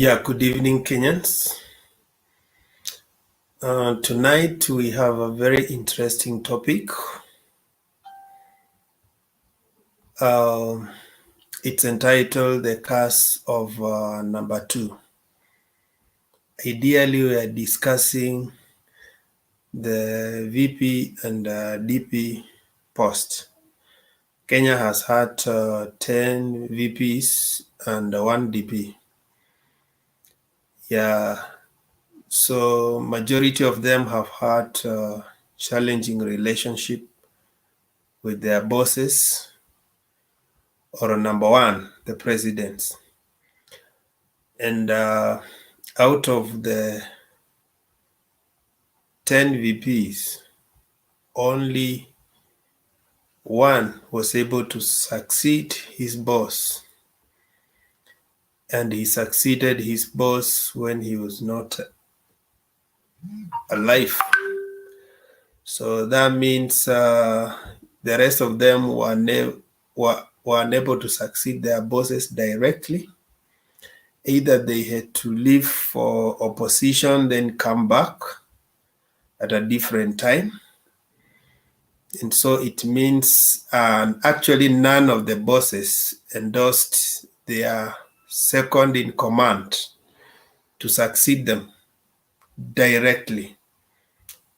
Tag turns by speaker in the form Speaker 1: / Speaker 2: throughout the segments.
Speaker 1: Yeah, good evening, Kenyans. Tonight we have a very interesting topic. It's entitled The Curse of Number Two. Ideally, we are discussing the VP and DP post. Kenya has had 10 VPs and 1 DP. Yeah, so majority of them have had challenging relationship with their bosses, or number one, the presidents. And out of the 10 VPs, only one was able to succeed his boss. And he succeeded his boss when he was not alive. So that means the rest of them were unable to succeed their bosses directly. Either they had to leave for opposition, then come back at a different time. And so it means actually none of the bosses endorsed their second in command to succeed them directly.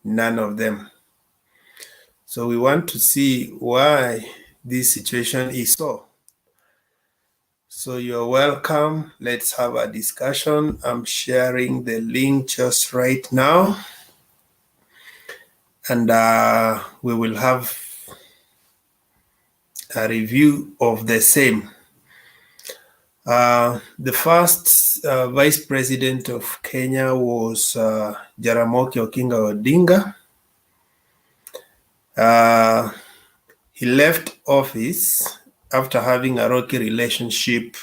Speaker 1: None of them. So we want to see why this situation is so. So you're welcome. Let's have a discussion. I'm sharing the link just right now. And we will have a review of the same. The first Vice President of Kenya was Jaramogi Oginga Odinga. He left office after having a rocky relationship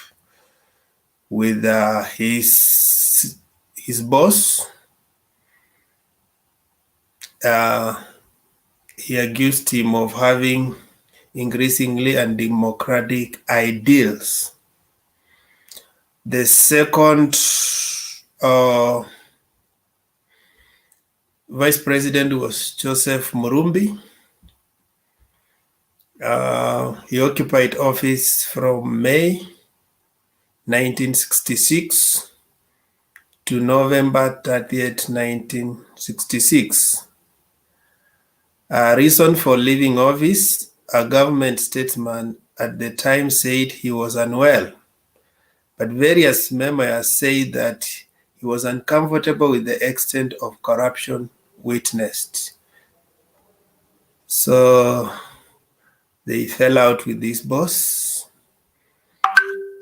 Speaker 1: with his boss. He accused him of having increasingly undemocratic ideals. The second Vice President was Joseph Murumbi. He occupied office from May 1966 to November 30th, 1966. Reason for leaving office, a government statement at the time said he was unwell, but various members say that he was uncomfortable with the extent of corruption witnessed. So they fell out with this boss.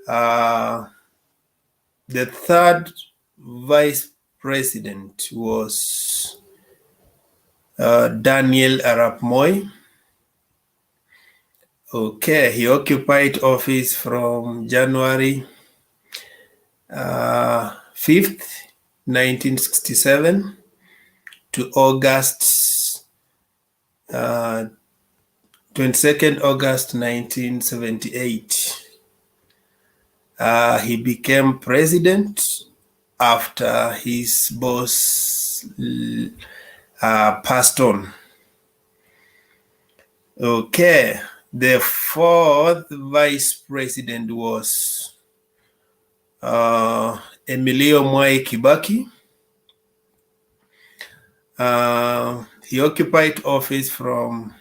Speaker 1: The third vice president was Daniel Arap Moi. Okay, he occupied office from January 5th, 1967 to August 22nd August 1978. He became president after his boss passed on. Okay, the fourth vice president was Emilio Mwai Kibaki. He occupied office from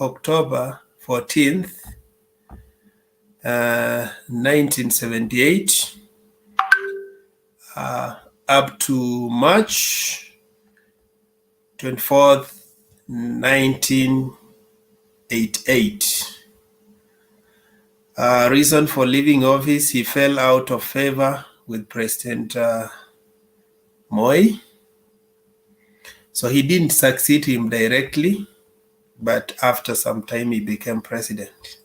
Speaker 1: October 14th, 1978 up to March 24th, 1988. Reason for leaving office, he fell out of favor with President Moi. So he didn't succeed him directly, but after some time he became president.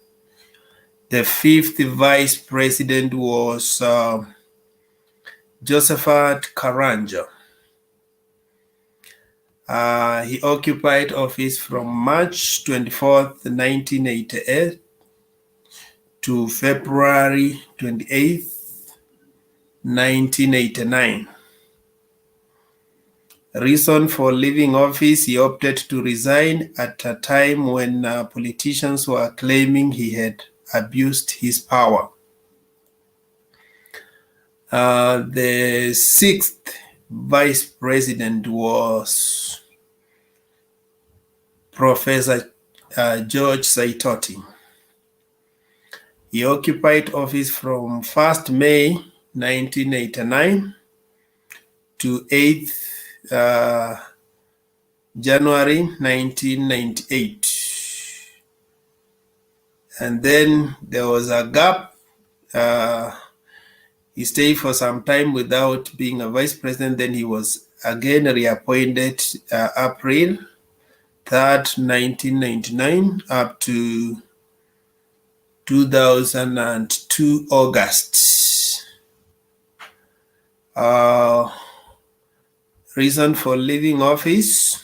Speaker 1: The fifth vice president was Josephat Karanja. He occupied office from March 24th, 1988 to February 28th, 1989. Reason for leaving office: he opted to resign at a time when politicians were claiming he had abused his power. The sixth vice president was Professor George Saitoti. He occupied office from 1st May 1989 to 8th January 1998. And then there was a gap. He stayed for some time without being a vice president. Then he was again reappointed April 3rd, 1999 up to 2002 August. Reason for leaving office: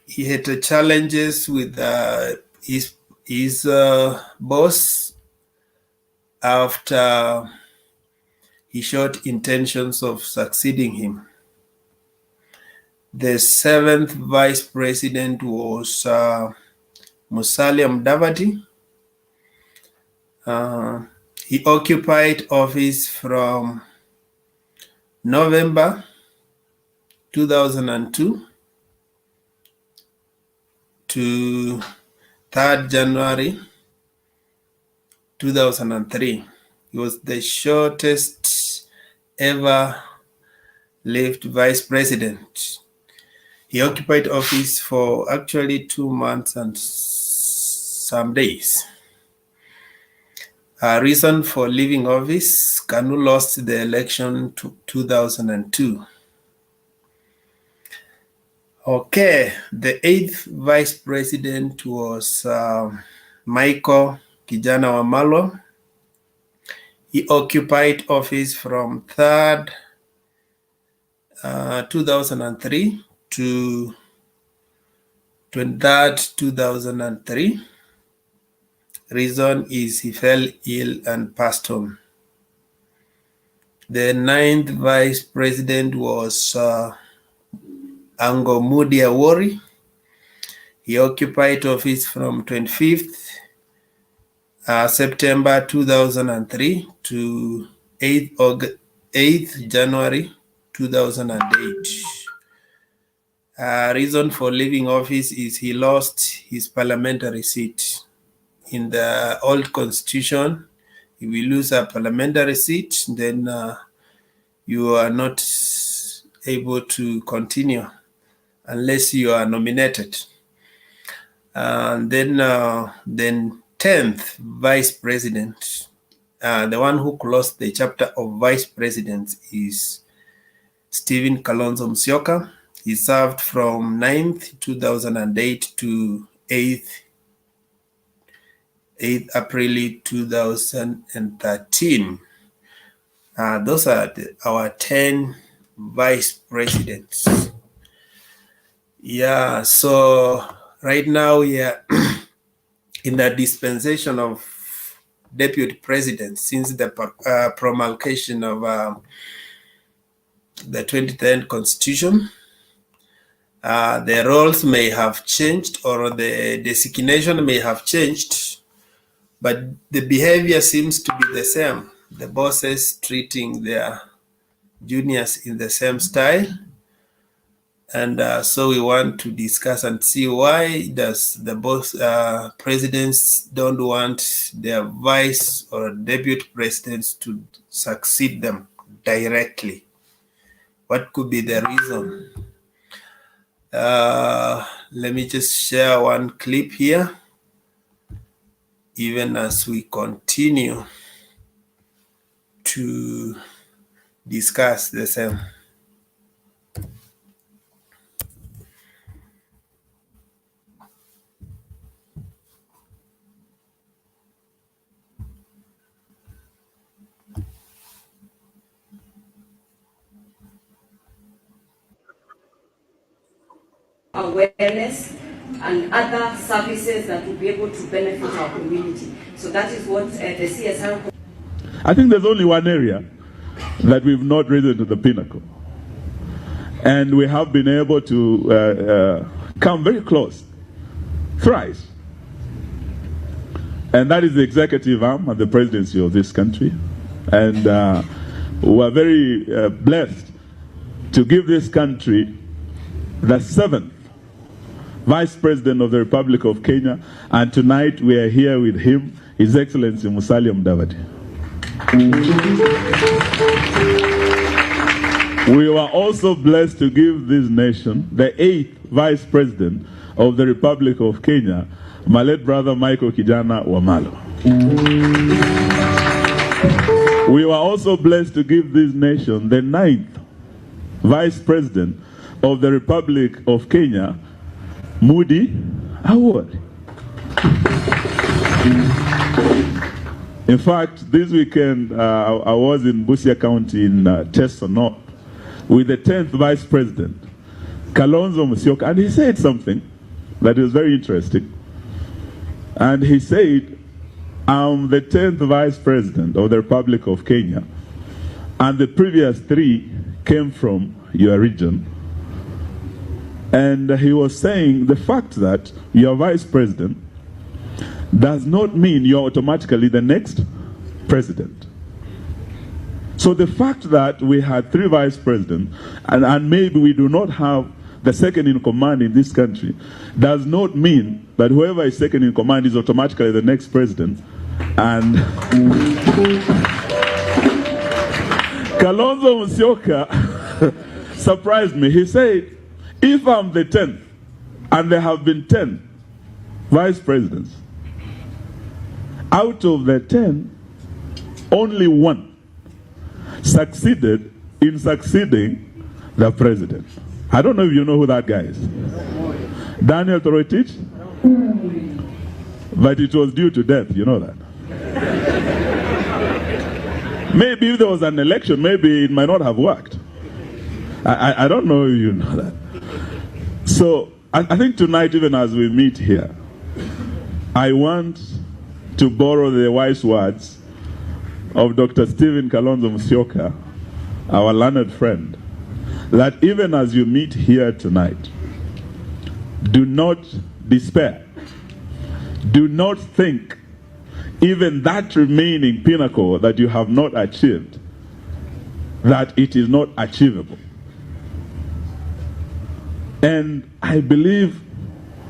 Speaker 1: he had challenges with his boss after he showed intentions of succeeding him. The seventh vice president was Musalia Mudavadi. He occupied office from November 2002 to 3rd January 2003. He was the shortest ever lived vice president. He occupied office for actually 2 months and some days. Reason for leaving office: Kanu lost the election to 2002. Okay, the eighth vice president was Michael Kijana Wamalwa. He occupied office from 3rd 2003 to 23rd 2003. Reason is he fell ill and passed on. The ninth vice president was Angomudi Awori. He occupied office from 25th September 2003 to 8th January 2008. Reason for leaving office is he lost his parliamentary seat. In the old constitution, if you lose a parliamentary seat, then you are not able to continue unless you are nominated. And then 10th vice president, the one who closed the chapter of vice presidents, is Stephen Kalonzo Musyoka. He served from 9th 2008 to 8th April 2013. Those are our 10 vice presidents. Yeah, so right now we are in the dispensation of deputy president since the promulgation of the 2010 constitution. The roles may have changed or the designation may have changed, but the behavior seems to be the same. The bosses treating their juniors in the same style. And so we want to discuss and see why does the boss presidents don't want their vice or deputy presidents to succeed them directly. What could be the reason? Let me just share one clip here, even as we continue to discuss the same.
Speaker 2: Awareness and other services that will be able to benefit our community. So that is what the CSR...
Speaker 3: I think there's only one area that we've not risen to the pinnacle. And we have been able to come very close, thrice. And that is the executive arm of the presidency of this country. And we are very blessed to give this country the 7th Vice President of the Republic of Kenya. And tonight we are here with him, His Excellency Musalia Mudavadi. We were also blessed to give this nation the 8th Vice President of the Republic of Kenya, my late brother Michael Kijana Wamalo. We were also blessed to give this nation the 9th Vice President of the Republic of Kenya, Moody Award. In fact, this weekend I was in Busia County in Teso North with the 10th Vice President, Kalonzo Musyoka, and he said something that is very interesting. And he said, I'm the 10th Vice President of the Republic of Kenya, and the previous 3 came from your region. And he was saying the fact that you're Vice President does not mean you're automatically the next president. So the fact that we had 3 vice presidents, and maybe we do not have the second in command in this country, does not mean that whoever is second in command is automatically the next president. And Kalonzo Musyoka surprised me. He said, if I'm the 10th, and there have been 10 vice presidents, out of the 10, only 1 succeeded in succeeding the president. I don't know if you know who that guy is. Daniel Toroitich? But it was due to death, you know that. Maybe if there was an election, maybe it might not have worked. I don't know if you know that. So I think tonight, even as we meet here, I want to borrow the wise words of Dr. Stephen Kalonzo Musyoka, our learned friend, that even as you meet here tonight, do not despair. Do not think even that remaining pinnacle that you have not achieved, that it is not achievable. And I believe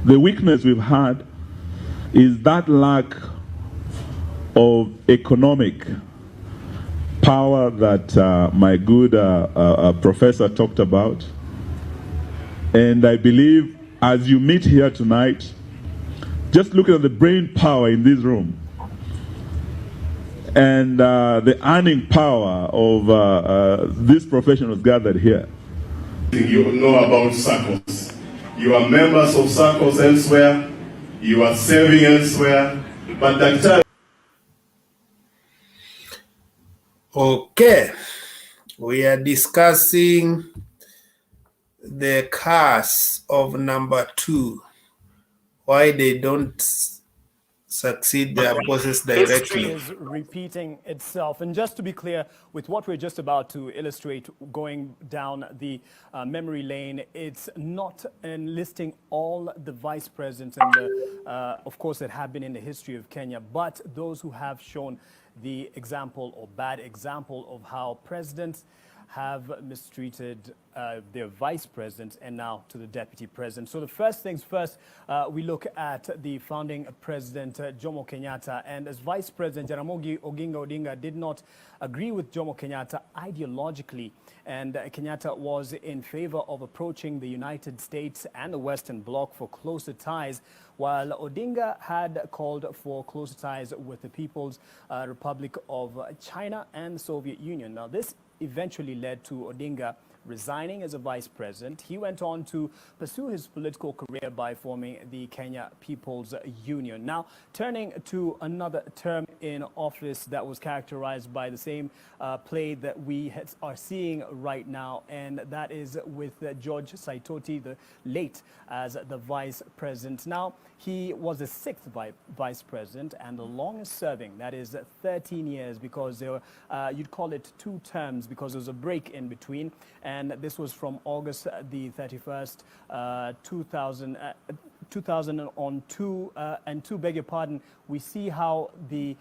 Speaker 3: the weakness we've had is that lack of economic power that my good professor talked about. And I believe as you meet here tonight, just looking at the brain power in this room and the earning power of these professionals gathered here.
Speaker 4: You know about circles. You are members of circles elsewhere. You are serving elsewhere. But that time.
Speaker 1: Okay, we are discussing the curse of number 2, why they don't succeed their bosses directly.
Speaker 5: History is repeating itself. And just to be clear, with what we're just about to illustrate, going down the memory lane, it's not enlisting all the vice presidents and the, of course, that have been in the history of Kenya, but those who have shown the example or bad example of how presidents have mistreated their vice president and now to the deputy president. So the first things first, we look at the founding president, Jomo Kenyatta. And as vice president, Jaramogi Oginga Odinga did not agree with Jomo Kenyatta ideologically. And Kenyatta was in favor of approaching the United States and the Western Bloc for closer ties, while Odinga had called for closer ties with the People's Republic of China and the Soviet Union. Now, this eventually led to Odinga resigning as a vice president. He went on to pursue his political career by forming the Kenya People's Union. Now, turning to another term in office that was characterized by the same play that we are seeing right now, and that is with George Saitoti, the late, as the vice president. Now, he was the sixth vice president and the longest serving, that is 13 years, because there were, you'd call it 2 terms because there was a break in between. And this was from August the 31st, 2002, beg your pardon. We see how the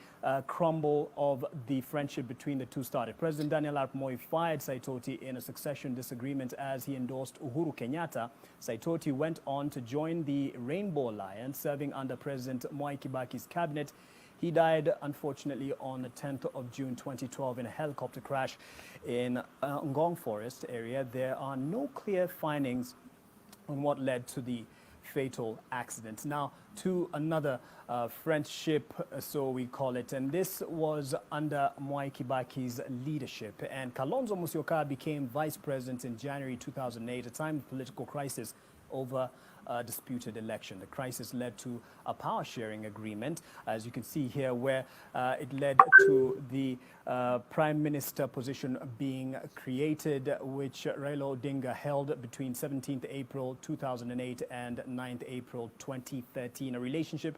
Speaker 5: crumble of the friendship between the two started. President Daniel Arap Moi fired Saitoti in a succession disagreement as he endorsed Uhuru Kenyatta. Saitoti went on to join the Rainbow Alliance, serving under President Mwai Kibaki's cabinet. He died, unfortunately, on the 10th of June 2012 in a helicopter crash in Ngong Forest area. There are no clear findings on what led to the fatal accident. Now, to another friendship, so we call it, and this was under Mwai Kibaki's leadership. And Kalonzo Musyoka became vice president in January 2008, a time of political crisis over a disputed election. The crisis led to a power-sharing agreement, as you can see here, where it led to the prime minister position being created, which Raila Odinga held between 17th April 2008 and 9th April 2013. A relationship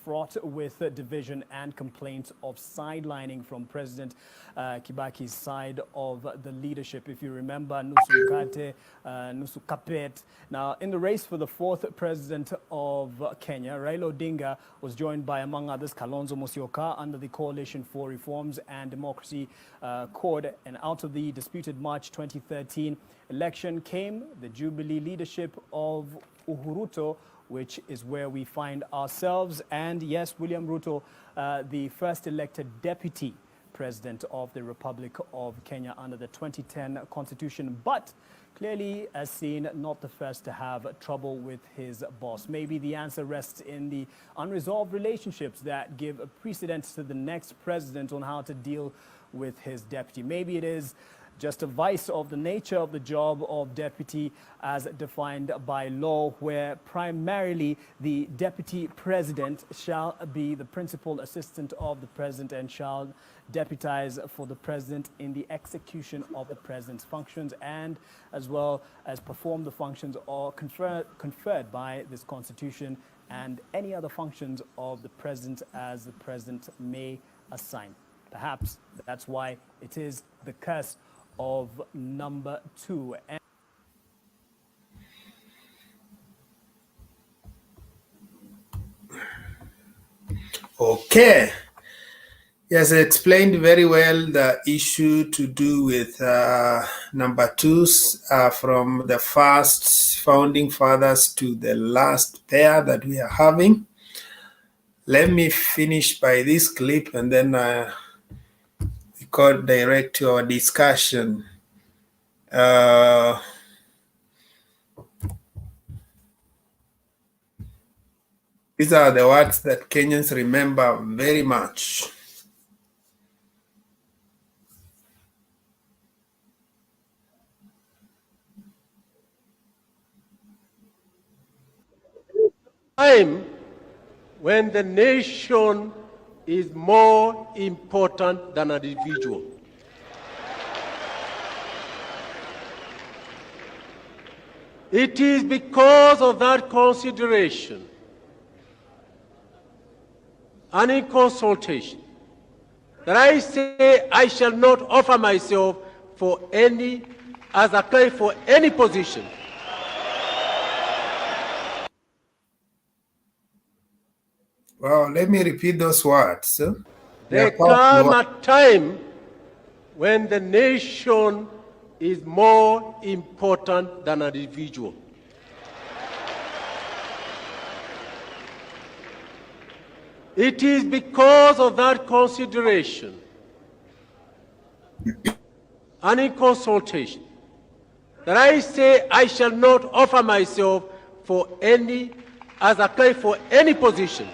Speaker 5: fraught with division and complaints of sidelining from President Kibaki's side of the leadership. If you remember, Nusu Kate, Nusu Kapet. Now, in the race for the 4th president of Kenya, Raila Odinga was joined by, among others, Kalonzo Musyoka under the Coalition for Reforms and Democracy CORD. And out of the disputed March 2013 election came the Jubilee leadership of RUTO, which is where we find ourselves. And yes, William Ruto, the first elected deputy president of the Republic of Kenya under the 2010 constitution, but clearly, as seen, not the first to have trouble with his boss. Maybe the answer rests in the unresolved relationships that give a precedence to the next president on how to deal with his deputy. Maybe it is just a vice of the nature of the job of deputy as defined by law, where primarily the deputy president shall be the principal assistant of the president and shall deputize for the president in the execution of the president's functions, and as well as perform the functions or conferred by this constitution and any other functions of the president as the president may assign. Perhaps that's why it is the curse of number 2.
Speaker 1: Okay. Yes, explained very well the issue to do with number 2s from the first founding fathers to the last pair that we are having. Let me finish by this clip and then we could direct to our discussion. These are the words that Kenyans remember very much.
Speaker 6: Time when the nation is more important than an individual. It is because of that consideration and in consultation that I say I shall not offer myself for any, as a candidate for any position.
Speaker 1: Well, let me repeat those words.
Speaker 6: There come a time when the nation is more important than an individual. It is because of that consideration and in consultation that I say I shall not offer myself for any, as a candidate for any position.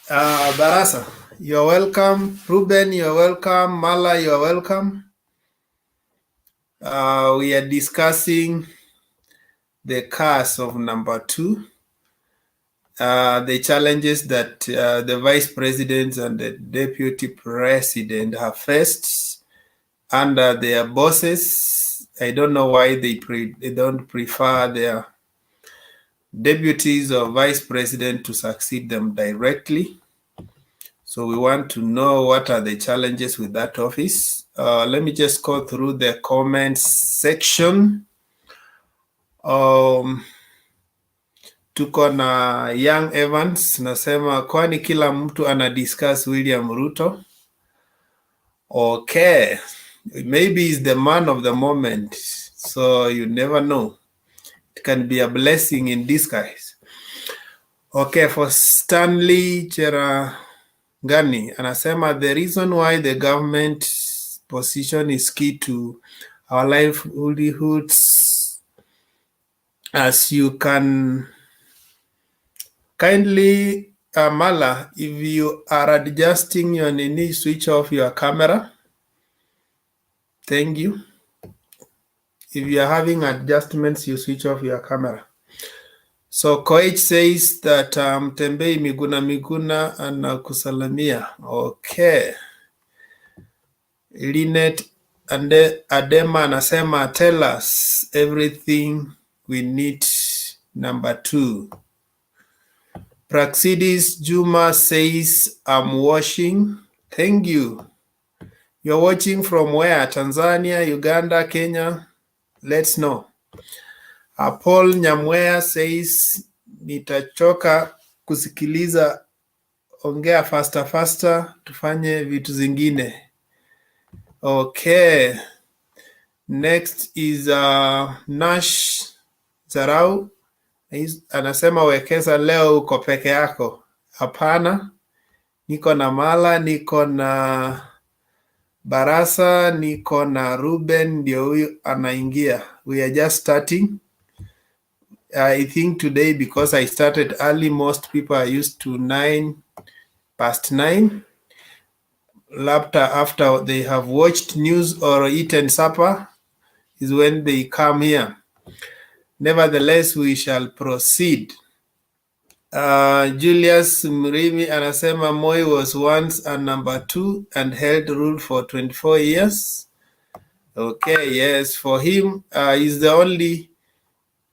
Speaker 1: Barasa, you're welcome. Ruben, you're welcome. Mala, you're welcome. We are discussing the case of number 2, the challenges that the vice presidents and the deputy president have faced under their bosses. I don't know why they don't prefer their deputies or vice president to succeed them directly. So we want to know what are the challenges with that office. Let me just go through the comments section. Tuko na Young Evans nasema kwani kila mtu ana discuss William Ruto. Okay, maybe he's the man of the moment, so you never know. It can be a blessing in disguise. Okay, for Stanley Cherangani anasema the reason why the government position is key to our livelihoods, as you can kindly, Mala, if you are adjusting your nini, switch off your camera. Thank you. If you are having adjustments, you switch off your camera. So Koech says that Tembei Miguna anakusalamia. Okay. Linet and Adema anasema tell us everything we need. Number 2. Praxidis Juma says I'm watching. Thank you. You're watching from where? Tanzania, Uganda, Kenya? Let's know. Paul Nyamwea says nitachoka kusikiliza, ongea faster tufanye vitu zingine. Okay. Next is Nash Zarau. Anasema wekeza leo uko peke yako. Hapana. Niko na Mala, niko na Barasa, niko na Ruben, ndio huyu anaingia. We are just starting. I think today, because I started early, most people are used to 9:09. After they have watched news or eaten supper is when they come here. Nevertheless, we shall proceed. Julius Mrimi anasema Moi was once a number 2 and held rule for 24 years. Okay, yes, for him, he's the only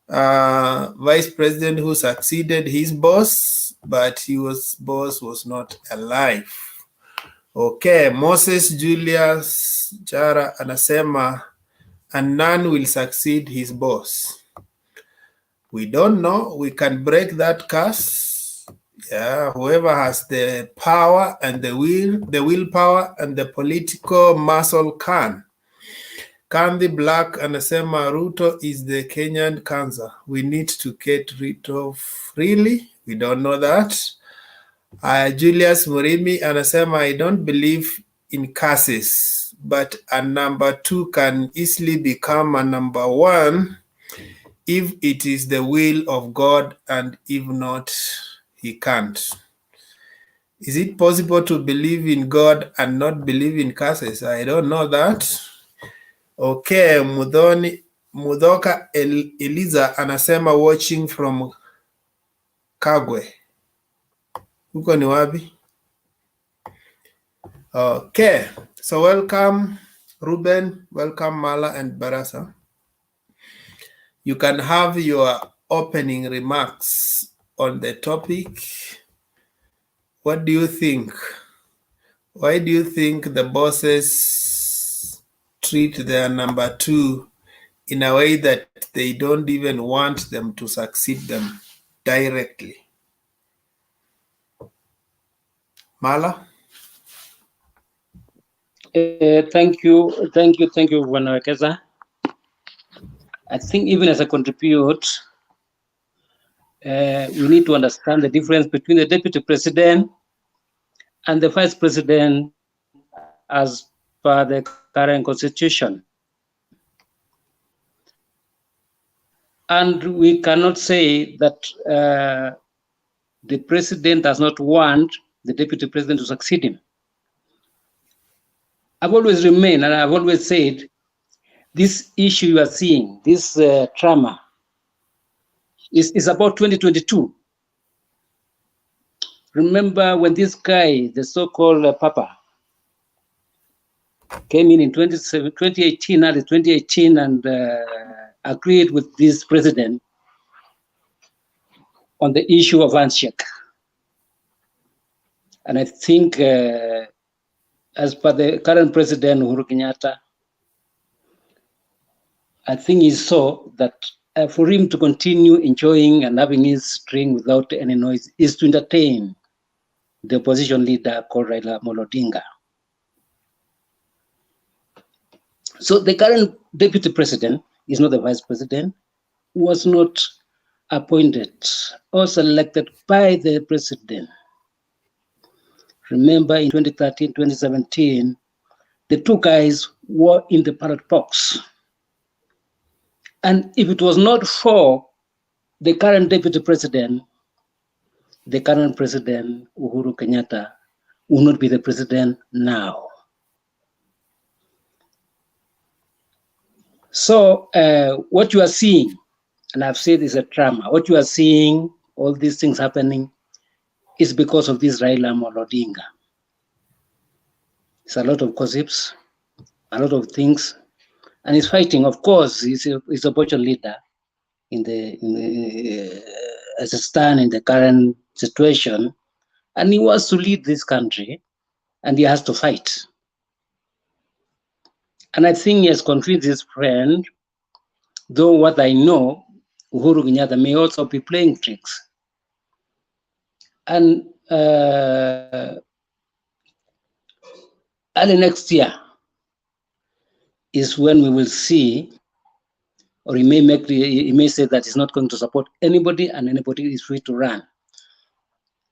Speaker 1: vice president who succeeded his boss, but his boss was not alive. Okay, Moses Julius Chara anasema and none will succeed his boss. We don't know. We can break that curse. Yeah, whoever has the power and the willpower and the political muscle can. Kandi Black anasema Ruto is the Kenyan cancer. We need to get rid of. Really? We don't know that. Julius Murimi anasema I don't believe in curses, but a number 2 can easily become a number 1 if it is the will of God, and if not, he can't. Is it possible to believe in God and not believe in curses? I don't know that. Okay, Mudhoka Eliza anasema watching from Kagwe. Huko ni wapi? Okay, so welcome Ruben, welcome Mala and Barasa. You can have your opening remarks on the topic. What do you think? Why do you think the bosses treat their number 2 in a way that they don't even want them to succeed them directly? Mala?
Speaker 7: Thank you, Wanawekeza. I think even as I contribute, we need to understand the difference between the deputy president and the vice president as per the current constitution. And we cannot say that the president does not want the deputy president to succeed him. I've always remained, and I've always said, this issue you are seeing, this trauma, is about 2022. Remember when this guy, the so-called Papa, came in 2018, early 2018, and agreed with this president on the issue of handshake. And I think, as per the current president, Uhuru Kenyatta, I think he saw that for him to continue enjoying and having his drink without any noise is to entertain the opposition leader called Raila Amolo Odinga. So the current deputy president is not the vice president, was not appointed or selected by the president. Remember in 2013, 2017, the two guys were in the ballot box. And if it was not for the current deputy president, the current president, Uhuru Kenyatta, would not be the president now. So what you are seeing, and I've said is a drama, what you are seeing, all these things happening, is because of this Raila Amolo Odinga. It's a lot of gossips, a lot of things, and he's fighting. Of course, he's a opposition leader as a stand in the current situation, and he wants to lead this country, and he has to fight. And I think he has convinced his friend, though what I know, Uhuru Kenyatta may also be playing tricks. And early next year is when we will see, or he may say that he's not going to support anybody and anybody is free to run.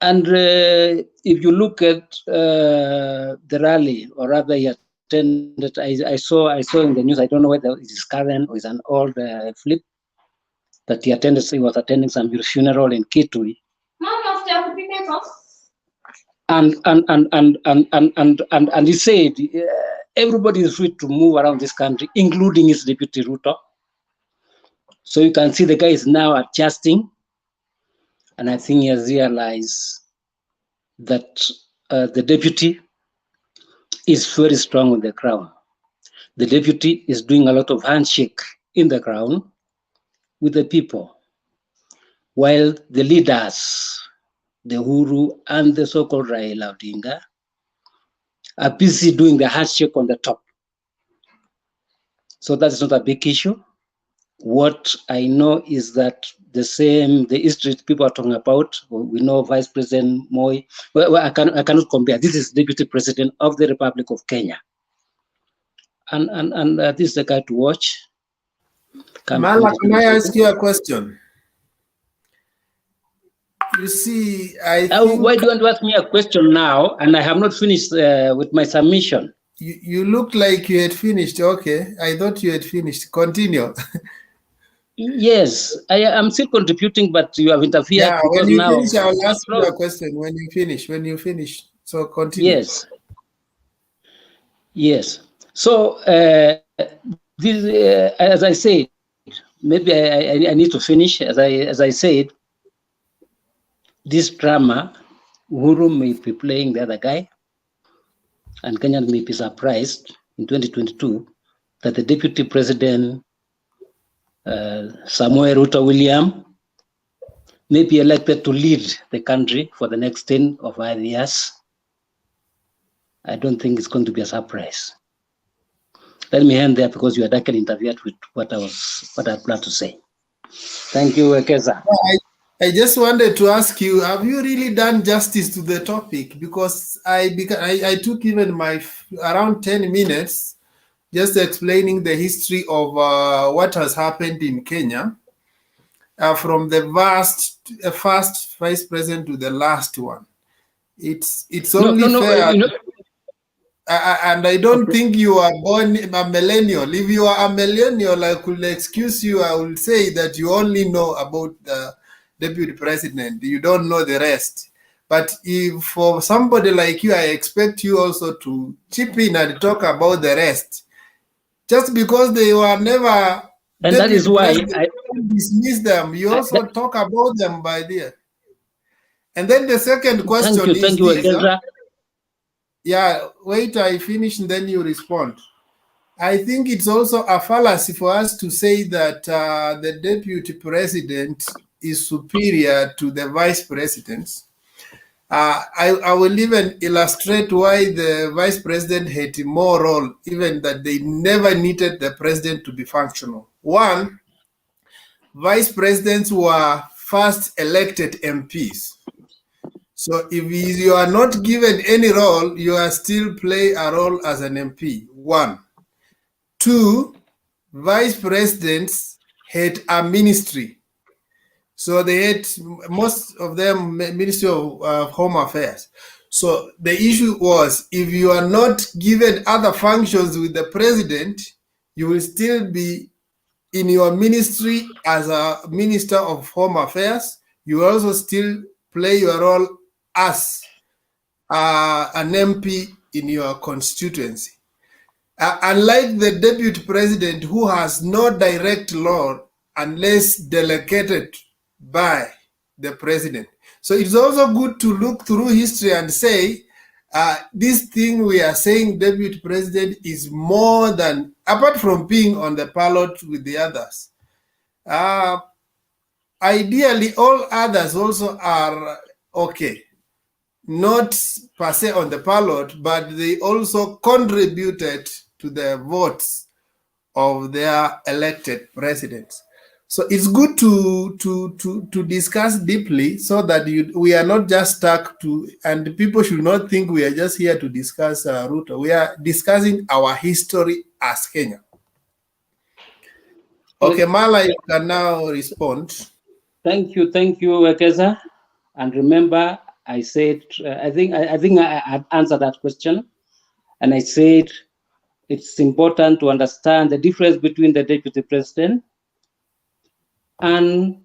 Speaker 7: And if you look at the rally, or rather he attended, I saw in the news, I don't know whether it is current or it's an old flip, that he attended, so he was attending some funeral in Kitui. And he said everybody is free to move around this country, including his deputy RUTO. So you can see the guy is now adjusting, and I think he has realized that the deputy is very strong on the ground. The deputy is doing a lot of handshake in the ground with the people, while the leaders, the Uhuru and the so-called Raila Odinga, are busy doing the handshake on the top. So that is not a big issue. What I know is that the history people are talking about, we know Vice President Moi, well, I cannot compare. This is Deputy President of the Republic of Kenya. And this is the guy to watch.
Speaker 1: Mala, can I ask you a question? You see, I think...
Speaker 7: Why do you want to ask me a question now, and I have not finished with my submission?
Speaker 1: You looked like you had finished. Okay, I thought you had finished. Continue.
Speaker 7: Yes, I am still contributing, but you have interfered.
Speaker 1: Yeah, when you
Speaker 7: now
Speaker 1: finish, I'll ask you a question. When you finish. So continue.
Speaker 7: Yes. Yes. So this, as I said, maybe I need to finish. As I said, this drama, Uhuru may be playing the other guy, and Kenyan may be surprised in 2022 that the deputy president, Samuel Ruto William, may be elected to lead the country for the next 10 or 5 years. I don't think it's going to be a surprise. Let me end there because you had actually interfered with what I planned to say. Thank you, Keza.
Speaker 1: I just wanted to ask you, have you really done justice to the topic? Because I took even my around 10 minutes just explaining the history of what has happened in Kenya, from the first vice president to the last one. It's only fair. And I don't think you are born a millennial. If you are a millennial, I could excuse you. I will say that you only know about the deputy president. You don't know the rest. But if for somebody like you, I expect you also to chip in and talk about the rest. Just because they were never
Speaker 7: and that is why I
Speaker 1: dismiss them, you also talk about them by there. And then the second question
Speaker 7: thank you, Ekeza.
Speaker 1: Yeah, wait, I finish and then you respond. I think it's also a fallacy for us to say that the deputy president is superior to the vice presidents. I will even illustrate why the vice president had more role, even that they never needed the president to be functional. One, vice presidents were first elected MPs. So if you are not given any role, you are still play a role as an MP. One. Two, vice presidents had a ministry. So they had, most of them, Ministry of Home Affairs. So the issue was, if you are not given other functions with the president, you will still be in your ministry as a Minister of Home Affairs. You also still play your role as an MP in your constituency. Unlike the deputy president, who has no direct law unless delegated by the president. So it's also good to look through history and say, this thing we are saying deputy president is more than, apart from being on the ballot with the others. Ideally, all others also are okay. Not per se on the ballot, but they also contributed to the votes of their elected presidents. So it's good to discuss deeply so that we are not just stuck to, and people should not think we are just here to discuss RUTO. We are discussing our history as Kenya. Okay, Mala, you can now respond.
Speaker 7: Thank you, Ekeza. And remember, I said, I think I had answered that question, and I said it's important to understand the difference between the deputy president and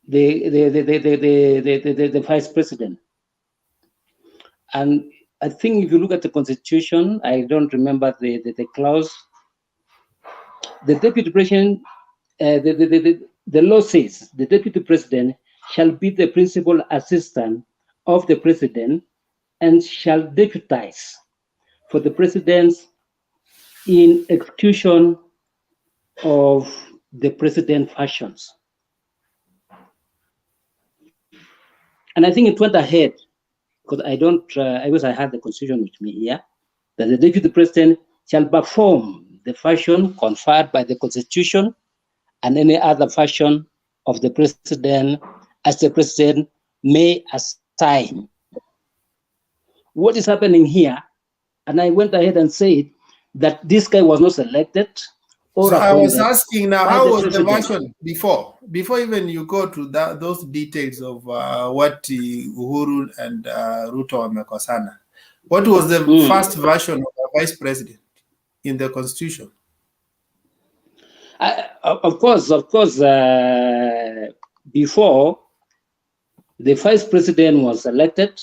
Speaker 7: the vice president. And I think if you look at the constitution, I don't remember the clause. The deputy president, the law says the deputy president shall be the principal assistant of the president and shall deputize for the president in execution of the president functions. And I think it went ahead, because I wish I had the constitution with me here, that the deputy president shall perform the function conferred by the constitution and any other function of the president as the president may assign. What is happening here, and I went ahead and said that this guy was not selected or
Speaker 1: so
Speaker 7: appointed.
Speaker 1: I was asking now, how was the version before even you go to those details of what Uhuru and Ruto wamekosana? What was the first version of the vice president in the constitution?
Speaker 7: Of course, before, the vice president was elected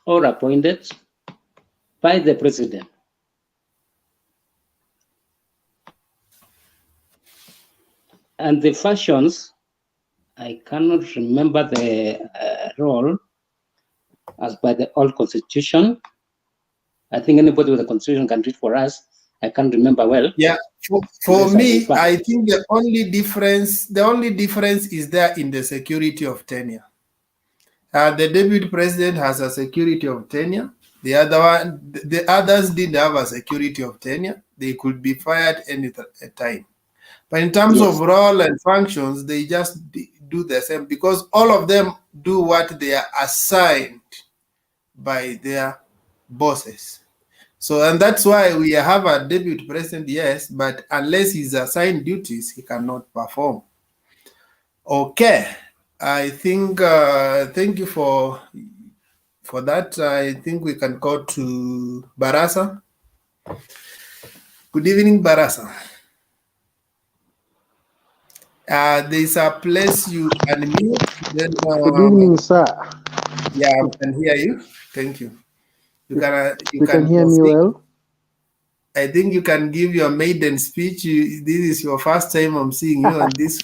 Speaker 7: or appointed by the president. And the functions, I cannot remember the role as by the old constitution. I think anybody with a constitution can read for us. I can't remember well.
Speaker 1: Yeah, for me, I think the only difference is there in the security of tenure. The deputy president has a security of tenure. The others didn't have a security of tenure. They could be fired any time. But in terms of role and functions, they just do the same, because all of them do what they are assigned by their bosses. So, and that's why we have a deputy president, yes, but unless he's assigned duties, he cannot perform. Okay, I think, thank you for that. I think we can go to Barasa. Good evening, Barasa. There's a place you unmute. Then,
Speaker 8: Good evening, sir.
Speaker 1: yeah, I can hear you. Thank you. You
Speaker 8: You can
Speaker 1: can
Speaker 8: hear me
Speaker 1: proceed.
Speaker 8: well?
Speaker 1: I think you can give your maiden speech. This is your first time I'm seeing you on this.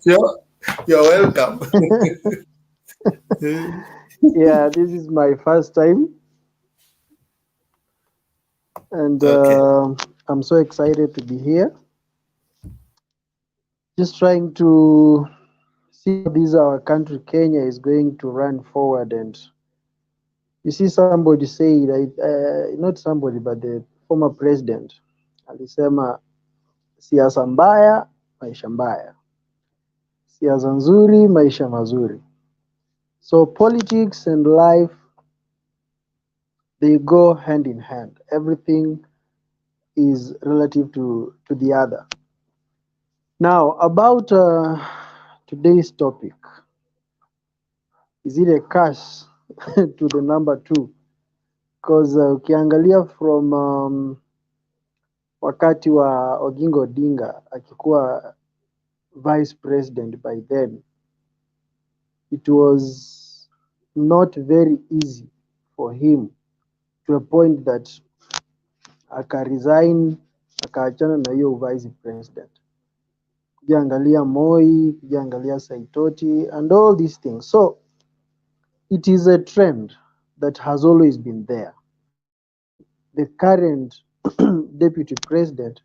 Speaker 1: So you're welcome.
Speaker 8: Yeah, this is my first time, and
Speaker 1: Okay.
Speaker 8: I'm so excited to be here. Just trying to see how this our country, Kenya, is going to run forward. And you see, somebody said, not somebody, but the former president, alisema siasa mbaya, maisha mbaya, siasa nzuri, maisha mazuri. So politics and life, they go hand in hand. Everything is relative to the other. Now, about today's topic, is it a curse to the number two? Because ukiangalia from wakati wa Oginga Odinga akikuwa vice president by then, it was not very easy for him to a point that akaresign, akaachana na hiyo vice president. Kujiangalia Moi, kujiangalia Saitoti, and all these things. So it is a trend that has always been there. The current deputy president,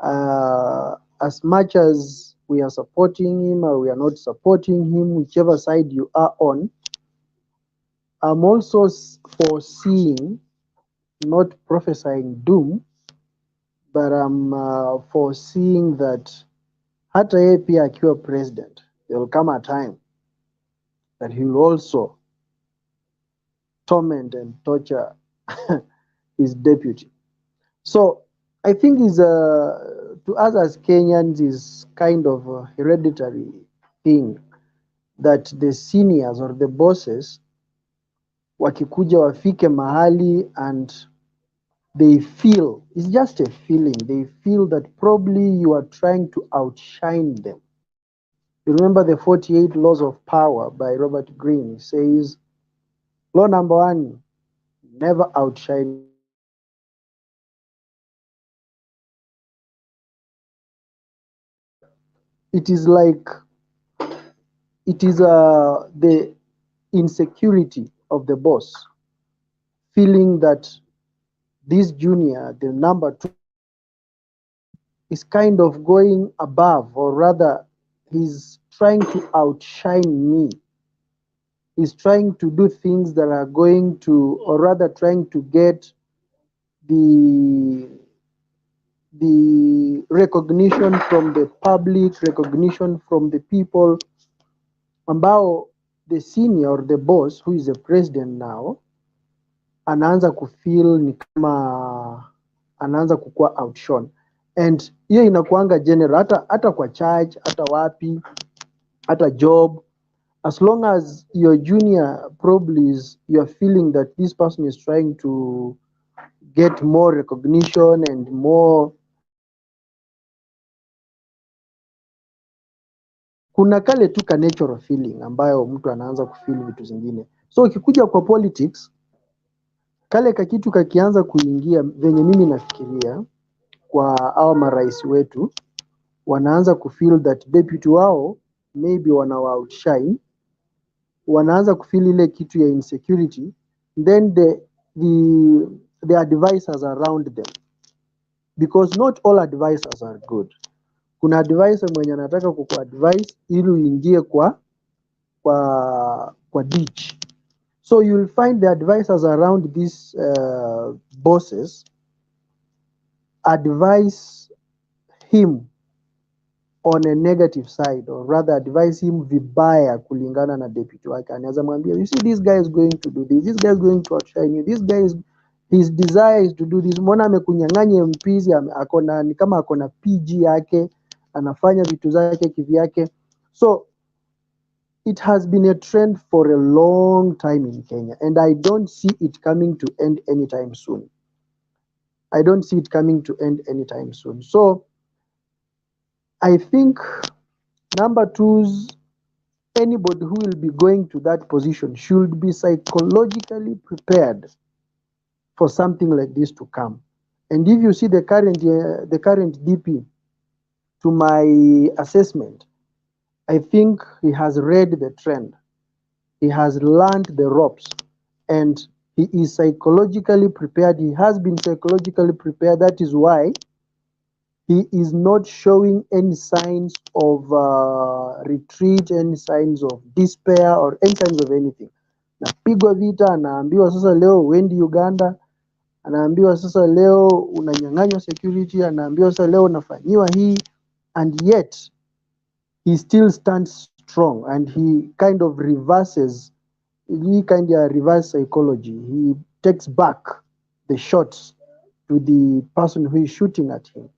Speaker 8: as much as we are supporting him or we are not supporting him, whichever side you are on, I'm also foreseeing, not prophesying doom, but I'm foreseeing that hata yeye pia akiwa president, there will come a time that he will also torment and torture his deputy. So I think is to us as Kenyans is kind of a hereditary thing that the seniors or the bosses wakikuja wafike mahali and they feel, it's just a feeling, they feel that probably you are trying to outshine them. You remember the 48 Laws of Power by Robert Greene. It says, law number one, never outshine your boss. It is like, it is the insecurity of the boss, feeling that this junior, the number two, is kind of going above, or rather, he's trying to outshine me. He's trying to do things that are going to, or rather, trying to get the recognition from the public, recognition from the people, ambao the senior or the boss who is the president now anaanza kufeel ni kama anaanza kukua outshone, and hiyo inakuanga general hata kwa church, hata wapi, hata job. As long as your junior probably is, you are feeling that this person is trying to get more recognition and more, kuna kale tu ka natural feeling ambayo mtu anaanza kufeel vitu zingine. So ukikuja kwa politics, kale kakitu kakianza kuingia, venye mimi nafikiria kwa hao marais wetu, wanaanza kufeel that deputy wao maybe wana outshine, wanaanza kufeel ile kitu ya insecurity, then the advisors around them, because not all advisors are good. Kuna advisor mwenye anataka kukuadvise ili uingie kwa ditch. So you'll find the advisors around these bosses advise him on a negative side, or rather advise him vibaya kulingana na deputy wake. Anaweza mwambia, you see, this guy is going to do this guy is going to outshine you, this guy is, his desire is to do this. Mbona amekunyang'anya mpizi, akona ni kama akona PG yake, anafanya vitu zake kivyake. So it has been a trend for a long time in Kenya, and I don't see it coming to end anytime soon. I don't see it coming to end anytime soon. So I think number twos, anybody who will be going to that position should be psychologically prepared for something like this to come. And if you see the current DP, to my assessment, I think he has read the trend. He has learned the ropes, and he is psychologically prepared. He has been psychologically prepared. That is why he is not showing any signs of retreat, any signs of despair, or any signs of anything. Napigwa vita, anaambiwa sasa leo uendi Uganda, anaambiwa sasa leo unanyang'anywa security, anaambiwa sasa leo unafanyiwa hii, and yet he still stands strong, and he kind of reverses, reverse psychology. He takes back the shots to the person who is shooting at him.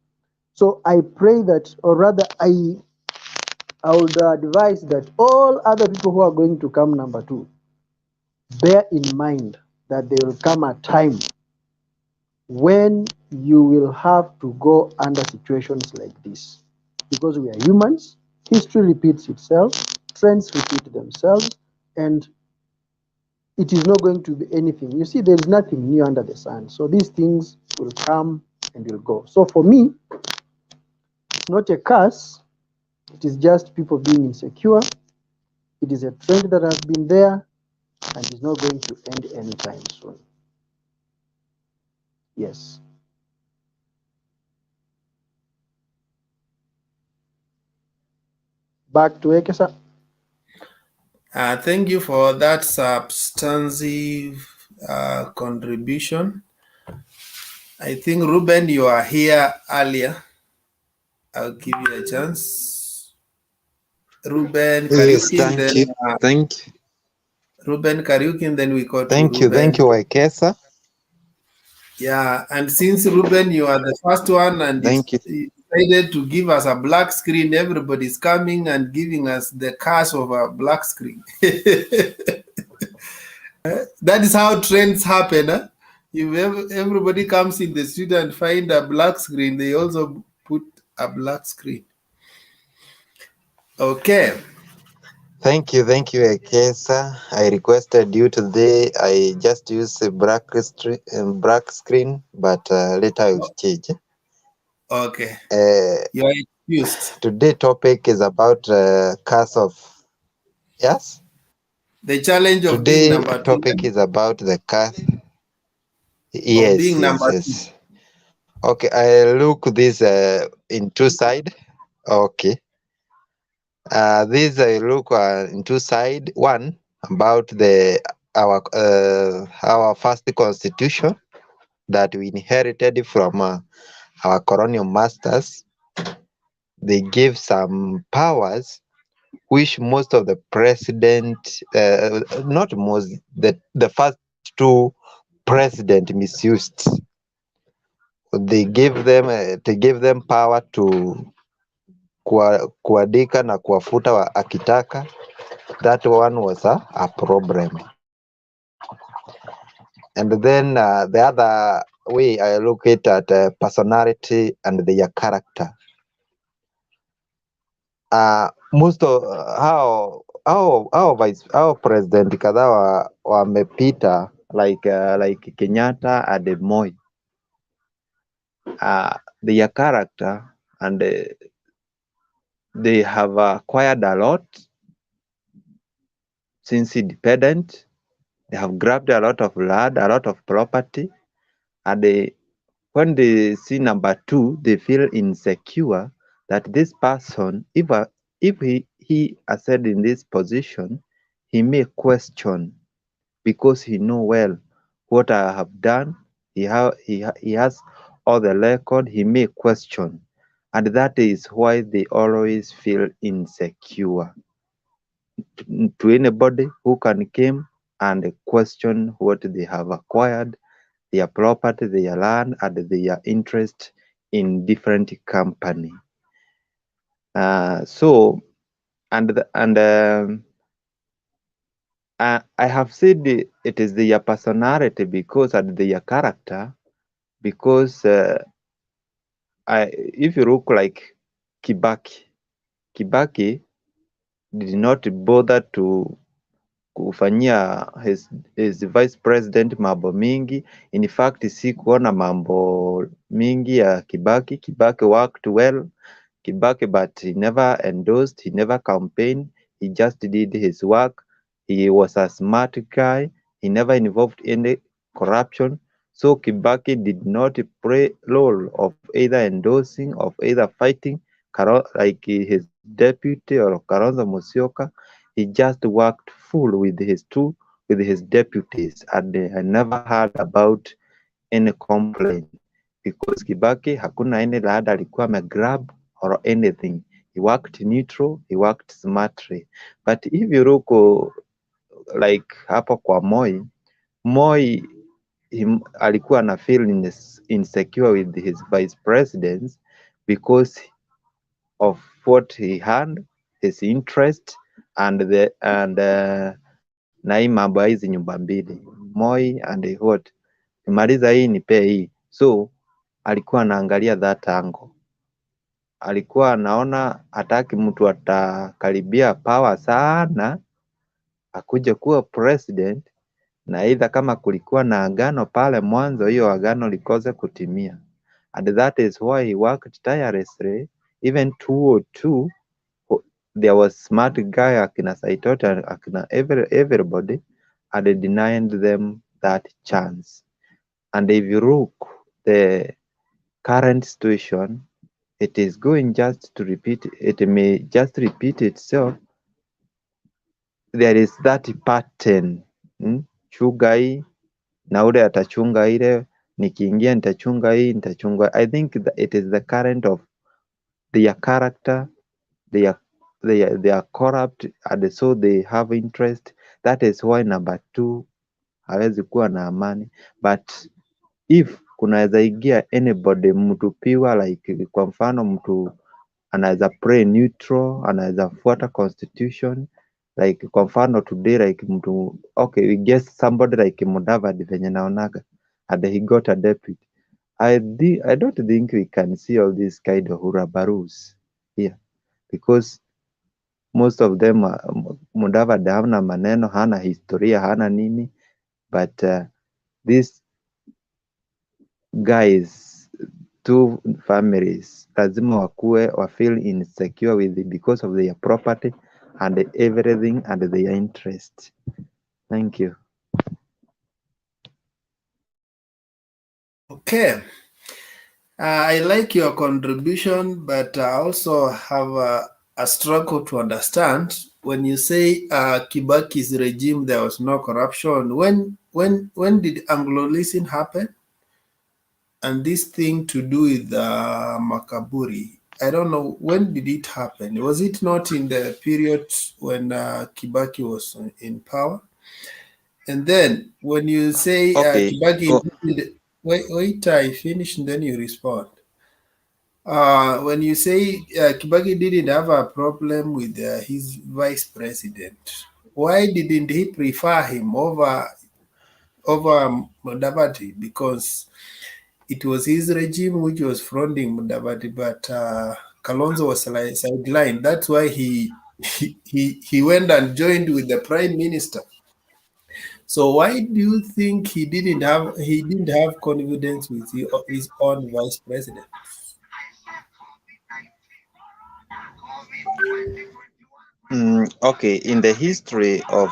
Speaker 8: So I pray that, or rather I would advise that all other people who are going to come number two, bear in mind that there will come a time when you will have to go under situations like this, because we are humans. History repeats itself, trends repeat themselves, and it is not going to be anything. You see, there is nothing new under the sun. So these things will come and will go. So for me, it's not a curse. It is just people being insecure. It is a trend that has been there and is not going to end anytime soon. Yes. Back to Ekesa.
Speaker 1: Thank you for that substantive contribution. I think, Ruben, you are here earlier. I'll give you a chance. Ruben
Speaker 9: Yes,
Speaker 1: Kariuki,
Speaker 9: thank you. Thank you.
Speaker 1: Ruben Kariuki, then we go to
Speaker 9: Thank you.
Speaker 1: Ruben.
Speaker 9: Thank you, Waikesa.
Speaker 1: Yeah, and since, Ruben, you are the first one and
Speaker 9: Thank you.
Speaker 1: decided to give us a black screen, everybody's coming and giving us the curse of a black screen. That is how trends happen. Huh? If everybody comes in the street and find a black screen, they also put a black screen. Okay.
Speaker 9: Thank you, Waikesa. I requested you today. I just use a black screen, but later I will change.
Speaker 1: Okay.
Speaker 9: Uh,
Speaker 1: You are excused.
Speaker 9: Today's topic is about curse of. Yes.
Speaker 1: The challenge of being
Speaker 9: Today
Speaker 1: number two.
Speaker 9: topic is about the curse.
Speaker 1: Of being number two.
Speaker 9: Yes. Okay, I look this in two side. Okay. This I look in two side. One about our first constitution that we inherited from our colonial masters. They gave some powers which most of the president, not most, the first two president misused. They gave them power to kuandika na kuwafuta akitaka. That one was a problem. And then the other way I look at personality and their character. Most of our president kadhaa wamepita like Kenyatta and Moi. Their character and they have acquired a lot since independent. They have grabbed a lot of land, a lot of property, and when they see number two, they feel insecure that this person, if he is set in this position, he may question because he know well what I have done. He has all the record. He may question, and that is why they always feel insecure to anybody who can come and question what they have acquired, their property, their land, and their interest in different company. I have said it is their personality because and their character. Because if you look like Kibaki. Kibaki did not bother to kufanyia his vice president mambo mingi. In fact, si kuona mambo mingi ya Kibaki. Kibaki worked well. Kibaki, but he never endorsed, he never campaigned, he just did his work. He was a smart guy. He never involved any corruption. So Kibaki did not play role of either endorsing, of either fighting, like his deputy or Kalonzo Musyoka. He just worked full with his deputies, and I never heard about any complaint because Kibaki hakuna any rada alikuwa amegrab or anything. He worked neutral, he worked smartly. But if you look like hapo kwa Moi alikuwa na feel insecure with his vice presidents because of what he had, his interest na hii mambo ya hizi nyumba mbili Moi and what nimaliza hii nipe hii, so alikuwa anaangalia that angle. Alikuwa anaona hataki mtu atakaribia power sana akuje kuwa president, na aidha kama kulikuwa na agano pale mwanzo, hiyo agano likose kutimia. And that is why he worked tirelessly. Even 2002 there was smart guy akina Saitoti akina everybody, and they denied them that chance. And if you look the current situation, it is going just to repeat, it may just repeat itself. There is that pattern, chunga hii na ule atachunga ile, nikiingia nitachunga hii, nitachunga. I think that it is the current of their character. They are corrupt, and so they have interest. That is why number 2 hawezi kuwa na amani. But if kunaweza ingia anybody, mtu piwa, like kwa mfano mtu anaweza play neutral, anaweza fuata constitution, like kwa mfano today, like mtu okay, we guess somebody like Mudavadi venye naonaga, and he got a deputy. I don't think we can see all these kind of hurabarus here, because most of them Mudavadi hana maneno, hana historia, hana nini, but these guys, 2 families lazima wa feel insecure with it because of their property and everything and their interest. Thank you.
Speaker 1: Okay. I like your contribution, but I also have a struggle to understand when you say Kibaki's regime there was no corruption. When did Anglo-Leasing happen? And this thing to do with Makaburi, I don't know, when did it happen? Was it not in the period when Kibaki was in power? And then when you say
Speaker 9: Okay.
Speaker 1: Kibaki, wait, I finish and then you respond. When you say Kibaki didn't have a problem with his vice president, why didn't he prefer him over Mudavadi? Because it was his regime which was fronting Mudavadi, but Kalonzo was sidelined. That's why he went and joined with the prime minister. So why do you think he didn't have confidence with his own vice president?
Speaker 9: Okay, in the history of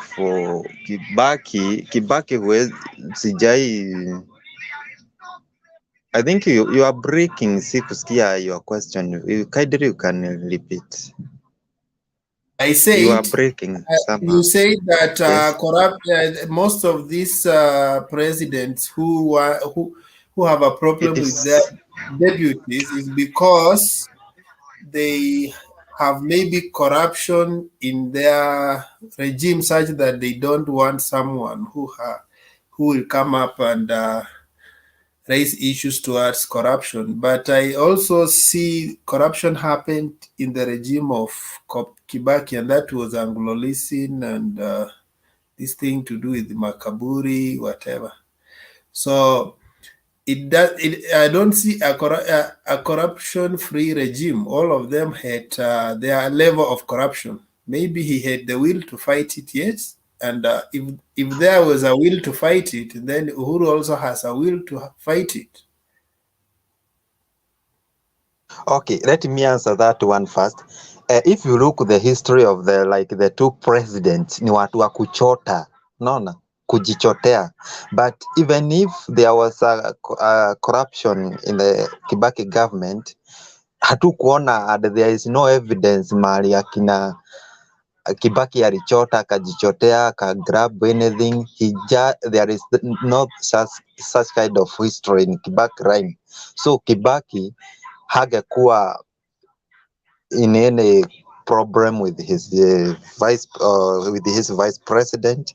Speaker 9: Kibaki sijai, I think you are breaking. Sikusikia your question. Kindly you can repeat.
Speaker 1: I said
Speaker 9: you are breaking somehow.
Speaker 1: You say that
Speaker 9: Yes.
Speaker 1: corrupt most of these presidents who have a problem with their deputies is because they have maybe corruption in their regime such that they don't want someone who will come up and raise issues towards corruption. But I also see corruption happened in the regime of Kibaki, and that was Anglo-Leasing and this thing to do with Makaburi, whatever. So I don't see a corruption-free regime. All of them had their level of corruption. Maybe he had the will to fight it, yes. And if there was a will to fight it, then Uhuru also has a will to fight it.
Speaker 9: Okay, let me answer that one first. If you look the history of the two presidents, ni watu wa kuchota, naona kujichotea. But even if there was a corruption in the Kibaki government, hatukuona, and there is no evidence mahali akina Kibaki alichota, akajichotea, grab anything. There is not such kind of history in Kibaki reign. So Kibaki hagekuwa in any problem with his vice president.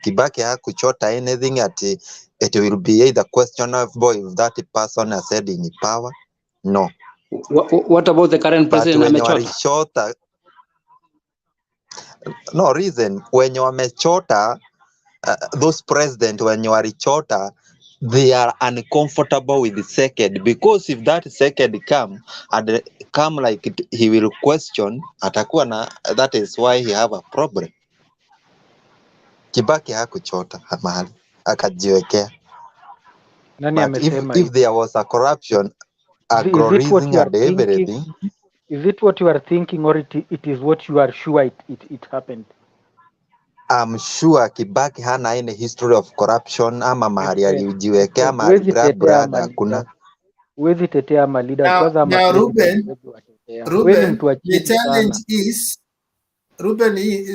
Speaker 9: Kibaki hakuchota anything it will be either questionable if that person has said in power. No.
Speaker 7: What about the current president
Speaker 9: amechota? No reason when you amechota, those president when you are chota, they are uncomfortable with the second, because if that second come like he will question atakuwa na, that is why he have a problem. Kibaki hakuchota mahali akajiwekea. But if there was a corruption, agro-raising and everything,
Speaker 8: is it what you are thinking, or it is what you are sure it happened?
Speaker 9: I'm sure Kibaki hana any history of corruption ama mahali alijiwekea ama aligrab brother hakuna.
Speaker 8: Huwezi tetea ma leaders
Speaker 1: kwanza ama Ruben,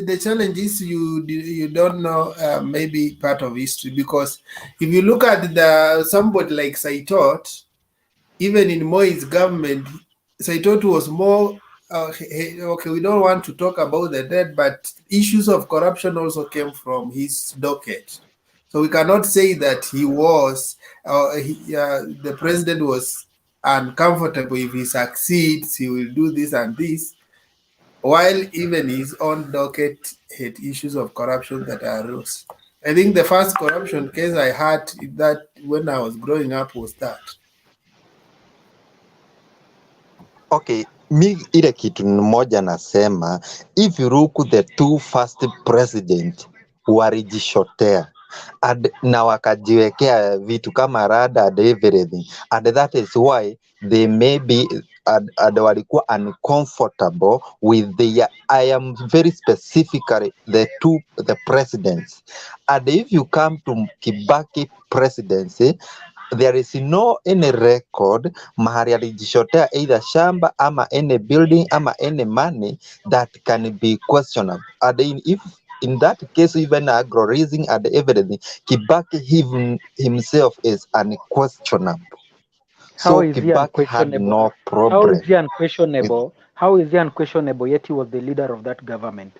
Speaker 1: the challenge is you don't know maybe part of history, because if you look at somebody like Saitot, even in Moi's government, Saitot was more okay, we don't want to talk about the dead, but issues of corruption also came from his docket. So we cannot say that he was the president was uncomfortable. If he succeeds, he will do this and this, while even his own docket had issues of corruption that arose. I think the first corruption case I had that when I was growing up was that.
Speaker 9: Okay, mi ile kitu moja nasema, if you look the two first president walijishotea na wakajiwekea vitu kama rada and everything, and that is why they may be and walikuwa uncomfortable with I am very specifically the presidents. And if you come to Kibaki presidency, there is no any record mahali alijishotea either shamba ama any building ama any money that can be questionable. And if in that case even agro-raising and everything, Kibaki himself is unquestionable.
Speaker 8: How
Speaker 9: so
Speaker 8: is
Speaker 9: Kibaki had no problem.
Speaker 8: How is he unquestionable? How is he unquestionable yet he was the leader of that government?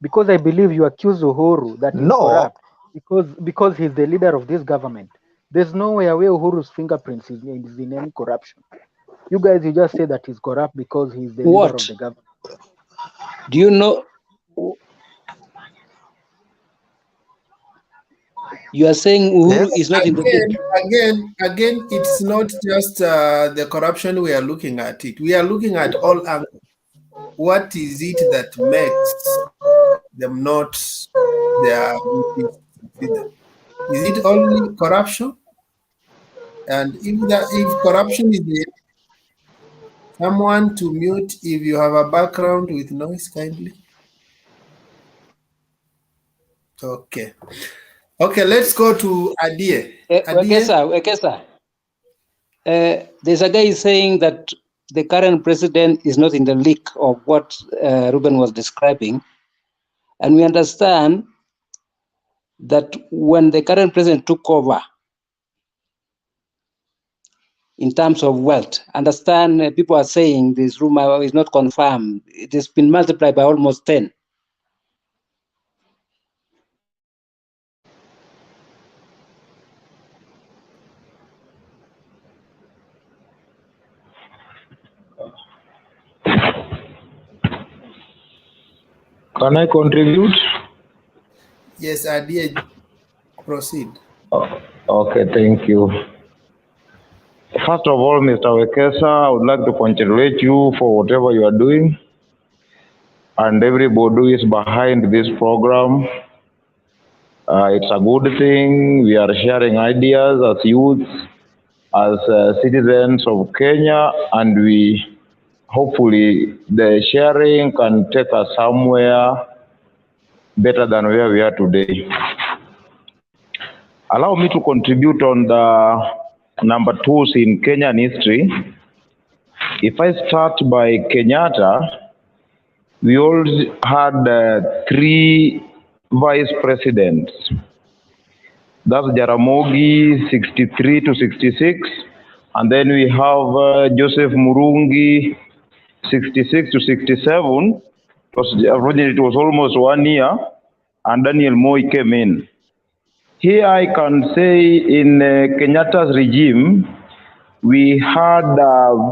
Speaker 8: Because I believe you accuse Uhuru that he's corrupt because he's the leader of this government. There's nowhere where Uhuru's fingerprints is in any corruption. You guys, you just say that he's corrupt because he's the leader of the government.
Speaker 7: Do you know? You are saying Uhuru is not in the league.
Speaker 1: Again, it's not just the corruption we are looking at it. We are looking at all angles. What is it that makes them not their freedom? Is it only corruption? And if corruption is there, someone to mute if you have a background with noise, kindly. Okay. Okay, let's go to Adie.
Speaker 7: Wekesa. There's a guy saying that the current president is not in the league of what Ruben was describing. And we understand that when the current president took over, in terms of wealth, understand people are saying this rumor is not confirmed. It has been multiplied by almost 10.
Speaker 10: Can I contribute?
Speaker 1: Yes, Adie, proceed.
Speaker 10: Okay, thank you. First of all, Mr. Wekesa, I would like to congratulate you for whatever you are doing, and everybody who is behind this program. It's a good thing. We are sharing ideas as youth, as citizens of Kenya, and we hopefully the sharing can take us somewhere better than where we are today. Allow me to contribute on the number twos in Kenyan history. If I start by Kenyatta, we all had 3 vice presidents. That's Jaramogi, 63 to 66. And then we have Joseph Murungi, 66 to 67. It was almost 1 year. And Daniel Moi came in. Here I can say in Kenyatta's regime, we had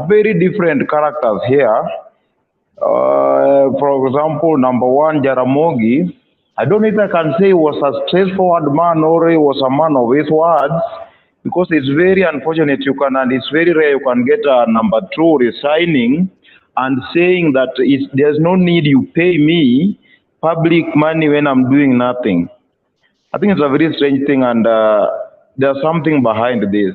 Speaker 10: very different characters here. For example, number 1, Jaramogi. I don't know if I can say he was a straightforward man or he was a man of his words, because it's very unfortunate and it's very rare you can get a number 2 resigning and saying that there's no need you pay me public money when I'm doing nothing. I think it's a very strange thing, and there's something behind this.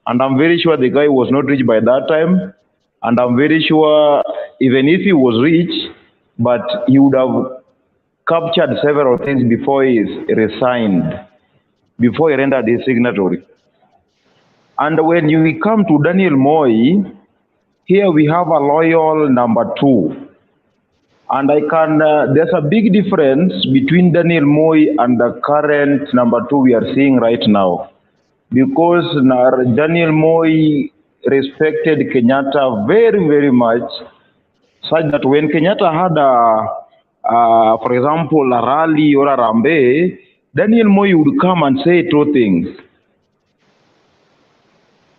Speaker 10: And I'm very sure the guy was not rich by that time. And I'm very sure even if he was rich, but he would have captured several things before he resigned, before he rendered his signatory. And when we come to Daniel Moi, here we have a loyal number 2. And there's a big difference between Daniel Moi and the current number 2 we are seeing right now. Because Daniel Moi respected Kenyatta very, very much, such that when Kenyatta had for example, a rally or a rambe, Daniel Moi would come and say 2 things.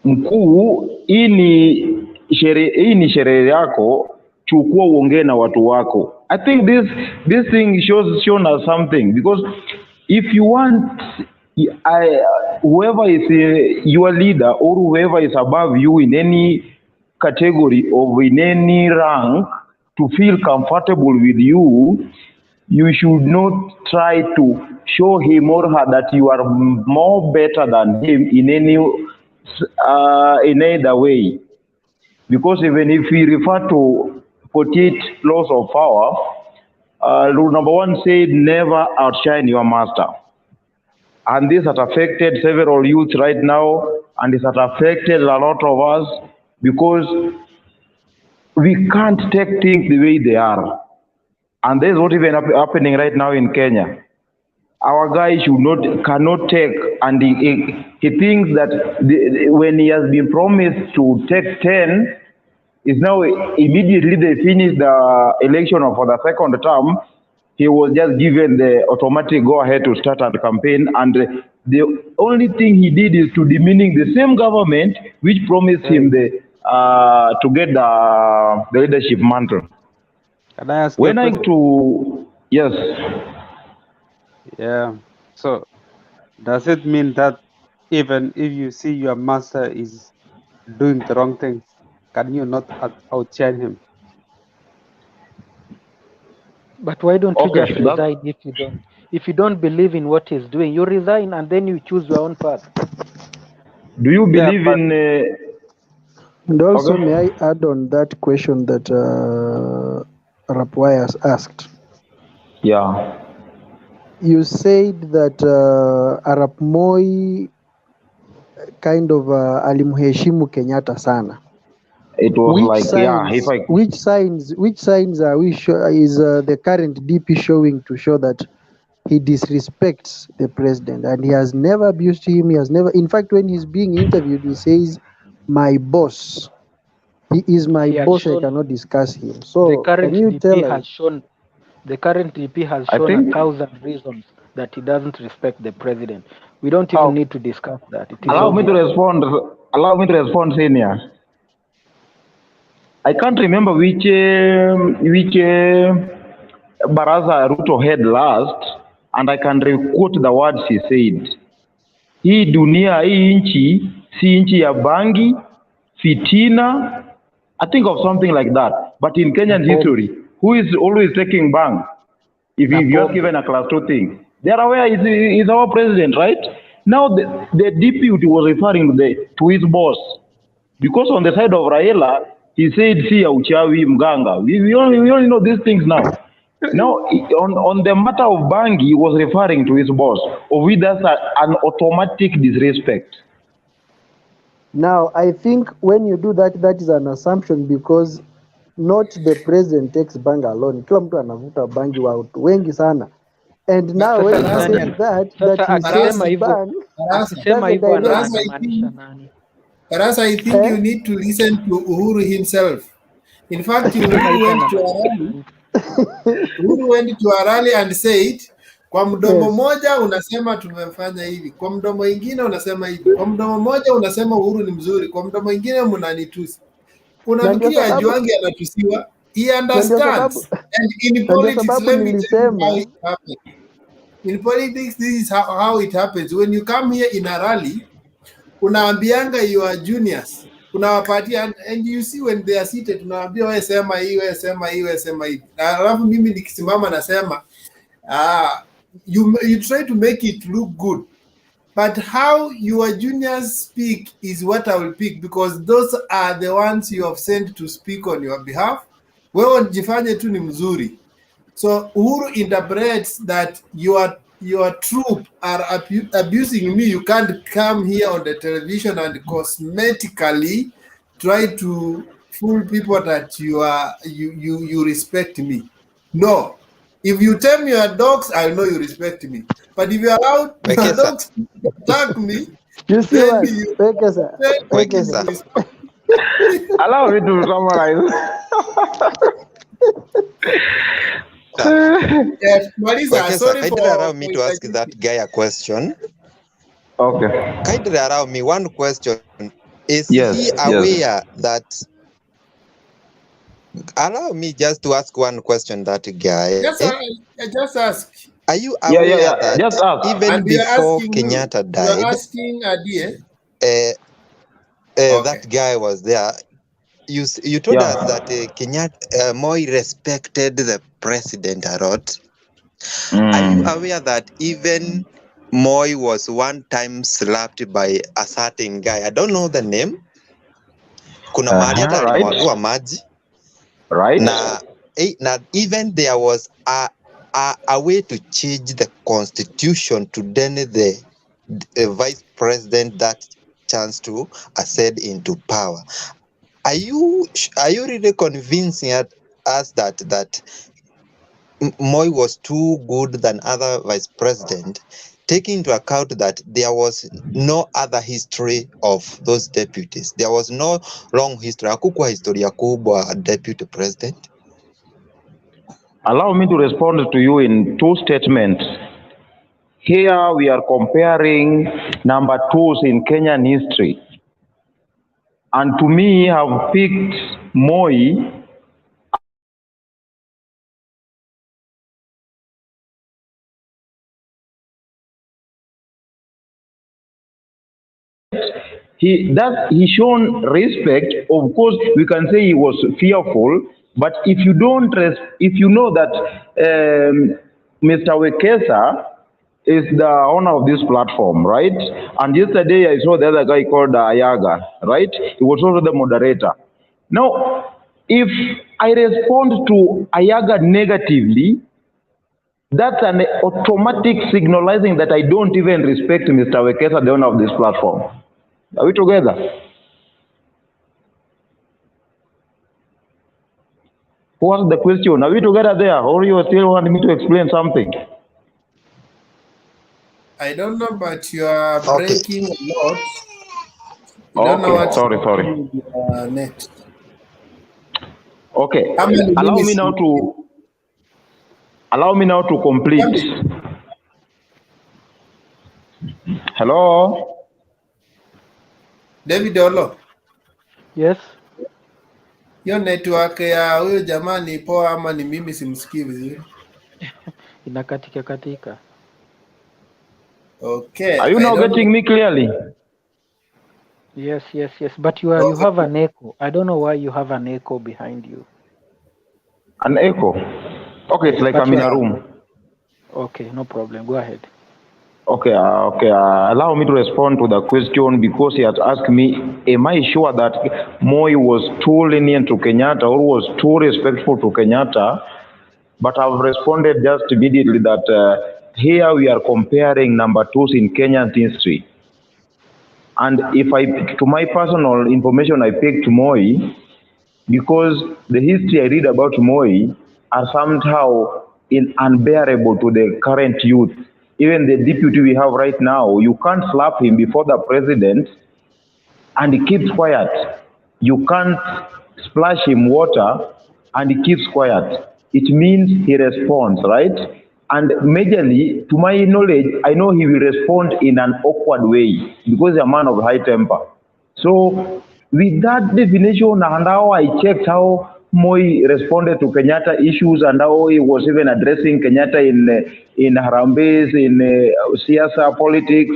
Speaker 10: Mkuu, hii ni sherehe yako, chukua uongee na watu wako. I think this thing shown us something, because if you want whoever is your leader or whoever is above you in any category or in any rank to feel comfortable with you, you should not try to show him or her that you are more better than him in either way. Because even if we refer to 48 laws of power, rule number 1 said never outshine your master. And this has affected several youth right now, and it has affected a lot of us, because we can't take things the way they are. And this is what even happening right now in Kenya. Our guy cannot take, and he thinks that when he has been promised to take 10, is now immediately they finish the election for the second term, he was just given the automatic go-ahead to start a campaign, and the only thing he did is to demeaning the same government which promised him to get the leadership mantle.
Speaker 11: Can I ask
Speaker 10: when I to yes,
Speaker 11: yeah. So does it mean that even if you see your master is doing the wrong things, can you not outshine him?
Speaker 8: But why don't you just resign if you don't believe in what he's doing? You resign and then you choose your own path.
Speaker 10: Do you believe in?
Speaker 8: And also, may I add on that question that Rapwai has asked?
Speaker 10: Yeah.
Speaker 8: You said that Arap Moi kind of alimheshimu Kenyatta sana.
Speaker 10: It was
Speaker 8: which signs are is the current DP showing to show that he disrespects the president, and he has never abused him? He has never, in fact, when he's being interviewed, he says, "My boss. He is my boss. I cannot discuss him." So
Speaker 12: the current
Speaker 8: can you
Speaker 12: DP
Speaker 8: tell
Speaker 12: has
Speaker 8: us?
Speaker 12: shown the current DP has shown 1,000 reasons that he doesn't respect the president. We don't even need to discuss that. It is
Speaker 10: Allow me to respond, senior. I can't remember which baraza RUTO had last, and I can quote the words he said. Hii dunia, hii nchi si nchi ya bangi, fitina. I think of something like that. But in Kenyan history, who is always taking bang? If you are given a class 2 thing, they are aware is our president, right? Now the deputy was referring to his boss, because on the side of Raila, he said, "See, uchawi mganga." We only know these things now. Now on the matter of Bangi, he was referring to his boss, of which that's an automatic disrespect.
Speaker 8: Now, I think when you do that, that is an assumption because not the president takes bang alone. Kila mtu anavuta bangi wa watu wengi sana. And now when he says that he takes bang,
Speaker 12: akisema hivyo anamaanisha nani?
Speaker 1: Perhaps I think you need to listen to Uhuru himself. In fact, Uhuru went to a rally and said, kwa mdomo moja unasema tumefanya hivi, kwa mdomo ingine unasema hivi, kwa mdomo moja unasema Uhuru ni mzuri, kwa mdomo ingine mnanitusi. Unafikiri ajuangi anatusiwa? He understands. And in politics, let me tell you how it happens. In politics, this is how it happens. When you come here in a rally, unaambianga your juniors, unawapatia, and you see when they are seated, unawaambia wewe sema hii, wewe sema hii, wewe sema hii. Na alafu mimi nikisimama nasema, you try to make it look good. But how your juniors speak is what I will pick, because those are the ones you have sent to speak on your behalf. Wewe jifanye tu ni mzuri. So Uhuru interprets that your troop are abusing me. You can't come here on the television and cosmetically try to fool people that you respect me. No. If you tell me your dogs, I know you respect me. But if you allow your dogs to attack me,
Speaker 8: you see what?
Speaker 10: Allow me to summarize.
Speaker 1: Yes, Marisa, sorry
Speaker 9: kindly allow me to ask that guy a question.
Speaker 10: Okay.
Speaker 9: Kindly allow me one question. Is
Speaker 10: he
Speaker 9: aware that? Allow me just to ask one question. That guy.
Speaker 1: Just ask.
Speaker 9: Are you aware that
Speaker 10: just ask.
Speaker 9: Even before Kenyatta died,
Speaker 1: you're asking Adie?
Speaker 9: That guy was there. You told us that Kenyatta Moi respected the president a lot. Are you aware that even Moi was one time slapped by a certain guy? I don't know the name. Kuna mahali hata alimwagiwa maji.
Speaker 10: Right.
Speaker 9: Na even there was a way to change the constitution to deny the vice president that chance to ascend into power. Are you really convincing us that Moi was too good than other vice president, taking into account that there was no other history of those deputies? There was no long history. Hakukuwa historia kubwa deputy president.
Speaker 10: Allow me to respond to you in two statements. Here we are comparing number 2s in Kenyan history. And to me, have picked Moi he shown respect. Of course, we can say he was fearful, but if you know that Mr. Wekesa is the owner of this platform, right? And yesterday I saw the other guy called Ayaga, right? He was also the moderator. Now, if I respond to Ayaga negatively, that's an automatic signalizing that I don't even respect Mr. Wekesa, the owner of this platform. Are we together? Who asked the question? Are we together there? Or you still want me to explain something?
Speaker 1: I don't know, but you are breaking a lot.
Speaker 10: Okay, sorry.
Speaker 1: Net.
Speaker 10: Okay, allow me now to complete. Hello?
Speaker 1: David Olo.
Speaker 12: Yes.
Speaker 1: Hiyo network ya huyo jamaa ni poa ama ni mimi simsikii vizuri?
Speaker 12: Inakatika.
Speaker 1: Okay.
Speaker 10: Are you now getting me clearly?
Speaker 12: Yes. But you have an echo. I don't know why you have an echo behind you.
Speaker 10: An echo? Okay, it's
Speaker 12: Yes,
Speaker 10: like
Speaker 12: but
Speaker 10: I'm in a room.
Speaker 12: Okay, no problem. Go ahead.
Speaker 10: Okay, allow me to respond to the question because he has asked me, am I sure that Moi was too lenient to Kenyatta or was too respectful to Kenyatta? But I've responded just immediately that here we are comparing number twos in Kenyan history. And if I pick to my personal information, I picked Moi because the history I read about Moi are somehow unbearable to the current youth. Even the deputy we have right now, you can't slap him before the president and he keeps quiet. You can't splash him water and he keeps quiet. It means he responds, right? And majorly, to my knowledge, I know he will respond in an awkward way because he's a man of high temper. So with that definition and how I checked how Moi responded to Kenyatta issues and how he was even addressing Kenyatta in Harambes, in Siasa politics,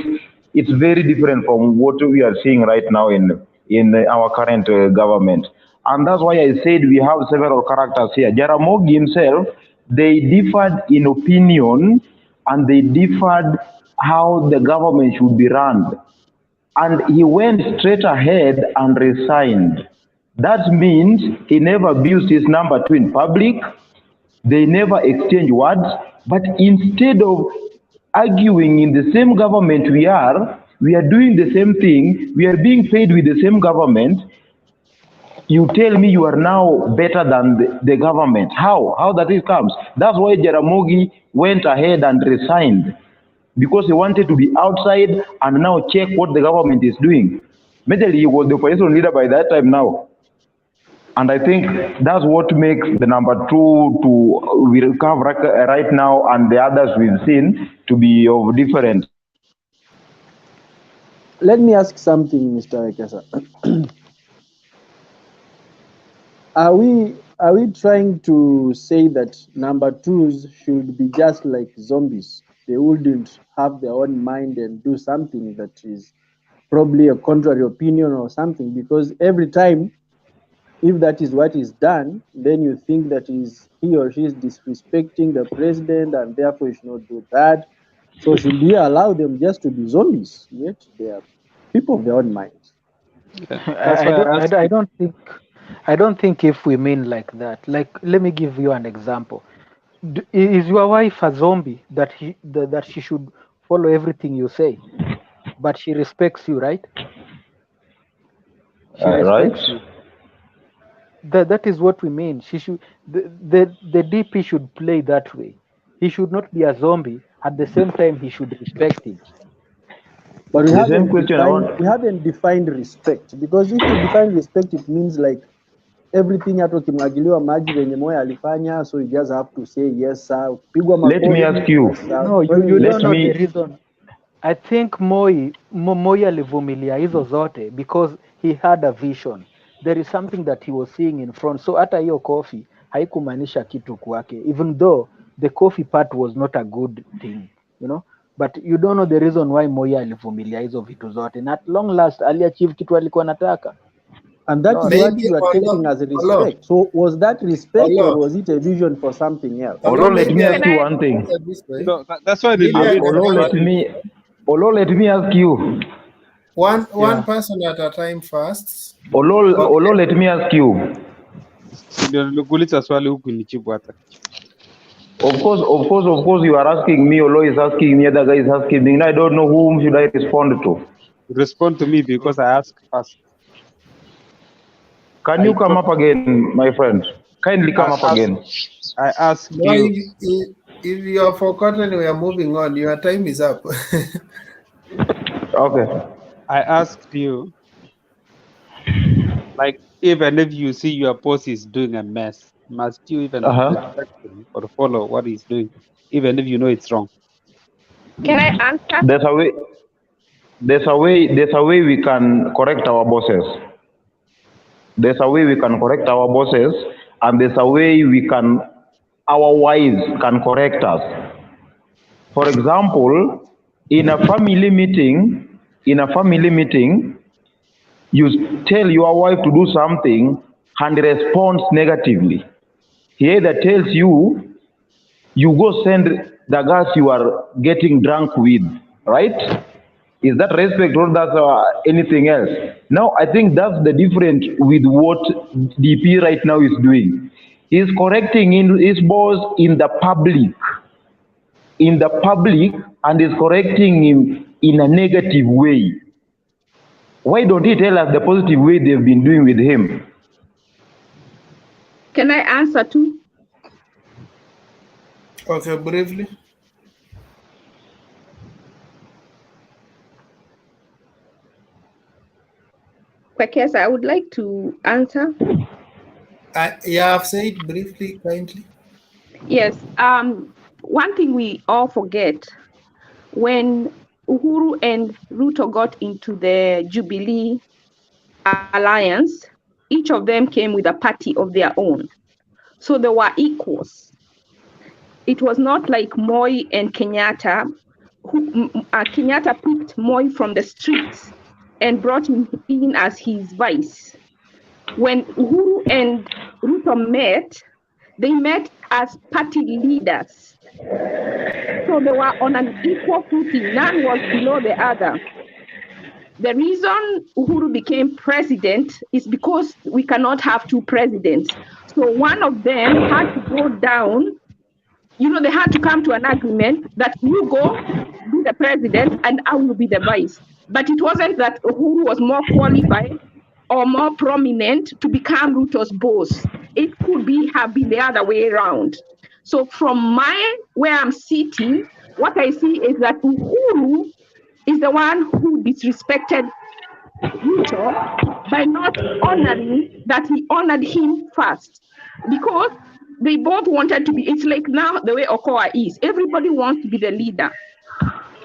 Speaker 10: it's very different from what we are seeing right now in our current government. And that's why I said we have several characters here. Jaramogi himself, they differed in opinion and they differed how the government should be run. And he went straight ahead and resigned. That means he never abused his number two in public. They never exchanged words. But instead of arguing in the same government we are doing the same thing, we are being paid with the same government. You tell me you are now better than the government. How that it comes? That's why Jaramogi went ahead and resigned, because he wanted to be outside and now check what the government is doing. Majorly, he was the opposition leader by that time now. And I think that's what makes the number two to we recover right now and the others we've seen to be of different.
Speaker 8: Let me ask something, Mr. Ekesa. Are we trying to say that number twos should be just like zombies? They wouldn't have their own mind and do something that is probably a contrary opinion or something, because every time, if that is what is done, then you think that he or she is disrespecting the president and therefore you should not do that. So should we allow them just to be zombies? Yet they are people of their own minds.
Speaker 11: That's why I asked.
Speaker 12: I don't think if we mean like that. Like, let me give you an example. Is your wife a zombie that she should follow everything you say, but she respects you, right? She respects you. That is what we mean. She should the DP should play that way. He should not be a zombie. At the same time, he should respect him.
Speaker 8: But we haven't defined respect, because if you define respect, it means like everything hata ukimwagiliwa maji venye Moi alifanya, so you just have to say yes sir.
Speaker 10: Let me ask you.
Speaker 8: Yes,
Speaker 12: no, you don't know the reason. I think Moi alivumilia hizo zote because he had a vision. There is something that he was seeing in front. So hata hiyo coffee haikumaanisha kitu kwake, even though the coffee part was not a good thing, you know. But you don't know the reason why Moi alivumilia hizo vitu zote. And at long last aliachieve kitu alikuwa anataka.
Speaker 8: And that is what you are taking as respect. So was that respect or was it a vision for something else?
Speaker 10: Let me ask you one thing.
Speaker 11: That's why
Speaker 10: let me ask you.
Speaker 1: One person at a time first.
Speaker 10: Let me ask you.
Speaker 11: Nilikuuliza swali huku nijibu hata.
Speaker 10: Of course, you are asking me, Olo is asking me, other guy is asking me. I don't know whom should I respond to.
Speaker 11: Respond to me because I asked first.
Speaker 10: Can you come up again, my friend? Kindly come up again.
Speaker 11: I asked you.
Speaker 1: If you have forgotten, we are moving on. Your time is up.
Speaker 10: Okay.
Speaker 11: I asked you, like, even if you see your boss is doing a mess, must you even respect him or follow what he's doing, even if you know it's wrong?
Speaker 13: Can I answer?
Speaker 10: There's a way we can correct our bosses. There's a way we can correct our bosses, and there's a way our wives can correct us. For example, in a family meeting, You tell your wife to do something and responds negatively. He either tells you, you go send the girls you are getting drunk with, right? Is that respect or that's anything else? Now, I think that's the difference with what DP right now is doing. He's correcting his boss in the public, and is correcting him in a negative way. Why don't he tell us the positive way they've been doing with him?
Speaker 13: Can I answer too?
Speaker 1: Okay, briefly.
Speaker 13: Kwekesa, I would like to answer.
Speaker 1: Yeah, I've said briefly, kindly.
Speaker 13: Yes. One thing we all forget, when Uhuru and Ruto got into the Jubilee alliance, each of them came with a party of their own. So they were equals. It was not like Moi and Kenyatta. Kenyatta picked Moi from the streets and brought him in as his vice. When Uhuru and Ruto met, they met as party leaders. So they were on an equal footing. None was below the other. The reason Uhuru became president is because we cannot have two presidents. So one of them had to go down. You know, they had to come to an agreement that you go be the president and I will be the vice. But it wasn't that Uhuru was more qualified or more prominent to become Ruto's boss. It could have been the other way around. So from where I'm sitting, what I see is that Uhuru is the one who disrespected Ruto by not honoring that he honored him first, because they both wanted to be. It's like now the way Okoa is. Everybody wants to be the leader.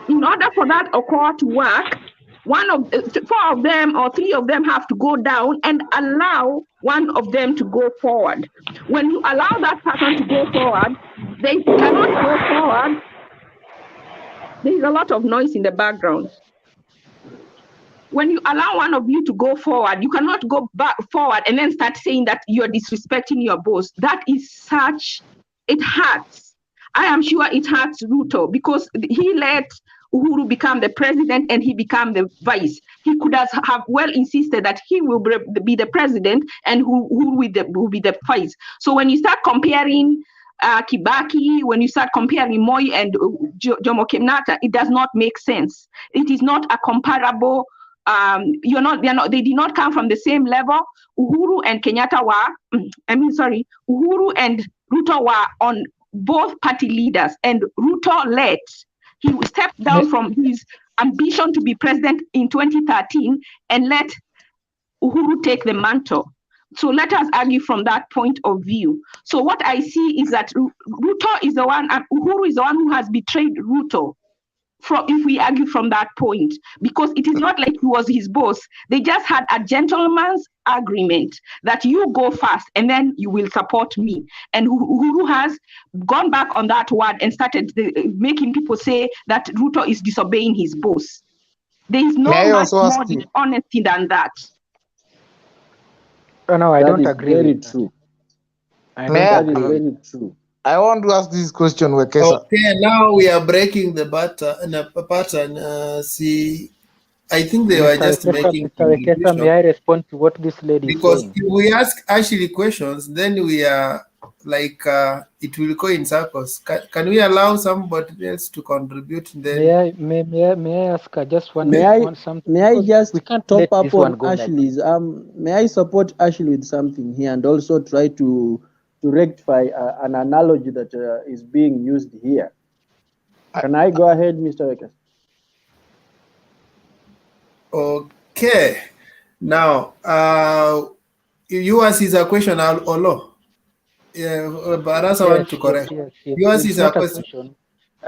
Speaker 13: In order for that Okoa to work, four of them or three of them have to go down and allow one of them to go forward. When you allow that person to go forward, they cannot go forward. There is a lot of noise in the background. When you allow one of you to go forward, you cannot go back forward and then start saying that you're disrespecting your boss. That is it hurts. I am sure it hurts Ruto because he let Uhuru become the president and he became the vice. He could have well insisted that he will be the president and who will be the vice. So when you start comparing Kibaki, when you start comparing Moi and Jomo Kenyatta, it does not make sense. It is not a comparable. They did not come from the same level. Uhuru and Uhuru and Ruto were on both party leaders, and Ruto he stepped down from his ambition to be president in 2013 and let Uhuru take the mantle. So let us argue from that point of view. So what I see is that Ruto is the one, and Uhuru is the one who has betrayed Ruto. If we argue from that point, because it is not like he was his boss. They just had a gentleman's agreement that you go first and then you will support me. And Uhuru has gone back on that word and started making people say that Ruto is disobeying his boss. There is no much more dishonesty than that.
Speaker 12: No, I don't agree.
Speaker 14: Very true.
Speaker 12: That is very true.
Speaker 14: I want to ask this question, Wekesa.
Speaker 1: Okay, now we are breaking the pattern. I think they were just making.
Speaker 12: Wekesa, may I respond to what this lady is saying?
Speaker 1: Because if we ask Ashley questions, then we are like it will go in circles. Can we allow somebody else to contribute? Then
Speaker 12: may I ask just one?
Speaker 14: May I just
Speaker 12: we can't
Speaker 14: top up on
Speaker 12: Ashley's?
Speaker 14: May I support Ashley with something here and also try to rectify an analogy that is being used here? Can I go ahead, Mr. Wekesa?
Speaker 1: Okay. Now, yours is a question, Olo. But that's I want to correct.
Speaker 12: Yes.
Speaker 1: Yours is a question.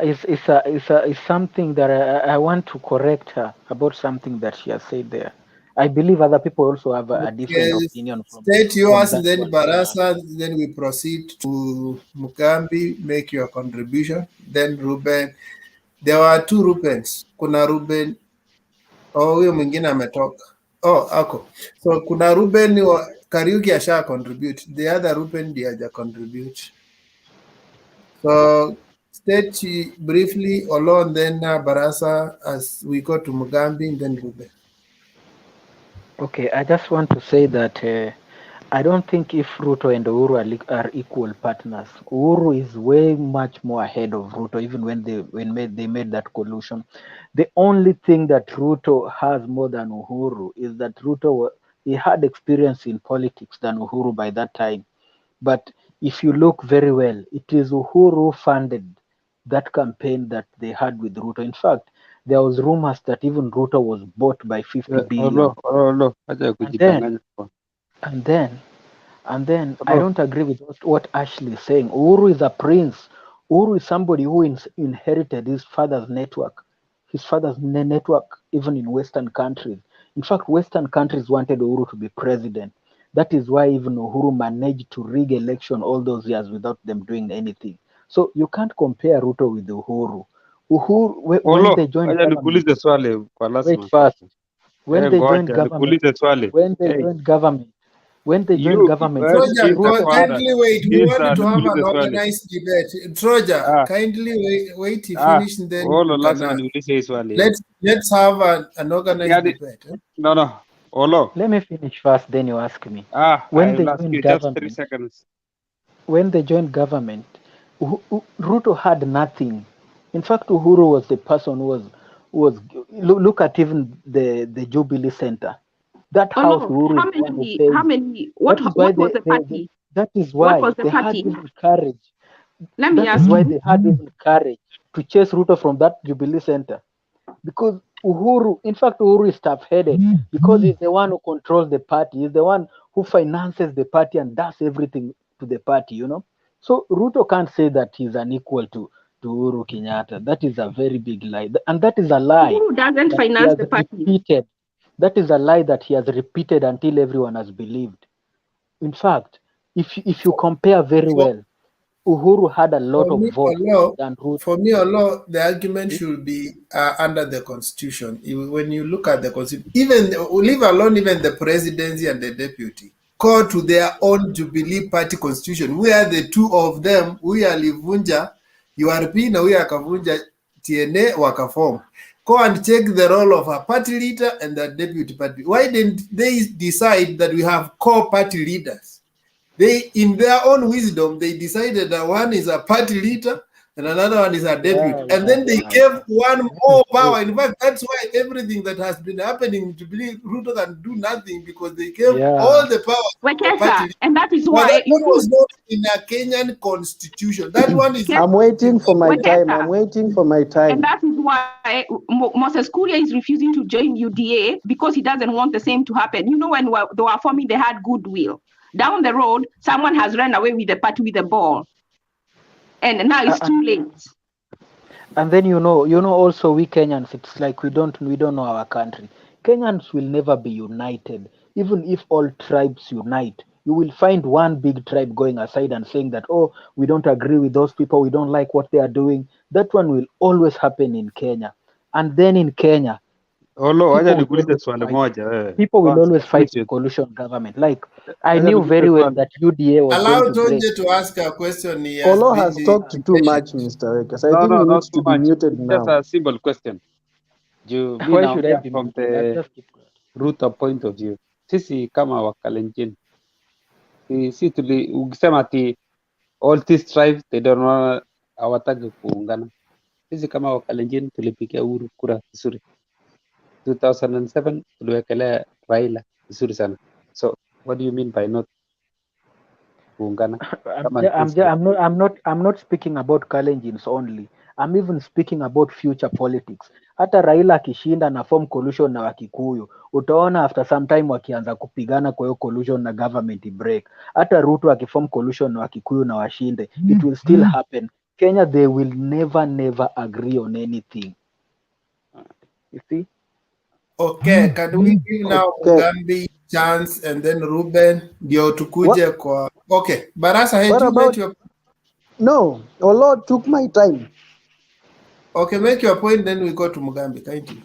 Speaker 12: It's something that I want to correct her about something that she has said there. I believe other people also have a different opinion.
Speaker 1: State yours, and then Barasa, then we proceed to Mugambi, make your contribution. Then Ruben. There were two Rubens. Kuna Ruben, huyo mwingine ametoka. Oh, ako. So kuna Ruben wa Kariuki asha contribute. The other Ruben ndiye haja contribute. So state briefly Olo, then Barasa as we go to Mugambi and then Ruben.
Speaker 12: Okay, I just want to say that I don't think if Ruto and Uhuru are equal partners. Uhuru is way much more ahead of Ruto, even when they made that collusion. The only thing that Ruto has more than Uhuru is that he had experience in politics than Uhuru by that time. But if you look very well, it is Uhuru who funded that campaign that they had with Ruto. In fact, there was rumors that even Ruto was bought by 50 billion.
Speaker 11: Acha
Speaker 12: And then,
Speaker 11: kujidanganya kwa.
Speaker 12: and then, and then I
Speaker 11: Olo,
Speaker 12: don't agree with what Ashley is saying. Uhuru is a prince. Uhuru is somebody who inherited his father's network, network, even in Western countries. In fact, Western countries wanted Uhuru to be president. That is why even Uhuru managed to rig election all those years without them doing anything. So you can't compare Ruto with Uhuru. When
Speaker 11: Olo,
Speaker 12: they joined
Speaker 11: acha
Speaker 12: government,
Speaker 11: nikuulize swali kwa
Speaker 12: wait
Speaker 11: lazima
Speaker 12: first.
Speaker 11: sasa.
Speaker 12: When they joined
Speaker 11: Ngoja
Speaker 12: government,
Speaker 11: nikuulize swali.
Speaker 12: when they
Speaker 11: Hey,
Speaker 12: joined government, when they joined
Speaker 11: you
Speaker 12: government,
Speaker 1: Troja,
Speaker 11: sikiza
Speaker 12: Ruto had
Speaker 11: kwanza.
Speaker 1: kindly wait. We
Speaker 11: Sikiza
Speaker 1: want to have an
Speaker 11: nikuulize swali.
Speaker 1: organized debate. Troja,
Speaker 11: Ah,
Speaker 1: kindly wait to finish and then
Speaker 11: Olo,
Speaker 1: you can
Speaker 11: lazima niulize hii swali.
Speaker 1: let's have an organized
Speaker 11: Yaani,
Speaker 1: debate.
Speaker 11: no. Olo.
Speaker 12: let me finish first, then you ask me.
Speaker 11: I
Speaker 12: When they
Speaker 11: will ask
Speaker 12: joined
Speaker 11: you just 3
Speaker 12: government,
Speaker 11: seconds.
Speaker 12: Ruto had nothing. In fact, Uhuru was the person who was look at even the Jubilee Center. That
Speaker 13: Oh
Speaker 12: house
Speaker 13: no,
Speaker 12: Uhuru is the one who paid.
Speaker 13: what,
Speaker 12: That is why
Speaker 13: what was the party?
Speaker 12: that is
Speaker 13: What
Speaker 12: why
Speaker 13: was the
Speaker 12: they had
Speaker 13: party?
Speaker 12: even courage.
Speaker 13: Let me
Speaker 12: That
Speaker 13: ask
Speaker 12: is why
Speaker 13: you.
Speaker 12: they had even courage to chase Ruto from that Jubilee Center. Because Uhuru, in fact, Uhuru is tough-headed because he's the one who controls the party. He's the one who finances the party and does everything to the party, you know. So Ruto can't say that he's unequal to Uhuru Kenyatta. That is a very big lie. And that is a lie
Speaker 13: Who doesn't
Speaker 12: that he
Speaker 13: finance
Speaker 12: has
Speaker 13: the party?
Speaker 12: repeated. That is a lie that he has repeated until everyone has believed. In fact, if you compare very
Speaker 1: For,
Speaker 12: well, Uhuru had a lot
Speaker 1: for
Speaker 12: of
Speaker 1: me,
Speaker 12: votes than Ruto.
Speaker 1: For me, the argument should be under the constitution. When you look at the constitution, leave alone even the presidency and the deputy, call to their own Jubilee Party constitution, where the two of them, we are Livunja, URP na we are Kavunja TNA wakaform. Go and check the role of a party leader and the deputy party. Why didn't they decide that we have core party leaders? They, in their own wisdom, they decided that one is a party leader and another one is a deputy. And then they gave one more power. In fact, that's why everything that has been happening to believe Ruto can do nothing, because they gave all the power to a party leader.
Speaker 13: And that is
Speaker 1: But
Speaker 13: why
Speaker 1: that one was not in a Kenyan constitution. That one is.
Speaker 14: I'm waiting for my time. I'm waiting for my time.
Speaker 13: And that is why Moses Kuria is refusing to join UDA, because he doesn't want the same to happen. You know, when they were forming, they had goodwill. Down the road, someone has run away with the party with the ball. And now it's too late.
Speaker 12: And then you know also we Kenyans, it's like we don't know our country. Kenyans will never be united. Even if all tribes unite, you will find one big tribe going aside and saying that, oh, we don't agree with those people, we don't like what they are doing. That one will always happen in Kenya. And then in Kenya,
Speaker 11: Olo, acha nikuulize swali moja.
Speaker 12: people will
Speaker 11: Kwanza,
Speaker 12: always fight
Speaker 11: mwisho.
Speaker 12: coalition government. Like I
Speaker 11: Acha
Speaker 12: knew very
Speaker 11: nikuulize
Speaker 12: well
Speaker 11: swali.
Speaker 12: that UDA was
Speaker 1: Allow
Speaker 12: going to break.
Speaker 1: Tonje to ask a question. He
Speaker 14: Olo has talked too much, Mr. Wekas. I think he
Speaker 11: Not
Speaker 14: needs
Speaker 11: too
Speaker 14: to be
Speaker 11: much.
Speaker 14: muted
Speaker 11: It's just
Speaker 14: now.
Speaker 11: a simple question. Mi
Speaker 12: Why should I
Speaker 11: naongea
Speaker 12: be
Speaker 11: from
Speaker 12: muted? I'll
Speaker 11: the
Speaker 12: just keep quiet.
Speaker 11: Ruto point of view. Sisi kama Wakalenjin, ukisema ati all these tribes they don't know, hawataki kuungana. Sisi kama Wakalenjin tulipigia Uhuru kura vizuri. 2007 tuliwekelea Raila vizuri sana. So what do you mean by not kuungana?
Speaker 12: I'm not speaking about Kalenjins only. I'm even speaking about future politics. Hata Raila akishinda na form coalition na Wakikuyu, utaona after some time wakianza kupigana kwa hiyo coalition na government break. Hata Ruto akiform coalition na Wakikuyu na washinde, it will still happen. Kenya, they will never agree on anything. You see?
Speaker 1: Okay, can we give now Mugambi chance and then Ruben ndio tukuje kwa. Okay, Barasa, had you made your.
Speaker 14: No, Olo took my time.
Speaker 1: Okay, make your point, then we go to Mugambi. Thank you.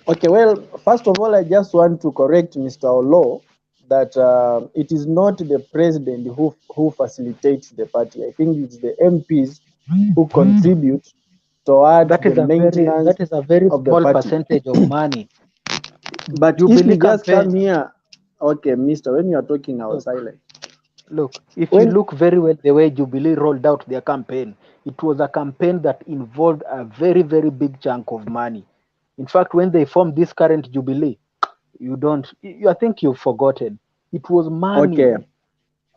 Speaker 14: Okay, well, first of all, I just want to correct Mr. Olo that it is not the president who facilitates the party. I think it's the MPs who contribute towards the maintenance
Speaker 12: that is a very
Speaker 14: of the
Speaker 12: small
Speaker 14: party.
Speaker 12: percentage of money.
Speaker 14: But if
Speaker 12: Jubilee
Speaker 14: we just
Speaker 12: campaign.
Speaker 14: come here, okay, Mister, when you are talking, I was silent.
Speaker 12: Look, if you
Speaker 14: When
Speaker 12: look very well the way Jubilee rolled out their campaign, it was a campaign that involved a very, very big chunk of money. In fact, when they formed this current Jubilee, I think you've forgotten. It was money.
Speaker 14: okay,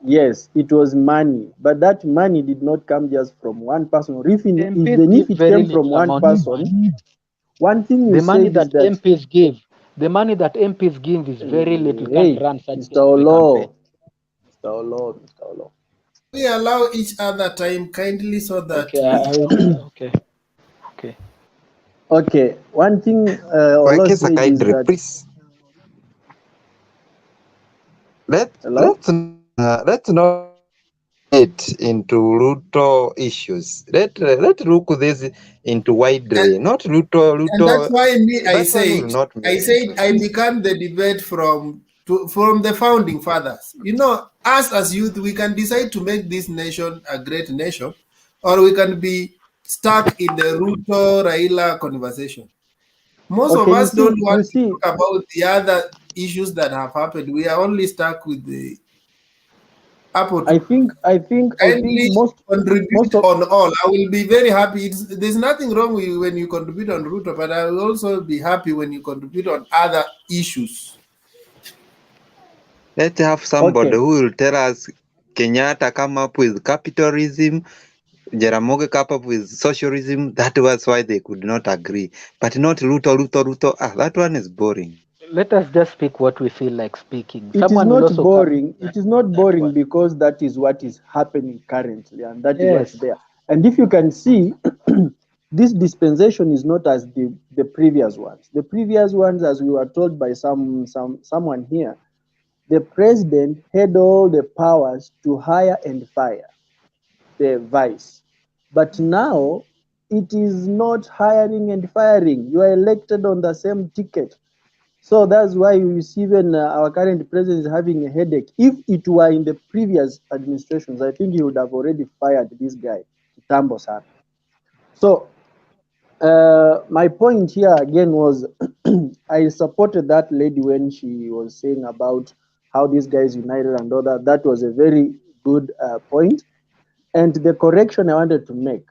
Speaker 14: yes, it was money, but that money did not come just from one person. Or
Speaker 12: The
Speaker 14: even
Speaker 12: MPs give
Speaker 14: if it
Speaker 12: very
Speaker 14: came from
Speaker 12: little
Speaker 14: one
Speaker 12: amount of
Speaker 14: person,
Speaker 12: money.
Speaker 14: one thing you
Speaker 12: The money
Speaker 14: said is
Speaker 12: that
Speaker 14: that,
Speaker 12: MPs give, is very little. Can't
Speaker 14: hey,
Speaker 12: run such
Speaker 14: Mr.
Speaker 12: a campaign.
Speaker 14: Olo, Mr. Olo, Mr. Olo.
Speaker 1: We allow each other time kindly so that
Speaker 12: Okay, okay, okay.
Speaker 14: Okay, one thing Olo
Speaker 9: Wekesa
Speaker 14: said is
Speaker 9: kindly,
Speaker 14: that,
Speaker 9: please.
Speaker 14: hello?
Speaker 9: Let's not get into Ruto issues. Let look this into widely. Not
Speaker 1: and that's
Speaker 9: Ruto.
Speaker 1: why me
Speaker 9: That one will not make.
Speaker 1: I said I began the debate from the founding fathers. You know, us as youth, we can decide to make this nation a great nation, or we can be stuck in the Ruto Raila conversation. Most of
Speaker 14: Okay,
Speaker 1: us don't want
Speaker 14: you
Speaker 1: to
Speaker 14: see,
Speaker 1: talk about the other issues that have happened. We are only stuck with the apple to
Speaker 14: I think
Speaker 1: kindly contribute
Speaker 14: most of,
Speaker 1: on all. I will be very happy. There's nothing wrong with when you contribute on RUTO, but I will also be happy when you contribute on other issues.
Speaker 9: Let's have somebody
Speaker 14: okay,
Speaker 9: who will tell us Kenyatta come up with capitalism, Jaramogi come up with socialism. That was why they could not agree. But not Ruto. That one is boring.
Speaker 12: Let us just speak what we feel like speaking.
Speaker 14: it is
Speaker 12: Someone will
Speaker 14: not
Speaker 12: also come with
Speaker 14: boring. It is not
Speaker 12: that
Speaker 14: boring
Speaker 12: one.
Speaker 14: because that is what is happening currently, and that is what's
Speaker 12: Yes.
Speaker 14: there. And if you can see, this dispensation is not as the previous ones. The previous ones, as we were told by someone here, the president had all the powers to hire and fire the vice. But now it is not hiring and firing. You are elected on the same ticket. So that's why you see even our current president is having a headache. If it were in the previous administrations, I think he would have already fired this guy, Kitambo San. So my point here again was I supported that lady when she was saying about how these guys united and all that. That was a very good point. And the correction I wanted to make,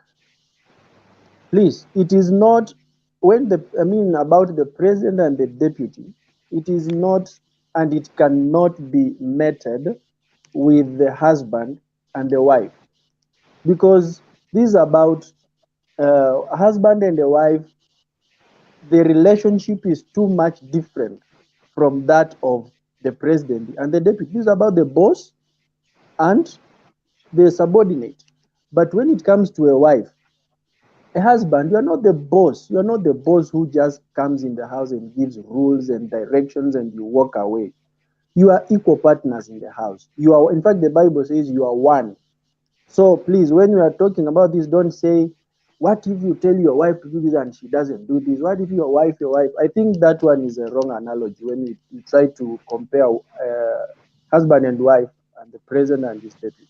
Speaker 14: please, it is not about the president and the deputy, it is not, and it cannot be meted with the husband and the wife, because this is about husband and the wife. The relationship is too much different from that of the president and the deputy. This is about the boss and the subordinate. But when it comes to a wife, a husband, you are not the boss. You are not the boss who just comes in the house and gives rules and directions and you walk away. You are equal partners in the house. You are, in fact, the Bible says you are one. So please, when you are talking about this, don't say, what if you tell your wife to do this and she doesn't do this? What if your wife? I think that one is a wrong analogy when you try to compare husband and wife and the president and his deputy.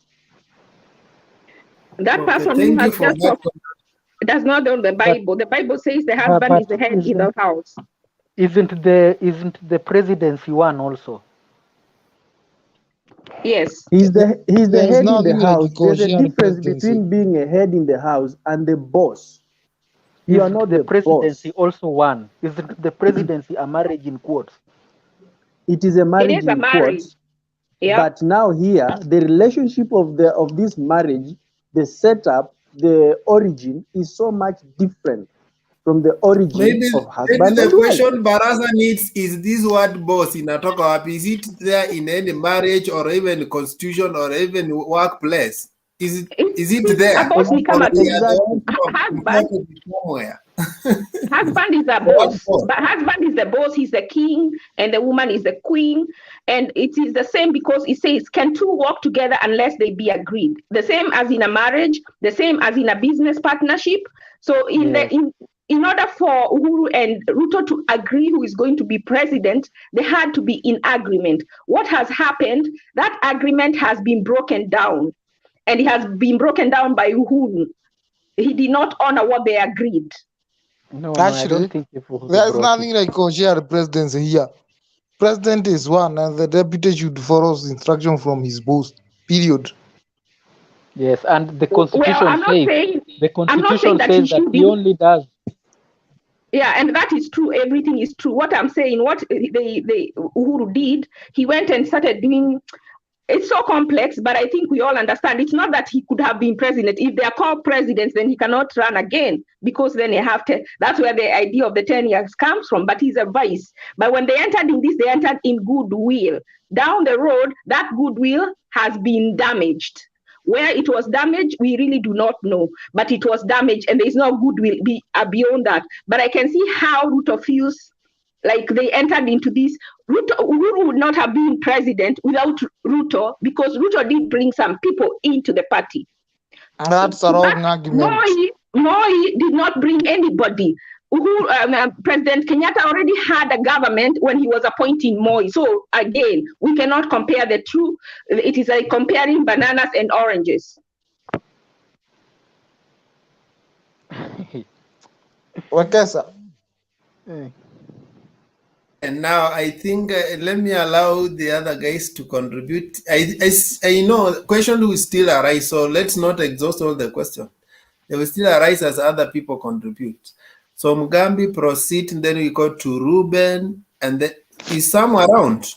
Speaker 13: That
Speaker 1: Okay,
Speaker 13: person who
Speaker 1: thank
Speaker 13: has
Speaker 1: you for
Speaker 13: just
Speaker 1: that.
Speaker 13: talked does not know the Bible. The Bible says the husband is the head in the house.
Speaker 12: Isn't the presidency one also?
Speaker 13: Yes.
Speaker 14: He's the
Speaker 15: There's
Speaker 14: head in the
Speaker 15: nothing like
Speaker 14: house. There's a
Speaker 15: negotiating
Speaker 14: difference
Speaker 15: presidency.
Speaker 14: between being a head in the house and the boss. You are
Speaker 12: Isn't
Speaker 14: not
Speaker 12: the
Speaker 14: the
Speaker 12: presidency
Speaker 14: boss.
Speaker 12: also one? Isn't the presidency a marriage in quotes?
Speaker 14: It is a
Speaker 13: It
Speaker 14: marriage
Speaker 13: is a
Speaker 14: in
Speaker 13: marriage.
Speaker 14: quotes.
Speaker 13: Yeah.
Speaker 14: But now here, the relationship of this marriage, the setup, the origin is so much different from the origin
Speaker 1: Maybe
Speaker 14: of
Speaker 1: maybe
Speaker 14: husband
Speaker 1: the
Speaker 14: and wife.
Speaker 1: question Barasa needs is this word boss in Atoka. Is it there in any marriage or even constitution or even workplace? Is it there?
Speaker 13: A boss ni
Speaker 1: Or
Speaker 13: kama
Speaker 1: we are the
Speaker 14: Exactly.
Speaker 1: ones who have
Speaker 13: husband.
Speaker 1: imported it somewhere?
Speaker 13: Husband is a
Speaker 1: What
Speaker 13: boss,
Speaker 1: boss?
Speaker 13: but husband is the boss, he's the king, and the woman is the queen. And it is the same because it says, can two work together unless they be agreed? The same as in a marriage, the same as in a business partnership. So in
Speaker 12: Yes.
Speaker 13: in order for Uhuru and Ruto to agree who is going to be president, they had to be in agreement. What has happened, that agreement has been broken down, and it has been broken down by Uhuru. He did not honor what they agreed.
Speaker 12: No, I don't
Speaker 15: Actually,
Speaker 12: think if Uhuru
Speaker 15: there's
Speaker 12: broke
Speaker 15: nothing
Speaker 12: it.
Speaker 15: like co-shared presidency here. President is one, and the deputy should follow instruction from his boss. Period.
Speaker 12: Yes, and the
Speaker 13: Well,
Speaker 12: constitution
Speaker 13: I'm not
Speaker 12: says
Speaker 13: saying that he
Speaker 12: that he
Speaker 13: shouldn't.
Speaker 12: only does.
Speaker 13: Yeah, and that is true. Everything is true. What I'm saying, what they Uhuru did, he went and started doing. It's so complex, but I think we all understand. It's not that he could have been president. If they are called presidents, then he cannot run again because then they have to. That's where the idea of the 10 years comes from. But he's a vice. But when they entered in this, they entered in goodwill. Down the road, that goodwill has been damaged. Where it was damaged, we really do not know. But it was damaged, and there is no goodwill beyond that. But I can see how Ruto feels like they entered into this. Uhuru would not have been president without Ruto, because Ruto did bring some people into the party.
Speaker 15: That's a wrong argument.
Speaker 13: Moi did not bring anybody. President Kenyatta already had a government when he was appointing Moi. So again, we cannot compare the two. It is like comparing bananas and oranges.
Speaker 15: Wakesa.
Speaker 1: And now I think let me allow the other guys to contribute. I know question will still arise, so let's not exhaust all the question. They will still arise as other people contribute. So Mugambi, proceed, and then we go to Ruben, and then is Sam around?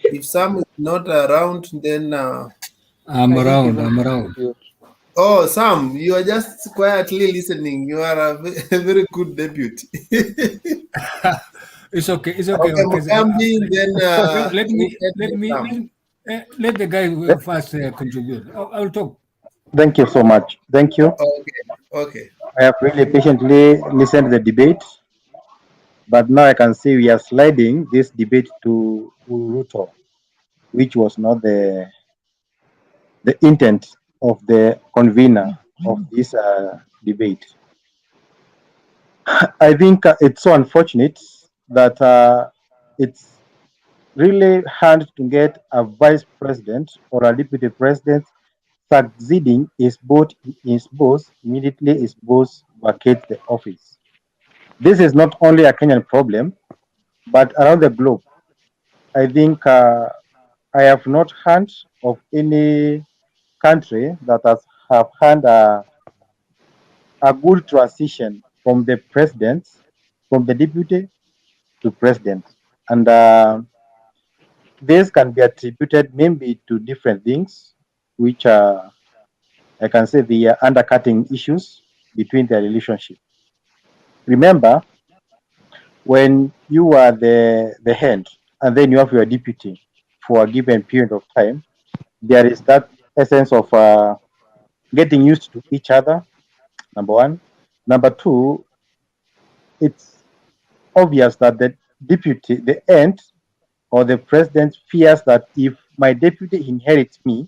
Speaker 1: If Sam is not around, then
Speaker 16: I'm around.
Speaker 1: Oh, Sam, you are just quietly listening. You are a very good deputy.
Speaker 16: It's okay.
Speaker 1: Okay, Mugambi, then
Speaker 16: let the guy first contribute. I'll talk.
Speaker 17: Thank you so much. Thank you.
Speaker 1: Okay.
Speaker 17: I have really patiently listened to the debate, but now I can see we are sliding this debate to RUTO, which was not the intent of the convener of this debate. I think it's so unfortunate that it's really hard to get a vice president or a deputy president succeeding his boss immediately his boss vacates the office. This is not only a Kenyan problem, but around the globe. I think I have not heard of any country that has had a good transition from the president, from the deputy to president. And this can be attributed maybe to different things, which I can say they are undercutting issues between their relationship. Remember, when you are the head and then you have your deputy for a given period of time, there is that essence of getting used to each other, number one. Number two, it's obvious that the deputy, the end, or the president fears that if my deputy inherits me,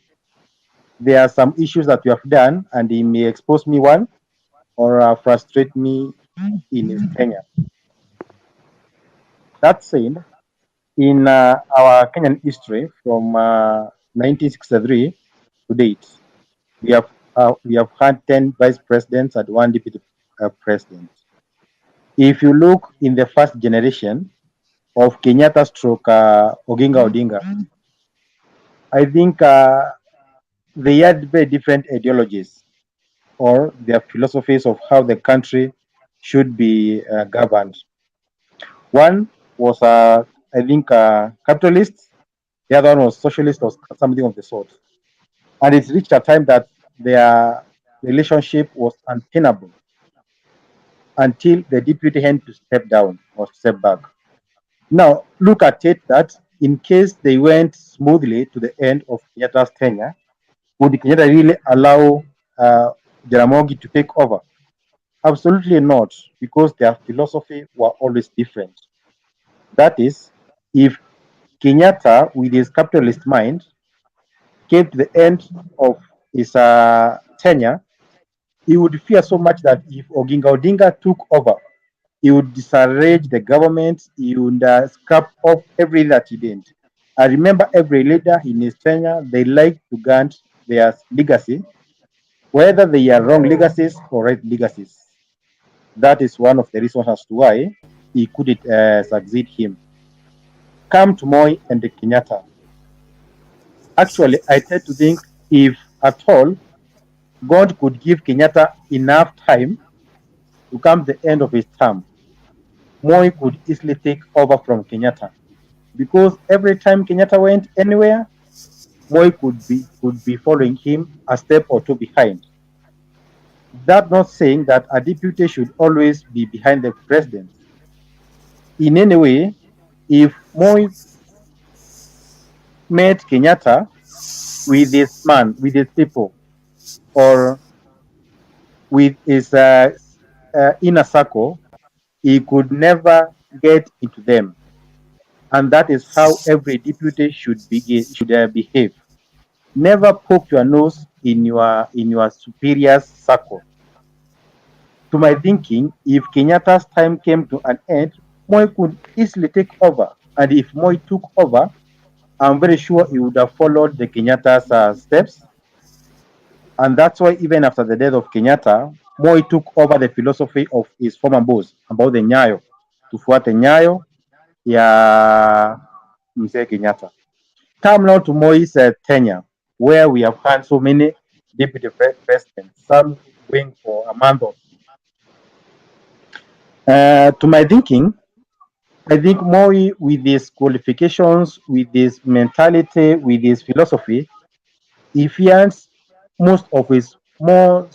Speaker 17: there are some issues that we have done and he may expose me one or frustrate me in his tenure. That said, in our Kenyan history from 1963 to date, we have had 10 vice presidents and one deputy president. If you look in the first generation of Kenyatta stroke Oginga Odinga, I think they had very different ideologies or their philosophies of how the country should be governed. One was, I think, capitalist. The other one was socialist or something of the sort. And it reached a time that their relationship was untenable until the deputy had to step down or step back. Now, look at it that in case they went smoothly to the end of Kenyatta's tenure, would Kenyatta really allow Jaramogi to take over? Absolutely not, because their philosophy were always different. That is, if Kenyatta, with his capitalist mind, came to the end of his tenure, He would fear so much that if Oginga Odinga took over, he would disarrange the government, he would scrap off everything that he did. I remember every leader in his tenure, they like to grant their legacy, whether they are wrong legacies or right legacies. That is one of the reasons as to why he couldn't succeed him. Come to Moi and the Kenyatta. Actually, I tend to think if at all God could give Kenyatta enough time to come the end of his term, Moi could easily take over from Kenyatta. Because every time Kenyatta went anywhere, Moi could be following him a step or two behind. That not saying that a deputy should always be behind the president. In any way, if Moi met Kenyatta with his man, with his people, or with his inner circle, he could never get into them. And that is how every deputy should behave. Never poke your nose in your superior's circle. To my thinking, if Kenyatta's time came to an end, Moi could easily take over. And if Moi took over, I'm very sure he would have followed the Kenyatta's steps. And that's why even after the death of Kenyatta, Moi took over the philosophy of his former boss about the Nyayo, tufuate Nyayo ya Mzee Kenyatta. Come now to Moi's tenure, where we have had so many deputy presidents, some going for a month or two. To my thinking, I think Moi, with his qualifications, with his mentality, with his philosophy, he fears most of his more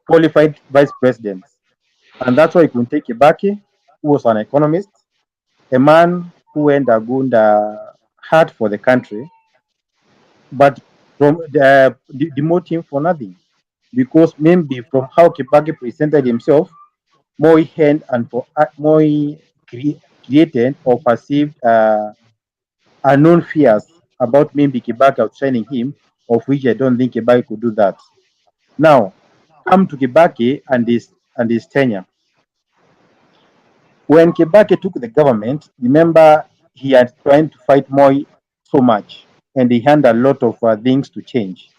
Speaker 17: qualified vice presidents. And that's why you can take Kibaki, who was an economist, a man who went a good hard for the country, but from demote him for nothing. Because maybe from how Kibaki presented himself, Moi hand and for Moi created or perceived unknown fears about maybe Kibaki outshining him, of which I don't think Kibaki could do that. Now, come to Kibaki and his tenure. When Kibaki took the government, remember he had tried to fight Moi so much, and he had a lot of things to change.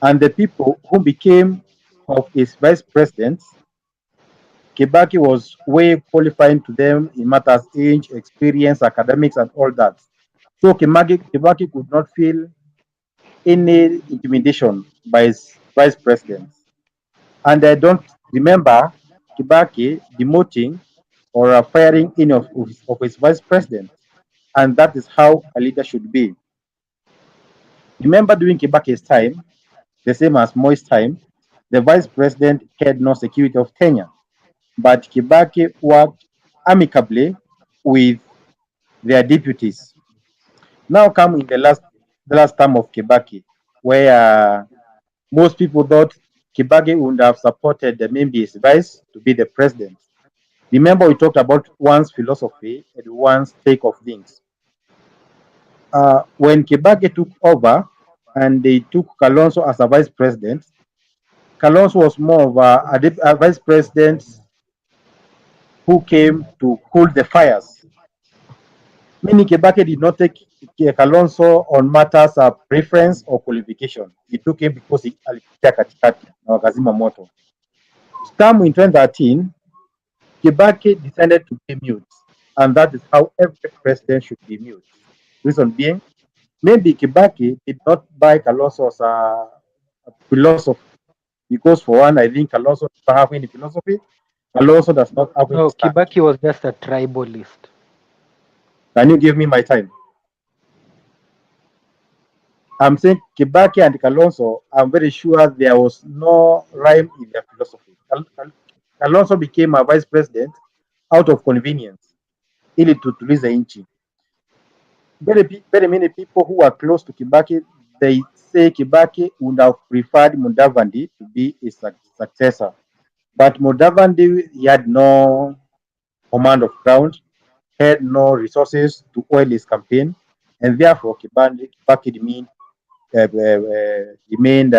Speaker 17: And the people who became of his vice presidents, Kibaki was way qualifying to them in matters age, experience, academics, and all that. So Kibaki could not feel any intimidation by his vice presidents. And I don't remember Kibaki demoting or firing any of his vice presidents. And that is how a leader should be. Remember during Kibaki's time, the same as Moi's time, the vice president had no security of tenure. But Kibaki worked amicably with their deputies. Now come in the last term of Kibaki, where most people thought Kibaki would have supported maybe his vice to be the president. Remember, we talked about one's philosophy and one's take of things. When Kibaki took over and they took Kalonzo as a vice president, Kalonzo was more of a vice president who came to cool the fires. Meaning Kibaki did not take Kalonzo on matters of preference or qualification. He took him because he alipitia katikati na wakazima moto. Come in 2013, Kibaki decided to be mute, and that is how every president should be mute. Reason being, maybe Kibaki did not buy Kalonzo's philosophy, because for one, I think Kalonzo doesn't have any philosophy. Kalonzo does not have any
Speaker 12: No,
Speaker 17: stand.
Speaker 12: Kibaki was just a tribalist.
Speaker 17: Can you give me my time? I'm saying Kibaki and Kalonzo, I'm very sure there was no rhyme in their philosophy. Kalonzo became a vice president out of convenience, ili tutulize nchi. Very many people who are close to Kibaki, they say Kibaki would have preferred Mudavadi to be his successor. But Mudavadi, he had no command of ground, had no resources to oil his campaign, and therefore Kibaki remained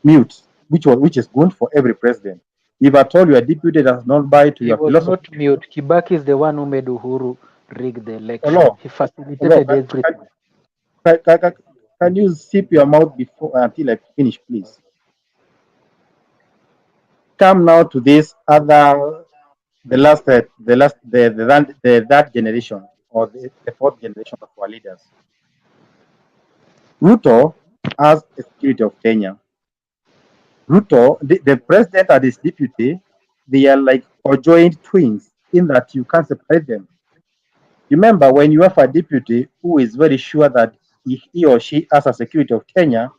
Speaker 17: mute. which is good for every president. If at all your deputy does not buy to
Speaker 12: He
Speaker 17: your
Speaker 12: was
Speaker 17: philosophy,
Speaker 12: not mute. Kibaki is the one who made Uhuru rig the election.
Speaker 17: hello,
Speaker 12: He
Speaker 17: hello,
Speaker 12: facilitated everything.
Speaker 17: can you sip your mouth before until I finish, please? Come now to this other, the third generation or the fourth generation of our leaders. Ruto as a security of Kenya. Ruto, the president and his deputy, they are like conjoined twins in that you can't separate them. Remember, when you have a deputy who is very sure that he or she as a security of Kenya,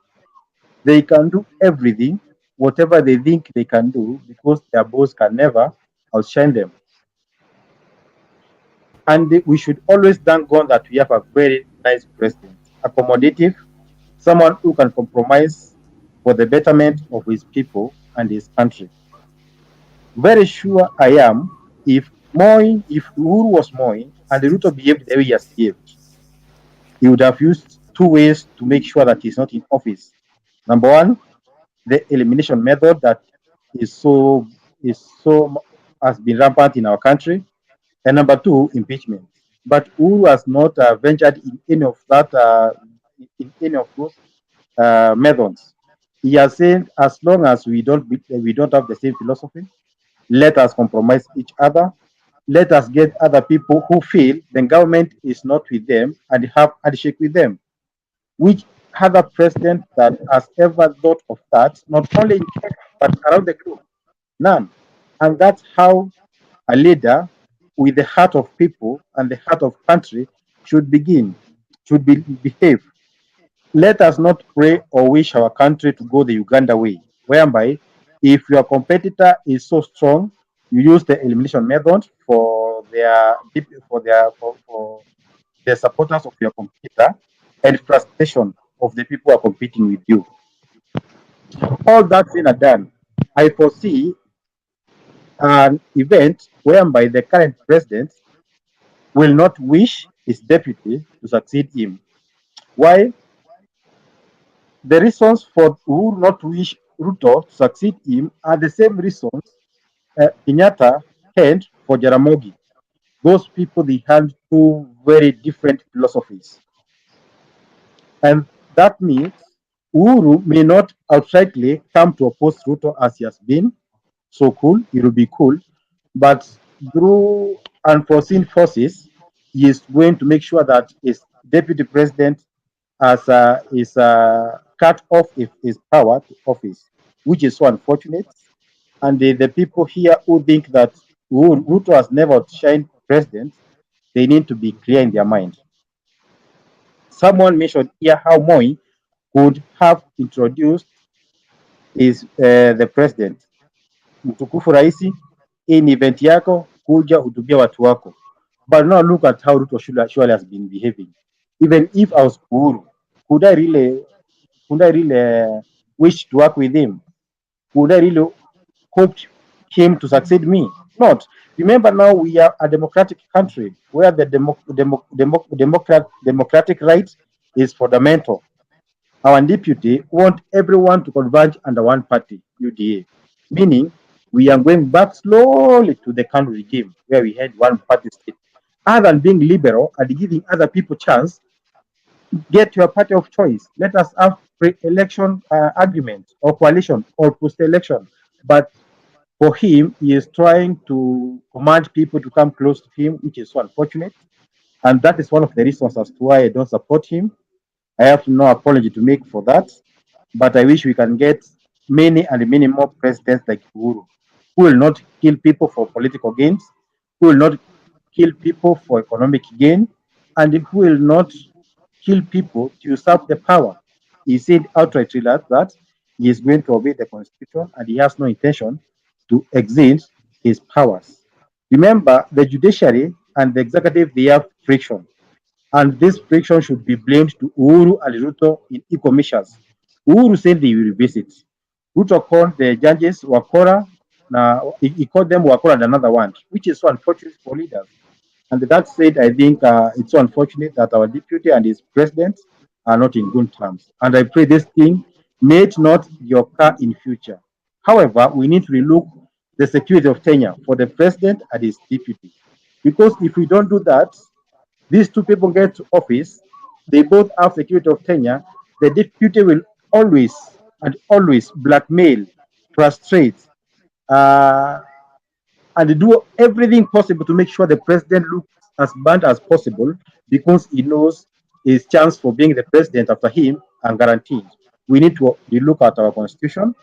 Speaker 17: they can do everything, whatever they think they can do, because their boss can never outshine them. And we should always thank God that we have a very nice president, accommodative, someone who can compromise for the betterment of his people and his country. Very sure I am, if Uhuru was Moi and Ruto behaved the way he has behaved, he would have used two ways to make sure that he's not in office. Number one, the elimination method that is so has been rampant in our country, and number two, impeachment. But Uhuru has not ventured in any of that, in any of those methods. He has said, as long as we don't have the same philosophy, let us compromise each other. Let us get other people who feel the government is not with them and have handshake with them. Which other president that has ever thought of that, not only in Kenya, but around the globe? None. And that's how a leader with the heart of people and the heart of country should behave. Let us not pray or wish our country to go the Uganda way, whereby if your competitor is so strong, you use the elimination method for the supporters of your competitor and frustration of the people who are competing with you. All that said and done, I foresee an event whereby the current president will not wish his deputy to succeed him. Why? The reasons for who not wish Ruto to succeed him are the same reasons Kenyatta had for Jaramogi. Those people, they had two very different philosophies. And that means Uhuru may not outrightly come to oppose Ruto as he has been. So cool, it will be cool. But through unforeseen forces, he is going to make sure that his deputy president is cut off his power to office, which is so unfortunate. And the people here who think that Ruto has never outshined president, they need to be clear in their mind. Someone mentioned here how Moi could have introduced the president. Mtukufu Raisi, hii ni event yako, kuja hutubia watu wako. But now look at how Ruto surely has been behaving. Even if I was Uhuru, could I really wish to work with him? Would I really hope him to succeed me? Not. Remember, now we are a democratic country where the democratic right is fundamental. Our deputy want everyone to converge under one party, UDA, meaning we are going back slowly to the country regime where we had one party state. Other than being liberal and giving other people chance, get your party of choice. Let us have pre-election agreement or coalition or post-election. But for him, he is trying to command people to come close to him, which is so unfortunate. And that is one of the reasons as to why I don't support him. I have no apology to make for that. But I wish we can get many and many more presidents like Uhuru, who will not kill people for political gains, who will not kill people for economic gain, and who will not kill people to usurp the power. He said outrightly that he is going to obey the constitution and he has no intention to exceed his powers. Remember, the judiciary and the executive, they have friction, and this friction should be blamed to Uhuru and Ruto in equal measures. Uhuru said they will revisit. Ruto called the judges Wakora. Now he called them Wakora and another one, which is so unfortunate for leaders. And that said, I think it's so unfortunate that our deputy and his president are not in good terms. And I pray this thing may it not reoccur in future. However, we need to relook the security of tenure for the president and his deputy. Because if we don't do that, these two people get to office, they both have security of tenure, the deputy will always and always blackmail, frustrate, uh, and do everything possible to make sure the president looks as bad as possible because he knows his chance for being the president after him are guaranteed. We need to relook at our constitution,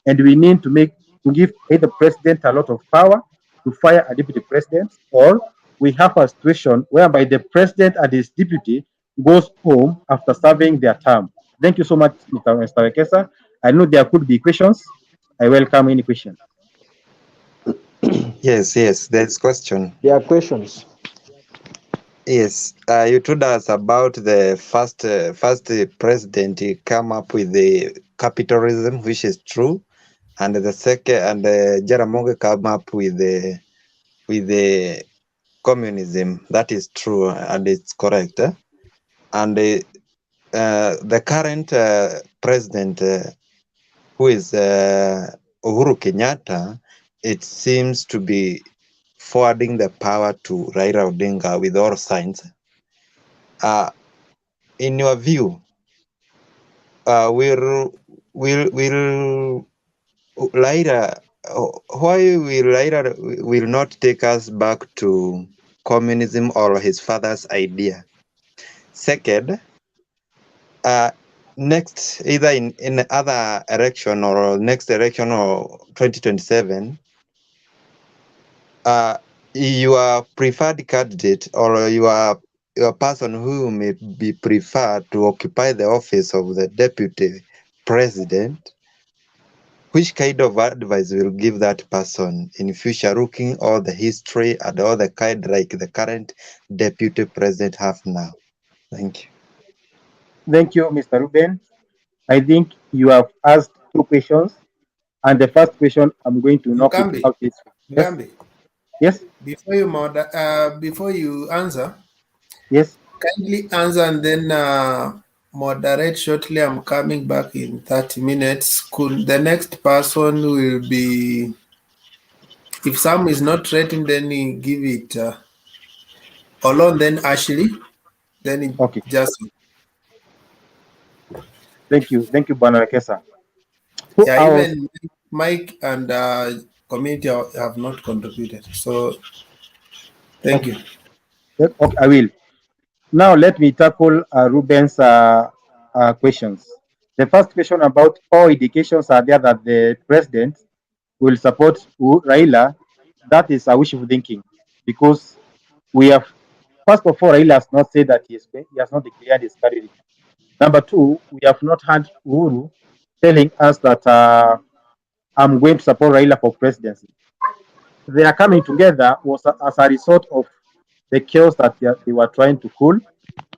Speaker 17: and we need to give either president a lot of power to fire a deputy president, or we have a situation whereby the president and his deputy goes home after serving their term. Thank you so much, Mr. Wekesa. I know there could be questions. I welcome any question.
Speaker 9: Yes, there's question.
Speaker 8: There are questions.
Speaker 9: Yes, you told us about the first president he come up with the capitalism, which is true, and the second, and Jaramogi come up with the communism. That is true, and it's correct. And the current president, who is Uhuru Kenyatta, it seems to be forwarding the power to Raila Odinga with all signs. In your view, will Raila, why will Raila will not take us back to communism or his father's idea? Second, next, either in other election or next election or 2027, your preferred candidate or your person who may be preferred to occupy the office of the deputy president, which kind of advice will give that person in future, looking all the history and all the kind like the current deputy president have now? Thank you.
Speaker 17: Thank you, Mr. Ruben. I think you have asked two questions, and the first question I'm going to knock it out this way. Yes.
Speaker 1: Mugambi,
Speaker 17: Yes.
Speaker 1: before you answer,
Speaker 17: Yes.
Speaker 1: kindly answer and then moderate shortly. I'm coming back in 30 minutes. Could the next person will be, if Sam is not rating, then he give it alone, then Ashley, then it
Speaker 17: Okay.
Speaker 1: just.
Speaker 17: Thank you, Bwana Wekesa.
Speaker 1: Yeah, even Mike and community have not contributed. So thank you.
Speaker 17: Okay, I will. Now let me tackle Ruben's questions. The first question about all indications are there that the president will support Raila. That is a wishful thinking, because we have, first of all, Raila has not said that he has not declared his candidature. Number two, we have not had Uhuru telling us that I'm going to support Raila for presidency. They are coming together was as a result of the chaos that they were trying to cool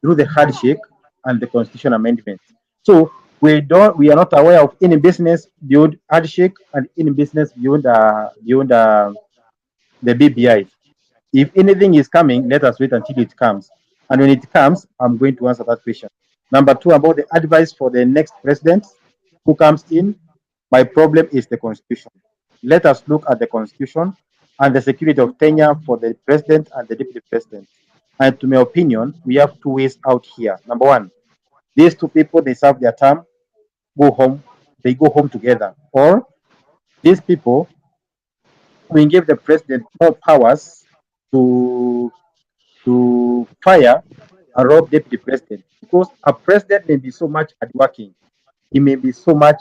Speaker 17: through the handshake and the constitution amendment. So we are not aware of any business beyond handshake and any business beyond the BBI. If anything is coming, let us wait until it comes. And when it comes, I'm going to answer that question. Number two, about the advice for the next president who comes in, my problem is the constitution. Let us look at the constitution and the security of tenure for the president and the deputy president. And to my opinion, we have two ways out here. Number one, these two people, they serve their term, go home, they go home together. Or these people, we give the president more powers to fire a rob deputy president, because a president may be so much hardworking, he may be so much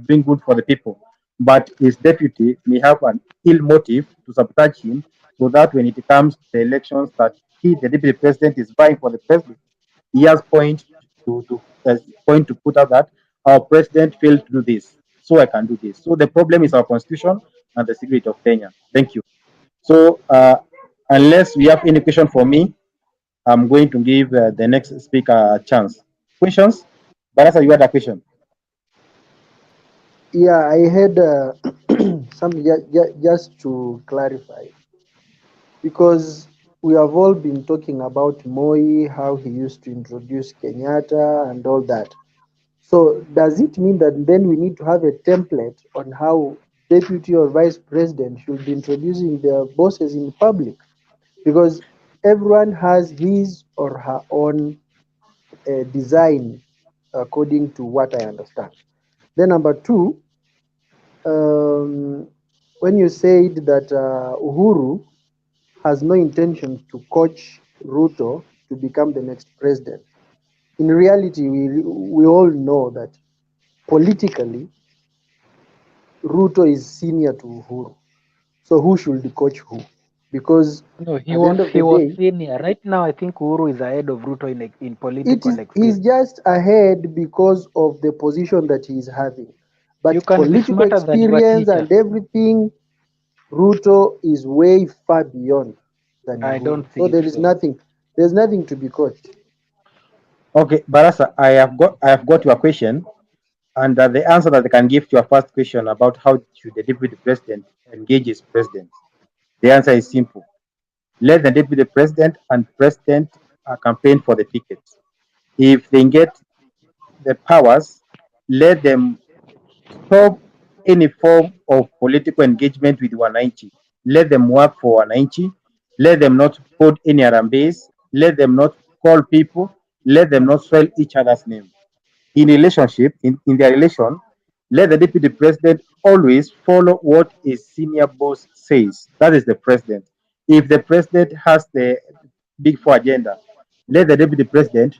Speaker 17: doing good for the people, but his deputy may have an ill motive to sabotage him, so that when it comes to the elections that the deputy president, is vying for the president, he has point to put out that our president failed to do this, so I can do this. So the problem is our constitution and the security of Kenya. Thank you. So unless we have any question for me, I'm going to give the next speaker a chance. Questions? Barasa, you had a question.
Speaker 8: Yeah, I had something just to clarify, because we have all been talking about Moi, how he used to introduce Kenyatta and all that. So does it mean that then we need to have a template on how deputy or vice president should be introducing their bosses in public? Because everyone has his or her own design, according to what I understand. Then number two, when you said that Uhuru has no intention to coach Ruto to become the next president, in reality, we all know that politically, Ruto is senior to Uhuru. So who should coach who? Because
Speaker 12: No,
Speaker 8: at the end of
Speaker 12: he
Speaker 8: the
Speaker 12: was
Speaker 8: day,
Speaker 12: senior. Right now, I think Uhuru is ahead of Ruto in political
Speaker 8: he's
Speaker 12: experience.
Speaker 8: just ahead because of the position that he's having.
Speaker 12: You
Speaker 8: But
Speaker 12: can be
Speaker 8: political
Speaker 12: smarter than your
Speaker 8: experience
Speaker 12: teacher.
Speaker 8: and everything, Ruto is way far beyond than
Speaker 12: I
Speaker 8: Uhuru.
Speaker 12: don't
Speaker 8: So
Speaker 12: think so.
Speaker 8: there's nothing to be coached.
Speaker 17: Okay, Barasa, I have got your question, and the answer that I can give to your first question about how should the deputy president engage his president. The answer is simple. Let the deputy president and president campaign for the tickets. If they get the powers, let them stop any form of political engagement with Wananchi. Let them work for Wananchi. Let them not put any harambes. Let them not call people. Let them not swell each other's name. In relationship, in their relation, let the deputy president always follow what his senior boss says. That is the president. If the president has the big four agenda, let the deputy president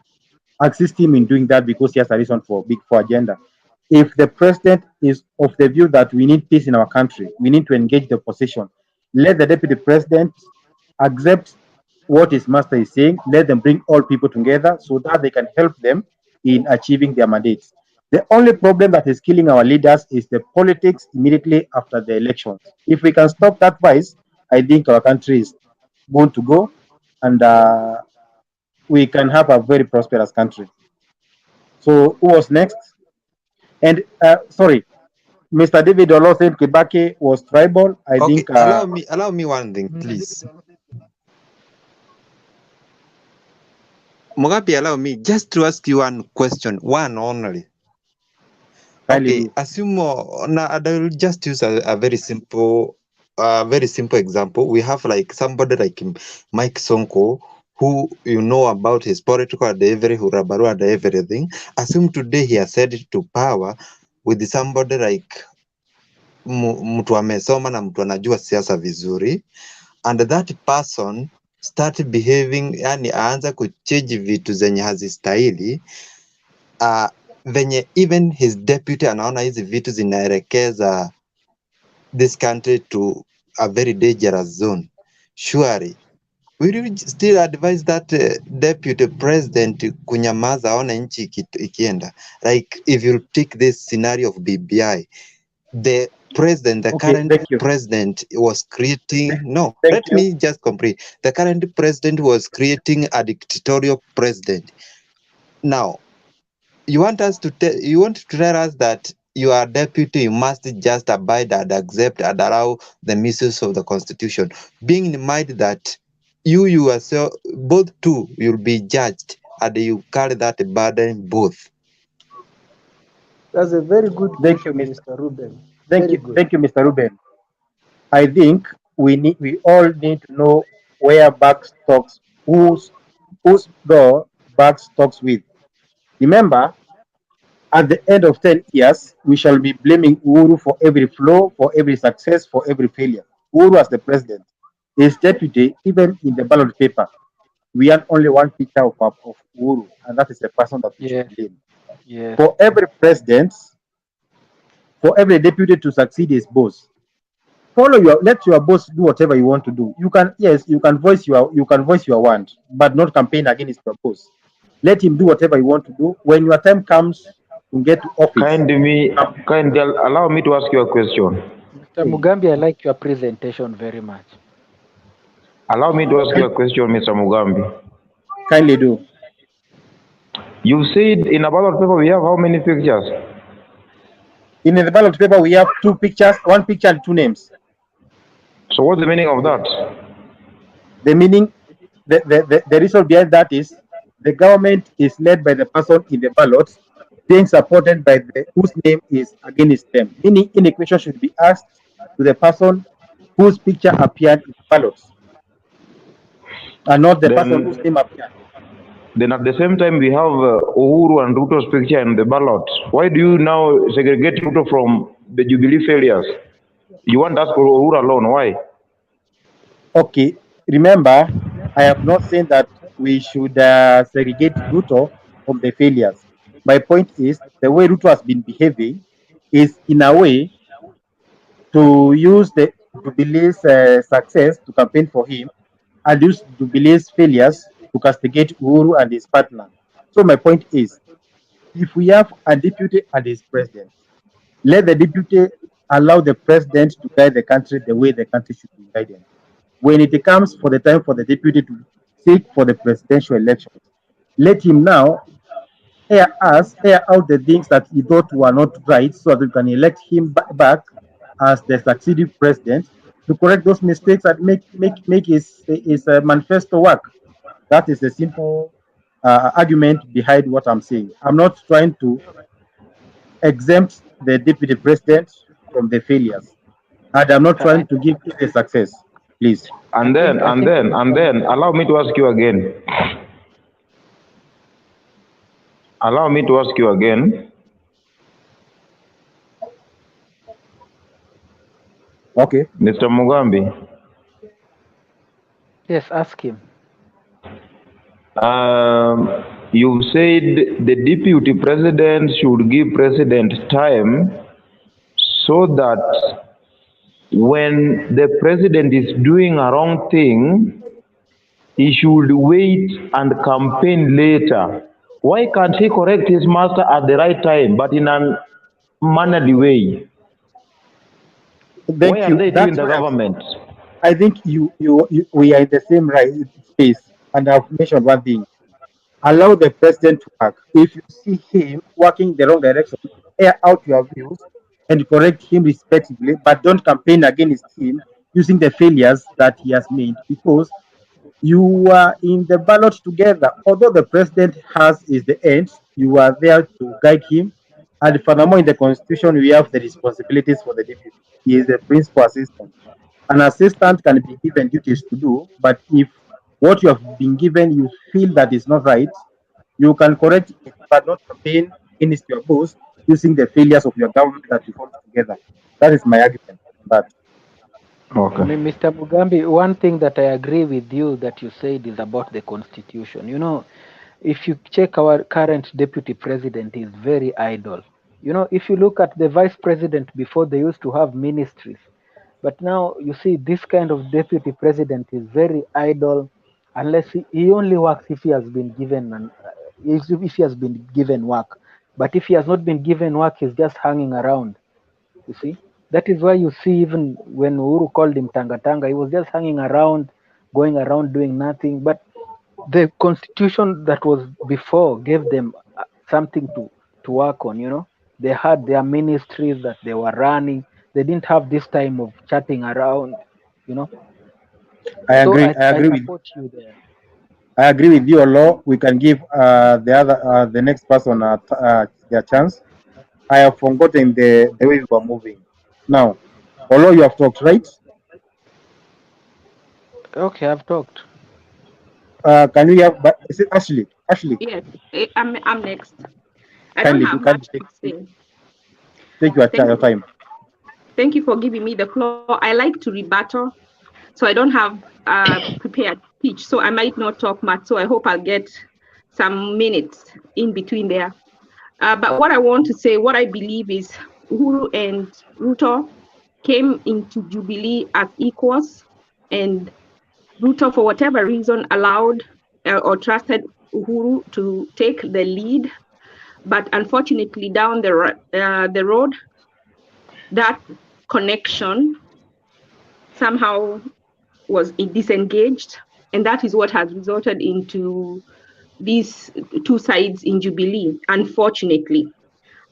Speaker 17: assist him in doing that because he has a reason for big four agenda. If the president is of the view that we need peace in our country, we need to engage the opposition, let the deputy president accept what his master is saying, let them bring all people together so that they can help them in achieving their mandates. The only problem that is killing our leaders is the politics immediately after the elections. If we can stop that vice, I think our country is going to go, and we can have a very prosperous country. So who was next? And sorry, Mr. David Olo said Kibaki was tribal. I
Speaker 9: Okay,
Speaker 17: think
Speaker 9: allow me one thing, please. Mugabe, allow me just to ask you one question, one only. Okay, assume now I will just use a very simple example. We have like somebody like Mike Sonko, who you know about his political delivery, hurabaru and everything. Assume today he has said to power with somebody like mtu amesoma na mtu anajua siasa vizuri, and that person start behaving, yani aanza kuchange vitu zenye hazistahili, venye even his deputy anaona hizi vitu zinaelekeza this country to a very dangerous zone. Surely will you still advise that deputy president kunyamaza aone nchi ikienda? Like if you take this scenario of BBI, the president, the current president was creating, let me just complete. The current president was creating a dictatorial president. Now, you want to tell us that you are deputy, you must just abide and accept and allow the misuse of the constitution, being in mind that you yourself, both two, you'll be judged and you carry that burden both.
Speaker 8: That's a very good
Speaker 17: Thank
Speaker 8: question,
Speaker 17: you,
Speaker 8: Mr. Ruben.
Speaker 17: thank
Speaker 8: Very
Speaker 17: you,
Speaker 8: good.
Speaker 17: thank you, Mr. Ruben. I think we all need to know where back stocks, whose door back stocks with. Remember, at the end of 10 years, we shall be blaming Uhuru for every flaw, for every success, for every failure. Uhuru as the president, his deputy, even in the ballot paper, we have only one picture of Uhuru, and that is the person that we should
Speaker 12: Yes,
Speaker 17: blame.
Speaker 12: yes.
Speaker 17: For every president, for every deputy to succeed his boss, let your boss do whatever you want to do. You can, yes, you can voice your want, but not campaign against your boss. Let him do whatever you want to do. When your time comes to get to office,
Speaker 10: Kindly allow me to ask you a question.
Speaker 12: Mr. Mugambi, I like your presentation very much.
Speaker 10: Allow me to ask you a question, Mr. Mugambi.
Speaker 17: Kindly do.
Speaker 10: You said in a ballot paper we have how many pictures?
Speaker 17: In the ballot paper, we have two pictures, one picture and two names.
Speaker 10: So what's the meaning of that?
Speaker 17: The meaning, the reason behind that is the government is led by the person in the ballot, being supported by the whose name is against them. Meaning, any question should be asked to the person whose picture appeared in the ballots, and not the person whose
Speaker 10: Then,
Speaker 17: name appeared.
Speaker 10: then at the same time, we have Uhuru and Ruto's picture in the ballot. Why do you now segregate Ruto from the Jubilee failures? You want us for Uhuru alone? Why?
Speaker 17: Okay, remember, I have not said that we should segregate Ruto from the failures. My point is the way Ruto has been behaving is in a way to use the Jubilee's success to campaign for him and use Jubilee's failures to castigate Uhuru and his partner. So my point is, if we have a deputy and his president, let the deputy allow the president to guide the country the way the country should be guided. When it comes for the time for the deputy to seek for the presidential elections, let him now air out the things that he thought were not right so that we can elect him back as the succeeding president to correct those mistakes and make his manifesto work. That is the simple argument behind what I'm saying. I'm not trying to exempt the deputy president from the failures, and I'm not
Speaker 12: I,
Speaker 17: trying to give him the success. Please.
Speaker 10: And then, allow me to ask you again. Allow me to ask you again.
Speaker 17: Okay.
Speaker 10: Mr. Mugambi,
Speaker 12: yes, ask him.
Speaker 10: you said the deputy president should give president time so that when the president is doing a wrong thing, he should wait and campaign later. Why can't he correct his master at the right time, but in a mannerly way? Why
Speaker 17: Thank
Speaker 10: are
Speaker 17: you.
Speaker 10: they doing
Speaker 17: That's
Speaker 10: the
Speaker 17: why
Speaker 10: government?
Speaker 17: I think we are in the same right space. And I've mentioned one thing: allow the president to work. If you see him working the wrong direction, air out your views and correct him respectively, but don't campaign against him using the failures that he has made, because you are in the ballot together. Although the president has is the end, you are there to guide him. And furthermore, in the constitution, we have the responsibilities for the deputy. He is the principal assistant. An assistant can be given duties to do, but if what you have been given you feel that is not right, you can correct it, but not campaign against your boss using the failures of your government that you formed together. That is my argument on that.
Speaker 10: Okay.
Speaker 12: Mr. Mugambi, one thing that I agree with you that you said is about the constitution. You know, if you check our current deputy president, is very idle. You know, if you look at the vice president before, they used to have ministries, but now you see this kind of deputy president is very idle, unless he only works if he has been given if he has been given work. But if he has not been given work, he's just hanging around. You see, that is why you see even when Uhuru called him Tanga Tanga, he was just hanging around, going around doing nothing. But the constitution that was before gave them something to work on. You know, they had their ministries that they were running. They didn't have this time of chatting around. You know,
Speaker 17: I
Speaker 12: so
Speaker 17: agree.
Speaker 12: I support you there.
Speaker 17: I agree with you, Olo. We can give the next person their chance. I have forgotten the way we were moving. Now, Olo, you have talked, right?
Speaker 12: Okay, I've talked.
Speaker 17: Can we have? But is it Ashley? Ashley,
Speaker 13: Yes, I'm next. I don't
Speaker 17: kindly
Speaker 13: have
Speaker 17: can
Speaker 13: much to say.
Speaker 17: take your
Speaker 13: Thank
Speaker 17: your time.
Speaker 13: Thank you for giving me the floor. I like to rebuttal, so I don't have a prepared speech, so I might not talk much. So I hope I'll get some minutes in between there. But what I want to say, what I believe is Uhuru and Ruto came into Jubilee as equals, and Ruto, for whatever reason, allowed or trusted Uhuru to take the lead. But unfortunately, down the road, that connection somehow was disengaged, and that is what has resulted into these two sides in Jubilee. Unfortunately,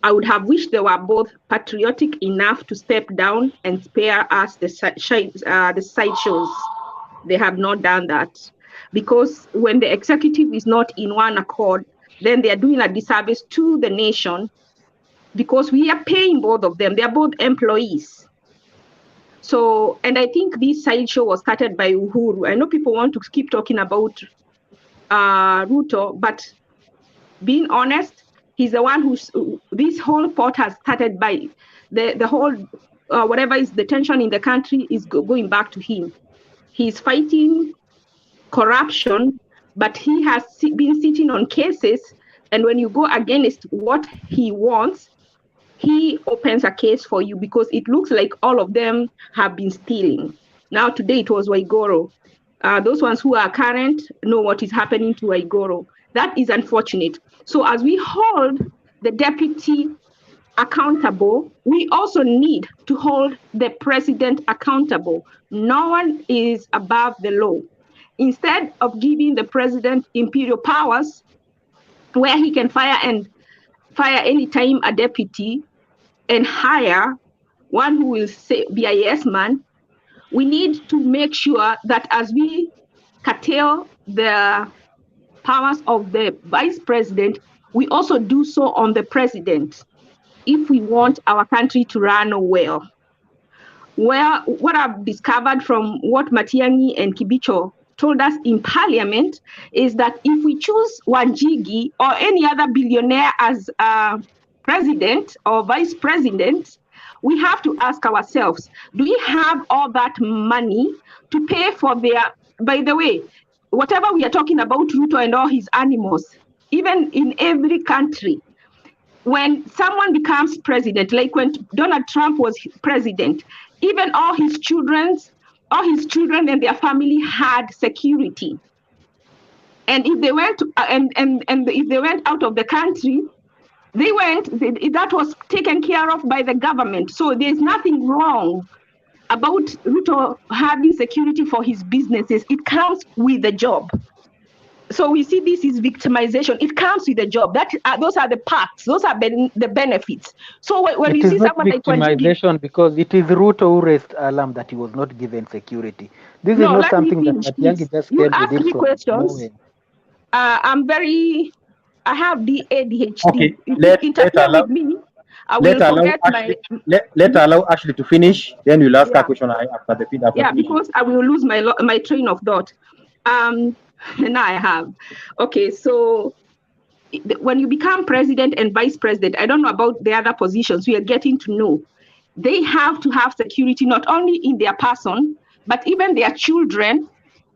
Speaker 13: I would have wished they were both patriotic enough to step down and spare us the sideshows. They have not done that, because when the executive is not in one accord, then they are doing a disservice to the nation, because we are paying both of them. They are both employees. So, and I think this sideshow was started by Uhuru. I know people want to keep talking about RUTO, but being honest, he's the one who's, this whole pot has started by the whole, whatever is the tension in the country is going back to him. He's fighting corruption, but he has been sitting on cases, and when you go against what he wants, he opens a case for you, because it looks like all of them have been stealing. Now today it was Waigoro. Those ones who are current know what is happening to Waigoro. That is unfortunate. So as we hold the deputy accountable, we also need to hold the president accountable. No one is above the law. Instead of giving the president imperial powers, where he can fire anytime a deputy and hire one who will be a yes man, we need to make sure that as we curtail the powers of the vice president, we also do so on the president, if we want our country to run well. Well, what I've discovered from what Matiang'i and Kibicho told us in parliament is that if we choose Wanjigi or any other billionaire as president or vice president, we have to ask ourselves, do we have all that money to pay for their, by the way, whatever we are talking about RUTO and all his animals, even in every country, when someone becomes president, like when Donald Trump was president, even all his children and their family had security. And if they went if they went out of the country, that was taken care of by the government. So there's nothing wrong about RUTO having security for his businesses. It comes with the job. So we see this is victimization. It comes with a job. Those are the perks. Those are the benefits. So when you see someone like
Speaker 12: victimization, because it is RUTO who raised alarm that he was not given security. This is not something that Matiang'i just came with it from
Speaker 13: questions. I have the ADHD.
Speaker 17: Okay,
Speaker 13: if you interfere with me, I will forget
Speaker 17: Let allow Ashley to finish. Then you'll ask a question after the feedback.
Speaker 13: Yeah, because I will lose my train of thought. Now I have. Okay, so when you become president and vice president, I don't know about the other positions, we are getting to know. They have to have security not only in their person, but even their children.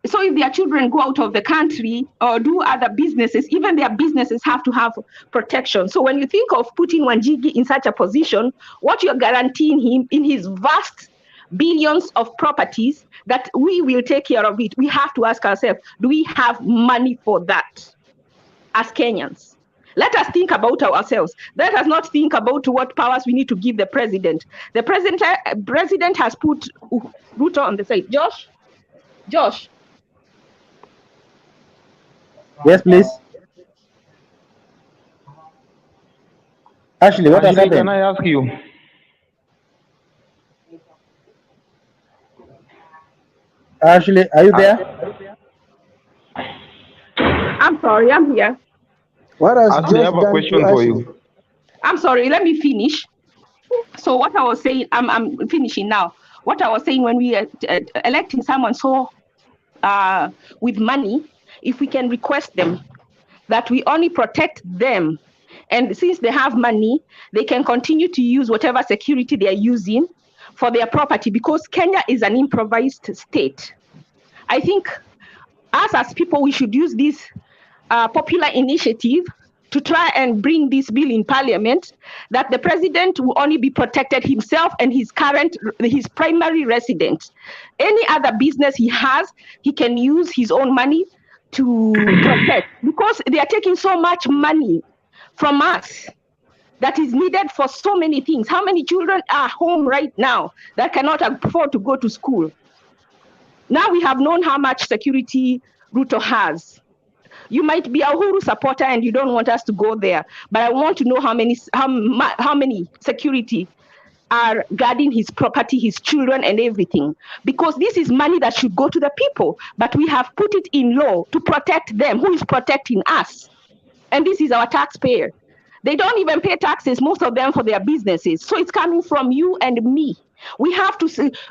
Speaker 13: So if their children go out of the country or do other businesses, even their businesses have to have protection. So when you think of putting Wanjigi in such a position, what you're guaranteeing him in his vast billions of properties, that we will take care of it. We have to ask ourselves, do we have money for that as Kenyans? Let us think about ourselves. Let us not think about what powers we need to give the president. The president has put RUTO on the side. Josh.
Speaker 17: Yes, please. Ashley, what has happened?
Speaker 10: Can I ask you?
Speaker 17: Ashley, are you there?
Speaker 13: I'm sorry, I'm here.
Speaker 14: What has
Speaker 10: Ashley, I have a question for you.
Speaker 13: I'm sorry, let me finish. So what I was saying, I'm finishing now. What I was saying, when we are electing someone so with money, if we can request them that we only protect them, and since they have money, they can continue to use whatever security they are using for their property, because Kenya is an improvised state. I think us as people, we should use this popular initiative to try and bring this bill in parliament, that the president will only be protected himself and his primary residence. Any other business he has, he can use his own money to protect, because they are taking so much money from us that is needed for so many things. How many children are home right now that cannot afford to go to school? Now we have known how much security RUTO has. You might be a Uhuru supporter and you don't want us to go there, but I want to know how many security are guarding his property, his children and everything, because this is money that should go to the people, but we have put it in law to protect them. Who is protecting us? And this is our taxpayer. They don't even pay taxes, most of them, for their businesses. So it's coming from you and me. We have to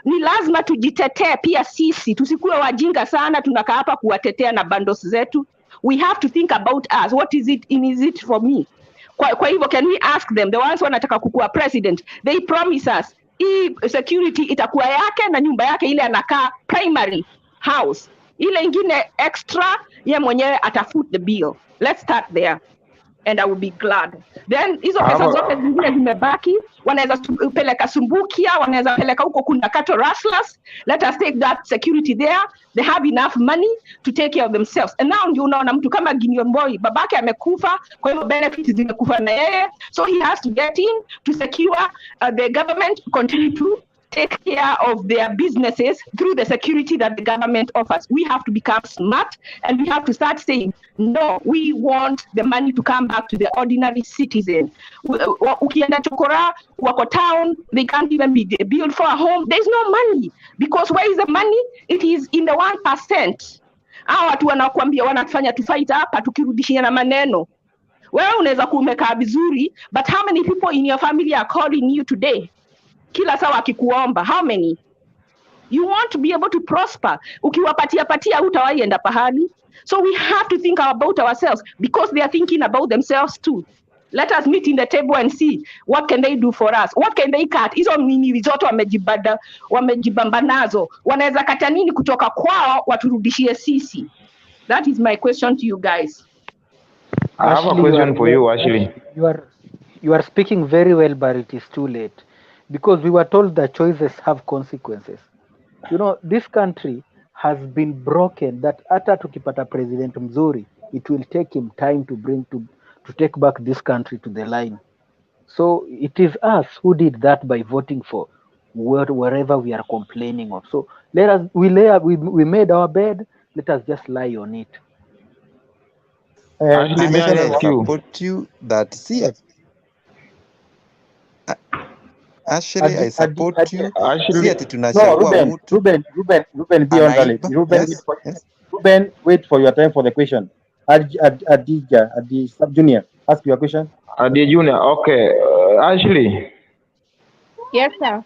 Speaker 13: ni lazima tujitetee pia sisi, tusikuwe wajinga sana tunakaa hapa kuwatetea na bundles zetu. We have to think about us. What is it for me? Kwa hivyo, can we ask them, the ones wanataka kukuwa president, they promise us hii security itakuwa yake na nyumba yake ile anakaa primary house, ile ingine extra ye mwenyewe atafoot the bill. Let's start there and I will be glad. Then hizo pesa zote zingine zimebaki, wanaweza peleka Sumbukia, wanaweza peleka huko kuna cattle rustlers. Let us take that security there. They have enough money to take care of themselves. And now ndio unaona mtu kama Gideon Boy, babake amekufa, kwa hivyo benefits zimekufa na yeye, so he has to get in to secure the government continue to take care of their businesses through the security that the government offers. We have to become smart and we have to start saying, no, we want the money to come back to the ordinary citizen. Ukienda Chokora, wako town, they can't even be built for a home. There's no money. Because where is the money? It is in the 1%. Hawa watu wanakuambia wanafanya to fight hapa tukirudishia na maneno. Wewe unaweza kumekaa vizuri, but how many people in your family are calling you today? Kila sawa akikuomba, how many? You want to be able to prosper. Ukiwapatia hutawaienda pahali. So we have to think about ourselves because they are thinking about themselves too. Let us meet in the table and see what can they do for us. What can they cut? Hizo mini zote wamejibamba nazo. Wanaweza kata nini kutoka kwao waturudishie sisi? That is my question to you guys.
Speaker 10: I have a question for you, Ashley.
Speaker 12: You are speaking very well, but it is too late. Because we were told that choices have consequences. You know, this country has been broken that hata tukipata president mzuri, it will take him time to take back this country to the line. So it is us who did that by voting for wherever we are complaining of. So we made our bed, let us just lie on it.
Speaker 9: Ashley, may I support you that Actually, I support you. See ati tunachagua mtu.
Speaker 17: Ruben, be on the list. Ruben, wait for your time for the question. Adija, sub-junior, ask your question.
Speaker 10: Adija Junior, okay. Ashley.
Speaker 13: Yes, sir.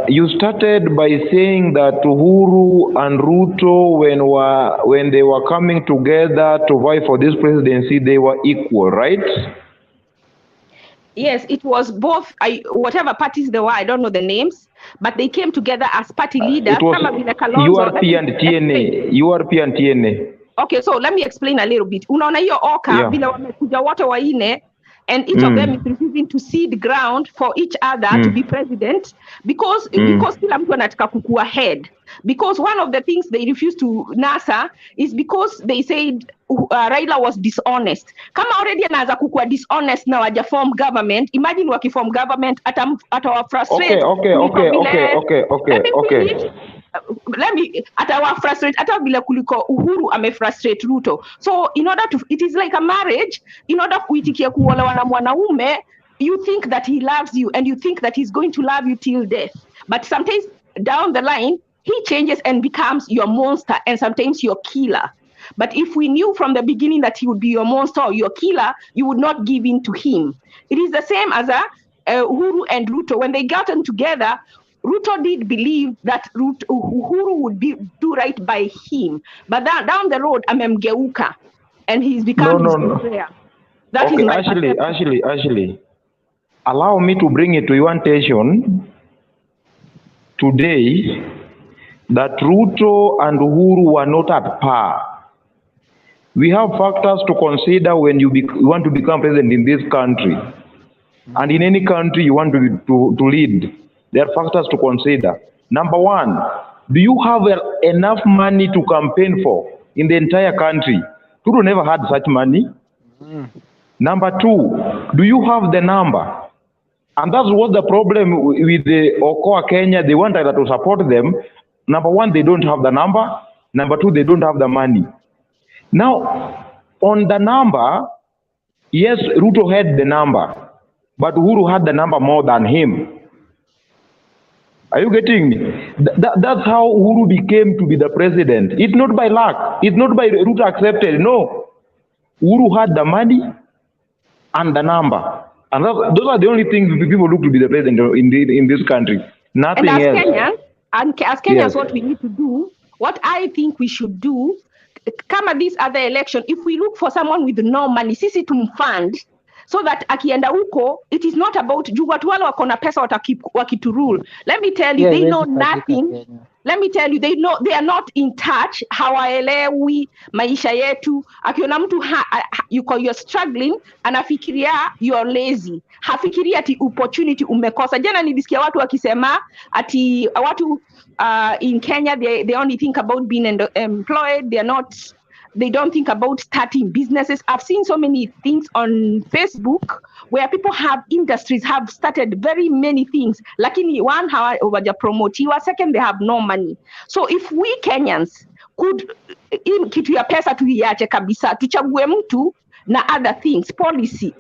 Speaker 10: You started by saying that Uhuru and Ruto, when they were coming together to vie for this presidency, they were equal, right?
Speaker 13: Yes, it was both. Whatever parties they were, I don't know the names, but they came together as party leaders.
Speaker 10: It was URP and TNA. URP and TNA.
Speaker 13: Okay, so let me explain a little bit. Unaona hiyo oka bila wamekuja wote waine, and each of them is refusing to cede ground for each other to be president because kila mtu anataka kukua head. Because one of the things they refused to NASA is because they said Raila was dishonest. Kama already anaanza kukua dishonest na waja form government, imagine wakiform government atawa frustrate.
Speaker 10: Okay.
Speaker 13: Let me atawa frustrate hata vile kuliko Uhuru amefrustrate Ruto. So in order to, it is like a marriage, in order kuitikia kuolewa na mwanaume, you think that he loves you and you think that he's going to love you till death. But sometimes down the line, he changes and becomes your monster and sometimes your killer. But if we knew from the beginning that he would be your monster or your killer, you would not give in to him. It is the same as Uhuru and Ruto. When they gotten together, Ruto did believe that Uhuru would do right by him. But down the road, amemgeuka. And he's become his betrayer. That is my
Speaker 10: Ashley, allow me to bring it to your attention today that Ruto and Uhuru were not at par. We have factors to consider when you want to become president in this country. And in any country you want to lead. There are factors to consider. Number one, do you have enough money to campaign for in the entire country? Ruto never had such money. Number two, do you have the number? And that's what the problem with the Okoa Kenya. They want to support them. Number one, they don't have the number. Number two, they don't have the money. Now, on the number, yes, Ruto had the number, but Uhuru had the number more than him. Are you getting me? That's how Uhuru became to be the president. It's not by luck. It's not by Ruto accepted. No. Uhuru had the money and the number. And those are the only things people look to be the president in this country. Nothing
Speaker 13: and as
Speaker 10: else.
Speaker 13: Kenyans,
Speaker 10: Yes.
Speaker 13: what we need to do, what I think we should do, come at this other election, if we look for someone with no money, sisi tumfund, so that akienda huko, it is not about juu watu wale wako na pesa wakiturule. Let me tell you, they know nothing. Let me tell you, they are not in touch. Hawaelewi maisha yetu. Akiona mtu you're struggling, anafikiria you're lazy. Hafikiria ati opportunity umekosa. Jana nilisikia watu wakisema ati watu in Kenya they only think about being employed. They don't think about starting businesses. I've seen so many things on Facebook where people have industries, have started very many things. Lakini one, hawajapromotiwa. Second, they have no money. So if we Kenyans could, kitu ya pesa tuiache kabisa, tuchague mtu na other things, policy,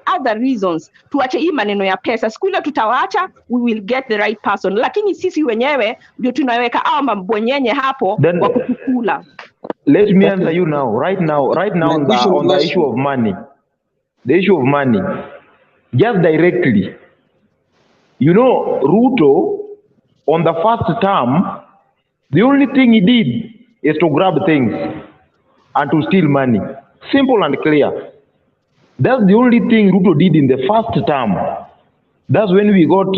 Speaker 13: other reasons, tuache hii maneno ya pesa. Siku ile tutawaacha, we will get the right person. Lakini sisi wenyewe ndio tunaweka hao mabwenyenye hapo wa kutukula.
Speaker 10: Let me answer you now, right now on the issue of money. The issue of money, just directly. You know, Ruto, on the first term, the only thing he did is to grab things and to steal money. Simple and clear. That's the only thing Ruto did in the first term. That's when we got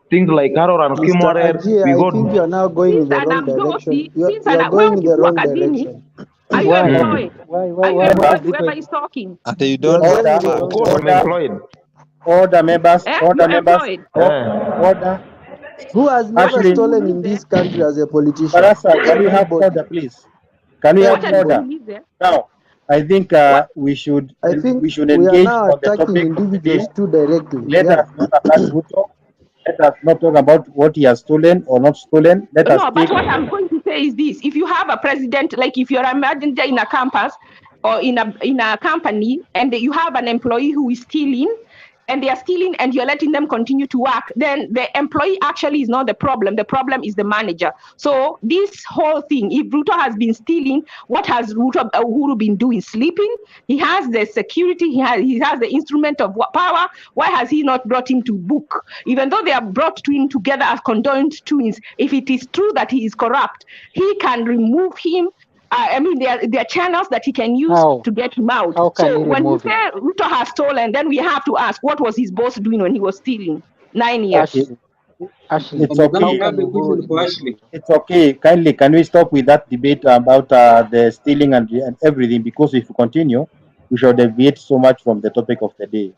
Speaker 10: things like Carol and Kimore.
Speaker 14: I think you are now going in the wrong direction. You are going in the wrong direction.
Speaker 13: Are you employed? Are you employed? Whoever is talking.
Speaker 9: You don't
Speaker 10: of course, I'm employed.
Speaker 17: Order members. Order members.
Speaker 10: Order.
Speaker 14: Who has never stolen in this country as a politician?
Speaker 17: Barasa, can we have order, please? Can we have order? Now, I think we should engage on the topic
Speaker 14: individuals too directly.
Speaker 17: Let us not attack Ruto. Let us not talk about what he has stolen or not stolen. Let us
Speaker 13: but what I'm going to say is this: if you have a president, like if you're a manager in a campus or in a company, and you have an employee who is stealing, and they are stealing, and you're letting them continue to work, then the employee actually is not the problem. The problem is the manager. So this whole thing, if Ruto has been stealing, what has Uhuru been doing? Sleeping? He has the security. He has the instrument of power. Why has he not brought him to book? Even though they are brought to him together as conjoined twins, if it is true that he is corrupt, he can remove him. I mean, there are channels that he can use to get him out. So when we say Ruto has stolen, then we have to ask, what was his boss doing when he was stealing 9 years?
Speaker 17: Ashley, it's okay. It's okay. Kindly, can we stop with that debate about the stealing and everything? Because if we continue, we shall deviate so much from the topic of the day.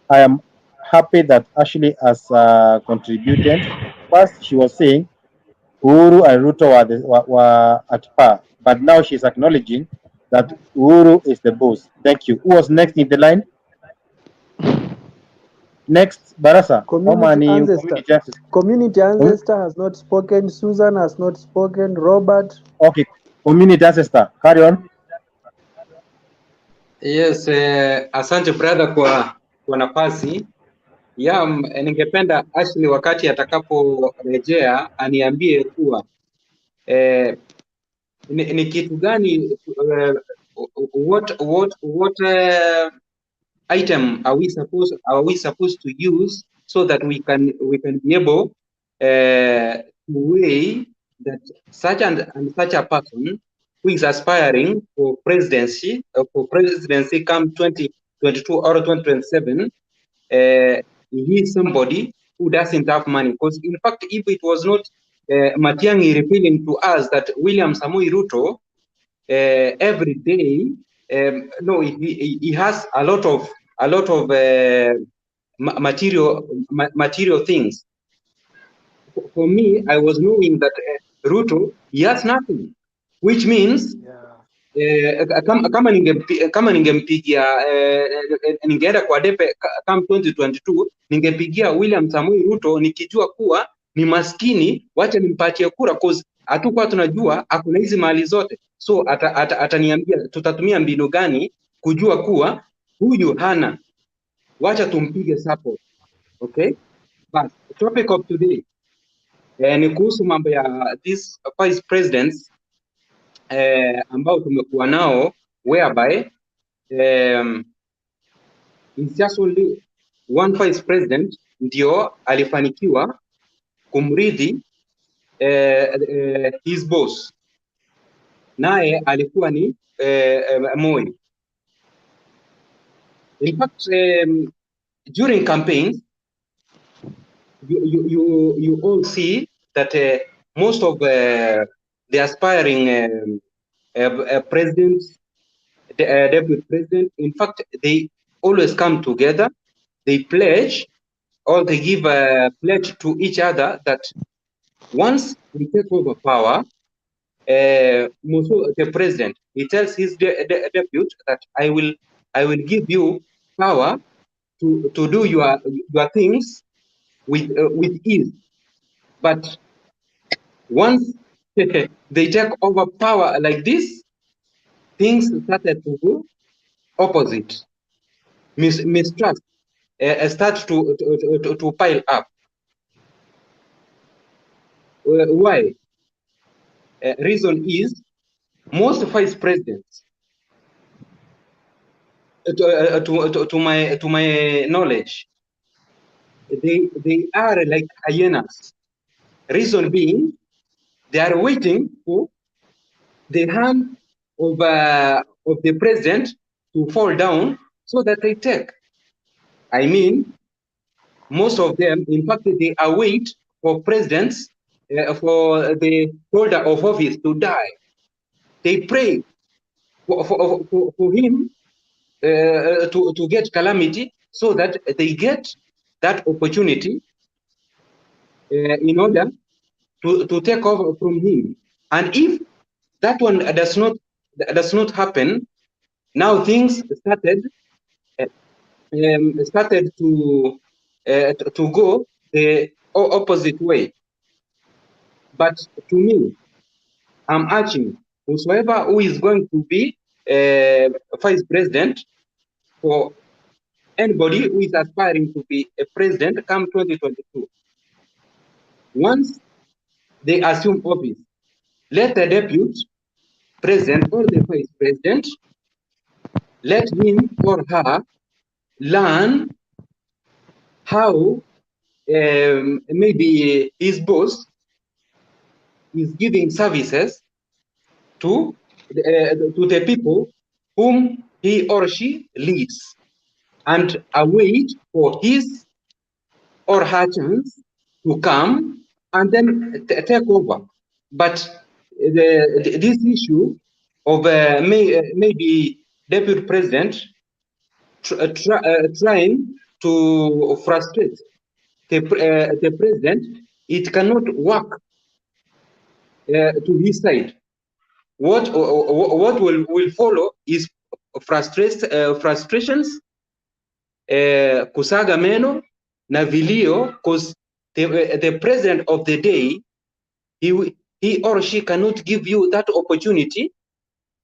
Speaker 17: I am happy that Ashley has contributed. First, she was saying Uhuru and Ruto were at par, but now she's acknowledging that Uhuru is the boss. Thank you. Who was next in the line? Next, Barasa.
Speaker 14: Community ancestor has not spoken. Susan has not spoken. Robert.
Speaker 17: Okay, community ancestor. Carry on.
Speaker 11: Yes, asante brother kwa nafasi. Ningependa Ashley wakati atakaporejea aniambie kuwa ni kitu gani what item are we supposed to use so that we can be able to weigh that such and such a person who is aspiring for presidency come 2022 or 2027 he is somebody who doesn't have money. Because in fact, if it was not Matiang'i revealing to us that William Samoei Ruto every day, no, he has a lot of material things. For me, I was knowing that Ruto, he has nothing, which means kama ningempigia ningeenda kwa debe kama 2022 ningepigia William Samoei Ruto nikijua kuwa ni maskini, wacha nimpatie kura cause hatukuwa tunajua akuna hizi mali zote. So ataniambia tutatumia mbinu gani kujua kuwa huyu hana, wacha tumpige support. Okay, but the topic of today ni kuhusu mambo ya these vice presidents ambao tumekuwa nao whereby it's just only one vice president ndio alifanikiwa kumrithi his boss, naye alikuwa ni Moi. In fact, during campaigns, you all see that most of the aspiring presidents, deputy president, in fact, they always come together, they pledge, or they give a pledge to each other that once we take over power, the president, he tells his deputy that I will give you power to do your things with ease. But once they take over power like this, things started to go opposite. Mistrust starts to pile up. Why? Reason is most vice presidents, to my knowledge, they are like hyenas. Reason being, they are waiting for the hand of the president to fall down so that they take. I mean, most of them, in fact, they await for presidents, for the holder of office to die. They pray for him to get calamity so that they get that opportunity in order to take over from him. And if that one does not happen, now things started to go the opposite way. But to me, I'm urging whosoever who is going to be vice president, for anybody who is aspiring to be a president come 2022, once they assume office, let the deputy president or the vice president, let him or her learn how maybe his boss is giving services to the people whom he or she leads, and await for his or her chance to come and then take over. But this issue of maybe deputy president trying to frustrate the president, it cannot work to his side. What will follow is frustrations, kusaga meno na vilio, because the president of the day, he or she cannot give you that opportunity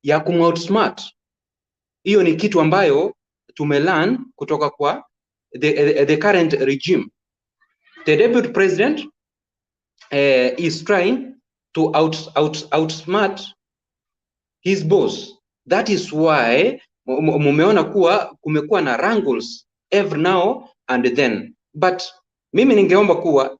Speaker 11: ya kumoutsmart. Hiyo ni kitu ambayo tumelearn kutoka kwa the current regime. The deputy president is trying to outsmart his boss. That is why mumeona kuwa kumekuwa na wrangles every now and then. But mimi ningeomba kuwa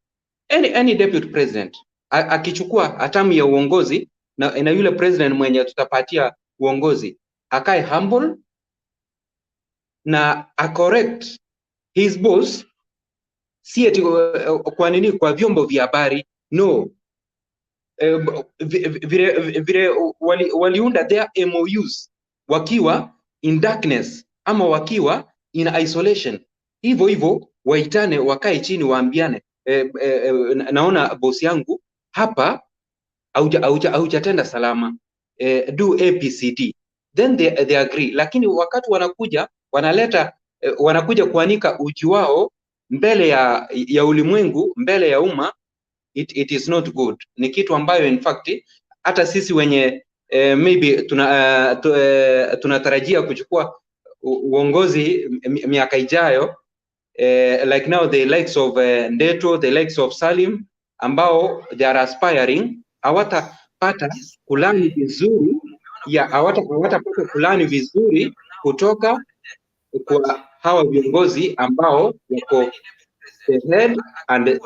Speaker 11: any deputy president akichukua hatamu ya uongozi na yule president mwenye tutapatia uongozi akae humble na correct his boss, si eti kwa nini kwa vyombo vya habari, no. Vile waliunda their MOUs wakiwa in darkness ama wakiwa in isolation, hivyo waitane, wakae chini, waambiane naona boss yangu hapa haujatenda salama, do ABCD, then they agree. Lakini wakati wanakuja kuanika uji wao mbele ya ulimwengu, mbele ya umma, it is not good. Ni kitu ambayo in fact hata sisi wenye maybe tunatarajia kuchukua uongozi miaka ijayo, like now the likes of Ndeto, the likes of Salim, ambao they are aspiring, hawatapata kulani vizuri, hawatapata kulani vizuri kutoka kwa hawa viongozi ambao wako the head and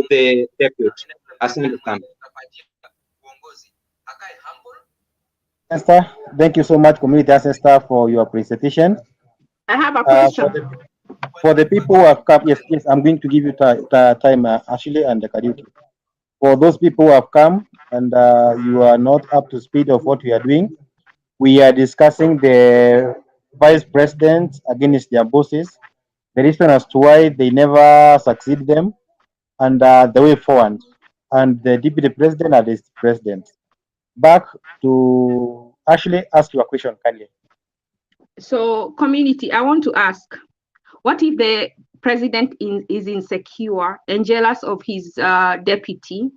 Speaker 11: the deputy. Asante sana.
Speaker 17: Esther, thank you so much, community ancestor, for your presentation.
Speaker 13: I have a question.
Speaker 17: For the people who have come, yes, I'm going to give you time, Ashley and Kariuki. For those people who have come and you are not up to speed of what we are doing, we are discussing the vice president against their bosses, the reason as to why they never succeed them, and the way forward, and the deputy president and the president. Back to Ashley, ask your question kindly.
Speaker 13: So, community, I want to ask, what if the president is insecure and jealous of his deputy,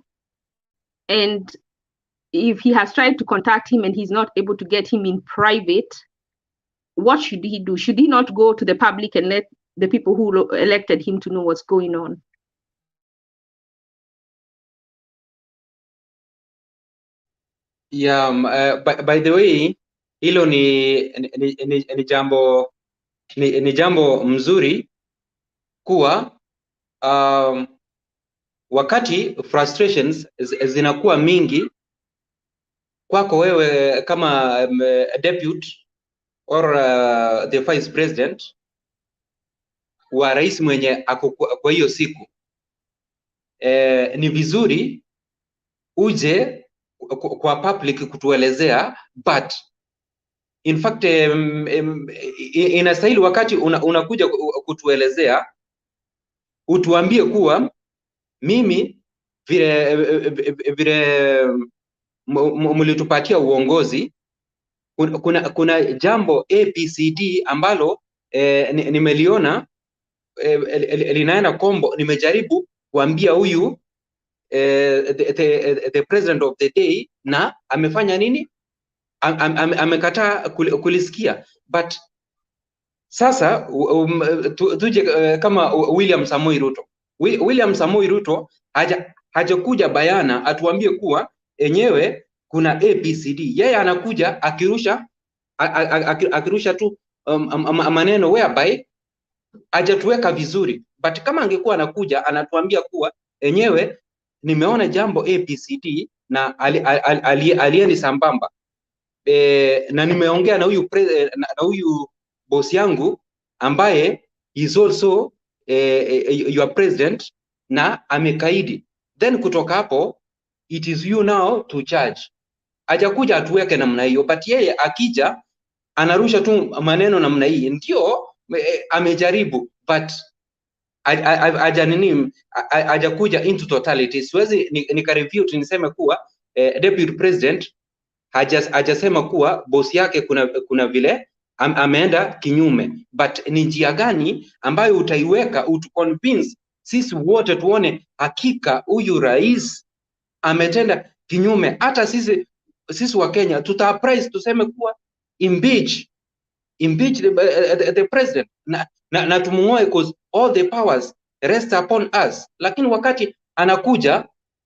Speaker 13: and if he has tried to contact him and he's not able to get him in private, what should he do? Should he not go to the public and let the people who elected him to know what's going on?
Speaker 11: Yeah, by the way, hilo ni jambo mzuri kuwa wakati frustrations zinakuwa mingi kwako wewe kama deputy or the vice president wa rais mwenye ako kwa hiyo siku, ni vizuri uje kwa public kutuelezea, but in fact inastahili wakati unakuja kutuelezea utuambie kuwa mimi vile mlitupatia uongozi, kuna jambo ABCD ambalo nimeliona linaenda kombo, nimejaribu kuambia huyu the president of the day na amefanya nini, amekataa kulisikia. But sasa tuje kama William Samoei Ruto. William Samoei Ruto hajakuja bayana atuambie kuwa enyewe kuna ABCD. Yeye anakuja akirusha tu maneno whereby hajatuweka vizuri. But kama angekuwa anakuja anatuambia kuwa enyewe nimeona jambo ABCD na aliendi sambamba, na nimeongea na huyu boss yangu ambaye is also your president na amekaidi, then kutoka hapo it is you now to judge. Hajakuja atuweke namna hiyo, but yeye akija anarusha tu maneno namna hii, ndio amejaribu, but hajakuja into totality. Siwezi nikarefute niseme kuwa deputy president hajasema kuwa boss yake kuna vile ameenda kinyume, but ni njia gani ambayo utaiweka utuconvince sisi wote tuone hakika huyu rais ametenda kinyume. Hata sisi wa Kenya tutaappraise, tuseme kuwa impeach the president na tumungoe, because all the powers rest upon us. Lakini wakati anakuja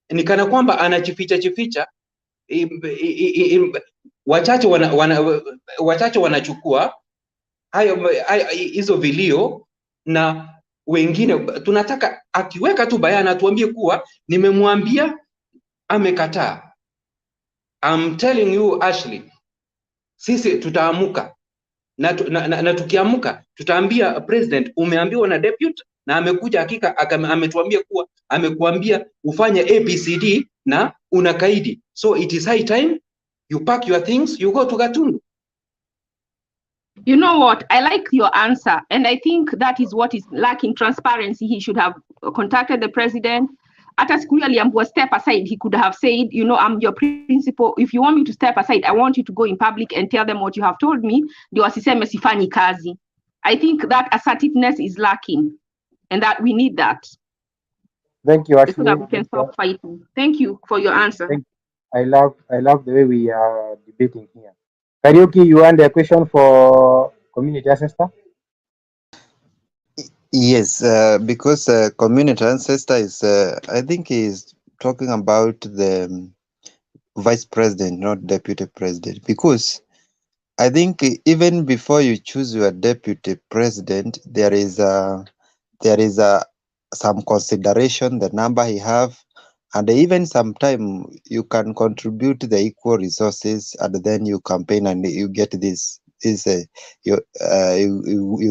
Speaker 11: ni kana kwamba anajificha, wachache wanachukua hizo vilio, na wengine tunataka akiweka tu bayana tuambie kuwa nimemwambia, amekataa. I'm telling you Ashley, sisi tutaamuka na tukiamuka tutaambia president umeambiwa na deputy na amekuja hakika ametuambia kuwa amekuambia ufanye ABCD na unakaidi. So it is high time you pack your things, you go to Gatundu.
Speaker 13: You know what? I like your answer, and I think that is what is lacking, transparency. He should have contacted the president. Hata siku hiyo aliambiwa step aside, he could have said, you know, I'm your principal. If you want me to step aside, I want you to go in public and tell them what you have told me. Ndio asiseme sifanyi kazi. I think that assertiveness is lacking, and that we need that.
Speaker 17: Thank you, Ashley.
Speaker 13: So that we can stop fighting. Thank you for your answer.
Speaker 17: I love the way we are debating here. Kariuki, you want a question for community ancestor?
Speaker 9: Yes, because community ancestor is, I think he's talking about the vice president, not deputy president, because I think even before you choose your deputy president, there is some consideration, the number he have, and even sometime you can contribute the equal resources, and then you campaign and you get this you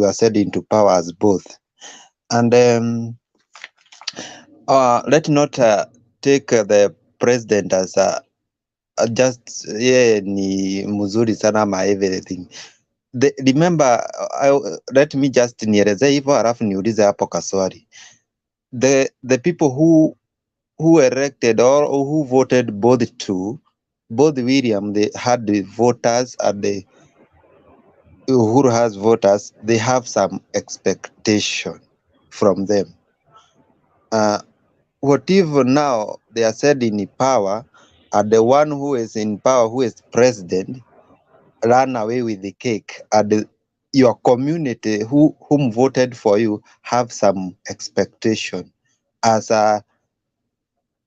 Speaker 9: are set into power as both. And let's not take the president as just ni mzuri sana ma everything. Remember, let me just nieleze hivyo alafu niulize hapo kaswali. The people who elected or who voted both William, they had the voters, and the Uhuru has voters. They have some expectation from them. What if now they are said in power, and the one who is in power, who is president, run away with the cake, and your community whom voted for you have some expectation as a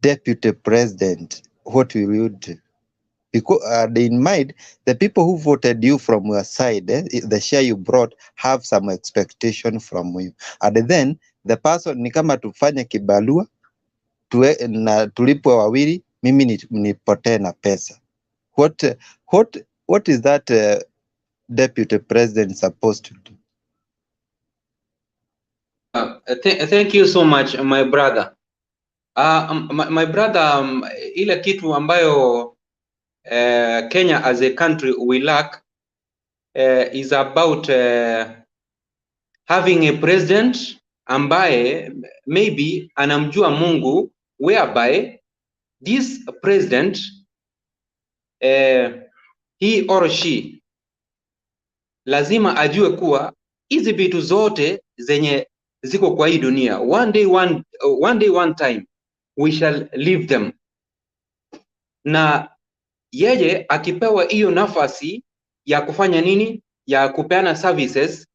Speaker 9: deputy president, what will you do? Because in mind, the people who voted you from your side, the share you brought, have some expectation from you. And then the person ni kama tufanye kibalua na tulipwe wawili, mimi nipotee na pesa. What is that deputy president supposed to do?
Speaker 11: Thank you so much, my brother. My brother, ile kitu ambayo Kenya as a country we lack is about having a president ambaye maybe anamjua Mungu, whereby this president he or she lazima ajue kuwa hizi vitu zote zenye ziko kwa hii dunia, one day one time we shall leave them. Na yeye akipewa hiyo nafasi ya kufanya nini, ya kupeana services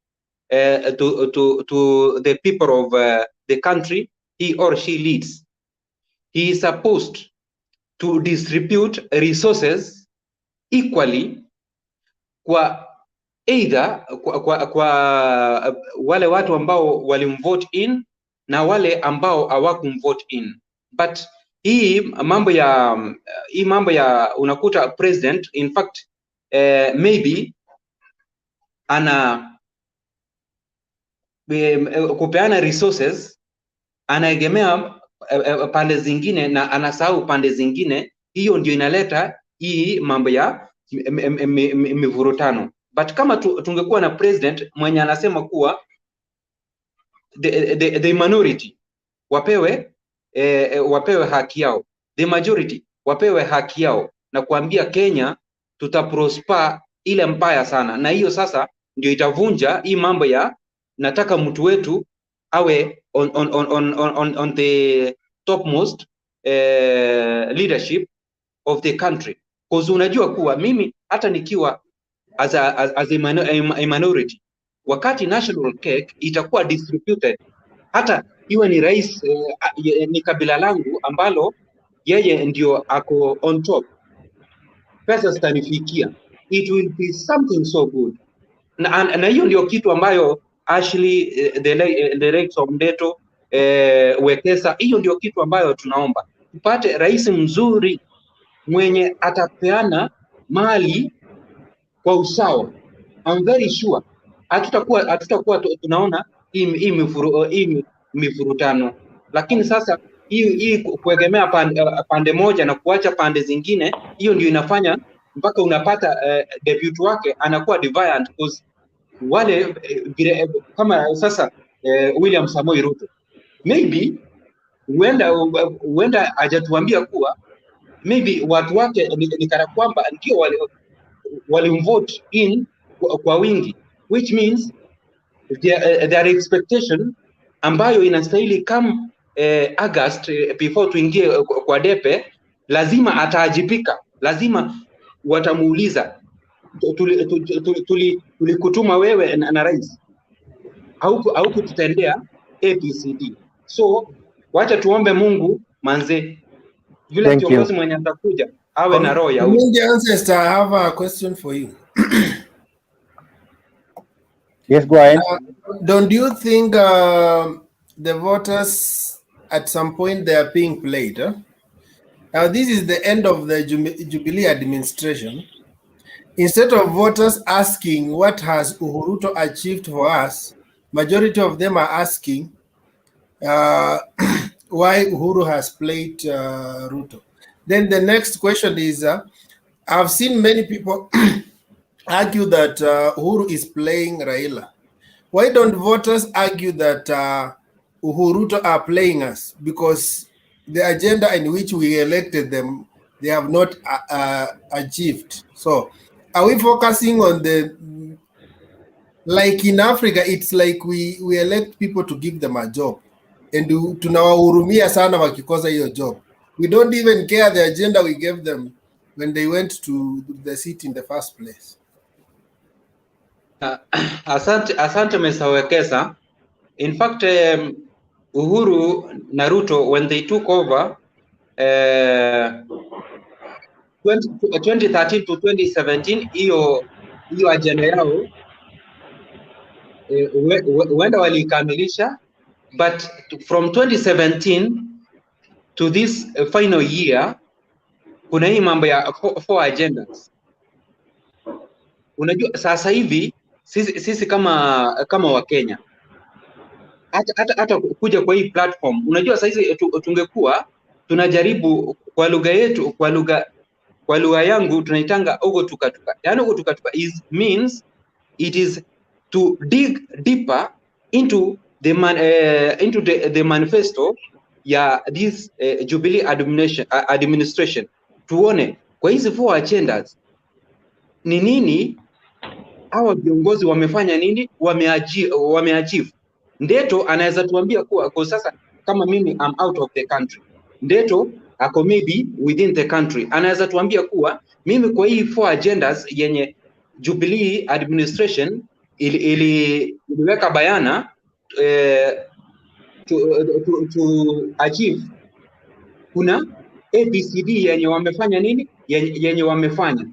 Speaker 11: to the people of the country he or she leads, he is supposed to distribute resources equally kwa either kwa wale watu ambao walimvote in na wale ambao hawakumvote in. But hii mambo ya unakuta president in fact maybe ana kupeana resources, anaegemea pande zingine na anasahau pande zingine. Hiyo ndio inaleta hii mambo ya mivurutano. But kama tungekuwa na president mwenye anasema kuwa the minority wapewe haki yao, the majority wapewe haki yao, na kuambia Kenya tutaprosper ile mbaya sana, na hiyo sasa ndio itavunja hii mambo ya nataka mtu wetu awe on the topmost leadership of the country. Cause unajua kuwa mimi hata nikiwa as a minority, wakati national cake itakuwa distributed, hata iwe ni rais ni kabila langu ambalo yeye ndio ako on top, pesa zitanifikia, it will be something so good. Na hiyo ndio kitu ambayo actually the likes of Mdeto Wekesa, hiyo ndio kitu ambayo tunaomba tupate rais mzuri mwenye atapeana mali kwa usawa. I'm very sure hatutakuwa tunaona hii mivurutano. Lakini sasa hii kuegemea pande moja na kuacha pande zingine, hiyo ndio inafanya mpaka unapata debut wake anakuwa deviant, because wale kama sasa William Samoei Ruto maybe huenda hajatuambia kuwa maybe watu wake ni kana kwamba ndio walimvote in kwa wingi, which means their expectation ambayo inastahili kama August before tuingie kwa depe, lazima ataajibika, lazima watamuuliza tulikutuma wewe na rais au kututendea ABCD. So wacha tuombe Mungu manze, yule kiongozi mwenye atakuja awe na roho ya
Speaker 1: Ancestor, I have a question for you.
Speaker 17: Yes, go ahead.
Speaker 1: Don't you think the voters at some point they are being played? Huh? Now this is the end of the Jubilee administration. Instead of voters asking what has Uhuru achieved for us, majority of them are asking why Uhuru has played Ruto. Then the next question is, I've seen many people argue that Uhuru is playing Raila. Why don't voters argue that Uhuru are playing us? Because the agenda in which we elected them, they have not achieved. So are we focusing on the, like in Africa, it's like we elect people to give them a job. And tunawahurumia sana wakikosa hiyo job. We don't even care the agenda we gave them when they went to the seat in the first place.
Speaker 11: Asante Mr. Wekesa. In fact, Uhuru na Ruto, when they took over 2013 to 2017, hiyo agenda yao huenda walikamilisha, but from 2017 to this final year kuna hii mambo ya four agendas. Unajua sasa hivi sisi kama Wakenya hata kuja kwa hii platform, unajua sasa hivi tungekuwa tunajaribu kwa lugha yetu, kwa lugha yangu tunaitanga ogo tukatuka. Yani ogo tukatuka means it is to dig deeper into the manifesto ya this Jubilee administration, tuone kwa hizi four agendas ni nini hawa viongozi wamefanya, nini wameachieve. Ndeto anaweza tuambia kuwa kwa sasa kama mimi I'm out of the country, Ndeto ako maybe within the country, anaweza tuambia kuwa mimi kwa hii four agendas yenye Jubilee administration iliweka bayana to achieve, kuna ABCD yenye wamefanya nini, yenye wamefanya,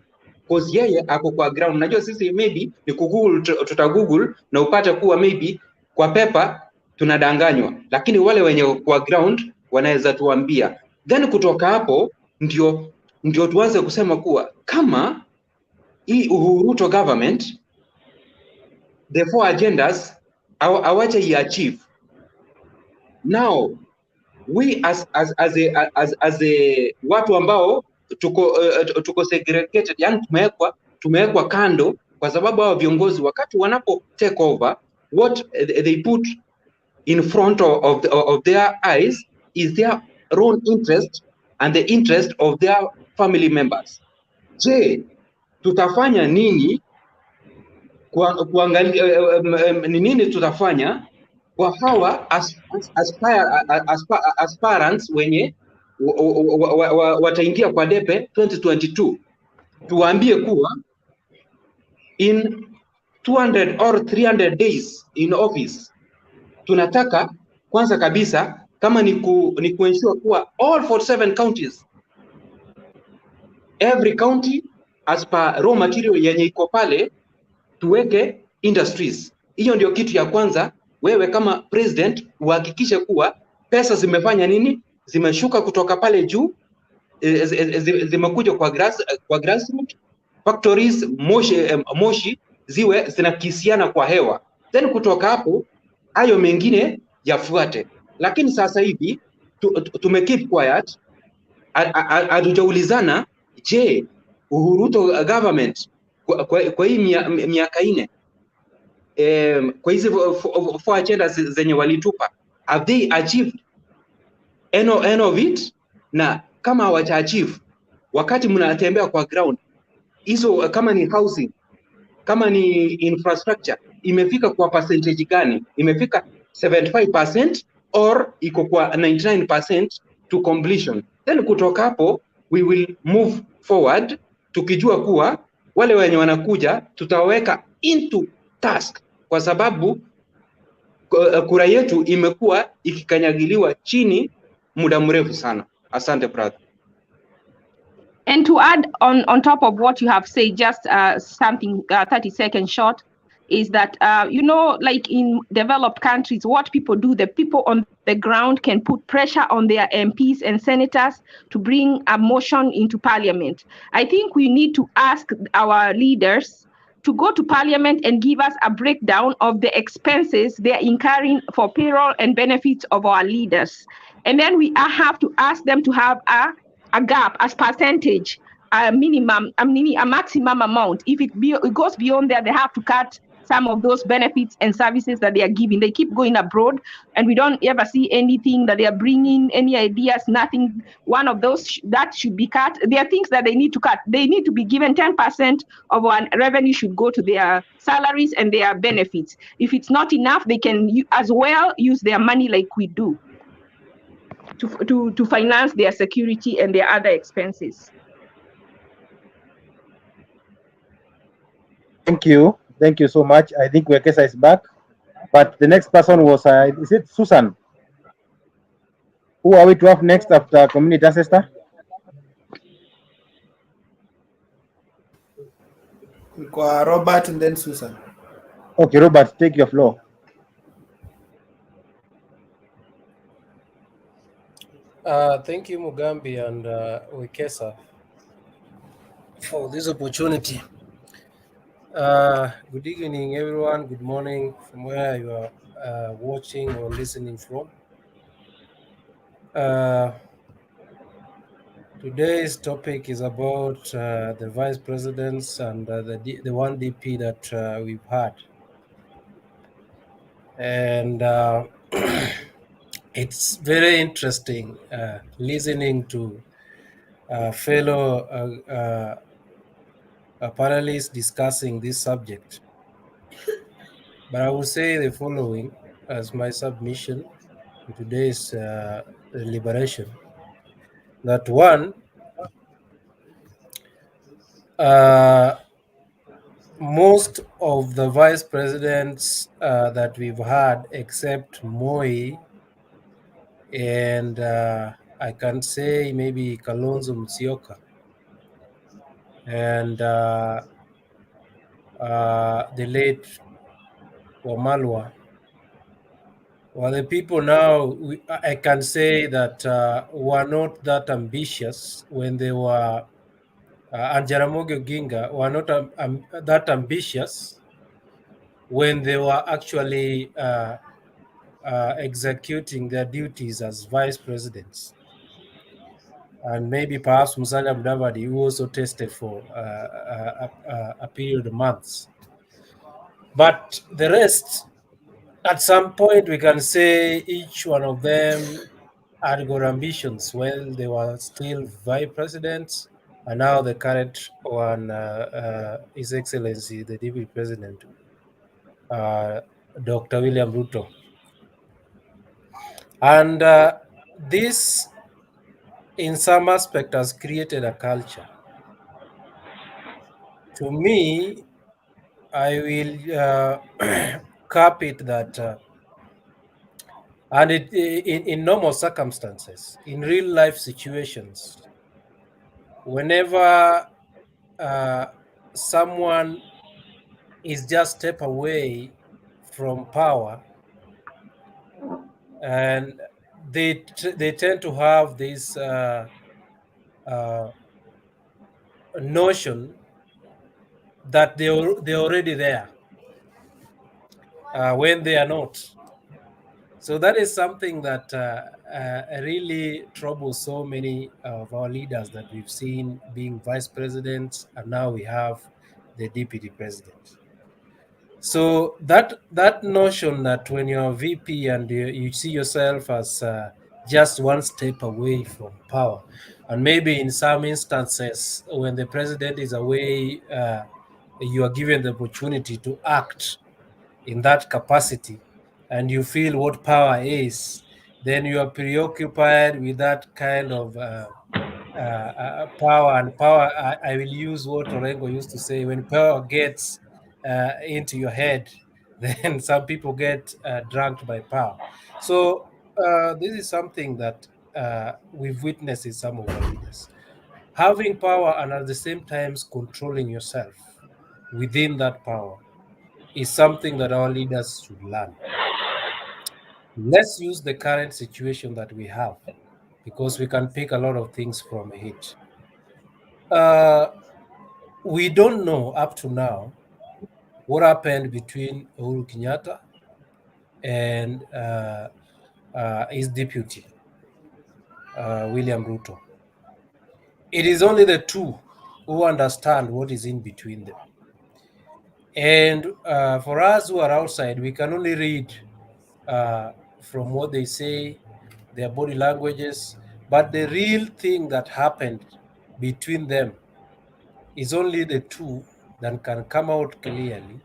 Speaker 11: cause yeye ako kwa ground. Najua sisi maybe ni kugoogle, tutagoogle na upate kuwa maybe kwa paper tunadanganywa, lakini wale wenye kwa ground wanaweza tuambia, then kutoka hapo ndio tuanze kusema kuwa kama hii Uhuru government the four agendas awache i achieve. Now we as a watu ambao tuko segregated, yani tumewekwa kando, kwa sababu hao viongozi wakati wanapo take over, what they put in front of their eyes is their own interest and the interest of their family members. Je, tutafanya nini kuangalia nini tutafanya kwa hawa aspirants wenye wataingia kwa debe 2022? Tuambie kuwa in 200 or 300 days in office, tunataka kwanza kabisa kama ni kuensure kuwa all 47 counties, every county as per raw material yenye iko pale tuweke industries. Hiyo ndio kitu ya kwanza. Wewe kama president uhakikishe kuwa pesa zimefanya nini, zimeshuka kutoka pale juu, zimekuja kwa grassroots factories, moshi ziwe zinakisiana kwa hewa, then kutoka hapo hayo mengine yafuate. Lakini sasa hivi tumekeep quiet, hatujaulizana je, Uhuru government kwa hii miaka 4 kwa hizi four agendas zenye walitupa, have they achieved any of it? Na kama hawaja achieve, wakati mnatembea kwa ground hizo, kama ni housing, kama ni infrastructure, imefika kwa percentage gani? Imefika 75% or iko kwa 99% to completion? Then kutoka hapo we will move forward, tukijua kuwa wale wenye wanakuja tutaweka into task, kwa sababu kura yetu imekuwa ikikanyagiliwa chini muda mrefu sana. Asante brother.
Speaker 13: And to add on top of what you have said, just something 30 seconds short, is that, like in developed countries, what people do, the people on the ground can put pressure on their MPs and senators to bring a motion into parliament. I think we need to ask our leaders to go to parliament and give us a breakdown of the expenses they're incurring for payroll and benefits of our leaders. And then we have to ask them to have a gap as percentage, a maximum amount. If it goes beyond that, they have to cut some of those benefits and services that they are giving. They keep going abroad and we don't ever see anything that they are bringing, any ideas, nothing. One of those that should be cut. There are things that they need to cut. They need to be given 10% of our revenue should go to their salaries and their benefits. If it's not enough, they can as well use their money like we do to finance their security and their other expenses.
Speaker 17: Thank you so much. I think Wekesa is back, but the next person was is it Susan? Who are we to have next after community ancestor?
Speaker 1: Robert and then Susan.
Speaker 17: Okay, Robert, take your floor.
Speaker 18: Thank you, Mugambi and Wekesa, for this opportunity. Good evening, everyone. Good morning from where you are watching or listening from. Today's topic is about the vice presidents and the one DP that we've had. And it's very interesting listening to fellow panelists discussing this subject. But I will say the following as my submission in today's deliberation. That one, most of the vice presidents that we've had, except Moi, and I can say maybe Kalonzo Musyoka, and the late Wamalwa, well, the people now, I can say that were not that ambitious when they were, and Jaramogi Oginga were not that ambitious when they were actually executing their duties as vice presidents. And maybe perhaps Musalia Mudavadi, who also tested for a period of months. But the rest, at some point, we can say each one of them had got ambitions when they were still vice presidents, and now the current one, His Excellency, the Deputy President, Dr. William RUTO. And this, in some aspect, has created a culture. To me, I will cap it that, and in normal circumstances, in real life situations, whenever someone is just step away from power, and they tend to have this notion that they're already there when they are not. So that is something that really troubles so many of our leaders that we've seen being vice presidents, and now we have the deputy president. So that notion that when you're a VP and you see yourself as just one step away from power, and maybe in some instances when the president is away, you are given the opportunity to act in that capacity, and you feel what power is, then you are preoccupied with that kind of power. And power, I will use what Orengo used to say: when power gets into your head, then some people get drunk by power. So this is something that we've witnessed in some of our leaders. Having power and at the same time controlling yourself within that power. is something that our leaders should learn. Let's use the current situation that we have, because we can pick a lot of things from it. We don't know up to now what happened between Uhuru Kenyatta and his deputy, William Ruto. It is only the two who understand what is in between them. And for us who are outside, we can only read from what they say, their body languages, but the real thing that happened between them is only the two that can come out clearly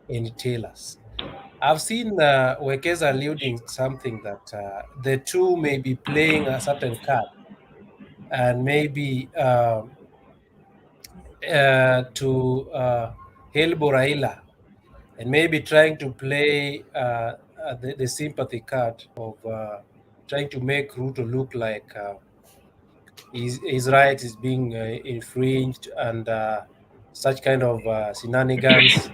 Speaker 18: and tell us. I've seen Wekesa alluding something that the two may be playing a certain card and maybe to Helbo Raila, and maybe trying to play the sympathy card of trying to make Ruto look like his right is being infringed and such kind of shenanigans,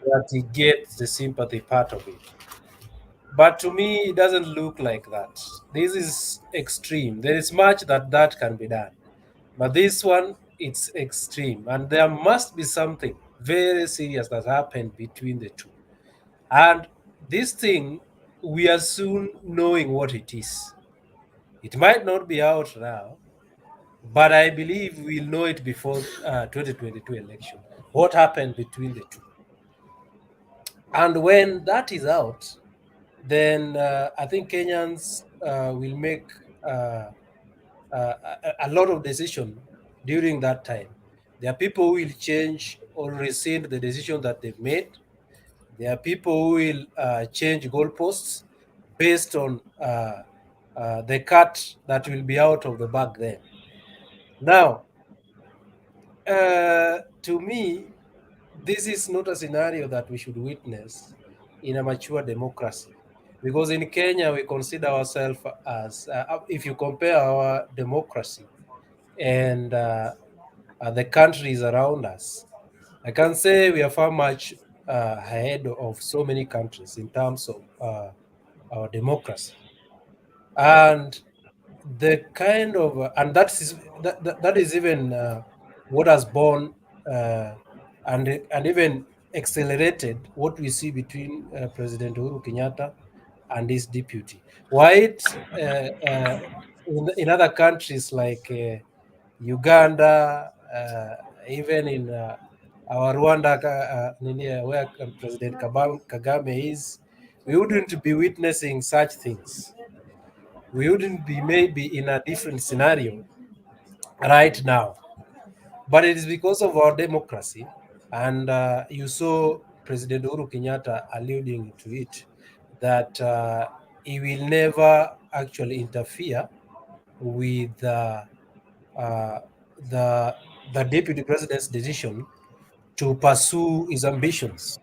Speaker 18: that he gets the sympathy part of it. But to me, it doesn't look like that. This is extreme. There is much that can be done. But this one, it's extreme. And there must be something very serious that happened between the two. And this thing, we are soon knowing what it is. It might not be out now, but I believe we'll know it before 2022 election. What happened between the two? And when that is out, then I think Kenyans will make a lot of decision during that time. There are people who will change or rescind the decision that they've made. There are people who will change goalposts based on the cut that will be out of the bag then. Now, to me, this is not a scenario that we should witness in a mature democracy. Because in Kenya, we consider ourselves as, if you compare our democracy and the countries around us, I can say we are far much ahead of so many countries in terms of our democracy. And the kind of, and that is even what has born and even accelerated what we see between President Uhuru Kenyatta and his deputy. White in other countries like Uganda, even in our Rwanda, where President Kagame is, we wouldn't be witnessing such things. We wouldn't be maybe in a different scenario right now. But it is because of our democracy, and you saw President Uhuru Kenyatta alluding to it, that he will never actually interfere with the deputy president's decision to pursue his ambitions.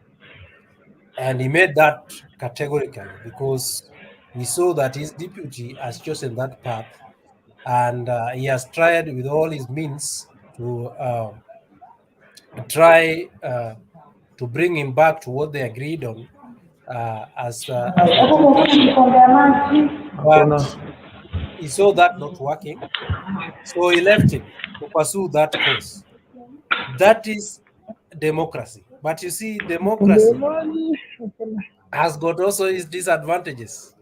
Speaker 18: And he made that categorically because we saw that his deputy has chosen that path, and he has tried with all his means to try to bring him back to what they agreed on as the two presidents. But he saw that not working, so he left him to pursue that course. That is democracy. But you see, democracy has got also its disadvantages.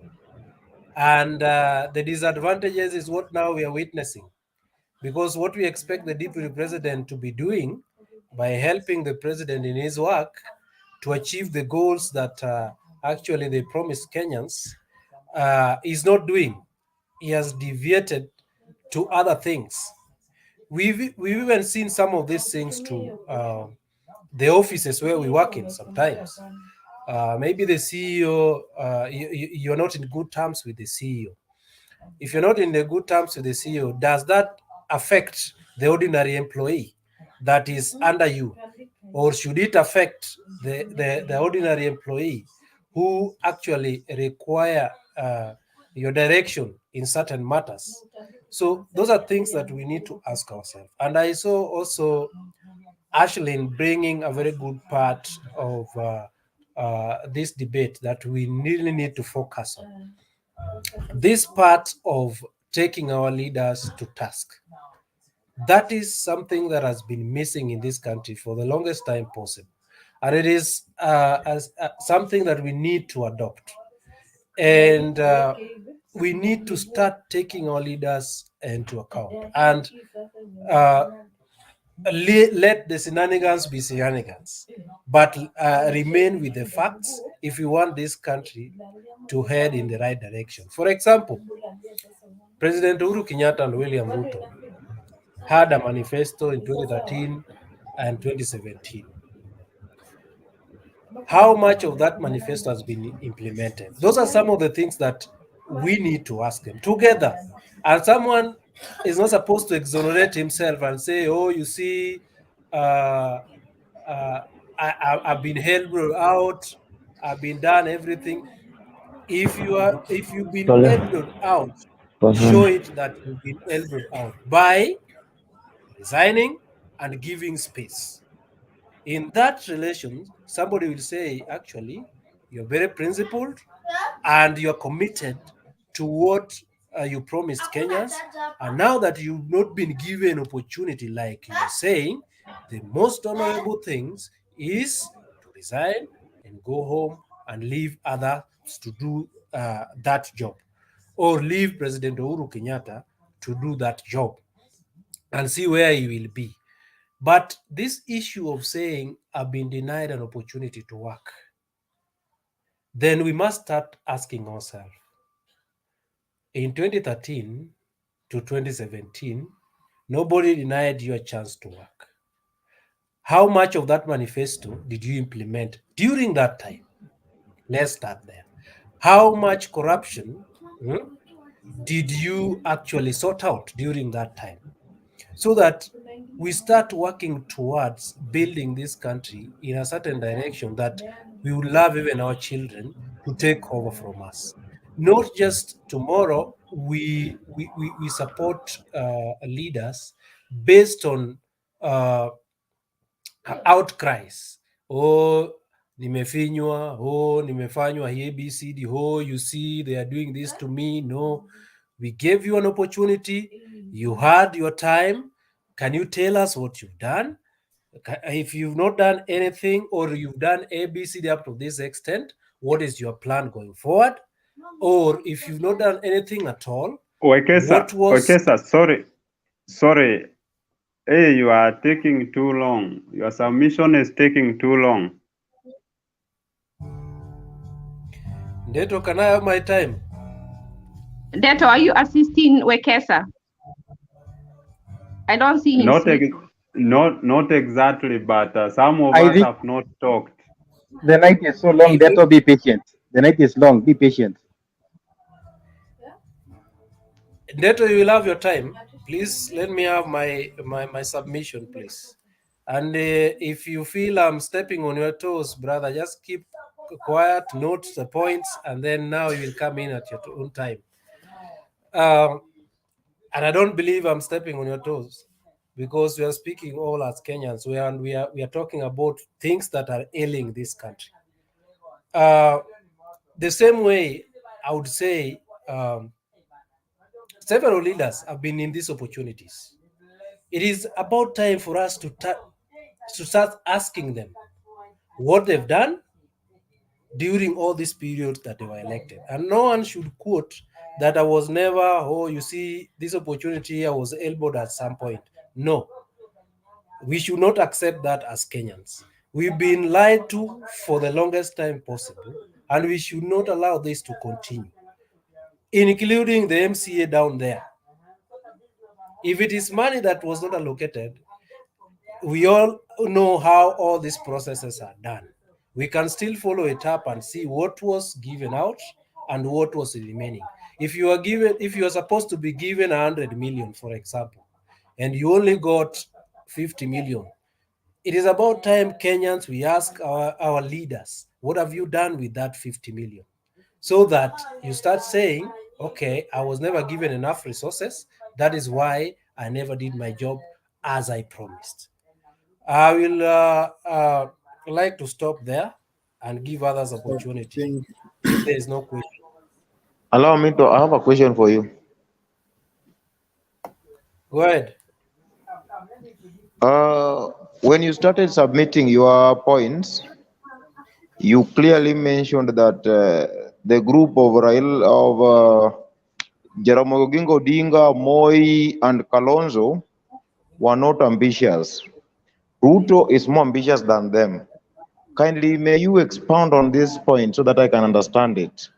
Speaker 18: And the disadvantages is what now we are witnessing. Because what we expect the deputy president to be doing by helping the president in his work to achieve the goals that actually they promised Kenyans is not doing. He has deviated to other things. We've even seen some of these things to the offices where we work in sometimes. Maybe the CEO, you're not in good terms with the CEO. If you're not in the good terms with the CEO, does that affect the ordinary employee that is under you? Or should it affect the ordinary employee who actually require your direction in certain matters? So those are things that we need to ask ourselves. And I saw also Ashlyn bringing a very good part of this debate that we really need to focus on. This part of taking our leaders to task. That is something that has been missing in this country for the longest time possible. And it is something that we need to adopt. And we need to start taking our leaders into account. And let the shenanigans be shenanigans, but remain with the facts if you want this country to head in the right direction. For example, President Uhuru Kenyatta and William Ruto had a manifesto in 2013 and 2017. How much of that manifesto has been implemented? Those are some of the things that we need to ask them together. And someone is not supposed to exonerate himself and say, oh, you see, I've been held out, I've been done everything. If you've been held out, show it that you've been held out by resigning and giving space. In that relation, somebody will say, actually, you're very principled and you're committed to what you promised Kenyans. And now that you've not been given opportunity, like you're saying, the most honorable things is to resign and go home and leave others to do that job, or leave President Uhuru Kenyatta to do that job and see where he will be. But this issue of saying I've been denied an opportunity to work, then we must start asking ourselves, in 2013 to 2017, nobody denied you a chance to work. How much of that manifesto did you implement during that time? Let's start there. How much corruption did you actually sort out during that time? So that we start working towards building this country in a certain direction that we will love even our children to take over from us. Not just tomorrow, we support leaders based on outcries. Oh, nimefinywa, oh, nimefanywa ABCD, oh, you see, they are doing this to me. No, we gave you an opportunity. You had your time. Can you tell us what you've done? If you've not done anything or you've done ABCD up to this extent, what is your plan going forward? Or if you've not done anything at all,
Speaker 19: Wekesa, sorry. Hey, you are taking too long. Your submission is taking too long.
Speaker 18: Ndeto, can I have my time?
Speaker 13: Deto, are you assisting Wekesa? I don't see him
Speaker 19: Not exactly, but some of
Speaker 17: I
Speaker 19: us
Speaker 17: think
Speaker 19: have not talked.
Speaker 17: the night is so long. That be patient. The night is long. Be patient.
Speaker 18: Ndeto, you will have your time. Please let me have my submission, please. And if you feel I'm stepping on your toes, brother, just keep quiet, note the points, and then now you will come in at your own time. And I don't believe I'm stepping on your toes, because we are speaking all as Kenyans. We are talking about things that are ailing this country. The same way, I would say several leaders have been in these opportunities. It is about time for us to start asking them what they've done during all these periods that they were elected. And no one should quote that I was never, oh, you see, this opportunity I was elbowed at some point. No, we should not accept that as Kenyans. We've been lied to for the longest time possible, and we should not allow this to continue, including the MCA down there. If it is money that was not allocated, we all know how all these processes are done. We can still follow it up and see what was given out and what was remaining. If you are supposed to be given 100 million, for example, and you only got 50 million, it is about time Kenyans, we ask our leaders, what have you done with that 50 million? So that you start saying, okay, I was never given enough resources. That is why I never did my job as I promised. I will like to stop there and give others opportunity if there is no question.
Speaker 9: Allow me to, I have a question for you.
Speaker 18: Go ahead.
Speaker 9: When you started submitting your points, you clearly mentioned that the group of Jaramogi Oginga Odinga, Moi, and Kalonzo were not ambitious. Ruto is more ambitious than them. Kindly, may you expound on this point so that I can understand it?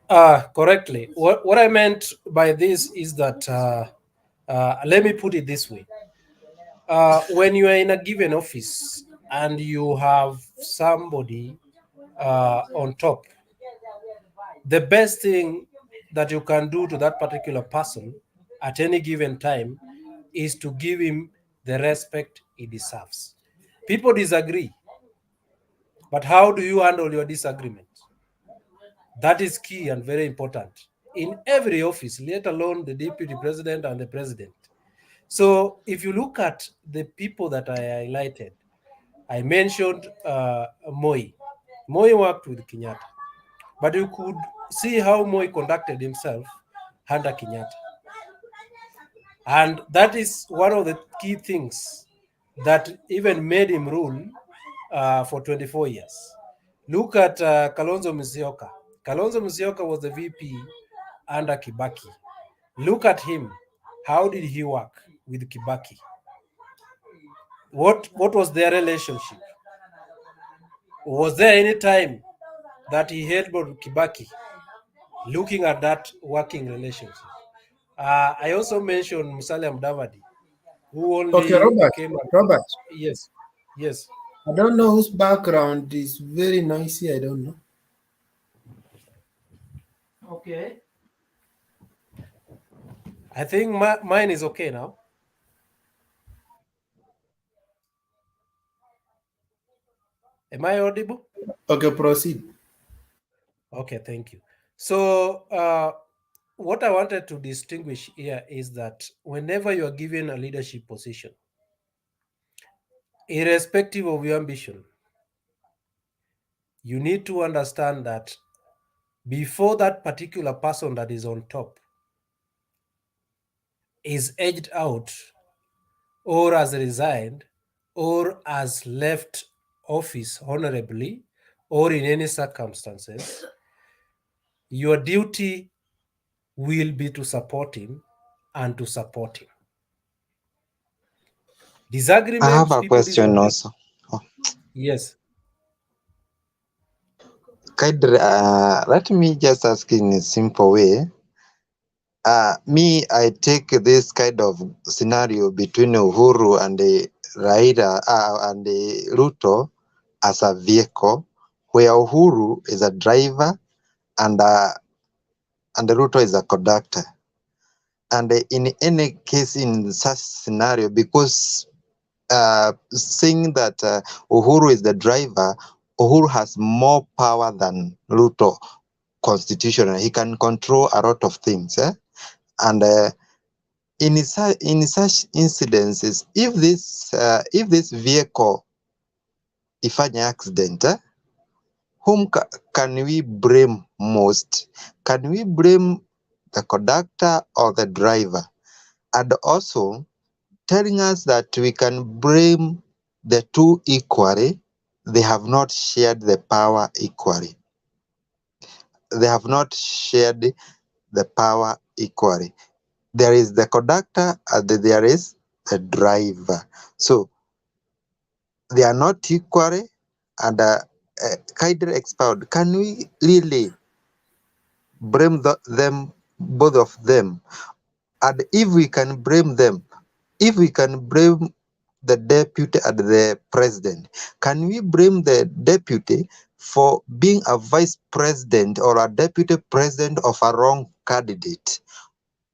Speaker 18: Correctly. What I meant by this is that, let me put it this way. When you are in a given office and you have somebody on top, the best thing that you can do to that particular person at any given time is to give him the respect he deserves. People disagree, but how do you handle your disagreement? That is key and very important in every office, let alone the deputy president and the president. So if you look at the people that I highlighted, I mentioned Moi. Moi worked with Kenyatta, but you could see how Moi conducted himself under Kenyatta. And that is one of the key things that even made him rule for 24 years. Look at Kalonzo Musyoka. Kalonzo Musyoka was the VP under Kibaki. Look at him. How did he work with Kibaki? What was their relationship? Was there any time that he helped Kibaki? Looking at that working relationship. I also mentioned Musalia Mudavadi, who
Speaker 1: Okay,
Speaker 18: only
Speaker 1: Robert.
Speaker 18: came up.
Speaker 1: Robert,
Speaker 18: Yes, yes.
Speaker 1: I don't know whose background is very noisy. I don't know.
Speaker 18: Okay. I think mine is okay now. Am I audible?
Speaker 1: Okay, proceed.
Speaker 18: Okay, thank you. So what I wanted to distinguish here is that whenever you are given a leadership position, irrespective of your ambition, you need to understand that before that particular person that is on top is edged out or has resigned or has left office honorably or in any circumstances, your duty will be to support him and to support him.
Speaker 9: I have
Speaker 18: Disagreements,
Speaker 9: a
Speaker 18: people
Speaker 9: question
Speaker 18: disagree.
Speaker 9: also.
Speaker 18: Yes.
Speaker 9: Let me just ask in a simple way. I take this kind of scenario between Uhuru and the Raila and the Ruto as a vehicle, where Uhuru is a driver and the Ruto is a conductor. And in any case, in such scenario, because saying that Uhuru is the driver, Uhuru has more power than Ruto constitutionally. He can control a lot of things. And in such incidences, if this vehicle ifanye accident, whom can we blame most? Can we blame the conductor or the driver? And also telling us that we can blame the two equally, they have not shared the power equally. They have not shared the power equally. There is the conductor and there is the driver. So they are not equally. And kindly expound. Can we really blame them, both of them? And if we can blame them, if we can blame the deputy and the president, can we blame the deputy for being a vice president or a deputy president of a wrong candidate?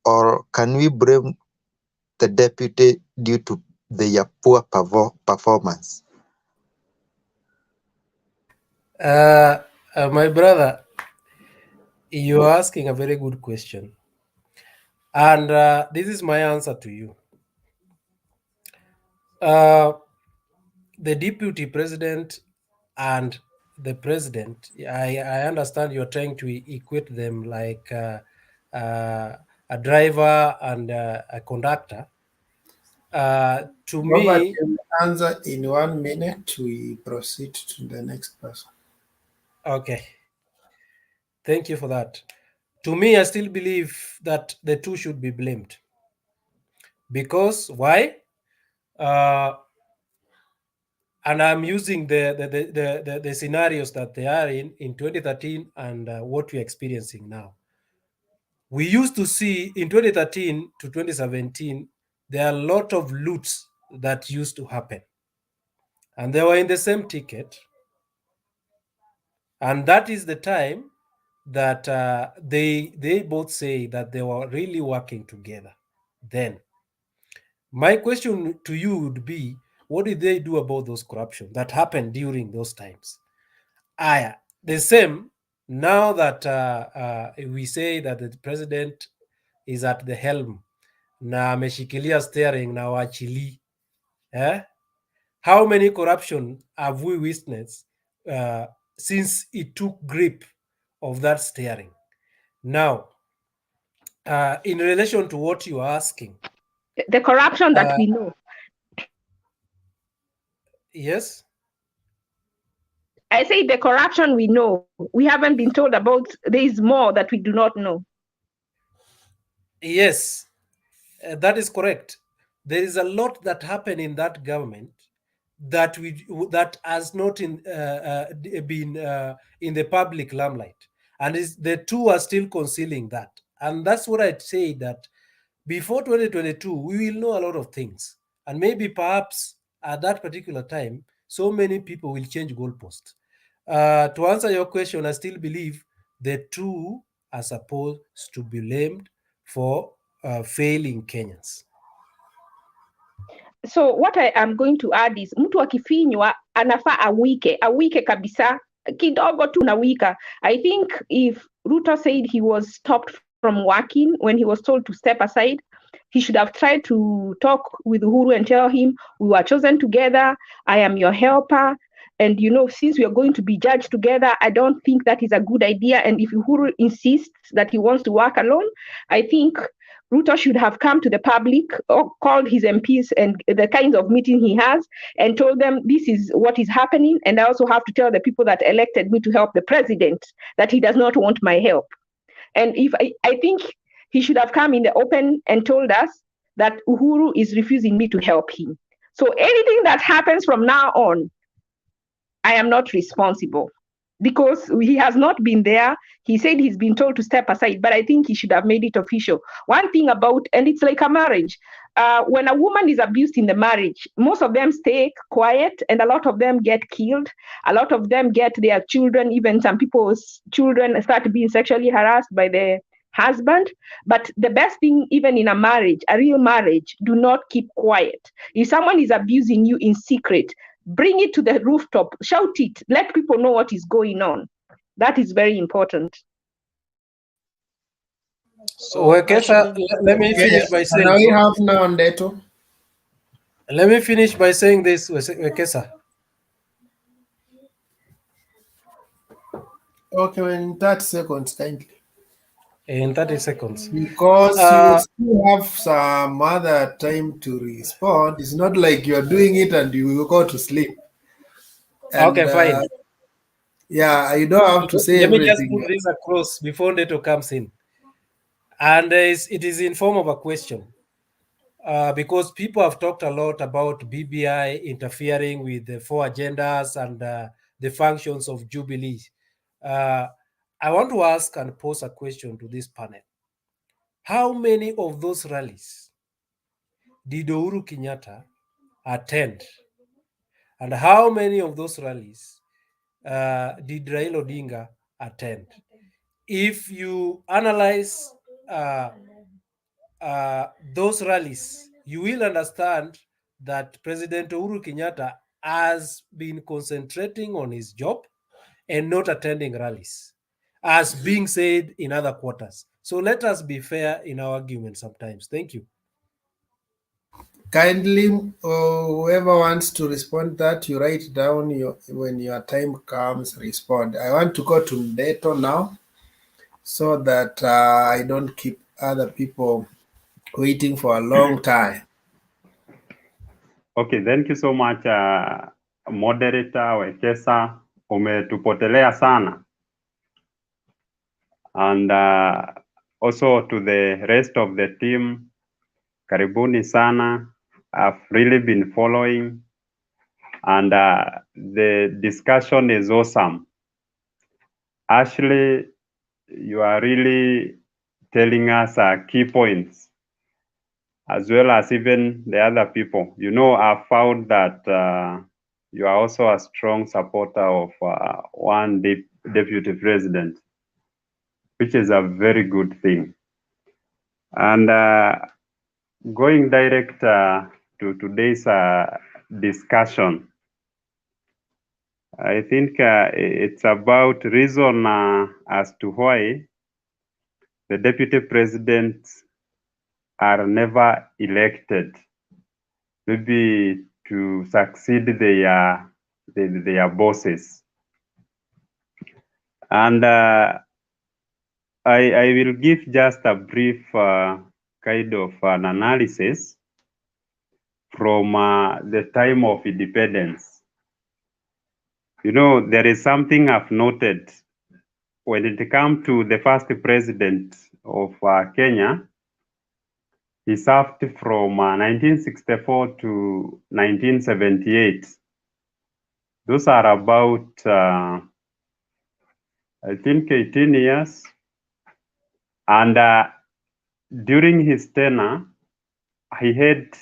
Speaker 9: Or can we blame the deputy due to their poor performance?
Speaker 18: My brother, you're asking a very good question. And this is my answer to you. The deputy president and the president, I understand you're trying to equate them like a driver and a conductor. To
Speaker 1: Robert
Speaker 18: me,
Speaker 1: can answer in 1 minute. We proceed to the next person.
Speaker 18: okay, thank you for that. To me, I still believe that the two should be blamed. Because why? And I'm using the scenarios that they are in 2013 and what we're experiencing now. We used to see in 2013 to 2017, there are a lot of loots that used to happen. And they were in the same ticket. And that is the time that they both say that they were really working together. Then my question to you would be, what did they do about those corruption that happened during those times? The same now that we say that the president is at the helm na ameshikilia steering na wachili. How many corruption have we witnessed since it took grip of that steering? Now, in relation to what you are asking,
Speaker 13: the corruption that we know.
Speaker 18: Yes.
Speaker 13: I say the corruption we know. We haven't been told about. There is more that we do not know.
Speaker 18: Yes, that is correct. There is a lot that happened in that government that has not been in the public limelight, and the two are still concealing that. And that's what I'd say, that before 2022 we will know a lot of things, and maybe perhaps at that particular time so many people will change goalposts. To answer your question, I still believe the two are supposed to be blamed for failing Kenyans.
Speaker 13: So what I am going to add is, mtu akifinywa anafaa awike kabisa, kidogo tu na wika. I think if Ruto said he was stopped from working when he was told to step aside, he should have tried to talk with Uhuru and tell him, we were chosen together, I am your helper, and since we are going to be judged together, I don't think that is a good idea. And if Uhuru insists that he wants to work alone, I think Ruto should have come to the public or called his MPs and the kinds of meeting he has and told them, this is what is happening. And I also have to tell the people that elected me to help the president that he does not want my help. And if I think he should have come in the open and told us that Uhuru is refusing me to help him. So anything that happens from now on, I am not responsible, because he has not been there. He said he's been told to step aside, but I think he should have made it official. One thing about, and it's like a marriage, when a woman is abused in the marriage, most of them stay quiet, and a lot of them get killed. A lot of them get their children, even some people's children start being sexually harassed by the husband. But the best thing, even in a marriage, a real marriage, do not keep quiet. If someone is abusing you in secret, bring it to the rooftop, shout it, let people know what is going on. That is very important.
Speaker 18: So, Wekesa, let me finish by saying.
Speaker 1: Now we have now Ndeto.
Speaker 18: Let me finish by saying this, Wekesa.
Speaker 1: Okay, in 30 seconds, kindly.
Speaker 18: In 30 seconds.
Speaker 1: Because you still have some other time to respond. It's not like you're doing it and you will go to sleep. And,
Speaker 18: okay, fine.
Speaker 1: Yeah, you don't have to say everything.
Speaker 18: Let me just put this across before Ndeto comes in. And it is in form of a question. Because people have talked a lot about BBI interfering with the 4 agendas and the functions of Jubilee. I want to ask and pose a question to this panel. How many of those rallies did Uhuru Kenyatta attend? And how many of those rallies did Raila Odinga attend? If you analyze those rallies, you will understand that President Uhuru Kenyatta has been concentrating on his job and not attending rallies, as being said in other quarters. So let us be fair in our argument sometimes. Thank you.
Speaker 1: Kindly, whoever wants to respond that, you write down when your time comes, respond. I want to go to Ndeto now so that I don't keep other people waiting for a long time.
Speaker 19: Okay, thank you so much moderator Wekesa, umetupotelea sana, and also to the rest of the team, karibuni sana. I've really been following, and the discussion is awesome. Ashley, you are really telling us key points, as well as even the other people. You know, I've found that you are also a strong supporter of one deputy president, which is a very good thing. And going direct to today's discussion, I think it's about reason as to why the deputy presidents are never elected, maybe to succeed their bosses. And I will give just a brief kind of an analysis from the time of independence. You know, there is something I've noted when it comes to the first president of Kenya. He served from 1964 to 1978. Those are about, I think, 18 years. And during his tenure, he had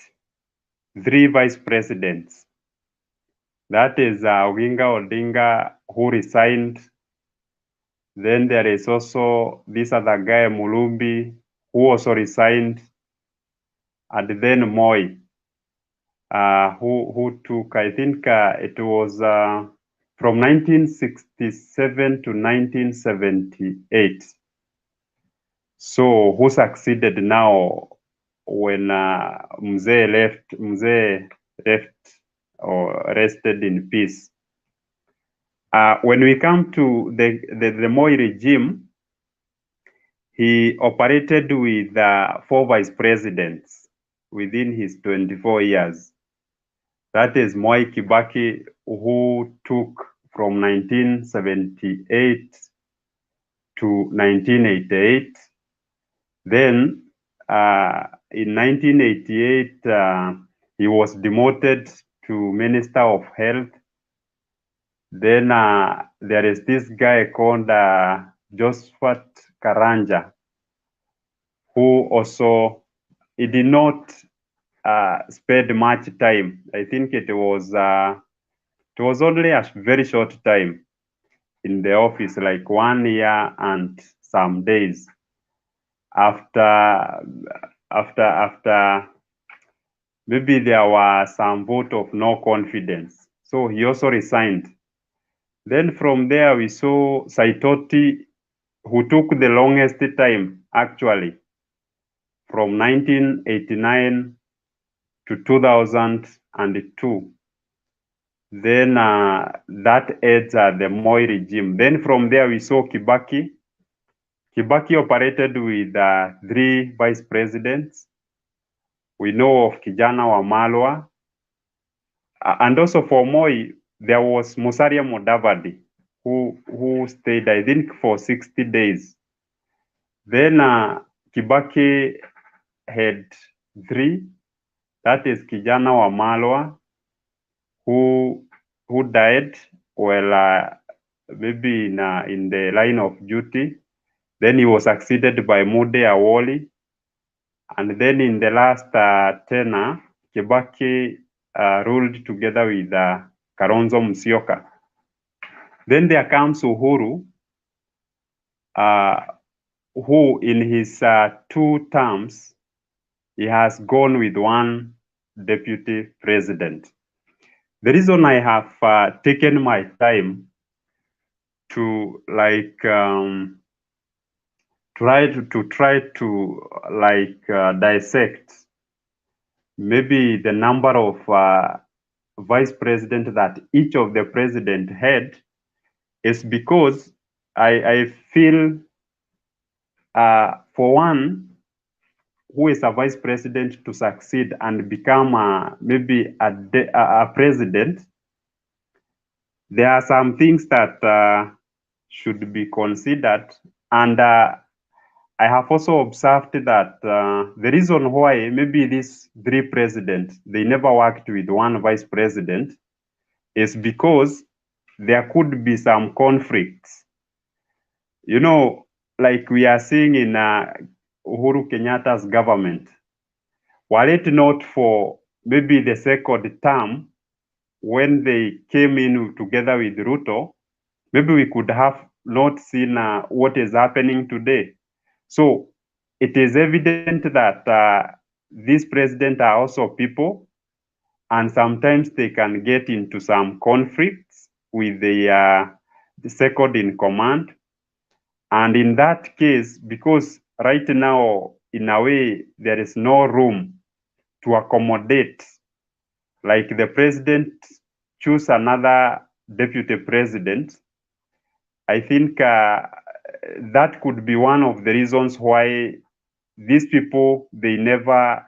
Speaker 19: 3 vice presidents. That is Oginga Odinga, who resigned. Then there is also this other guy, Mulumbi, who also resigned. And then Moi, who took, I think it was from 1967 to 1978. So who succeeded now when Mzee left or rested in peace. When we come to the Moi regime, he operated with 4 vice presidents within his 24 years. That is Mwai Kibaki, who took from 1978 to 1988. Then in 1988, he was demoted to Minister of Health. Then there is this guy called Josephat Karanja, who also, he did not spend much time. I think it was only a very short time in the office, like 1 year and some days. After maybe there was some vote of no confidence, so he also resigned. Then from there we saw Saitoti, who took the longest time actually, from 1989 to 2002. Then that ends the Moi regime. Then from there we saw Kibaki. Kibaki operated with 3 vice presidents. We know of Kijana Wamalwa. And also for Moi, there was Musalia Mudavadi, who stayed, I think, for 60 days. Then Kibaki had 3. That is Kijana Wamalwa, who died while maybe in the line of duty. Then he was succeeded by Mude Awoli. And then in the last tenure, Kibaki ruled together with Kalonzo Musyoka. Then there comes Uhuru, who in his 2 terms, he has gone with 1 deputy president. The reason I have taken my time to try to dissect maybe the number of vice president that each of the president had is because I feel for one who is a vice president to succeed and become maybe a president, there are some things that should be considered. And I have also observed that the reason why maybe these three presidents, they never worked with one vice president is because there could be some conflicts. You know, like we are seeing in Uhuru Kenyatta's government, were it not for maybe the second term, when they came in together with Ruto, maybe we could have not seen what is happening today. So it is evident that these presidents are also people, and sometimes they can get into some conflicts with the second in command. And in that case, because right now, in a way, there is no room to accommodate, like the president choose another deputy president, I think that could be one of the reasons why these people, they never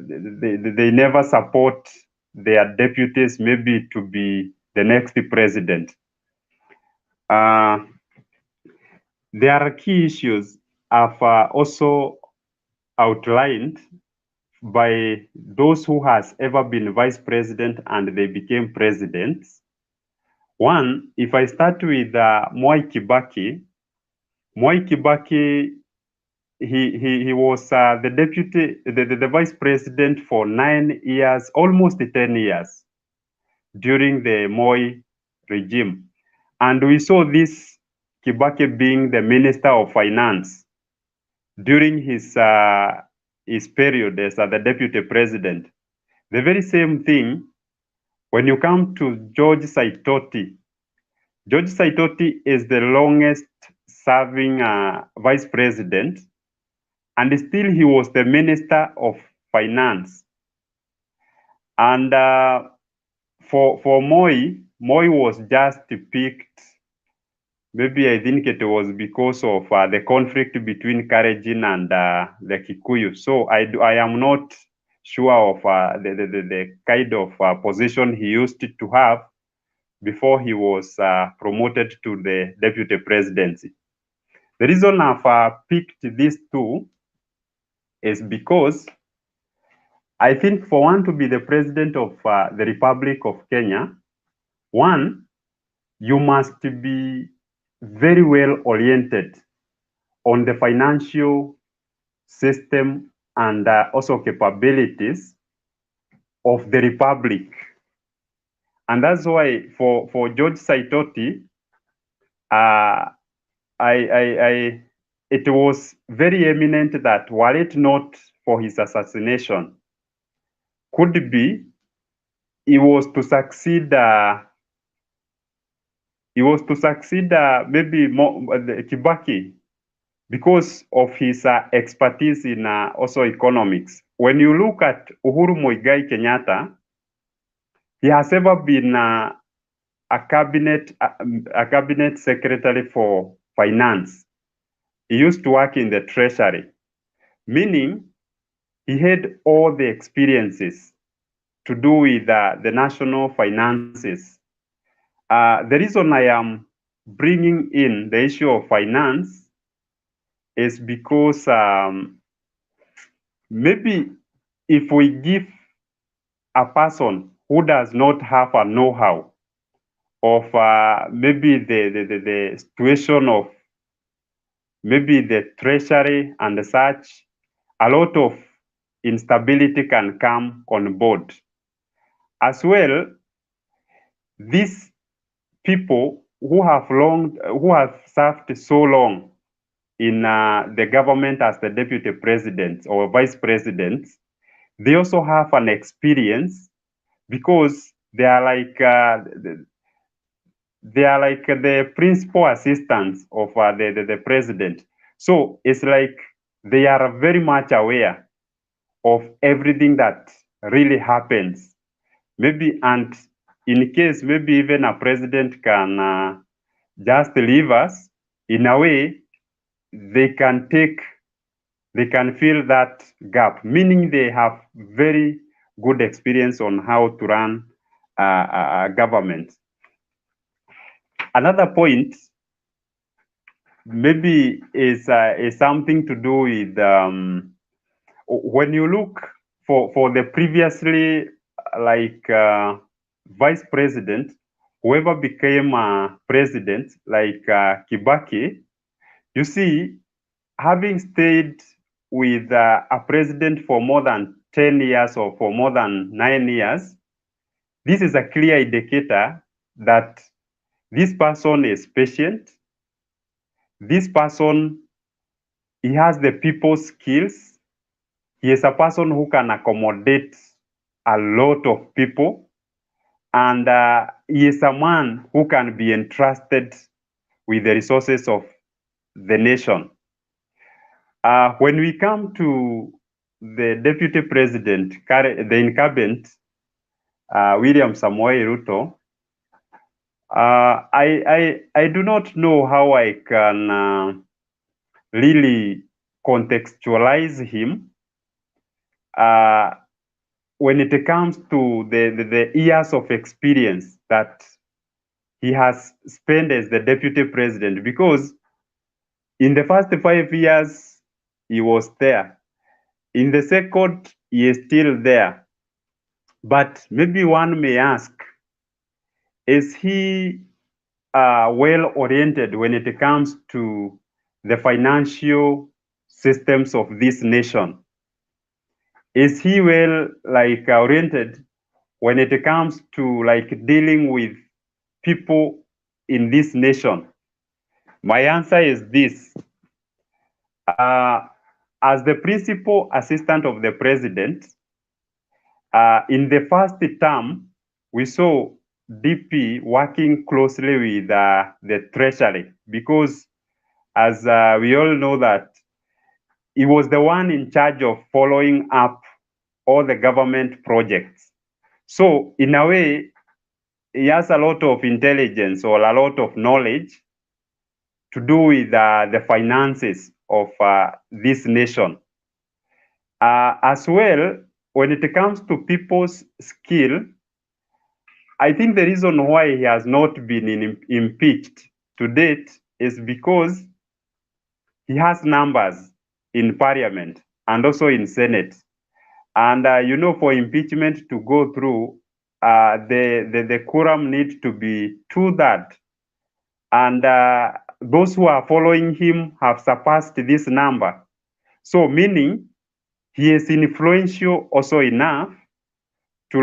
Speaker 19: they never support their deputies maybe to be the next president. There are key issues I've also outlined by those who has ever been vice president and they became presidents. One, if I start with Mwai Kibaki, he was the deputy, the vice president for 9 years, almost 10 years during the Moi regime. And we saw this Kibaki being the Minister of Finance during his period as the deputy president. The very same thing when you come to George Saitoti. George Saitoti is the longest serving vice president, and still he was the Minister of Finance. And for Moi was just picked. Maybe I think it was because of the conflict between Kalenjin and the Kikuyu. So I am not sure of the kind of position he used to have before he was promoted to the deputy presidency. The reason I've picked these two is because I think for one to be the president of the Republic of Kenya, one, you must be very well oriented on the financial system and also capabilities of the Republic. And that's why for George Saitoti, it was very eminent that were it not for his assassination, could be he was to succeed maybe Kibaki because of his expertise in also economics. When you look at Uhuru Muigai Kenyatta, he has ever been a cabinet secretary for finance. He used to work in the treasury, meaning he had all the experiences to do with the national finances. The reason I am bringing in the issue of finance is because maybe if we give a person who does not have a know-how of maybe the situation of maybe the treasury and such, a lot of instability can come on board. As well, these people who have served so long in the government as the deputy president or vice president, they also have an experience because they are like the principal assistants of the president. So it's like they are very much aware of everything that really happens. Maybe, and in case maybe even a president can just leave us, in a way, they can fill that gap, meaning they have very good experience on how to run a government. Another point maybe is something to do with when you look for the previously vice president, whoever became president like Kibaki, you see, having stayed with a president for more than 10 years or for more than 9 years, this is a clear indicator that this person is patient. This person, he has the people skills. He is a person who can accommodate a lot of people. And he is a man who can be entrusted with the resources of the nation. When we come to the deputy president, the incumbent, William Samoei Ruto, I do not know how I can really contextualize him when it comes to the years of experience that he has spent as the deputy president, because in the first 5 years, he was there. In the second, he is still there. But maybe one may ask, is he well-oriented when it comes to the financial systems of this nation? Is he oriented when it comes to dealing with people in this nation? My answer is this. As the principal assistant of the president, in the first term, we saw DP working closely with the treasury, because as we all know that he was the one in charge of following up all the government projects. So in a way, he has a lot of intelligence or a lot of knowledge to do with the finances of this nation. As well, when it comes to people's skill, I think the reason why he has not been impeached to date is because he has numbers in parliament and also in Senate. And for impeachment to go through, the quorum needs to be 2/3. And those who are following him have surpassed this number. So meaning he is influential also enough to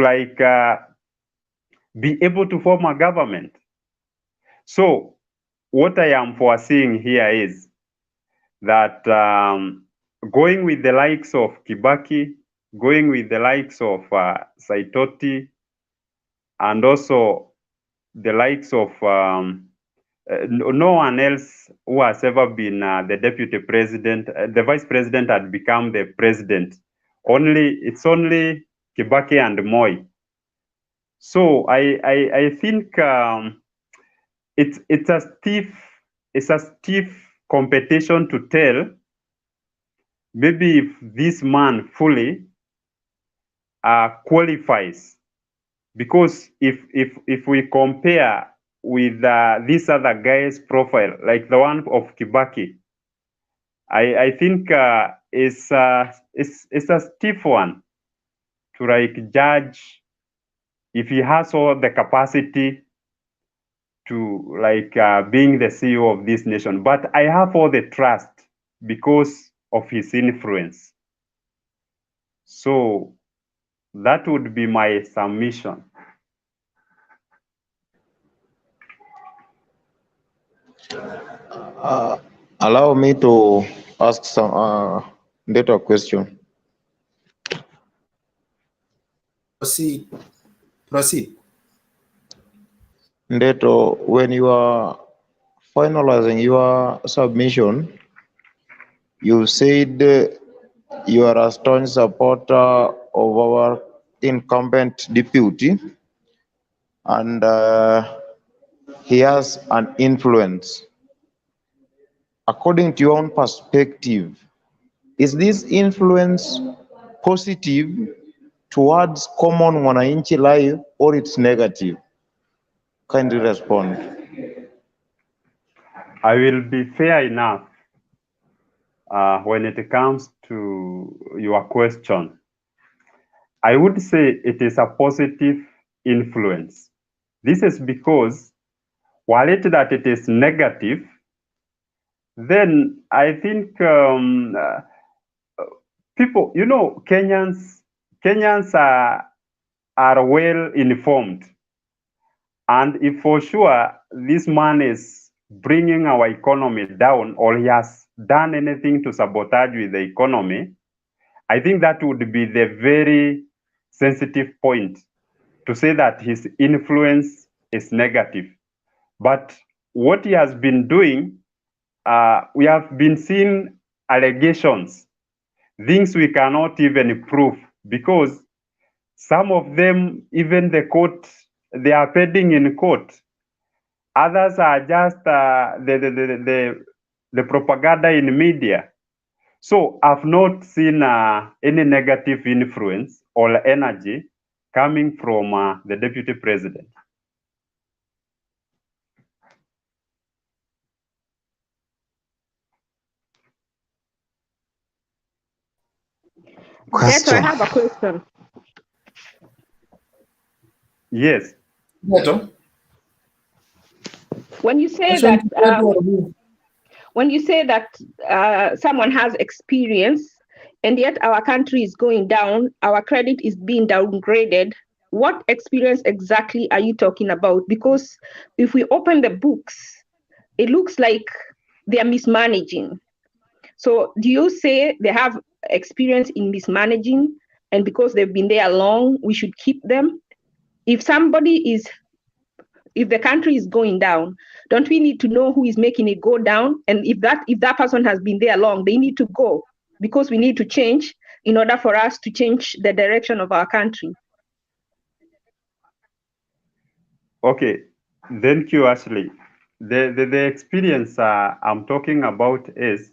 Speaker 19: be able to form a government. So what I am foreseeing here is that going with the likes of Kibaki, going with the likes of Saitoti, and also the likes of no one else who has ever been the deputy president, the vice president had become the president. It's only Kibaki and Moi. So I think it's a stiff competition to tell maybe if this man fully qualifies, because if we compare with this other guy's profile, like the one of Kibaki, I think it's a stiff one to judge if he has all the capacity to being the CEO of this nation. But I have all the trust because of his influence. So that would be my submission.
Speaker 17: Allow me to ask some data question.
Speaker 1: Proceed.
Speaker 17: Ndeto, when you are finalizing your submission, you said
Speaker 10: You are a staunch supporter of our incumbent deputy, and he has an influence. According to your own perspective, is this influence positive towards common mwananchi life or it's negative? Kindly respond.
Speaker 19: I will be fair enough when it comes to your question. I would say it is a positive influence. This is because, while it is negative, then I think people, Kenyans are well informed, and if for sure this man is bringing our economy down, or he has done anything to sabotage with the economy, I think that would be the very sensitive point to say that his influence is negative. But what he has been doing, we have been seeing allegations, things we cannot even prove, because some of them, even the court, they are pending in court. Others are just the propaganda in media. So I've not seen any negative influence or energy coming from the deputy president.
Speaker 13: Beto, I have a question.
Speaker 19: Yes.
Speaker 1: Beto?
Speaker 13: When you say that someone has experience and yet our country is going down, our credit is being downgraded, what experience exactly are you talking about? Because if we open the books, it looks like they are mismanaging. So do you say they have experience in mismanaging, and because they've been there long, we should keep them? If the country is going down, don't we need to know who is making it go down? And if that person has been there long, they need to go, because we need to change in order for us to change the direction of our country.
Speaker 19: Okay, thank you, Ashley. The experience I'm talking about is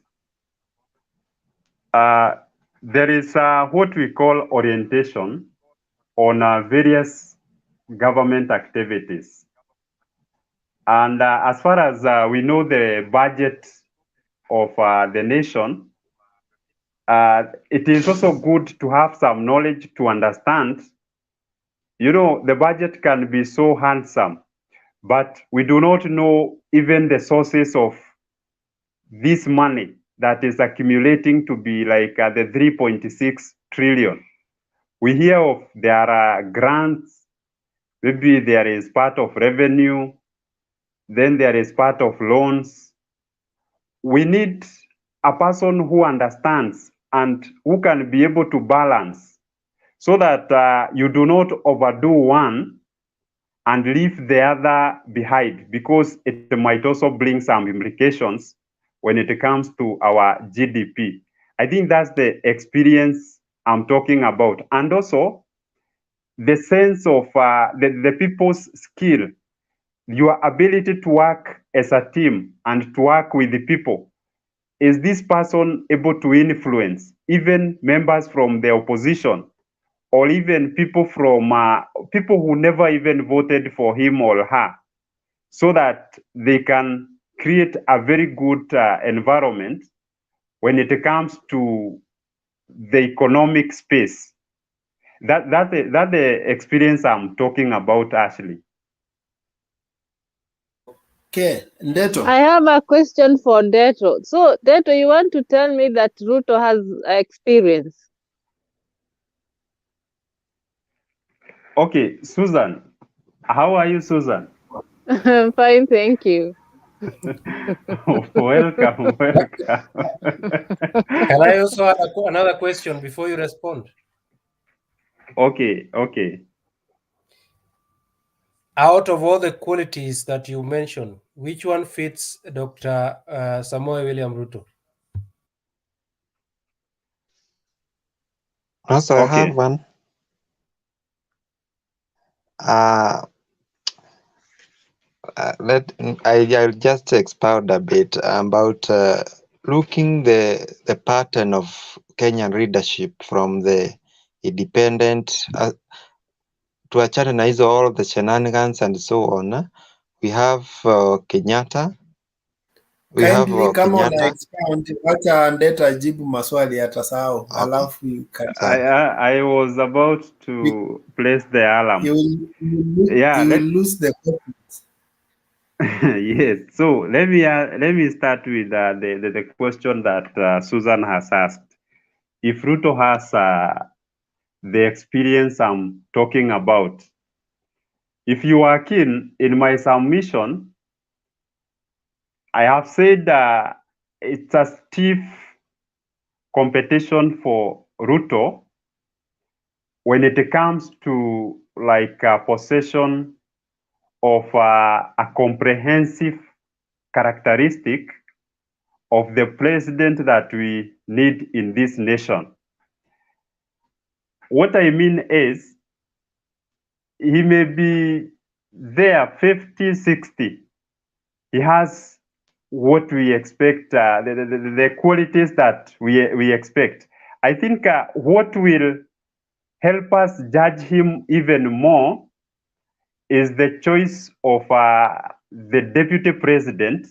Speaker 19: there is what we call orientation on various government activities. And as far as we know the budget of the nation, it is also good to have some knowledge to understand. The budget can be so handsome, but we do not know even the sources of this money that is accumulating to be like the 3.6 trillion. We hear of there are grants, maybe there is part of revenue, then there is part of loans. We need a person who understands and who can be able to balance, so that you do not overdo one and leave the other behind, because it might also bring some implications when it comes to our GDP. I think that's the experience I'm talking about. And also the sense of the people's skill, your ability to work as a team and to work with the people. Is this person able to influence even members from the opposition, or even people from people who never even voted for him or her, so that they can create a very good environment when it comes to the economic space? That's the experience I'm talking about, Ashley.
Speaker 1: Okay, Ndeto.
Speaker 20: I have a question for Deto. So, Deto, you want to tell me that Ruto has experience?
Speaker 19: Okay, Susan. How are you, Susan?
Speaker 20: Fine, thank you.
Speaker 19: Welcome.
Speaker 18: Can I also add another question before you respond?
Speaker 19: Okay.
Speaker 18: Out of all the qualities that you mentioned, which one fits Dr. Samoei William Ruto?
Speaker 9: Also, I
Speaker 19: Okay.
Speaker 9: have one. Uh, I'll just expound a bit about looking the pattern of Kenyan leadership from the independent tuachane na hizo all the shenanigans and so on. We have Kenyatta. We have
Speaker 1: Kindly kama una
Speaker 9: Kenyatta.
Speaker 1: expound, wacha Ndeta ajibu maswali atasahau,
Speaker 9: Okay.
Speaker 1: alafu you can
Speaker 19: I was about to place the alarm.
Speaker 1: you
Speaker 19: Yeah,
Speaker 1: will lose the confidence.
Speaker 19: yes. So let me start with the question that Susan has asked. If Ruto has the experience I'm talking about, if you are keen in my submission, I have said it's a stiff competition for Ruto when it comes to like possession of a comprehensive characteristic of the president that we need in this nation. What I mean is, he may be there 50, 60. He has what we expect, the qualities that we expect. I think what will help us judge him even more is the choice of the deputy president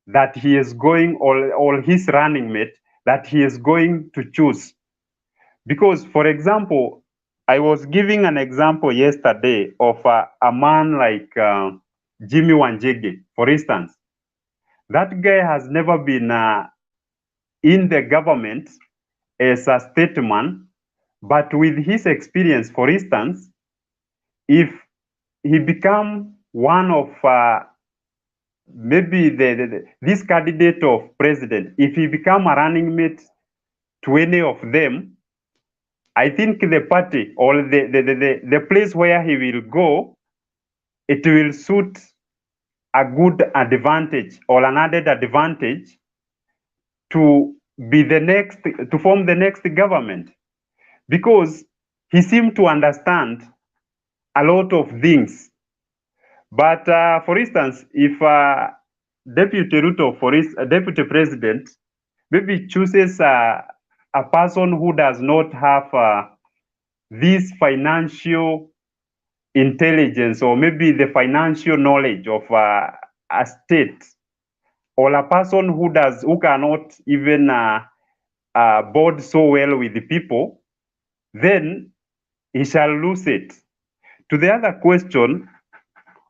Speaker 19: that he is going, or his running mate that he is going to choose. Because, for example, I was giving an example yesterday of a man like Jimmy Wanjigi, for instance. That guy has never been in the government as a statesman, but with his experience, for instance, if he become one of maybe this candidate of president, if he become a running mate to any of them, I think the party or the place where he will go, it will suit a good advantage or an added advantage to be the next, to form the next government, because he seemed to understand a lot of things. But for instance, if Deputy Ruto, for his deputy president, maybe chooses a person who does not have this financial intelligence or maybe the financial knowledge of a state, or a person who cannot even board so well with the people, then he shall lose it. To the other question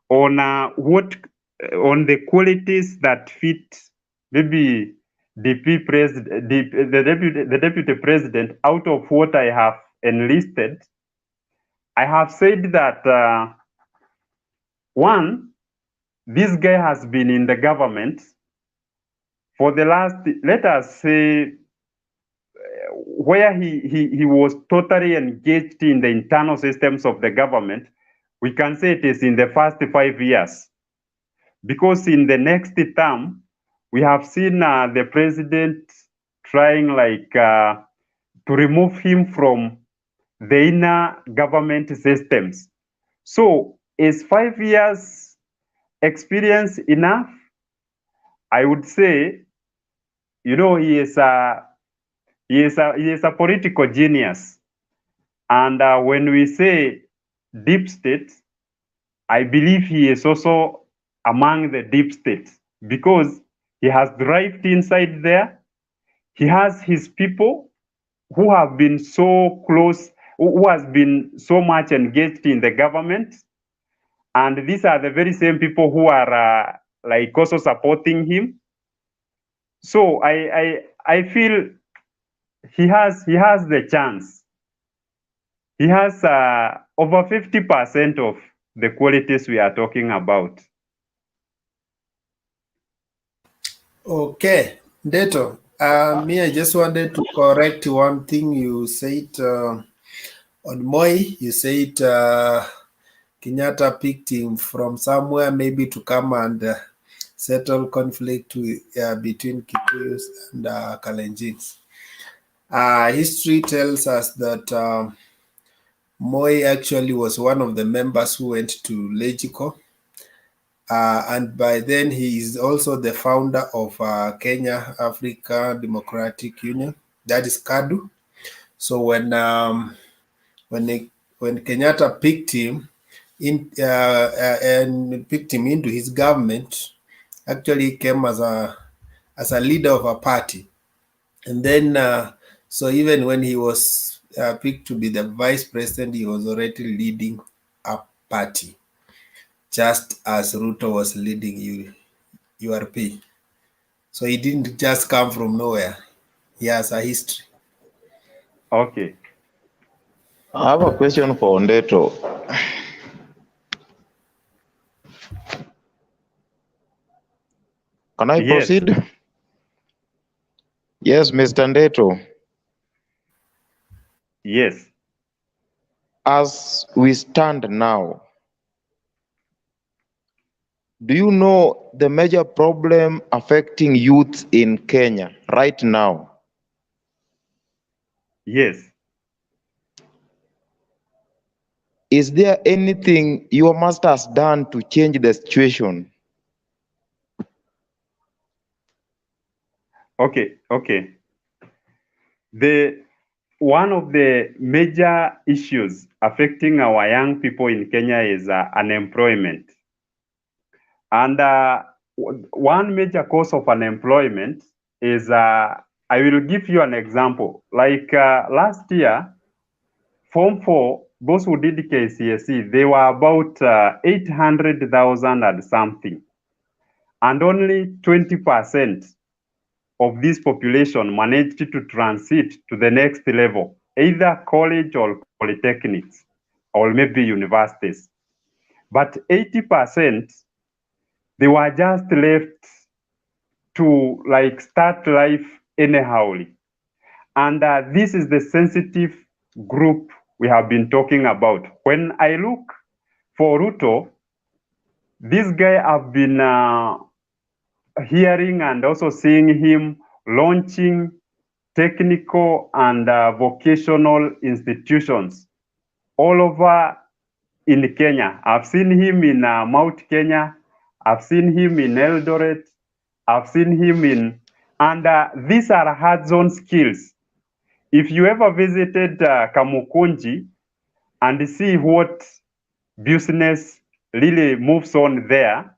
Speaker 19: on on the qualities that fit maybe the deputy president, out of what I have enlisted, I have said that one, this guy has been in the government for the last, let us say, where he was totally engaged in the internal systems of the government. We can say it is in the first 5 years, because in the next term, we have seen the president trying like to remove him from the inner government systems. So is 5 years experience enough? I would say, you know, he is a political genius. And when we say deep state, I believe he is also among the deep state, because he has thrived inside there. He has his people who have been so close, who has been so much engaged in the government. And these are the very same people who are like also supporting him. So I feel he has the chance. He has over 50% of the qualities we are talking about.
Speaker 1: Okay, Ndeto. Me, I just wanted to correct one thing you said on Moi. You said Kenyatta picked him from somewhere, maybe to come and settle conflict between Kikuyus and Kalenjins. History tells us that Moi actually was one of the members who went to Legico. And by then he is also the founder of Kenya Africa Democratic Union, that is KADU. So when Kenyatta picked him and picked him into his government, actually he came as a leader of a party. And then so even when he was picked to be the vice president, he was already leading a party, just as Ruto was leading URP. So he didn't just come from nowhere. He has a history.
Speaker 19: Okay.
Speaker 10: I have a question for Ndeto. Can I proceed? Yes, Mr. Ndeto.
Speaker 19: Yes.
Speaker 10: As we stand now, do you know the major problem affecting youth in Kenya right now?
Speaker 19: Yes.
Speaker 10: Is there anything your master has done to change the situation?
Speaker 19: Okay. One of the major issues affecting our young people in Kenya is unemployment. And one major cause of unemployment is, I will give you an example. Like last year, Form 4, those who did KCSE, they were about 800,000 and something. And only 20% of this population managed to transit to the next level, either college or polytechnics, or maybe universities. But 80%, they were just left to like start life anyhowly. And this is the sensitive group we have been talking about. When I look for RUTO, this guy I've been hearing and also seeing him launching technical and vocational institutions all over in Kenya. I've seen him in Mount Kenya. I've seen him in Eldoret. I've seen him in, and these are hands-on skills. If you ever visited Kamukunji and see what business really moves on there,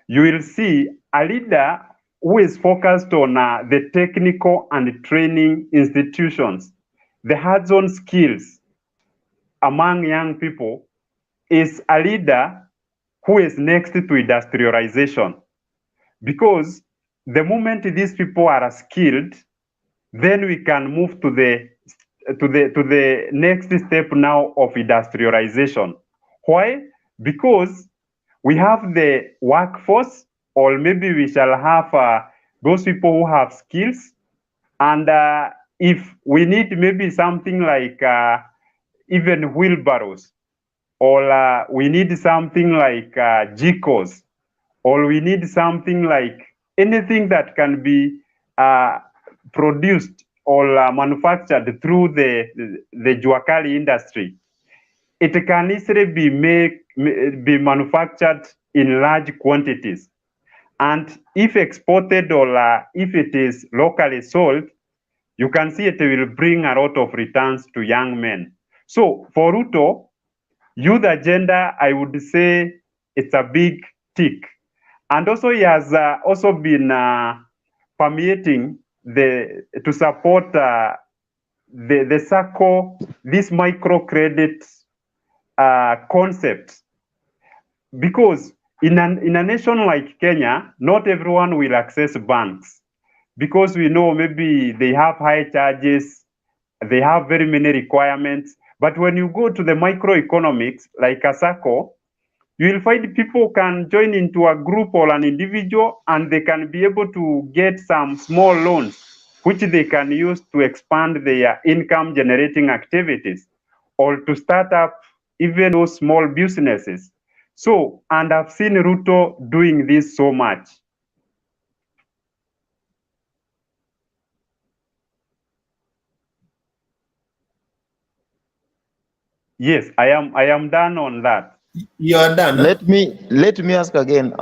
Speaker 19: you will see a leader who is focused on the technical and training institutions. The hands-on skills among young people is a leader who is next to industrialization. Because the moment these people are skilled, then we can move to the next step now of industrialization. Why? Because we have the workforce, or maybe we shall have those people who have skills. And if we need maybe something like even wheelbarrows, or we need something like GCOs, or we need something like anything that can be produced or manufactured through the Juakali industry, it can easily be manufactured in large quantities. And if exported or if it is locally sold, you can see it will bring a lot of returns to young men. So for RUTO, youth agenda, I would say it's a big tick. And also he has also been permeating to support the SACCO, this microcredit concept. Because in a nation like Kenya, not everyone will access banks. Because we know maybe they have high charges, they have very many requirements. But when you go to the microeconomics, like a SACCO, you will find people can join into a group or an individual, and they can be able to get some small loans, which they can use to expand their income generating activities, or to start up even those small businesses. So, and I've seen RUTO doing this so much. Yes, I am done on that.
Speaker 1: You are done. Huh?
Speaker 9: Let me ask again.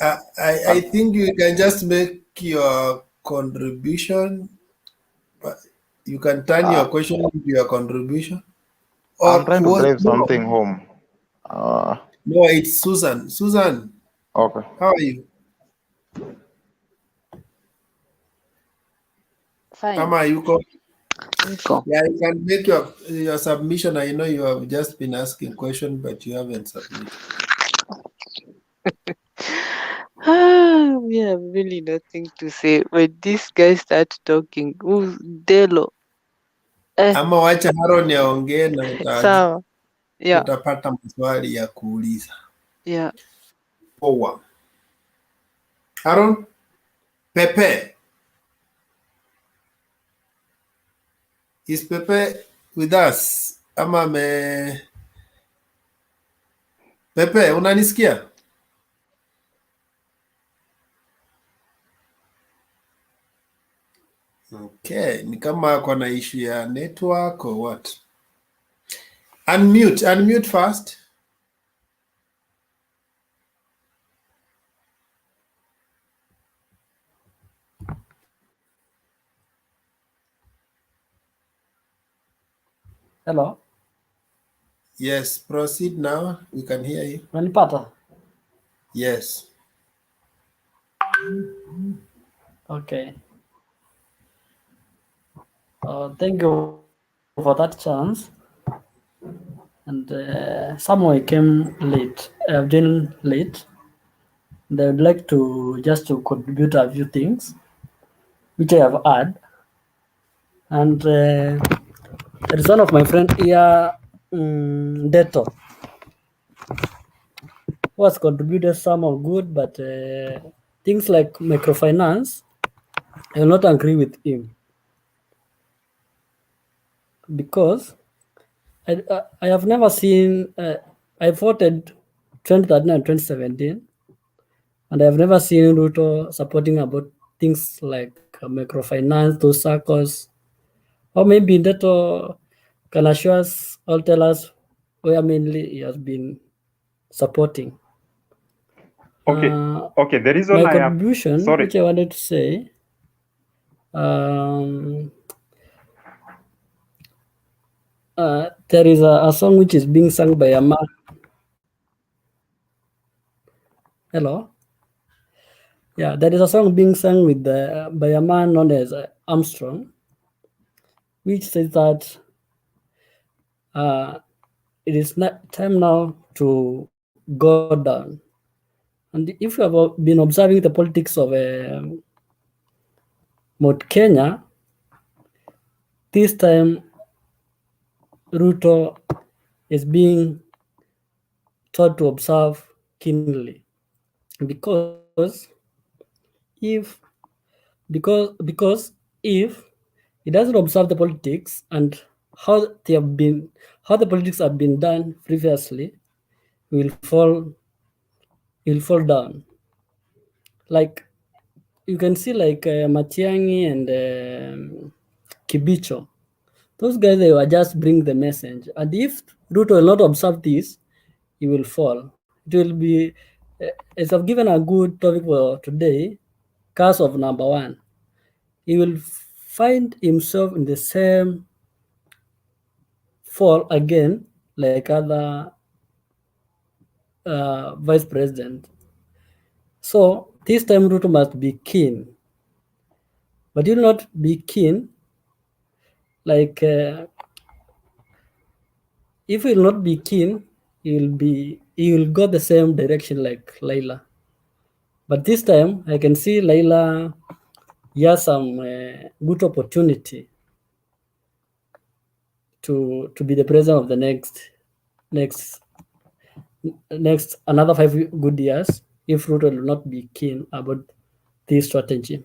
Speaker 1: I think you can just make your contribution. You can turn your question into your contribution.
Speaker 9: I'm
Speaker 1: Or
Speaker 9: trying to
Speaker 1: what?
Speaker 9: drive
Speaker 1: No,
Speaker 9: something home.
Speaker 1: no, it's Susan. Susan,
Speaker 9: Okay.
Speaker 1: how are you?
Speaker 21: Fine.
Speaker 1: Ama, you go.
Speaker 21: Niko.
Speaker 1: Yeah, you can make your submission. I know you have just been asking question, but you haven't submitted.
Speaker 21: We have really nothing to say. When this guy starts talking, who's Delo?
Speaker 1: Ama wacha Haron yaongee na
Speaker 21: Sawa. Yeah.
Speaker 1: utapata maswali ya kuuliza.
Speaker 21: Yeah.
Speaker 1: Poa. Haron, Pepe. Is Pepe with us? Ama Pepe, unanisikia? Okay, ni kama ako na issue ya network or what? Unmute first.
Speaker 22: Hello.
Speaker 1: Yes, proceed now. We can hear you.
Speaker 22: Unanipata?
Speaker 1: Yes.
Speaker 22: Okay. Thank you for that chance. And somehow I came late. I've been late. And I would like to just to contribute a few things which I have had. And there is one of my friend here, Deto, who has contributed some of good, but things like microfinance, I will not agree with him because I have never seen. I voted 2013 and 2017, and I have never seen Ruto supporting about things like microfinance, those circles, or maybe Deto can assure us or tell us where mainly he has been supporting.
Speaker 19: Okay, okay. The reason
Speaker 22: My
Speaker 19: I have
Speaker 22: contribution, which I wanted to say, there is a song which is being sung by a man. Hello. Yeah, there is a song being sung with by a man known as Armstrong, which says that it is not time now to go down. And if you have been observing the politics of Mount Kenya, this time Ruto is being taught to observe keenly because if he doesn't observe the politics and how the politics have been done previously, he will fall down. Like you can see, like Matiang'i and Kibicho, those guys, they were just bring the message, and if Ruto will not observe this, he will fall. It will be, as I've given a good topic for today, curse of number one. He will find himself in the same fall again like other vice president. So this time Ruto must be keen, but he will not be keen like if he will not be keen, he will go the same direction like Laila. But this time I can see Laila has some good opportunity to be the president of the next another 5 good years if Ruto will not be keen about this strategy.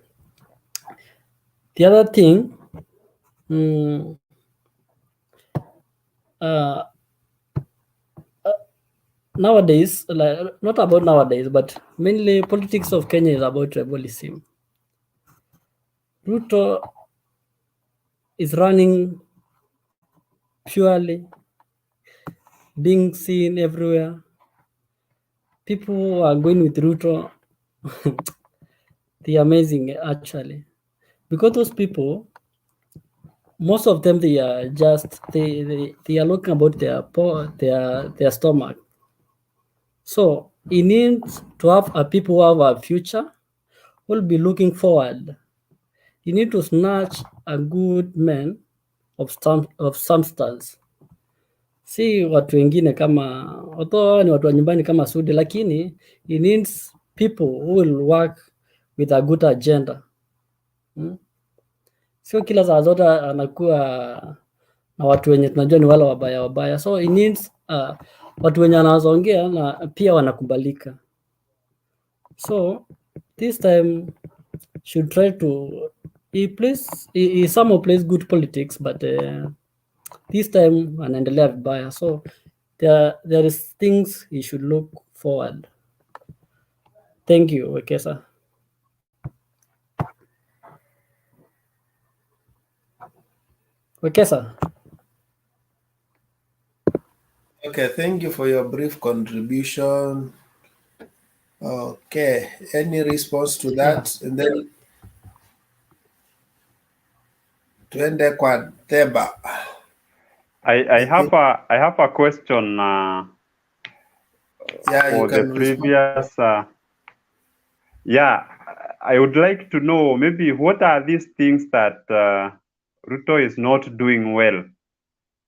Speaker 22: The other thing, nowadays, like, not about nowadays, but mainly politics of Kenya is about tribalism. Ruto is running purely being seen everywhere. People who are going with Ruto, they're amazing actually. Because those people, most of them, they are just they are looking about their stomach. So he needs to have a people who have a future, who will be looking forward. You need to snatch a good man of substance, si watu wengine kama although ni watu wa nyumbani kama Sudi, lakini he needs people who will work with a good agenda. Sio kila saa zote anakuwa na watu wenye tunajua ni wale wabaya. So he needs watu wenye anawaongea na pia wanakubalika. So this time should try to he somehow plays good politics, but this time anaendelea vibaya. So there is things he should look forward. Thank you, Wekesa. Wekesa.
Speaker 1: Okay, thank you for your brief contribution. Okay, any response to that? Yeah. And then tuende kwa Theba.
Speaker 19: I have a question for the previous. Yeah, I would like to know maybe what are these things that Ruto is not doing well.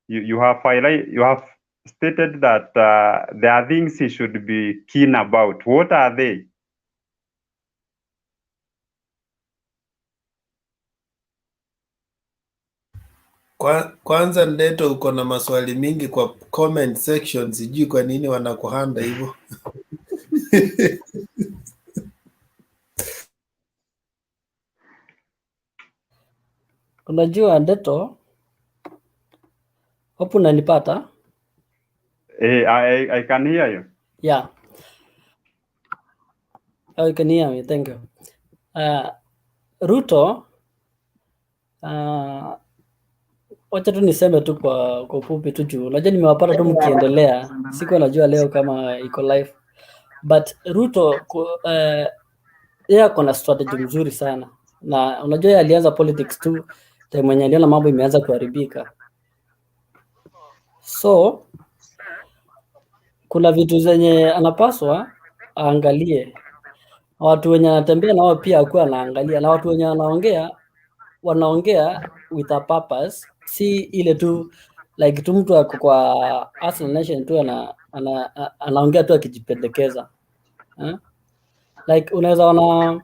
Speaker 19: You have stated that there are things he should be keen about. What are they?
Speaker 1: Kwanza Ndeto, uko na maswali mingi kwa comment section, sijui kwa nini wanakuhanda hivyo.
Speaker 22: Unajua Ndeto, hope unanipata?
Speaker 19: I can hear you.
Speaker 22: Yeah. Oh, you can hear me. Thank you. Ruto, wacha tu niseme tu kwa ufupi tu juu unajua nimewapata tu mkiendelea, sikuwa najua leo kama iko live, but Ruto yeye ako na strategy mzuri sana, na unajua yeye alianza politics tu time mwenye aliona mambo imeanza kuharibika, so kuna vitu zenye anapaswa aangalie, watu wenye anatembea nao pia akuwa anaangalia, na watu wenye wanaongea with a purpose, si ile tu like tu mtu ako kwa Arsenal Nation tu anaongea tu akijipendekeza. Like unaweza ona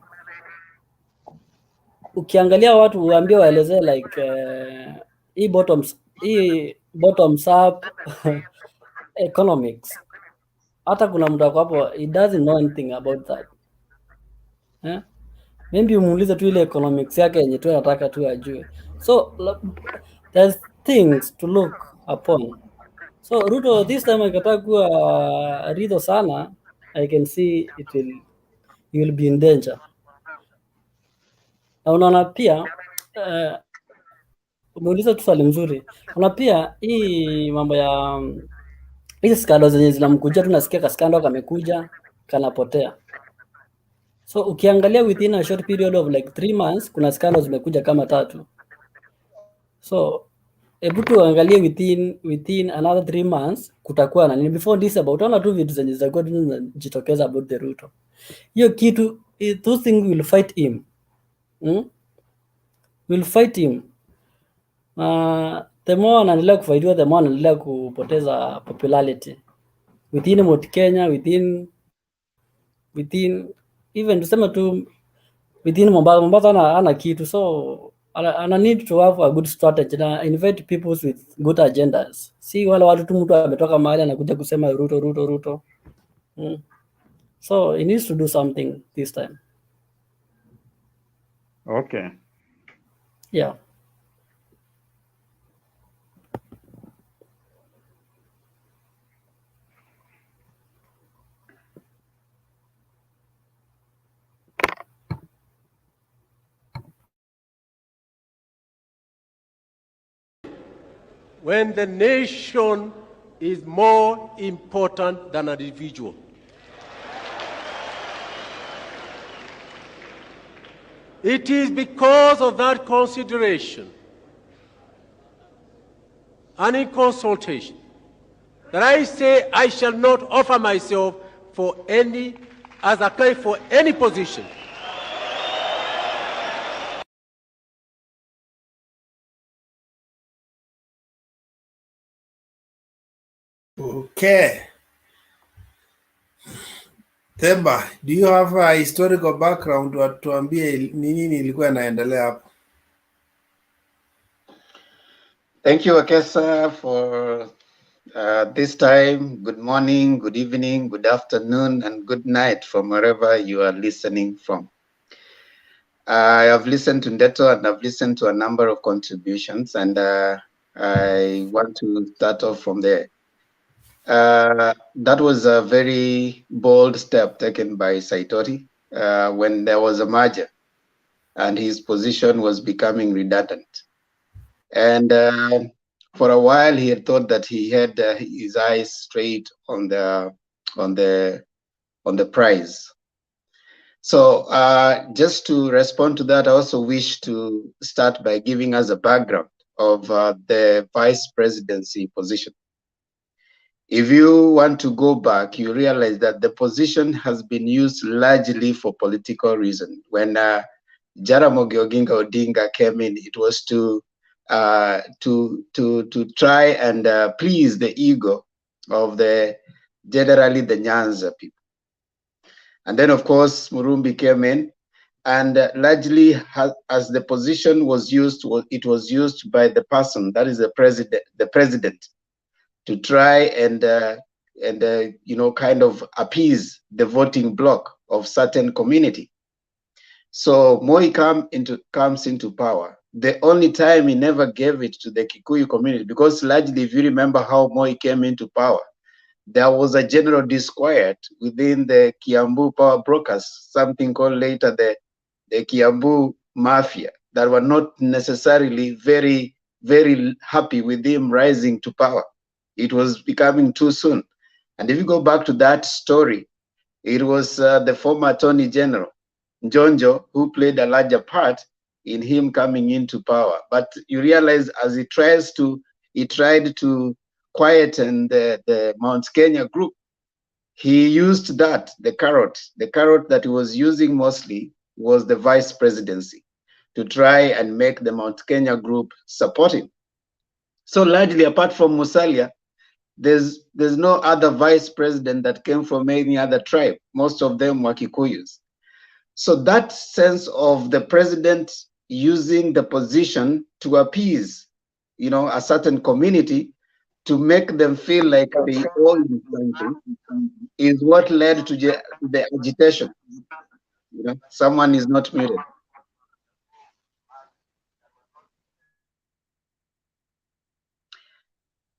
Speaker 22: ukiangalia watu uambie waelezee like hii bottoms up economics. Hata kuna mtu ako hapo he doesn't know anything about that. Maybe umuulize tu ile economics yake yenye tu anataka tu ajue. So there's things to look upon. So Ruto this time akitaka kuwa ridho sana, I can see you will be in danger. Na unaona pia umeuliza tu swali mzuri. Unaona pia hii mambo ya hizi skando zenye zinamkujia, tunasikia kaskando kamekuja kanapotea. So ukiangalia within a short period of like 3 months kuna skando zimekuja kama 3. So hebu tuangalie within another 3 months kutakuwa na nini before December, utaona tu vitu zenye zitakuwa zinajitokeza about the Ruto. Hiyo kitu, those things will fight him. Will fight him. The more anaendelea kufightiwa, the more anaendelea kupoteza popularity within Mount Kenya, within even tuseme tu within Mombasa ana kitu, so ana need to have a good strategy na invite people with good agendas, si wale watu tu mtu ametoka mahali anakuja kusema Ruto. So he needs to do something this time.
Speaker 19: Okay.
Speaker 22: Yeah.
Speaker 6: when the nation is more important than an individual. It is because of that consideration and in consultation that I say I shall not offer myself for any, as a candidate for any position.
Speaker 1: Okay. Themba, do you have a historical background tuambie nini ilikuwa inaendelea hapo?
Speaker 2: Thank you, Akesa, for this time. Good morning, good evening, good afternoon, and good night from wherever you are listening from. I have listened to Ndeto and I've listened to a number of contributions, and I want to start off from there. That was a very bold step taken by Saitoti when there was a merger and his position was becoming redundant. And for a while, he had thought that he had his eyes straight on the prize. So just to respond to that, I also wish to start by giving us a background of the vice presidency position. If you want to go back, you realize that the position has been used largely for political reasons. When Jaramogi Oginga Odinga came in, it was to try and please the ego of generally the Nyanza people. And then, of course, Murumbi came in, and largely as the position was used, it was used by the person, that is the president, to try and kind of appease the voting bloc of certain community. So Moi comes into power. The only time he never gave it to the Kikuyu community, because largely, if you remember how Moi came into power, there was a general disquiet within the Kiambu power brokers, something called later the Kiambu mafia, that were not necessarily very, very happy with him rising to power. It was becoming too soon. And if you go back to that story, it was the former Attorney General, Njonjo, who played a larger part in him coming into power. But you realize as he tried to quieten the Mount Kenya group, he used that, the carrot that he was using mostly was the vice presidency to try and make the Mount Kenya group support him. So largely, apart from Musalia, there's no other vice president that came from any other tribe. Most of them were Kikuyus. So that sense of the president using the position to appease, a certain community, to make them feel like they own something, is what led to the agitation. Someone is not muted.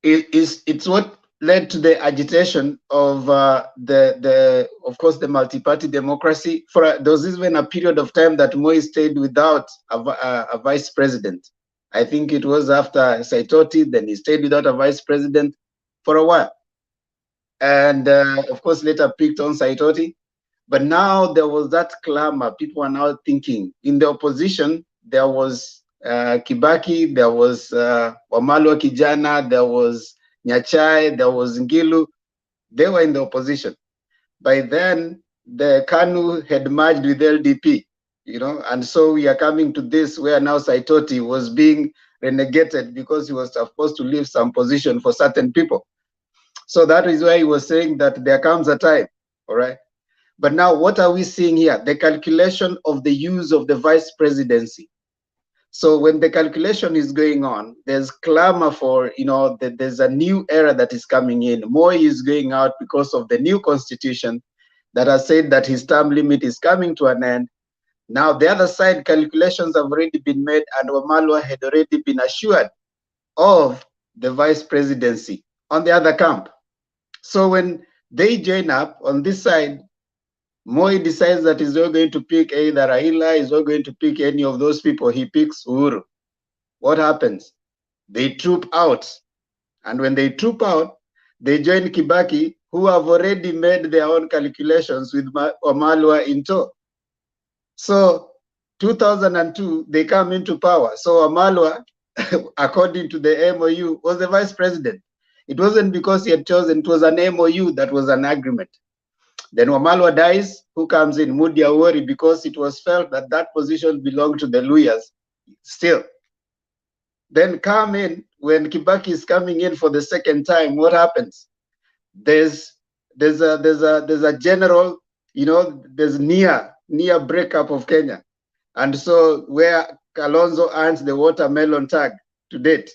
Speaker 2: It's what led to the agitation of of course, the multi-party democracy. There was even a period of time that Moi stayed without a vice president. I think it was after Saitoti, then he stayed without a vice president for a while. And of course, later picked on Saitoti. But now there was that clamor. People are now thinking, in the opposition, there was Kibaki, there was Wamalwa Kijana, there was Nyachai, there was Ngilu. They were in the opposition. By then, the KANU had merged with LDP, and so we are coming to this where now Saitoti was being renegated because he was supposed to leave some position for certain people. So that is why he was saying that there comes a time, all right? But now what are we seeing here? The calculation of the use of the vice presidency. So when the calculation is going on, there's clamor for, that there's a new era that is coming in. Moi is going out because of the new constitution that has said that his term limit is coming to an end. Now the other side, calculations have already been made, and Wamalwa had already been assured of the vice presidency on the other camp. So when they join up on this side, Moi decides that he's not going to pick either Raila, he's not going to pick any of those people. He picks Uhuru. What happens? They troop out And when they troop out, they join Kibaki, who have already made their own calculations with Wamalwa in tow. So 2002, they come into power. So Wamalwa, according to the MOU, was the vice president. It wasn't because he had chosen, it was an MOU that was an agreement. Then Wamalwa dies, who comes in? Mudi Awori, because it was felt that that position belonged to the Luyas still. Then come in, when Kibaki is coming in for the second time, what happens? There's a general, you know, there's near breakup of Kenya. And so where Kalonzo earns the watermelon tag to date.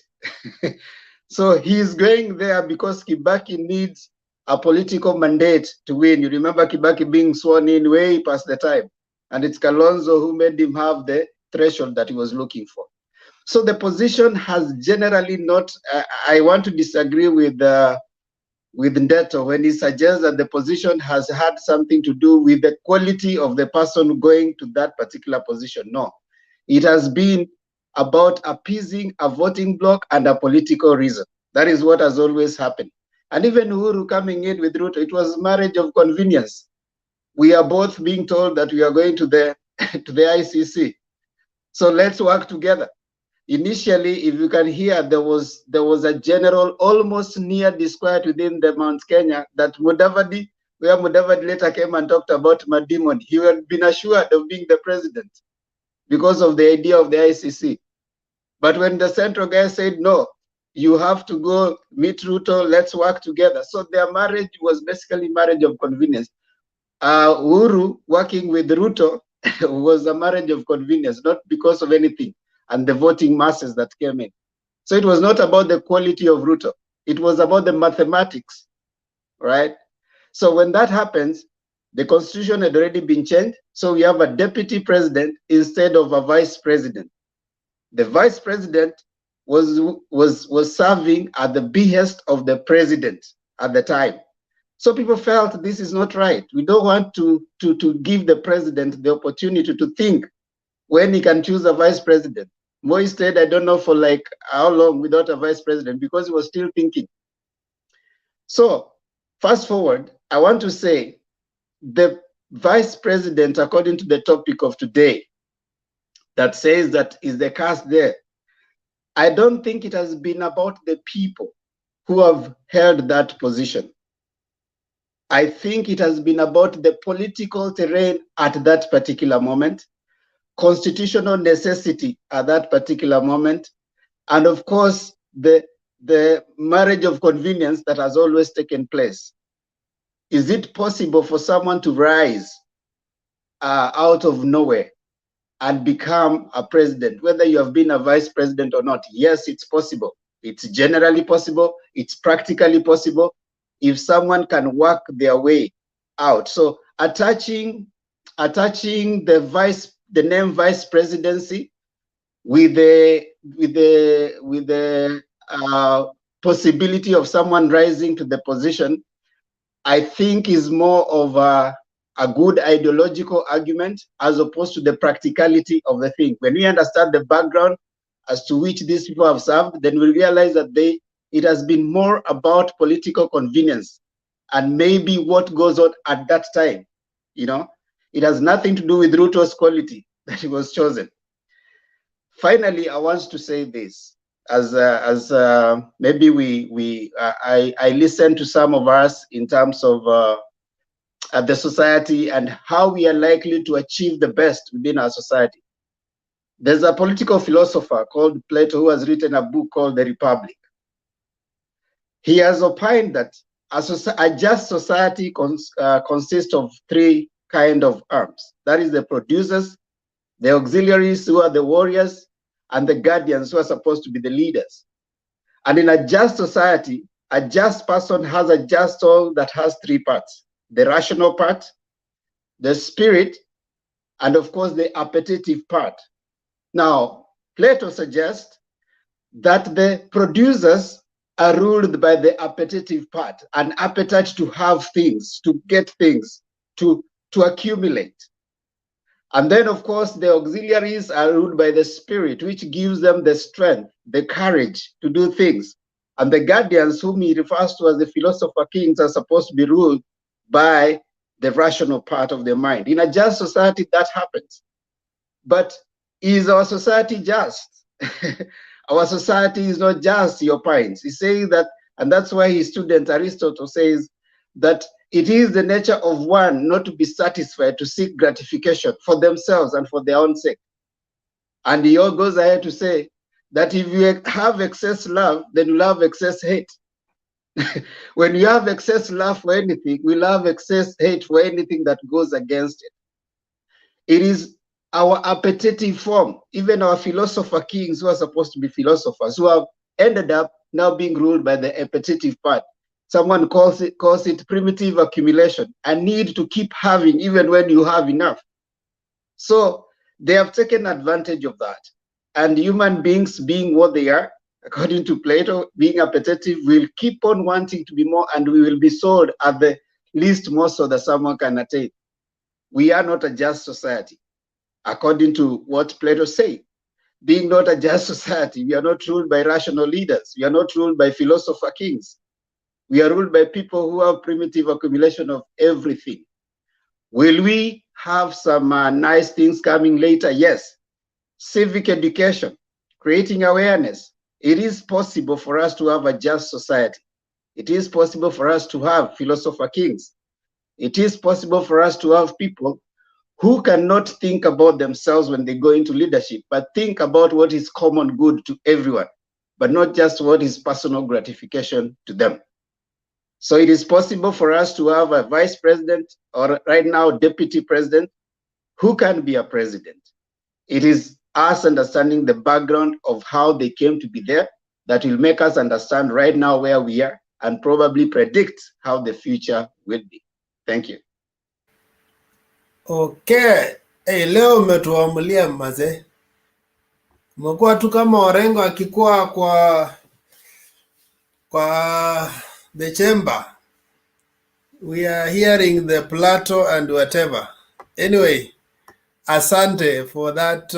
Speaker 2: So he's going there because Kibaki needs a political mandate to win. You remember Kibaki being sworn in way past the time. And it's Kalonzo who made him have the threshold that he was looking for. So the position has generally not, I want to disagree with Ndeto when he suggests that the position has had something to do with the quality of the person going to that particular position. No, it has been about appeasing a voting bloc and a political reason. That is what has always happened. And even Uhuru coming in with Ruto, it was marriage of convenience. We are both being told that we are going to the to the ICC. So let's work together. Initially, if you can hear, there was a general almost near disquiet within the Mount Kenya that Mudavadi, where Mudavadi later came and talked about Madimon, he had been assured of being the president because of the idea of the ICC. But when the central guy said, no, you have to go meet Ruto, let's work together. So their marriage was basically marriage of convenience. Uhuru working with Ruto was a marriage of convenience, not because of anything, and the voting masses that came in. So it was not about the quality of Ruto. It was about the mathematics, right? So when that happens, the constitution had already been changed. So we have a deputy president instead of a vice president. The vice president was serving at the behest of the president at the time. So people felt this is not right. We don't want to give the president the opportunity to think when he can choose a vice president. Moi stayed, I don't know for like how long without a vice president because he was still thinking. So fast forward, I want to say the vice president, according to the topic of today, that says that is the cast there. I don't think it has been about the people who have held that position. I think it has been about the political terrain at that particular moment, constitutional necessity at that particular moment, and of course, the marriage of convenience that has always taken place. Is it possible for someone to rise out of nowhere and become a president, whether you have been a vice president or not? Yes, it's possible. It's generally possible. It's practically possible if someone can work their way out. So attaching the name vice presidency with the possibility of someone rising to the position, I think is more of a good ideological argument as opposed to the practicality of the thing. When we understand the background as to which these people have served, then we realize that it has been more about political convenience and maybe what goes on at that time. You know, it has nothing to do with Ruto's quality that he was chosen. Finally, I want to say this: as maybe I listened to some of us in terms of the society and how we are likely to achieve the best within our society. There's a political philosopher called Plato who has written a book called The Republic. He has opined that a just society consists of three kinds of arms. That is the producers, the auxiliaries who are the warriors, and the guardians who are supposed to be the leaders. And in a just society, a just person has a just soul that has three parts: the rational part, the spirit, and of course the appetitive part. Now, Plato suggests that the producers are ruled by the appetitive part, an appetite to have things, to get things, to accumulate. And then, of course, the auxiliaries are ruled by the spirit, which gives them the strength, the courage to do things. And the guardians, whom he refers to as the philosopher kings, are supposed to be ruled by the rational part of the mind. In a just society, that happens. But is our society just? Our society is not just, your points. He says that, and that's why his student Aristotle says that it is the nature of one not to be satisfied, to seek gratification for themselves and for their own sake. And he all goes ahead to say that if you have excess love, then you'll have excess hate. When you have excess love for anything, we'll have excess hate for anything that goes against it. It is our appetitive form. Even our philosopher kings, who are supposed to be philosophers, who have ended up now being ruled by the appetitive part. Someone calls it primitive accumulation, a need to keep having even when you have enough. So they have taken advantage of that. And human beings, being what they are, according to Plato, being appetitive, will keep on wanting to be more, and we will be sold at the least morsel that someone can attain. We are not a just society, according to what Plato said. Being not a just society, we are not ruled by rational leaders. We are not ruled by philosopher kings. We are ruled by people who have primitive accumulation of everything. Will we have some nice things coming later? Yes. Civic education, creating awareness. It is possible for us to have a just society. It is possible for us to have philosopher kings. It is possible for us to have people who cannot think about themselves when they go into leadership, but think about what is common good to everyone, but not just what is personal gratification to them. So it is possible for us to have a vice president, or right now deputy president, who can be a president. It is us understanding the background of how they came to be there that will make us understand right now where we are and probably predict how the future will be. Thank you.
Speaker 1: Okay. Hey, leo umetuamulia mazee. Umekuwa tu kama Orengo akikuwa kwa the chamber. We are hearing the Plato and whatever. Anyway, asante for that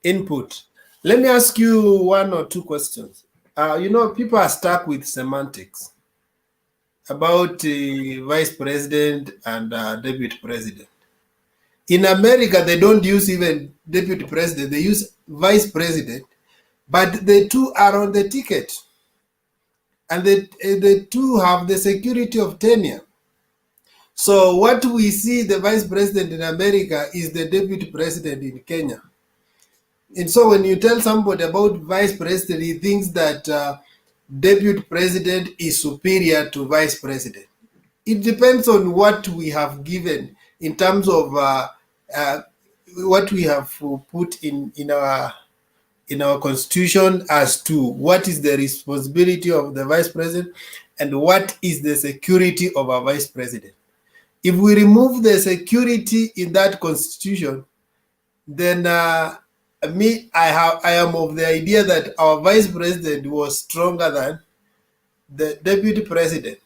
Speaker 1: input. Let me ask you one or two questions. You know, people are stuck with semantics about vice president and deputy president. In America, they don't use even deputy president, they use vice president, but the two are on the ticket. And the two have the security of tenure. So what we see the vice president in America is the deputy president in Kenya. And so when you tell somebody about vice president, he thinks that deputy president is superior to vice president. It depends on what we have given in terms of what we have put in our constitution as to what is the responsibility of the vice president and what is the security of a vice president. If we remove the security in that constitution, then I am of the idea that our vice president was stronger than the deputy president.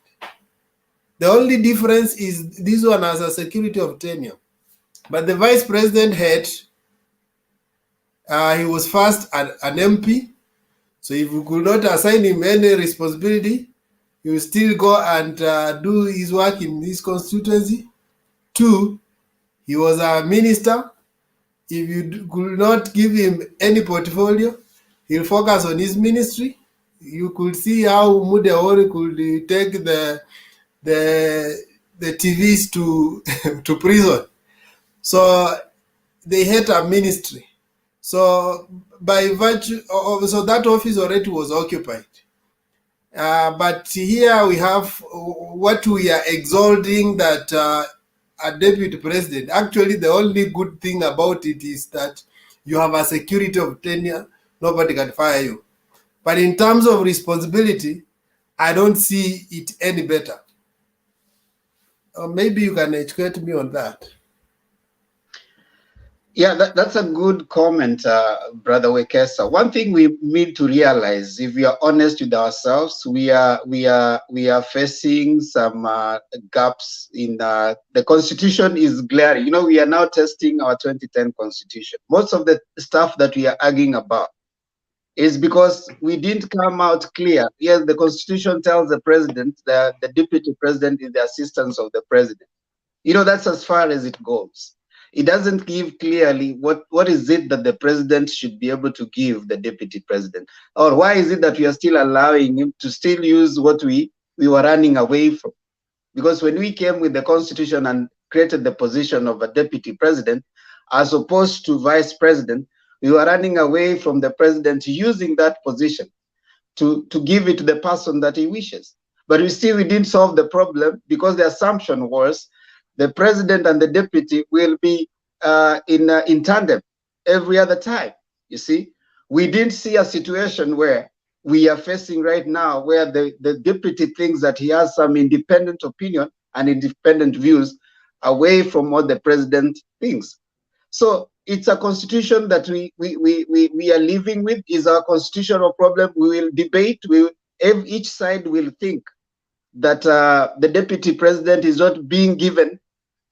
Speaker 1: The only difference is this one has a security of tenure, but the vice president had, he was first an MP, so if we could not assign him any responsibility, he will still go and do his work in this constituency. 2, he was a minister. If you could not give him any portfolio, he'll focus on his ministry. You could see how Mudawari could take the TVs to to prison. So they had a ministry. So by virtue of, so that office already was occupied. But here we have what we are exalting, that a deputy president. Actually, the only good thing about it is that you have a security of tenure. Nobody can fire you. But in terms of responsibility, I don't see it any better. Maybe you can educate me on that.
Speaker 2: Yeah, that's a good comment, Brother Wekesa. One thing we need to realize, if we are honest with ourselves, we are facing some gaps in the Constitution is glaring. You know, we are now testing our 2010 Constitution. Most of the stuff that we are arguing about is because we didn't come out clear. Yes, the constitution tells the president that the deputy president is the assistant of the president. You know, that's as far as it goes. It doesn't give clearly what is it that the president should be able to give the deputy president, or why is it that we are still allowing him to still use what we were running away from. Because when we came with the constitution and created the position of a deputy president, as opposed to vice president, we were running away from the president using that position to give it to the person that he wishes. But we didn't solve the problem, because the assumption was the president and the deputy will be in tandem every other time. You see, we didn't see a situation where we are facing right now, where the deputy thinks that he has some independent opinion and independent views away from what the president thinks. So it's a constitution that we are living with. Is our constitutional problem. We will debate. Each side will think that the deputy president is not being given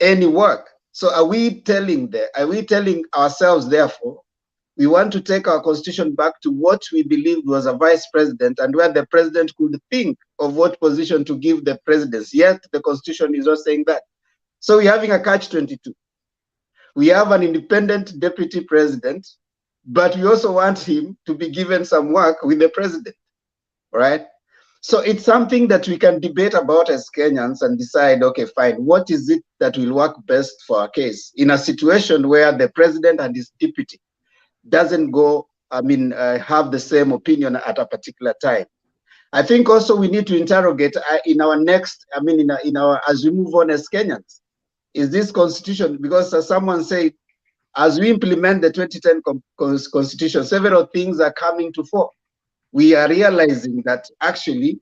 Speaker 2: any work. So are we telling ourselves, therefore, we want to take our constitution back to what we believed was a vice president, and where the president could think of what position to give the presidency. Yet the constitution is not saying that. So we're having a catch-22. We have an independent deputy president, but we also want him to be given some work with the president, right? So it's something that we can debate about as Kenyans and decide, okay, fine, what is it that will work best for our case in a situation where the president and his deputy doesn't have the same opinion at a particular time. I think also we need to interrogate in our next, as we move on as Kenyans, is this constitution, because as someone said, as we implement the 2010 constitution, several things are coming to fore. We are realizing that actually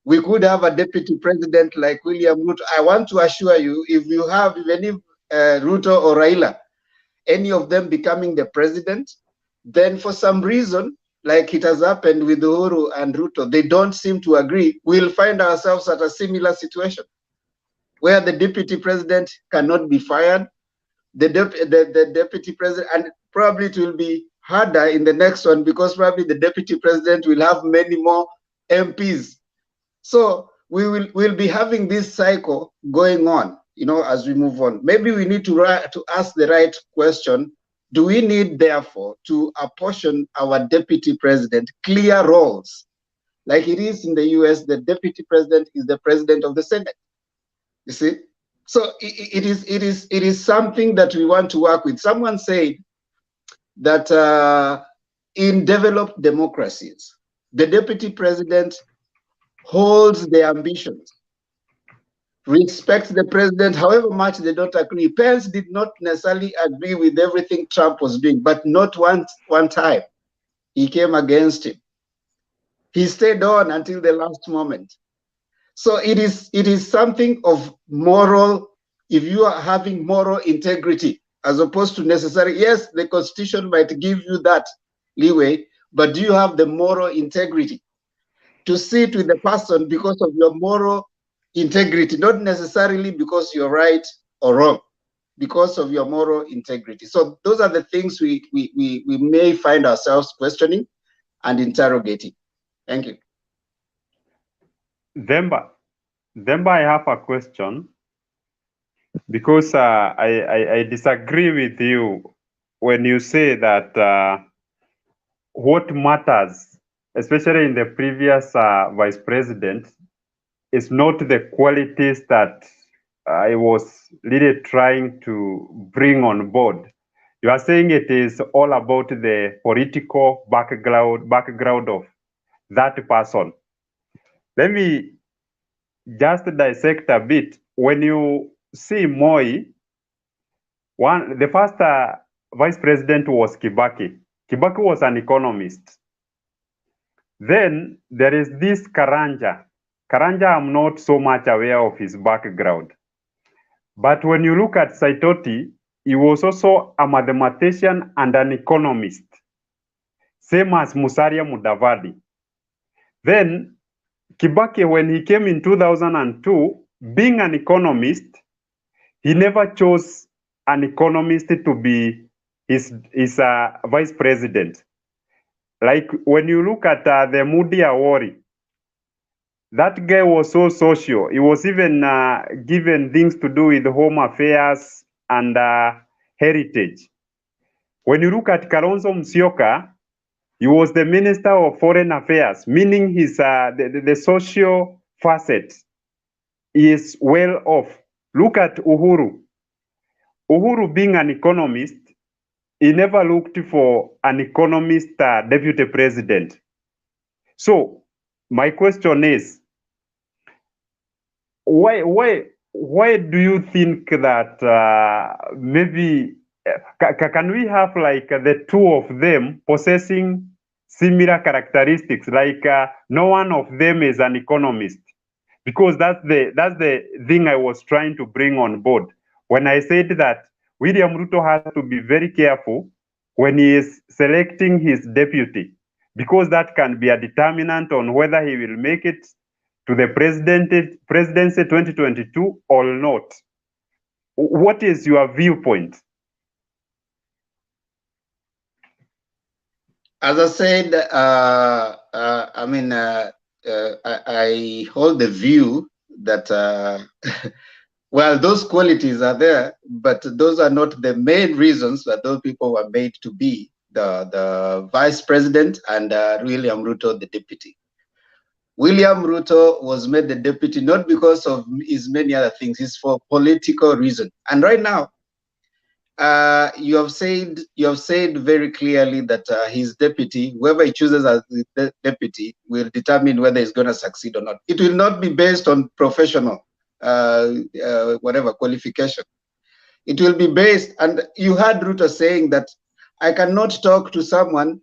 Speaker 2: we could have a deputy president like William Ruto. I want to assure you, if you have, even if Ruto or Raila, any of them becoming the president, then for some reason, like it has happened with Uhuru and Ruto, they don't seem to agree, we'll find ourselves at a similar situation where the deputy president cannot be fired, the deputy president, and probably it will be harder in the next one, because probably the deputy president will have many more MPs. So we'll be having this cycle going on, as we move on. Maybe we need to ask the right question. Do we need, therefore, to apportion our deputy president clear roles? Like it is in the US, the deputy president is the president of the Senate. You see? So it is something that we want to work with. Someone said that in developed democracies, the deputy president holds their ambitions, respects the president, however much they don't agree. Pence did not necessarily agree with everything Trump was doing, but not one time he came against him. He stayed on until the last moment. So it is something of moral, if you are having moral integrity, as opposed to necessarily, yes, the constitution might give you that leeway, but do you have the moral integrity to sit with the person because of your moral integrity, not necessarily because you're right or wrong, because of your moral integrity? So those are the things we may find ourselves questioning and interrogating. Thank you.
Speaker 19: Demba, I have a question, because I disagree with you when you say that what matters, especially in the previous vice president, is not the qualities that I was really trying to bring on board. You are saying it is all about the political background of that person. Let me just dissect a bit. When you see Moi, the first vice president was Kibaki. Kibaki was an economist. Then there is this Karanja. Karanja, I'm not so much aware of his background. But when you look at Saitoti, he was also a mathematician and an economist, same as Musalia Mudavadi. Then Kibaki, when he came in 2002, being an economist, he never chose an economist to be his vice president. Like when you look at the Moody Awori, that guy was so social. He was even given things to do with home affairs and heritage. When you look at Kalonzo Musyoka, he was the Minister of Foreign Affairs, meaning his the social facet is well off. Look at Uhuru. Uhuru being an economist, he never looked for an economist deputy president. So my question is, why do you think that maybe can we have like the two of them possessing similar characteristics, like no one of them is an economist? Because that's the thing I was trying to bring on board when I said that William Ruto has to be very careful when he is selecting his deputy, because that can be a determinant on whether he will make it to the presidency 2022 or not. What is your viewpoint?
Speaker 2: As I said, I mean, I hold the view that, well, those qualities are there, but those are not the main reasons that those people were made to be the vice president and William Ruto, the deputy. William Ruto was made the deputy not because of his many other things, it's for political reason. And right now, you have said very clearly that his deputy, whoever he chooses as the deputy, will determine whether he's going to succeed or not. It will not be based on professional whatever qualification. It will be based, and you heard Ruto saying that I cannot talk to someone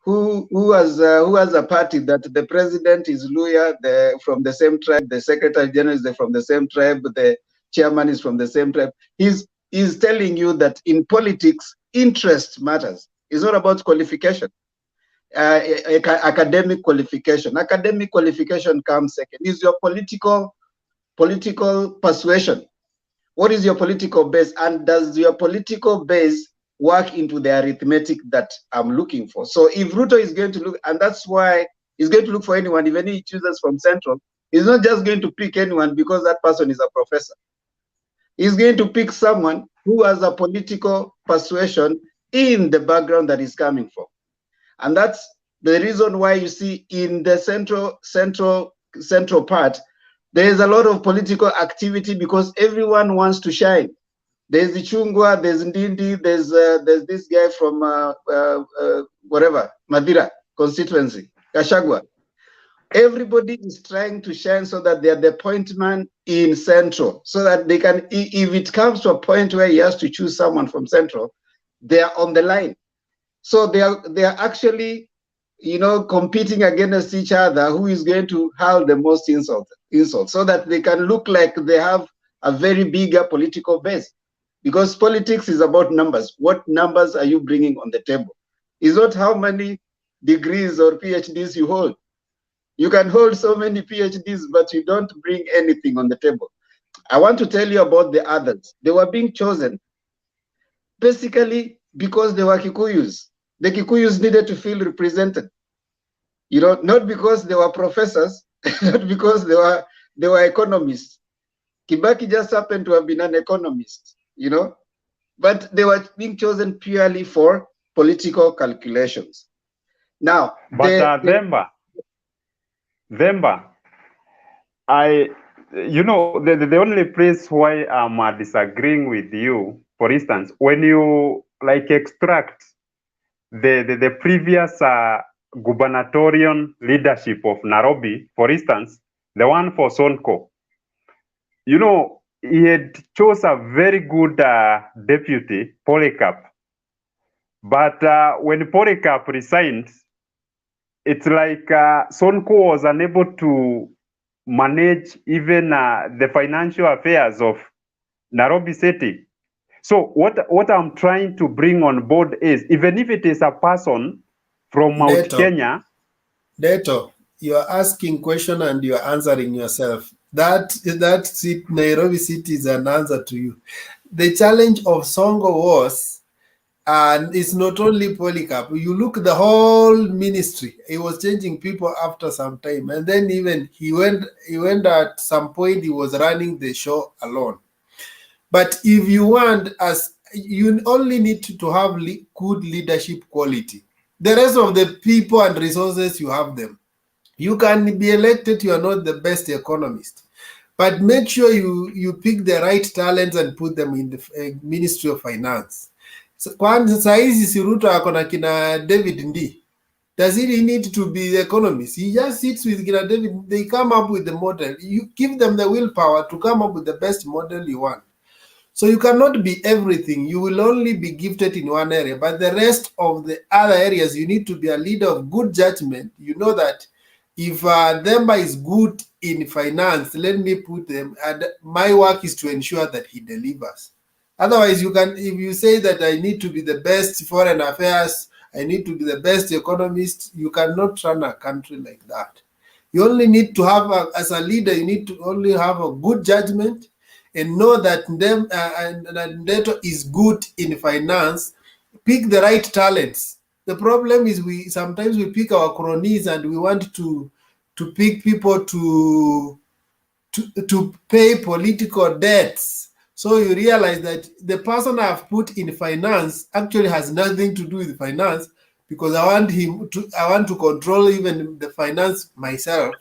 Speaker 2: who has a party that the president is Luya, from the same tribe, the secretary general is from the same tribe, the chairman is from the same tribe. He's telling you that in politics, interest matters. It's not about qualification, academic qualification. Academic qualification comes second. Is your political persuasion? What is your political base, and does your political base work into the arithmetic that I'm looking for? So if Ruto is going to look, and that's why he's going to look for anyone, even if he chooses from Central, he's not just going to pick anyone because that person is a professor. He's going to pick someone who has a political persuasion in the background that he's coming from. And that's the reason why you see in the central part, there is a lot of political activity because everyone wants to shine. There's the Chungwa, there's Ndindi, there's this guy from whatever, Madira constituency, Kashagwa. Everybody is trying to shine so that they're the point man in Central, so that they can, if it comes to a point where he has to choose someone from Central, they are on the line. So they are actually, competing against each other, who is going to hurl the most insult, so that they can look like they have a very bigger political base. Because politics is about numbers. What numbers are you bringing on the table? It's not how many degrees or PhDs you hold. You can hold so many PhDs, but you don't bring anything on the table. I want to tell you about the others. They were being chosen basically because they were Kikuyus. The Kikuyus needed to feel represented. Not because they were professors, not because they were economists. Kibaki just happened to have been an economist, but they were being chosen purely for political calculations. Now,
Speaker 19: but Themba, the only place why I'm disagreeing with you, for instance, when you extract the previous gubernatorial leadership of Nairobi, for instance, the one for Sonko, he had chose a very good deputy, Polycarp. But when Polycarp resigned, it's like Sonko was unable to manage even the financial affairs of Nairobi City. So what I'm trying to bring on board is, even if it is a person from Mount Kenya.
Speaker 1: Deto, you're asking question and you're answering yourself. That Nairobi City is an answer to you. The challenge of Songo was And it's not only Polycarp. You look the whole ministry. He was changing people after some time, and then even he went at some point. He was running the show alone. But if you want, as you only need to have good leadership quality. The rest of the people and resources, you have them. You can be elected. You are not the best economist, but make sure you pick the right talents and put them in the Ministry of Finance. So, kwanza saa hizi si Ruto ako na kina David Ndii. Does he need to be the economist? He just sits with kina David. They come up with the model. You give them the willpower to come up with the best model you want. So you cannot be everything. You will only be gifted in one area, but the rest of the other areas, you need to be a leader of good judgment. You know that if Demba is good in finance, let me put them, and my work is to ensure that he delivers. Otherwise, if you say that I need to be the best foreign affairs, I need to be the best economist, you cannot run a country like that. You only need to have, as a leader, you need to only have a good judgment and know that Ndeto is good in finance. Pick the right talents. The problem is sometimes we pick our cronies and we want to pick people to pay political debts. So you realize that the person I've put in finance actually has nothing to do with finance, because I want to control even the finance myself.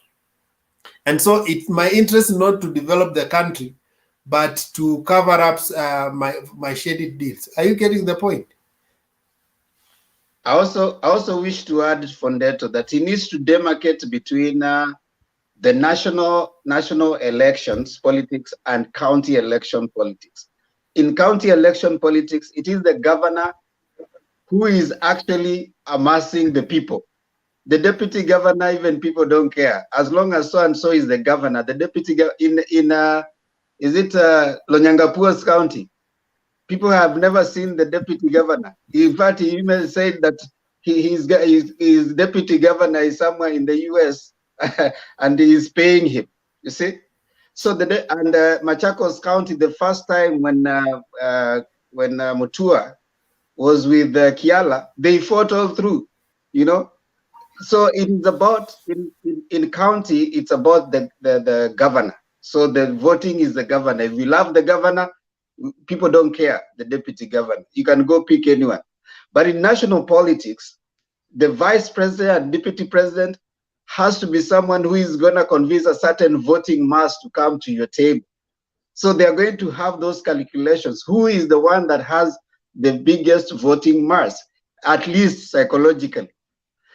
Speaker 1: And so it's my interest not to develop the country, but to cover up my shady deals. Are you getting the point?
Speaker 2: I also wish to add, Fondeto, that he needs to demarcate between the national elections politics and county election politics. In county election politics, it is the governor who is actually amassing the people. The deputy governor, even people don't care. As long as so and so is the governor, the deputy in is it Lonyangapua's county? People have never seen the deputy governor. In fact, he even said that his deputy governor is somewhere in the US and he is paying him. You see? So Machakos County, the first time when Mutua was with Kiala, they fought all through, you know. So it's about in county, it's about the governor. So the voting is the governor. If you love the governor, people don't care the deputy governor. You can go pick anyone. But in national politics, the vice president and deputy president has to be someone who is going to convince a certain voting mass to come to your table. So they are going to have those calculations. Who is the one that has the biggest voting mass, at least psychologically?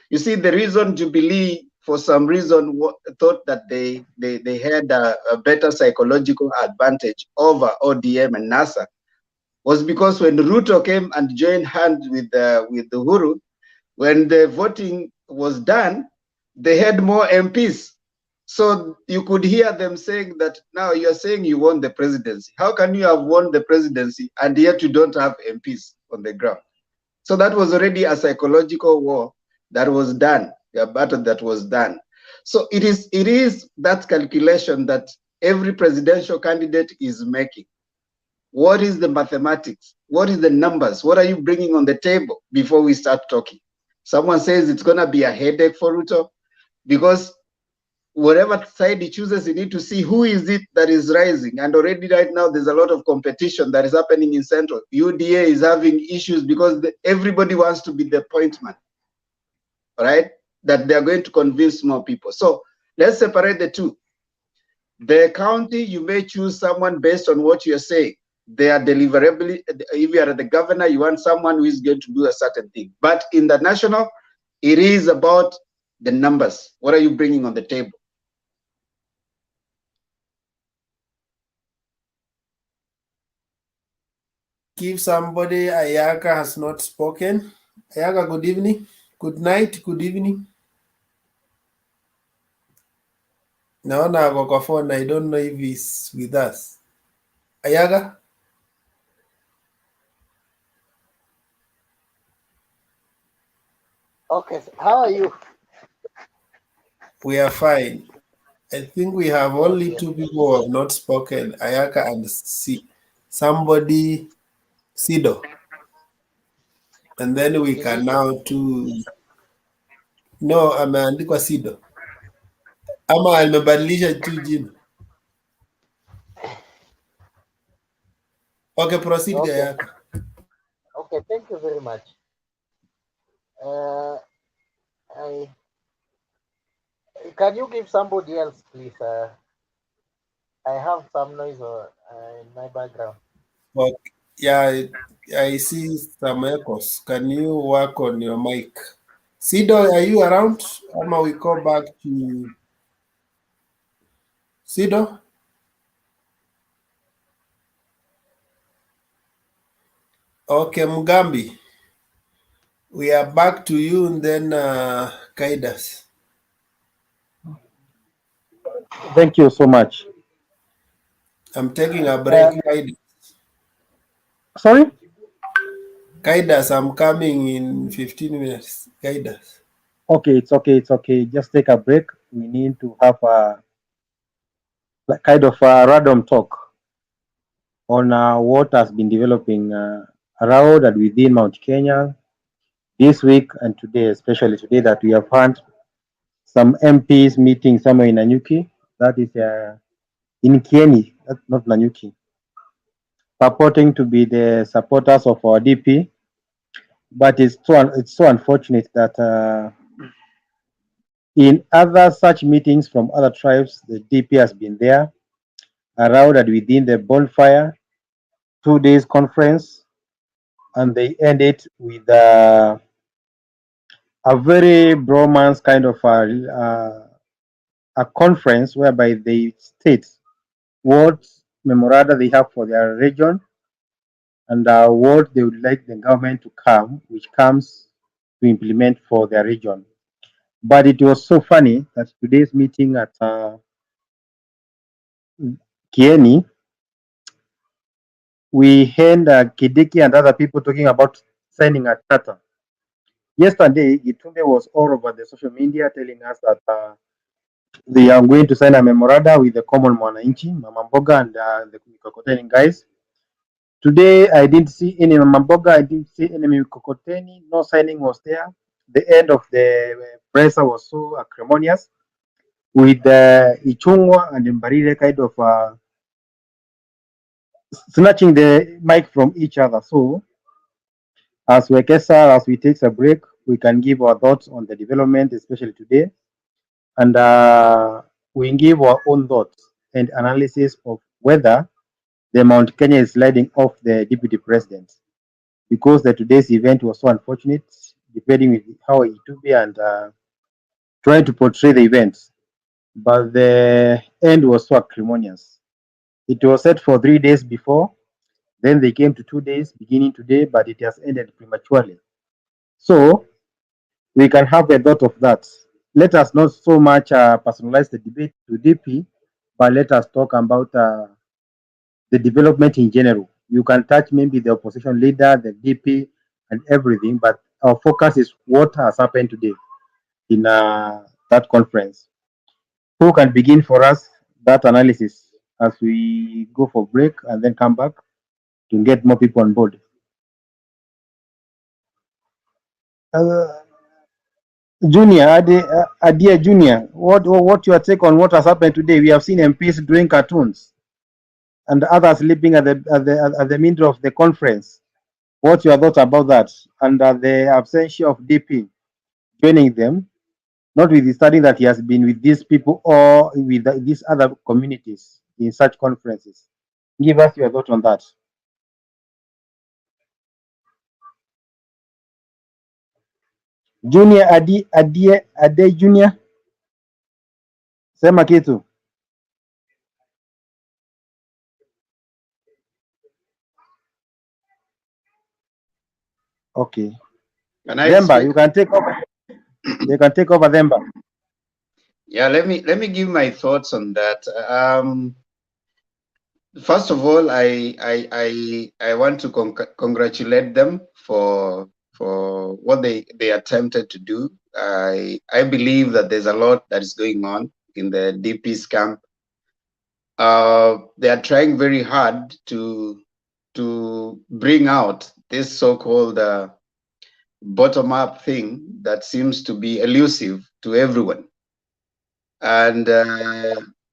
Speaker 2: You see, the reason Jubilee, for some reason, thought that they had a better psychological advantage over ODM and NASA was because when Ruto came and joined hands with Uhuru, when the voting was done, they had more MPs. So you could hear them saying that now you're saying you won the presidency. How can you have won the presidency and yet you don't have MPs on the ground? So that was already a psychological war that was done, a battle that was done. So it is that calculation that every presidential candidate is making. What is the mathematics? What is the numbers? What are you bringing on the table before we start talking? Someone says it's going to be a headache for Ruto because whatever side he chooses, you need to see who is it that is rising. And already right now, there's a lot of competition that is happening in Central. UDA is having issues because everybody wants to be the point man, right? That they're going to convince more people. So let's separate the two. The county, you may choose someone based on what you're saying. They are deliverable. If you are the governor, you want someone who is going to do a certain thing. But in the national, it is about the numbers. What are you bringing on the table?
Speaker 1: If somebody, Ayaka, has not spoken. Ayaka, good evening. Good night. Good evening. Naona ako kwa phone. I don't know if he's with us. Ayaga?
Speaker 3: Okay, how are you?
Speaker 1: We are fine. I think we have only two people who have not spoken, Ayaka and somebody, Sido. and then we
Speaker 3: Is
Speaker 1: can
Speaker 3: it?
Speaker 1: now to no, ameandikwa Sido ama amebadilisha tu jina. Okay, proceed
Speaker 3: Okay.
Speaker 1: Gayaka.
Speaker 3: Okay. Thank you very much. Uh, I can you give somebody else, please? I have some noise in my background.
Speaker 1: Okay. Yeah, I see some echoes. Can you work on your mic? Sido, are you around? Ama we go back to Sido? Okay, Mugambi. We are back to you and then guide us.
Speaker 17: Thank you so much.
Speaker 1: I'm taking a break.
Speaker 17: Sorry?
Speaker 1: Guide us. I'm coming in 15 minutes. Guide us.
Speaker 17: Okay, it's okay, it's okay. Just take a break. We need to have a kind of a random talk on what has been developing around and within Mount Kenya this week and today, especially today that we have had some MPs meeting somewhere in Nanyuki. That is in Kieni, that's not Nanyuki, purporting to be the supporters of our DP. But it's so unfortunate that in other such meetings from other tribes, the DP has been there, around and within the bonfire, 2 days conference, and they end it with a very bromance kind of a conference whereby they state what memoranda they have for their region and what they would like the government to come, which comes to implement for their region. But it was so funny that today's meeting at Kieni, we heard Kidiki and other people talking about signing a charter. Yesterday, Itumbe was all over the social media telling us that they are going to sign a memoranda with the common Mwananchi, Mama Mboga, and the Mikokoteni guys. Today, I didn't see any Mama Mboga, I didn't see any Mikokoteni, no signing was there. The end of the presser was so acrimonious with Ichungwa and Mbarire kind of snatching the mic from each other. So, as Wekesa, as we take a break, we can give our thoughts on the development, especially today, and we give our own thoughts and analysis of whether the Mount Kenya is sliding off the deputy president, because the today's event was so unfortunate, depending with how it to be and trying to portray the events, but the end was so acrimonious. It was set for 3 days before, then they came to 2 days beginning today, but it has ended prematurely. So we can have a thought of that. Let us not so much personalize the debate to DP, but let us talk about the development in general. You can touch maybe the opposition leader, the DP, and everything, but our focus is what has happened today in that conference. Who can begin for us that analysis as we go for break and then come back to get more people on board? Junior, Adia Junior, what your take on what has happened today? We have seen MPs doing cartoons and others sleeping at the middle of the conference. What's your thoughts about that? And the absence of DP joining them, notwithstanding that he has been with these people or with these other communities in such conferences. Give us your thought on that. Junior Ade Junior, sema kitu. Okay.
Speaker 2: Can I
Speaker 17: Demba,
Speaker 2: speak?
Speaker 17: you can take over. You can take over Demba.
Speaker 2: Yeah, let me give my thoughts on that. First of all, I want to congratulate them for what they attempted to do. I believe that there's a lot that is going on in the DP's camp. They are trying very hard to bring out this so-called bottom-up thing that seems to be elusive to everyone. And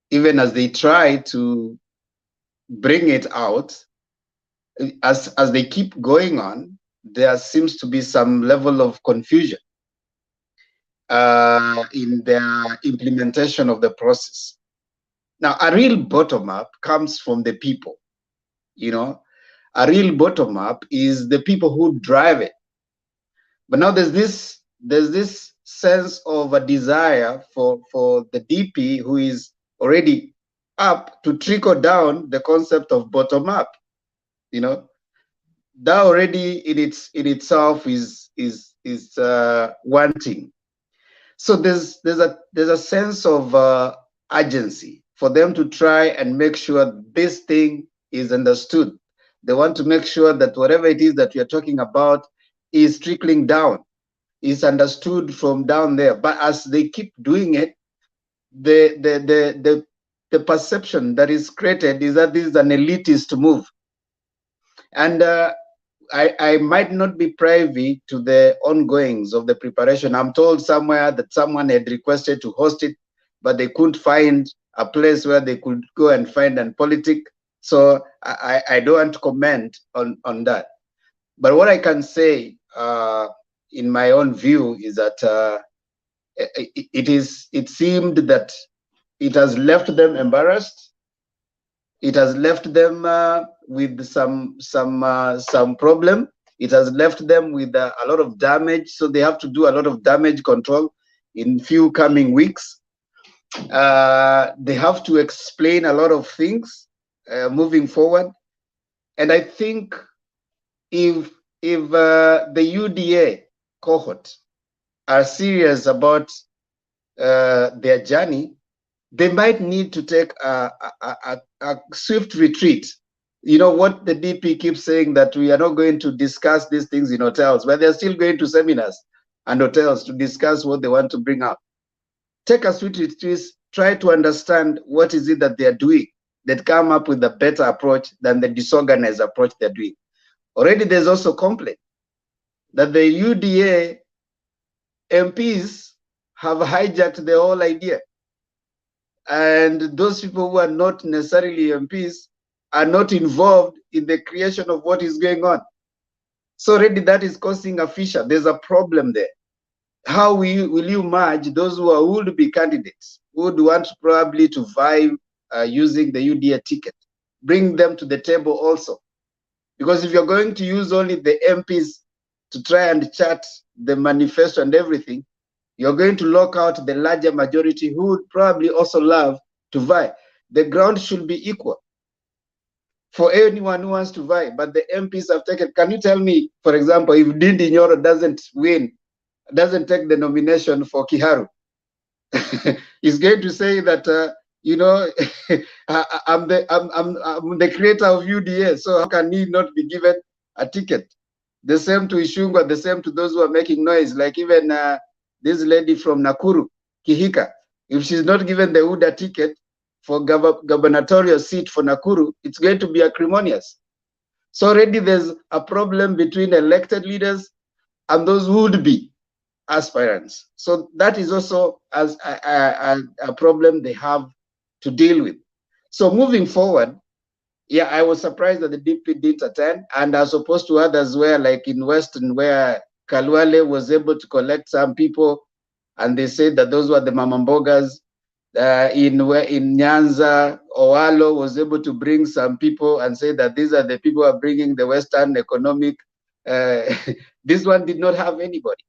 Speaker 2: even as they try to bring it out, as they keep going on, there seems to be some level of confusion in their implementation of the process. Now, a real bottom-up comes from the people. You know, a real bottom-up is the people who drive it. But now there's this sense of a desire for the DP who is already up to trickle down the concept of bottom-up. You know, that already in itself is wanting. So there's a sense of urgency for them to try and make sure this thing is understood. They want to make sure that whatever it is that we are talking about is trickling down, is understood from down there. But as they keep doing it, the perception that is created is that this is an elitist move. And I might not be privy to the ongoings of the preparation. I'm told somewhere that someone had requested to host it, but they couldn't find a place where they could go and find an politic. So I don't want to comment on that. But what I can say in my own view is that it seemed that it has left them embarrassed. It has left them with some problem. It has left them with a lot of damage. So they have to do a lot of damage control in few coming weeks. They have to explain a lot of things moving forward. And I think if the UDA cohort are serious about their journey, they might need to take a swift retreat. You know what the DP keeps saying, that we are not going to discuss these things in hotels, but they're still going to seminars and hotels to discuss what they want to bring up. Take a swift retreat, try to understand what is it that they're doing, that come up with a better approach than the disorganized approach they're doing. Already there's also complaint that the UDA MPs have hijacked the whole idea. And those people who are not necessarily MPs are not involved in the creation of what is going on. So already that is causing a fissure. There's a problem there. How will you merge those who would be candidates, who would want probably to vie using the UDA ticket? Bring them to the table also. Because if you're going to use only the MPs to try and chart the manifesto and everything, you're going to lock out the larger majority who would probably also love to vie. The ground should be equal for anyone who wants to vie, but the MPs have taken. Can you tell me, for example, if Dindi Nyoro doesn't win, doesn't take the nomination for Kiharu, he's going to say that, you know, I'm the creator of UDA, so how can he not be given a ticket? The same to Ishungwa, the same to those who are making noise, like even this lady from Nakuru, Kihika. If she's not given the UDA ticket for gubernatorial seat for Nakuru, it's going to be acrimonious. So already there's a problem between elected leaders and those who would be aspirants. So that is also as a problem they have to deal with. So moving forward, yeah, I was surprised that the DP didn't attend, and as opposed to others where, like in Western, where Kalwale was able to collect some people, and they said that those were the Mamambogas. In Nyanza, Owalo was able to bring some people and say that these are the people who are bringing the Western economic. This one did not have anybody,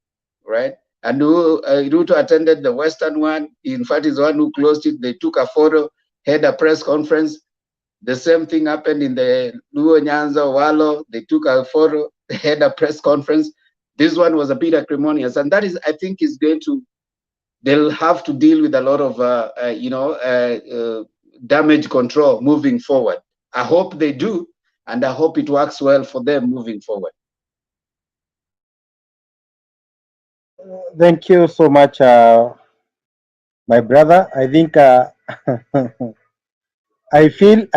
Speaker 2: right? And Ruto attended the Western one. In fact, he's the one who closed it. They took a photo, had a press conference. The same thing happened in the Luo Nyanza, Owalo. They took a photo, had a press conference. This one was a bit acrimonious, and that is, I think, is going to. They'll have to deal with a lot of, damage control moving forward. I hope they do, and I hope it works well for them moving forward.
Speaker 17: Thank you so much, my brother. I think I feel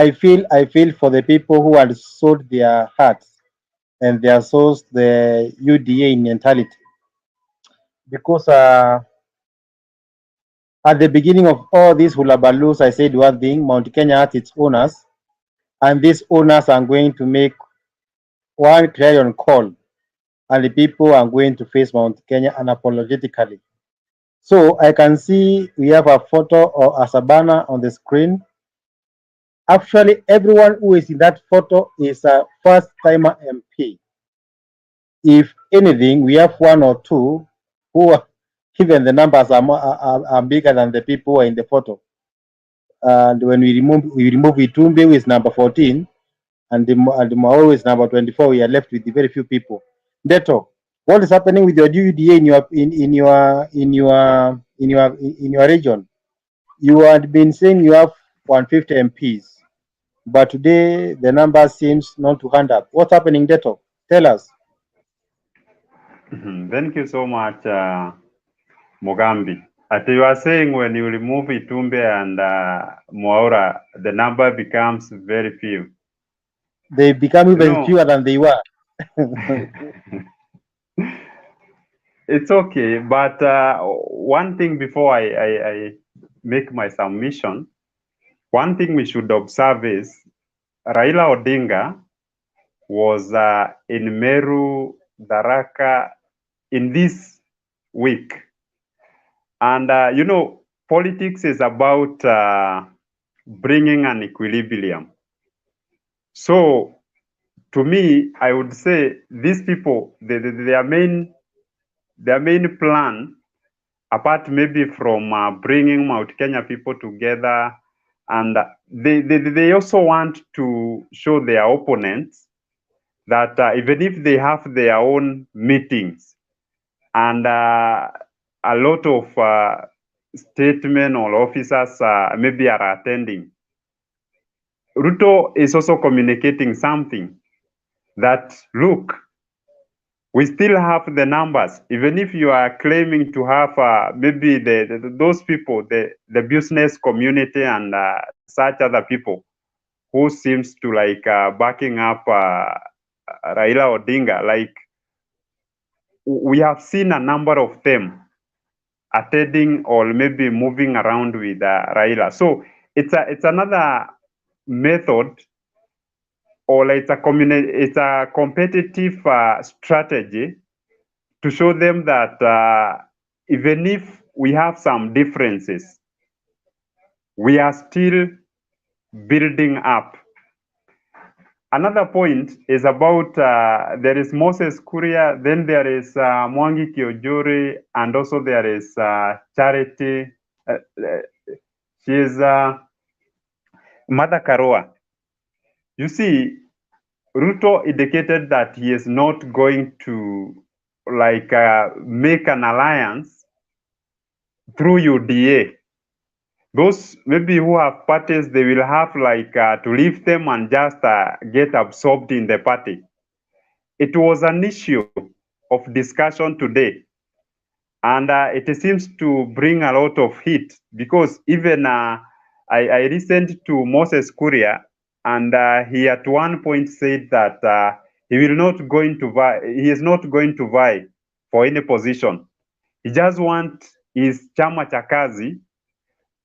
Speaker 17: for the people who had sold their hearts and they are sourced the UDA mentality. Because at the beginning of all these hulabalus, I said one thing: Mount Kenya has its owners, and these owners are going to make one clarion call, and the people are going to face Mount Kenya unapologetically. So I can see we have a photo of Asabana on the screen. Actually, everyone who is in that photo is a first-timer MP. If anything, we have one or two who are, even the numbers are bigger than the people who are in the photo. And when we remove Itumbe, who is number 14, and the Maoro is number 24, we are left with very few people. Deto, what is happening with your UDA in your region? You had been saying you have 150 MPs, but today the number seems not to hand up. What's happening, Deto? Tell us.
Speaker 19: Thank you so much, Mugambi. As you are saying, when you remove Itumbe and Mwaura, the number becomes very few.
Speaker 17: They become even fewer than they were.
Speaker 19: It's okay, but one thing before I make my submission, one thing we should observe is Raila Odinga was in Meru, Tharaka in this week. And, you know, politics is about bringing an equilibrium. So, to me, I would say these people, their main plan, apart maybe from bringing Mount Kenya people together, and they also want to show their opponents that even if they have their own meetings and a lot of statesmen or officers maybe are attending, Ruto is also communicating something that, look, we still have the numbers, even if you are claiming to have maybe those people, the business community and such other people who seems to like backing up Raila Odinga. Like, we have seen a number of them attending or maybe moving around with Raila. So it's another method, or it's a competitive strategy to show them that even if we have some differences, we are still building up. Another point is about there is Moses Kuria, then there is Mwangi Kiojuri, and also there is Charity. She is Mother Karua. You see, Ruto indicated that he is not going to like make an alliance through UDA. Those maybe who have parties, they will have like to leave them and just get absorbed in the party. It was an issue of discussion today, and it seems to bring a lot of heat, because even I listened to Moses Kuria, and he at one point said that he will not going to vie. He is not going to vie for any position. He just wants his chama cha kazi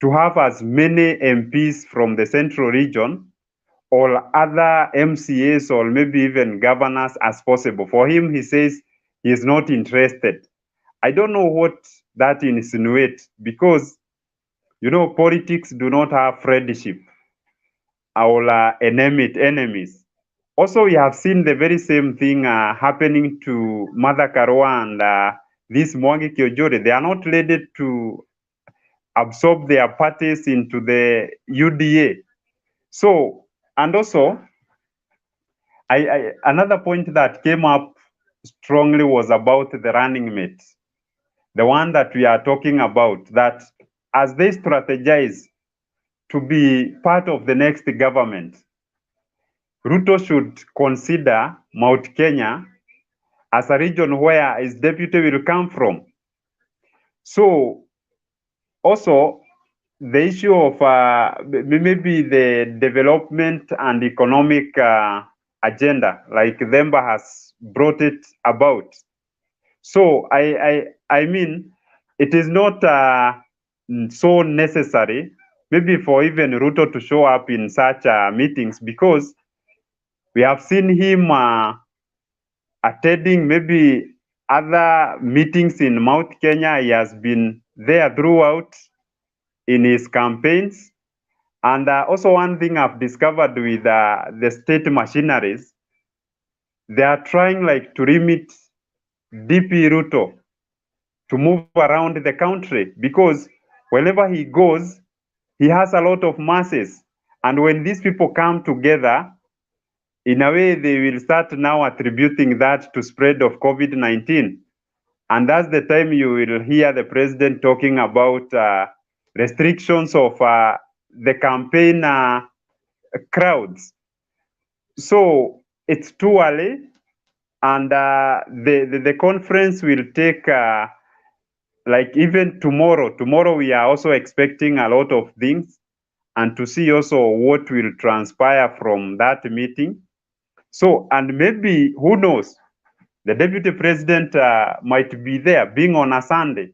Speaker 19: to have as many MPs from the central region or other MCAs or maybe even governors as possible. For him, he says he is not interested. I don't know what that insinuates, because, you know, politics do not have friendship or enemies. Also, we have seen the very same thing happening to Mother Karua and this Mwangi Kiojuri. They are not ready to absorb their parties into the UDA. So, and also, another point that came up strongly was about the running mate, the one that we are talking about, that as they strategize to be part of the next government, Ruto should consider Mount Kenya as a region where his deputy will come from. So, also, the issue of maybe the development and economic agenda, like Themba has brought it about. So I mean, it is not so necessary, maybe for even Ruto to show up in such meetings, because we have seen him attending maybe other meetings in Mount Kenya. He has been there throughout in his campaigns. And also one thing I've discovered with the state machineries, they are trying like to limit DP Ruto to move around the country, because wherever he goes, he has a lot of masses. And when these people come together, in a way, they will start now attributing that to spread of COVID-19. And that's the time you will hear the president talking about restrictions of the campaign crowds. So it's too early, and the conference will take like even tomorrow. Tomorrow we are also expecting a lot of things, and to see also what will transpire from that meeting. So, and maybe, who knows, the deputy president might be there, being on a Sunday.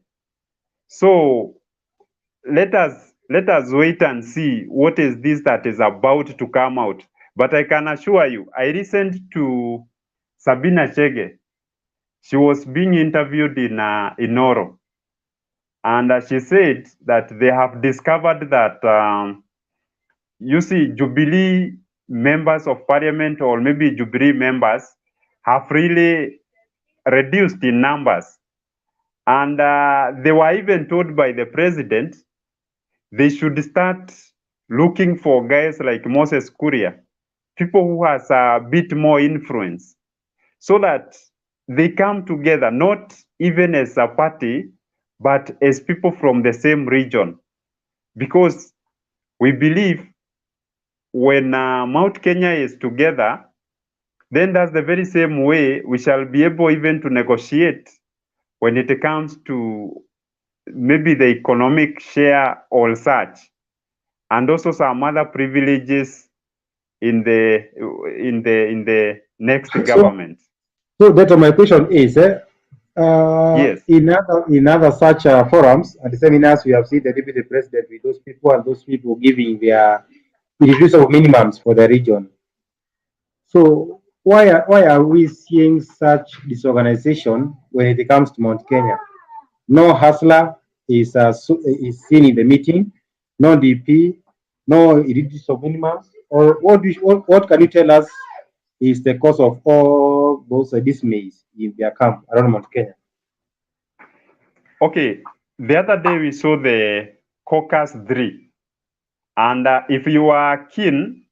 Speaker 19: So let us wait and see what is this that is about to come out. But I can assure you, I listened to Sabina Chege. She was being interviewed in Oro, and she said that they have discovered that you see, Jubilee members of parliament, or maybe Jubilee members, have really reduced in numbers. And they were even told by the president they should start looking for guys like Moses Kuria, people who has a bit more influence, so that they come together, not even as a party, but as people from the same region. Because we believe when Mount Kenya is together, then that's the very same way we shall be able even to negotiate when it comes to maybe the economic share or such, and also some other privileges in the next government.
Speaker 17: So that my question is,
Speaker 19: Yes.
Speaker 17: in other such forums and seminars, we have seen the deputy president with those people, and those people giving their increase of minimums for the region. So why are we seeing such disorganization when it comes to Mount Kenya? No hustler is seen in the meeting, no DP, no increase of minimums. Or what can you tell us is the cause of all those dismays in their camp around Mount Kenya?
Speaker 19: Okay, the other day we saw the caucus 3, and if you are keen,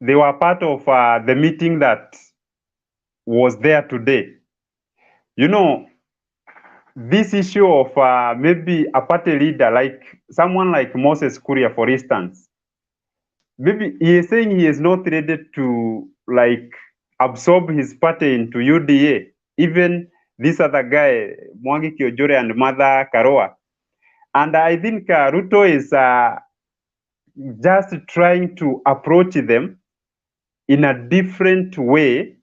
Speaker 19: they were part of the meeting that was there today. You know, this issue of maybe a party leader, like someone like Moses Kuria, for instance, maybe he is saying he is not ready to like absorb his party into UDA. Even this other guy, Mwangi Kiojore and Mother Karoa. And I think Ruto is just trying to approach them in a different way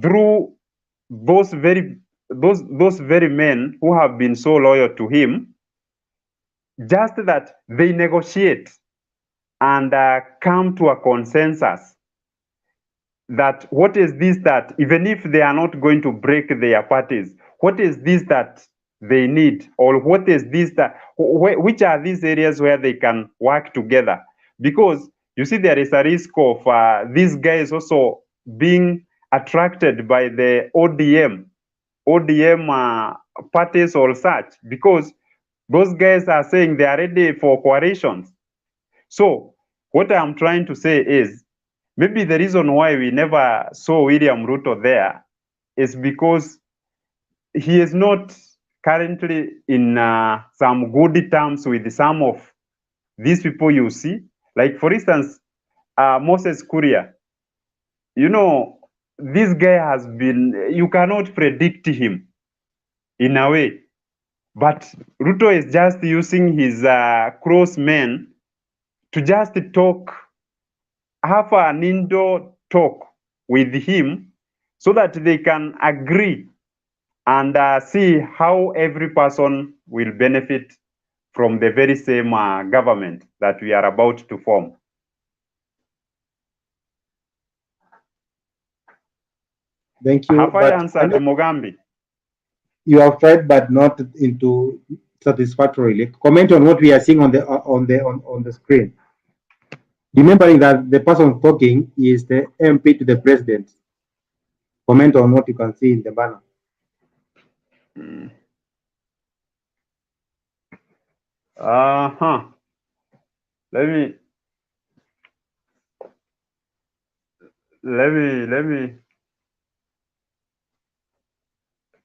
Speaker 19: through those very men who have been so loyal to him, just that they negotiate and come to a consensus that what is this that, even if they are not going to break their parties, what is this that they need, or what is this that, which are these areas where they can work together? Because you see, there is a risk of these guys also being attracted by the ODM parties or such, because those guys are saying they are ready for coalitions. So what I'm trying to say is, maybe the reason why we never saw William Ruto there is because he is not currently in some good terms with some of these people you see. Like, for instance, Moses Kuria. You know, this guy has been, you cannot predict him in a way. But Ruto is just using his close men to just talk, have an indoor talk with him so that they can agree and see how every person will benefit from the very same government that we are about to form.
Speaker 17: Thank you.
Speaker 19: Have I answered, Mogambi?
Speaker 17: You have tried, but not into satisfactorily. Comment on what we are seeing on the screen. Remembering that the person talking is the MP to the president. Comment on what you can see in the banner.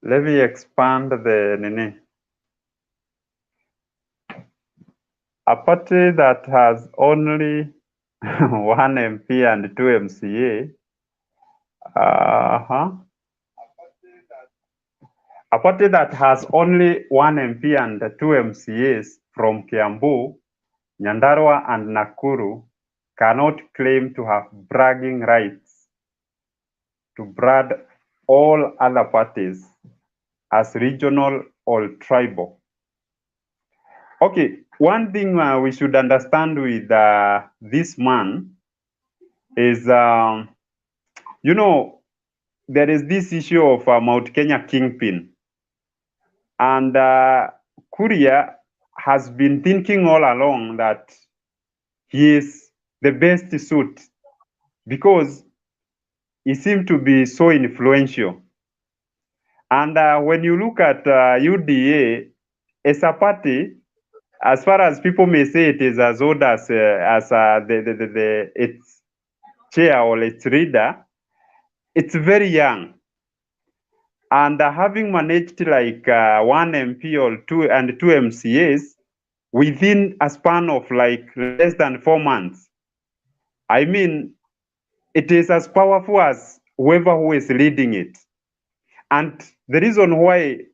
Speaker 19: Let me expand the nene. A party that has only one MP and two MCA. A party that has only one MP and two MCAs from Kiambu, Nyandarua, and Nakuru cannot claim to have bragging rights to brand all other parties as regional or tribal. Okay, one thing we should understand with this man is, you know, there is this issue of Mount Kenya kingpin. And Kuria has been thinking all along that he is the best suit because he seemed to be so influential. And when you look at UDA as a party, as far as people may say it is as old as its chair or its leader, it's very young. And having managed like one MP or two MCAs within a span of like less than 4 months, I mean, it is as powerful as whoever who is leading it. And the reason why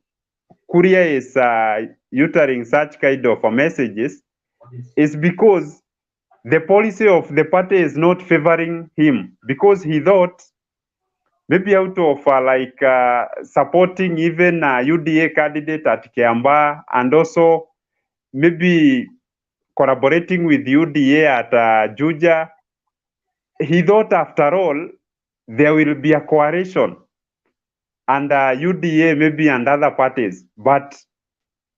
Speaker 19: Kuria is uttering such kind of messages is because the policy of the party is not favoring him, because he thought maybe out of supporting even UDA candidate at Kiamba and also maybe collaborating with UDA at Juja, he thought after all there will be a coalition and UDA maybe and other parties, but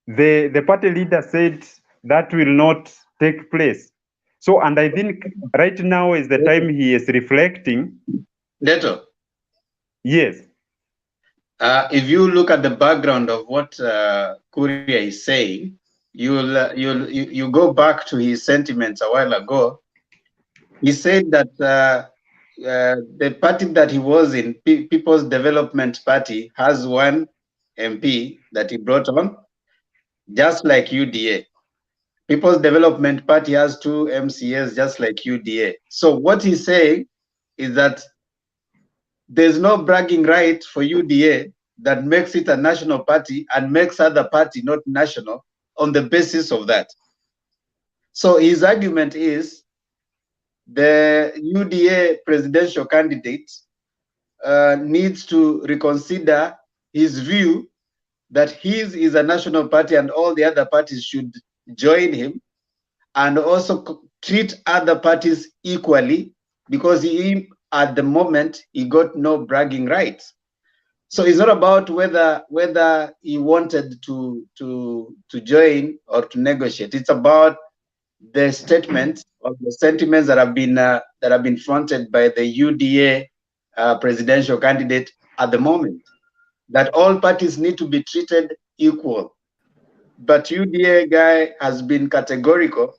Speaker 19: the party leader said that will not take place. So, and I think right now is the time he is reflecting.
Speaker 2: Leto.
Speaker 19: Yes.
Speaker 2: If you look at the background of what Kuria is saying, you go back to his sentiments a while ago. He said that the party that he was in, People's Development Party, has one MP that he brought on, just like UDA. People's Development Party has two MCAs, just like UDA. So what he's saying is that there's no bragging right for UDA that makes it a national party and makes other party not national on the basis of that. So his argument is the UDA presidential candidate needs to reconsider his view that his is a national party and all the other parties should join him, and also treat other parties equally, because he, at the moment, he got no bragging rights. So it's not about whether he wanted to join or to negotiate. It's about the statements of the sentiments that have been fronted by the UDA presidential candidate at the moment, that all parties need to be treated equal. But UDA guy has been categorical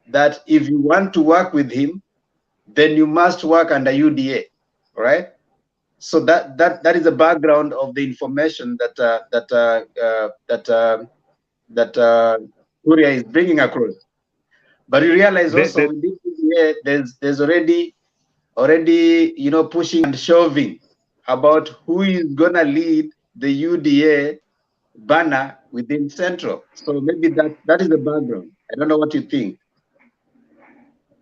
Speaker 2: that if you want to work with him, then you must work under UDA, right? So that is the background of the information that Kuria is bringing across. But you realize also within UDA, there's already pushing and shoving about who is gonna lead the UDA banner within Central. So maybe that is the background. I don't know what you think.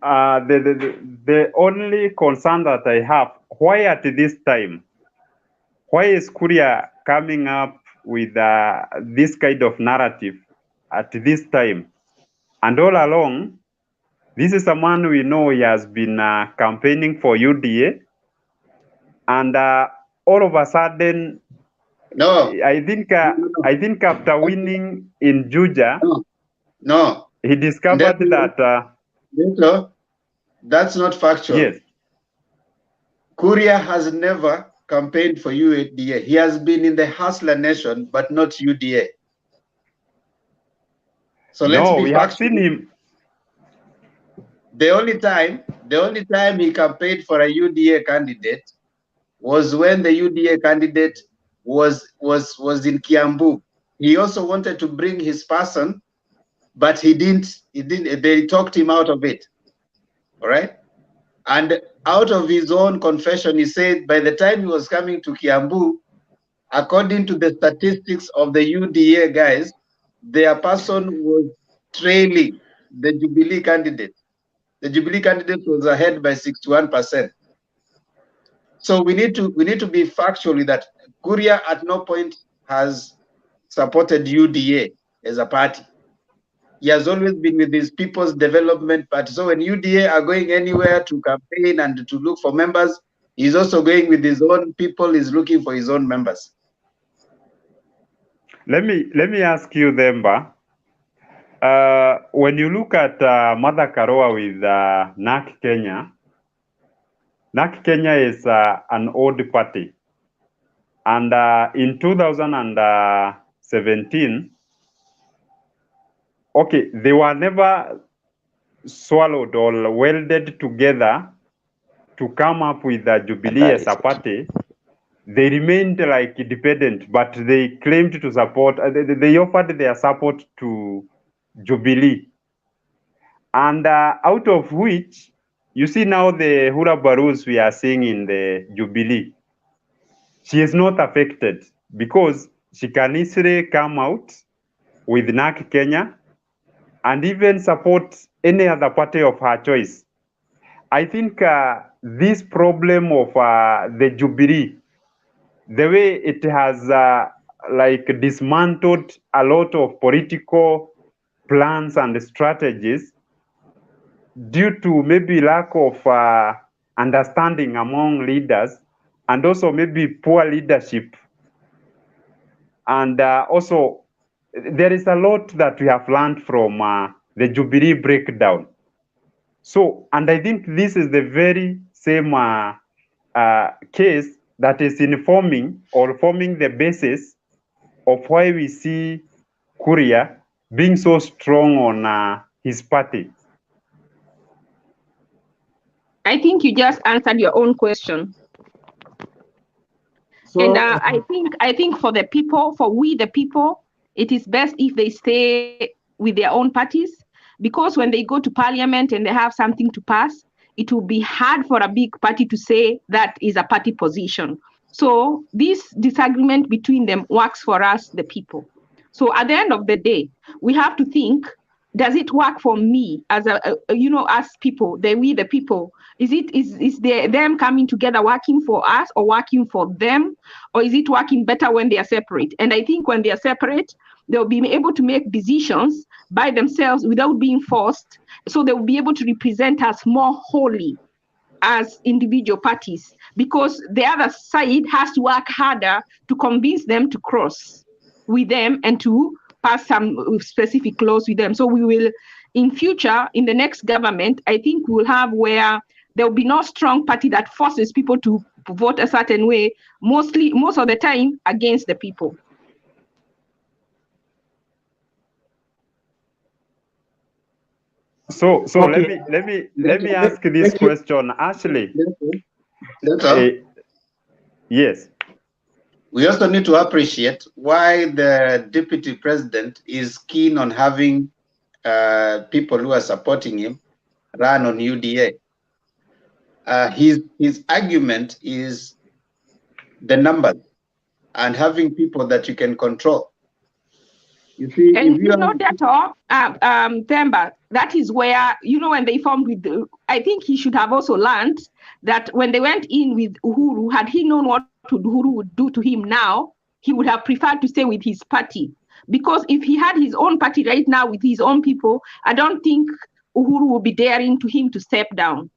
Speaker 19: The only concern that I have why at this time? Why is Kuria coming up with this kind of narrative at this time? And all along, this is someone we know he has been campaigning for UDA, and all of a sudden,
Speaker 2: No.
Speaker 19: I think after winning in Juja,
Speaker 2: no,
Speaker 19: he discovered that.
Speaker 2: That's not factual.
Speaker 19: Yes.
Speaker 2: Kuria has never campaigned for UDA. He has been in the Hustler Nation, but not UDA. So let's be
Speaker 19: we
Speaker 2: factual.
Speaker 19: have seen him.
Speaker 2: The only time he campaigned for a UDA candidate was when the UDA candidate was in Kiambu. He also wanted to bring his person, but he didn't. They talked him out of it. All right. And out of his own confession, he said by the time he was coming to Kiambu, according to the statistics of the UDA guys, their person was trailing the Jubilee candidate. The Jubilee candidate was ahead by 61%. So we need to be factual with that. Kuria at no point has supported UDA as a party. He has always been with his People's Development Party. So when UDA are going anywhere to campaign and to look for members, he's also going with his own people. He's looking for his own members.
Speaker 19: Let me ask you, Themba. When you look at Martha Karua with NARC Kenya, NARC Kenya is an old party. And in 2017, okay, they were never swallowed or welded together to come up with Jubilee as a party. They remained like independent, but they claimed to support, they offered their support to Jubilee. And out of which, you see now the Hura Barus we are seeing in the Jubilee, she is not affected because she can easily come out with NARC Kenya and even support any other party of her choice. I think this problem of the Jubilee, the way it has like dismantled a lot of political plans and strategies due to maybe lack of understanding among leaders and also maybe poor leadership. And also, there is a lot that we have learned from the Jubilee breakdown. So, and I think this is the very same case that is informing or forming the basis of why we see Kuria being so strong on his party.
Speaker 13: I think you just answered your own question. So, and I think for the people, for we the people, it is best if they stay with their own parties, because when they go to parliament and they have something to pass, it will be hard for a big party to say that is a party position. So this disagreement between them works for us, the people. So at the end of the day, we have to think, does it work for me as as people, we the people? Is them coming together working for us or working for them? Or is it working better when they are separate? And I think when they are separate, they'll be able to make decisions by themselves without being forced. So they will be able to represent us more wholly as individual parties, because the other side has to work harder to convince them to cross with them and to pass some specific laws with them. So we will, in future, in the next government, I think we'll have where there will be no strong party that forces people to vote a certain way, most of the time against the people.
Speaker 19: So okay. let me ask this question, Ashley. Yes.
Speaker 2: We also need to appreciate why the deputy president is keen on having people who are supporting him run on UDA. His argument is the numbers and having people that you can control.
Speaker 13: You see, and you know that Themba, that is where, you know, when they formed with I think he should have also learned that when they went in with Uhuru, had he known what Uhuru would do to him now, he would have preferred to stay with his party. Because if he had his own party right now with his own people, I don't think Uhuru would be daring to him to step down,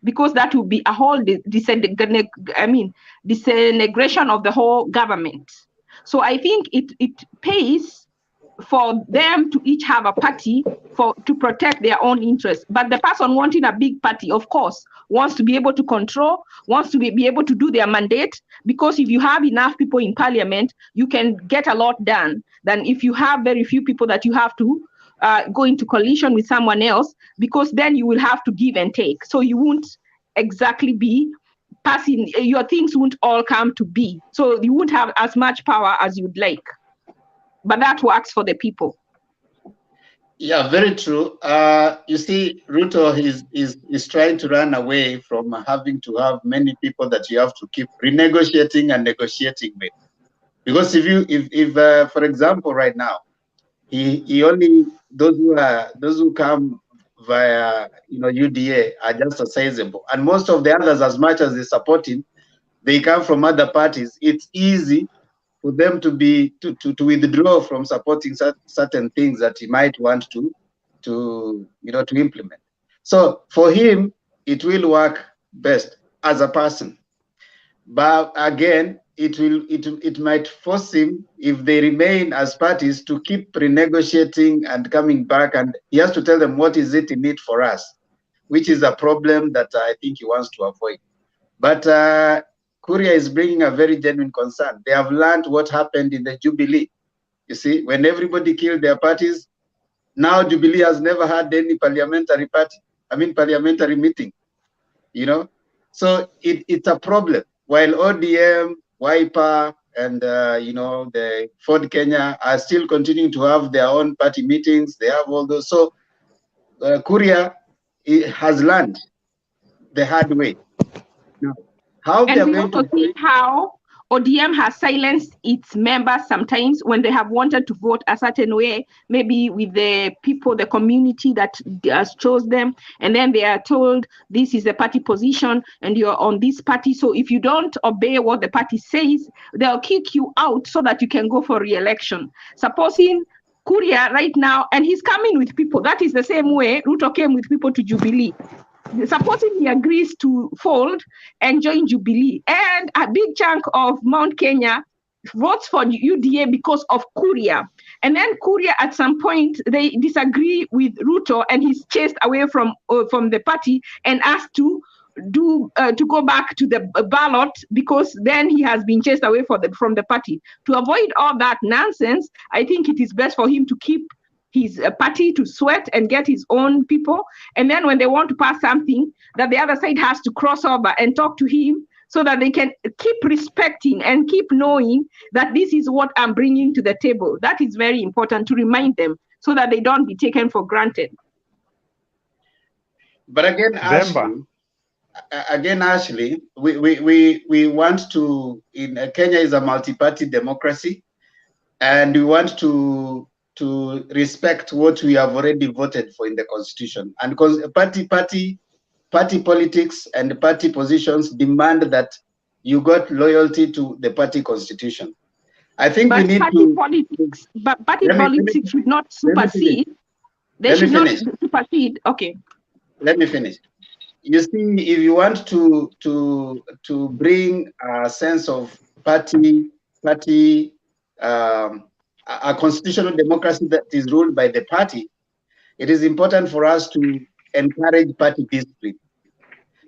Speaker 13: because that would be a whole disintegration of the whole government. So I think it pays for them to each have a party to protect their own interests. But the person wanting a big party, of course, wants to be able to control, wants to be able to do their mandate, because if you have enough people in parliament, you can get a lot done than if you have very few people that you have to go into coalition with someone else, because then you will have to give and take. So you won't exactly be passing, your things won't all come to be. So you won't have as much power as you'd like. But that works for the people.
Speaker 2: Yeah, very true. You see, Ruto is trying to run away from having to have many people that you have to keep renegotiating and negotiating with. Because if for example, right now, he only those who come via UDA are just a sizable, and most of the others, as much as they support him, they come from other parties. It's easy for them to withdraw from supporting certain things that he might want to implement. So for him, it will work best as a person. But again, it might force him, if they remain as parties, to keep renegotiating and coming back, and he has to tell them what is it in it for us, which is a problem that I think he wants to avoid. But Kuria is bringing a very genuine concern. They have learned what happened in the Jubilee. You see, when everybody killed their parties, now Jubilee has never had any parliamentary meeting, So it's a problem. While ODM, Wiper, and the Ford Kenya are still continuing to have their own party meetings, they have all those. So Kuria has learned the hard way. Now, how
Speaker 13: and we also see how ODM has silenced its members sometimes when they have wanted to vote a certain way, maybe with the people, the community that has chose them, and then they are told this is the party position and you're on this party. So if you don't obey what the party says, they'll kick you out so that you can go for re-election. Supposing Kuria right now, and he's coming with people. That is the same way Ruto came with people to Jubilee. Supposing he agrees to fold and join Jubilee, and a big chunk of Mount Kenya votes for UDA because of Kuria, and then Kuria at some point they disagree with Ruto and he's chased away from the party and asked to go back to the ballot, because then he has been chased away from the party. To avoid all that nonsense, I think it is best for him to keep his party, to sweat and get his own people, and then when they want to pass something, that the other side has to cross over and talk to him, so that they can keep respecting and keep knowing that this is what I'm bringing to the table. That is very important to remind them, so that they don't be taken for granted.
Speaker 2: But again, Ashley, we want to, in Kenya is a multi-party democracy, and we want to respect what we have already voted for in the constitution. And because party politics and party positions demand that you got loyalty to the party constitution. I think we need
Speaker 13: politics should not supersede. They should not supersede. Okay.
Speaker 2: Let me finish. You see, if you want to bring a sense of a constitutional democracy that is ruled by the party, it is important for us to encourage party discipline.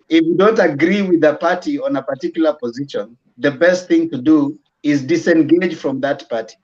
Speaker 2: If you don't agree with the party on a particular position, the best thing to do is disengage from that party.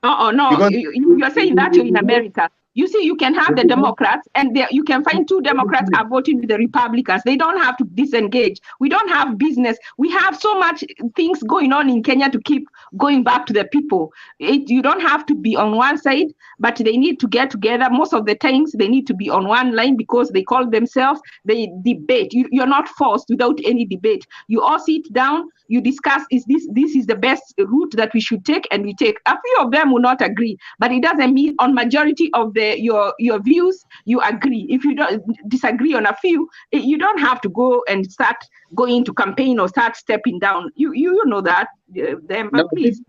Speaker 13: No, you're saying that you're in America. You see, you can have the Democrats, and you can find two Democrats are voting with the Republicans. They don't have to disengage. We don't have business. We have so much things going on in Kenya to keep going back to the people. You don't have to be on one side, but they need to get together. Most of the times, they need to be on one line because they call themselves, they debate. You're not forced without any debate. You all sit down, you discuss, this is the best route that we should take, and we take. A few of them will not agree, but it doesn't mean on majority of the your views, you agree. If you don't disagree on a few, you don't have to go and start going to campaign or start stepping down. You know that, then, but
Speaker 2: No,
Speaker 13: please.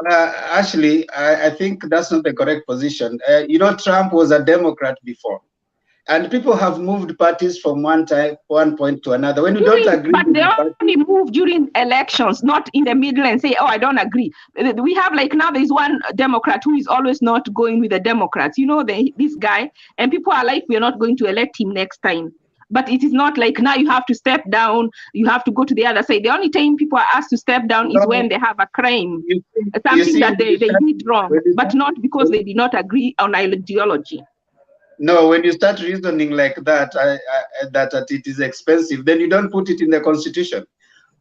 Speaker 2: Ashley, I think that's not the correct position. You know, Trump was a Democrat before, and people have moved parties from one point to another. When you don't agree
Speaker 13: But
Speaker 2: with
Speaker 13: they
Speaker 2: the party,
Speaker 13: only move during elections, not in the middle and say, oh, I don't agree. We have, like, now there's one Democrat who is always not going with the Democrats. You know, this guy, and people are like, we're not going to elect him next time. But it is not like now you have to step down, you have to go to the other side. The only time people are asked to step down is when they have a crime, something that they did wrong, but not because they did not agree on ideology.
Speaker 2: No, when you start reasoning like that, that it is expensive, then you don't put it in the constitution.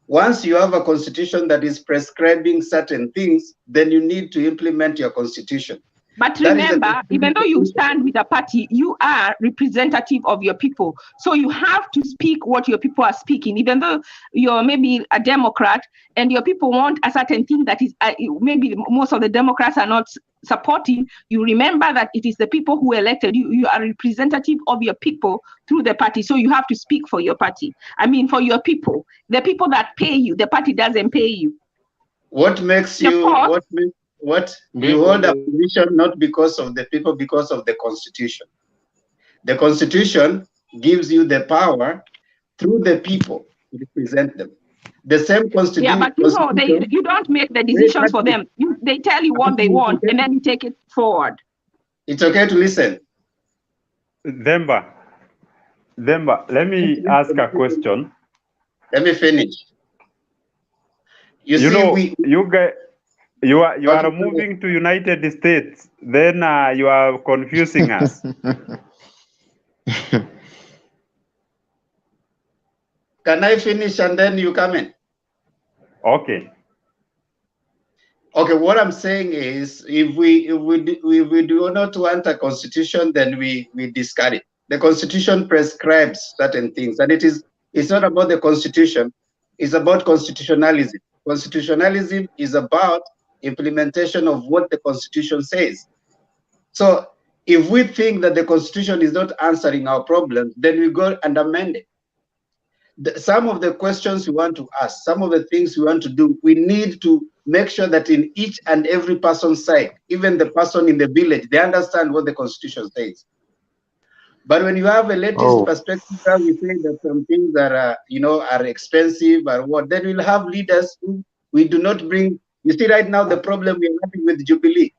Speaker 2: Once you have a constitution that is prescribing certain things, then you need to implement your constitution.
Speaker 13: But remember, even though you stand with a party, you are representative of your people. So you have to speak what your people are speaking. Even though you're maybe a Democrat and your people want a certain thing that is maybe most of the Democrats are not supporting, you remember that it is the people who elected you. You are representative of your people through the party. So you have to speak for your party. I mean, for your people, the people that pay you. The party doesn't pay you.
Speaker 2: What makes you, you hold a position not because of the people, because of the constitution. The constitution gives you the power through the people to represent them. The same constitution.
Speaker 13: Yeah, but you know, you don't make the decisions for them. They tell you what they want, and then you take it forward.
Speaker 2: It's okay to listen.
Speaker 19: Demba, let me ask a question.
Speaker 2: Let me finish.
Speaker 19: You know, you guys, you are moving to United States. Then you are confusing us.
Speaker 2: Can I finish and then you come in?
Speaker 19: Okay.
Speaker 2: Okay, what I'm saying is, if we do not want a constitution, then we discard it. The constitution prescribes certain things, and it's not about the constitution, it's about constitutionalism. Constitutionalism is about implementation of what the constitution says. So if we think that the constitution is not answering our problems, then we go and amend it. Some of the questions we want to ask, some of the things we want to do, we need to make sure that in each and every person's side, even the person in the village, they understand what the constitution says. But when you have a latest perspective, we say that some things are expensive or what, then we'll have leaders who we do not bring. You see, right now the problem we're having with Jubilee,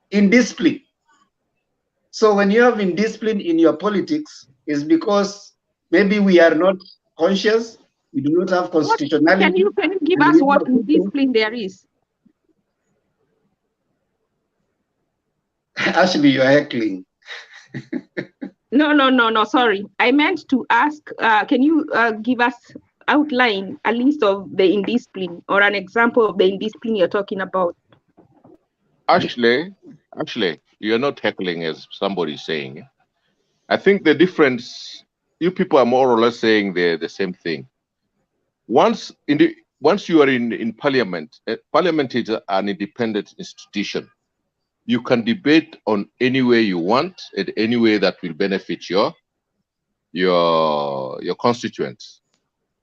Speaker 2: indiscipline. So when you have indiscipline in your politics, is because maybe we are not conscious, we do not have constitutionality.
Speaker 13: Can you give us what discipline there is?
Speaker 2: Actually, you are heckling.
Speaker 13: No, sorry. I meant to ask, can you give us, outline a list of the indiscipline or an example of the indiscipline you're talking about?
Speaker 4: Actually, you're not heckling as somebody's saying. I think the difference, you people are more or less saying the same thing. Once you are in parliament, parliament is an independent institution. You can debate on any way you want, in any way that will benefit your constituents.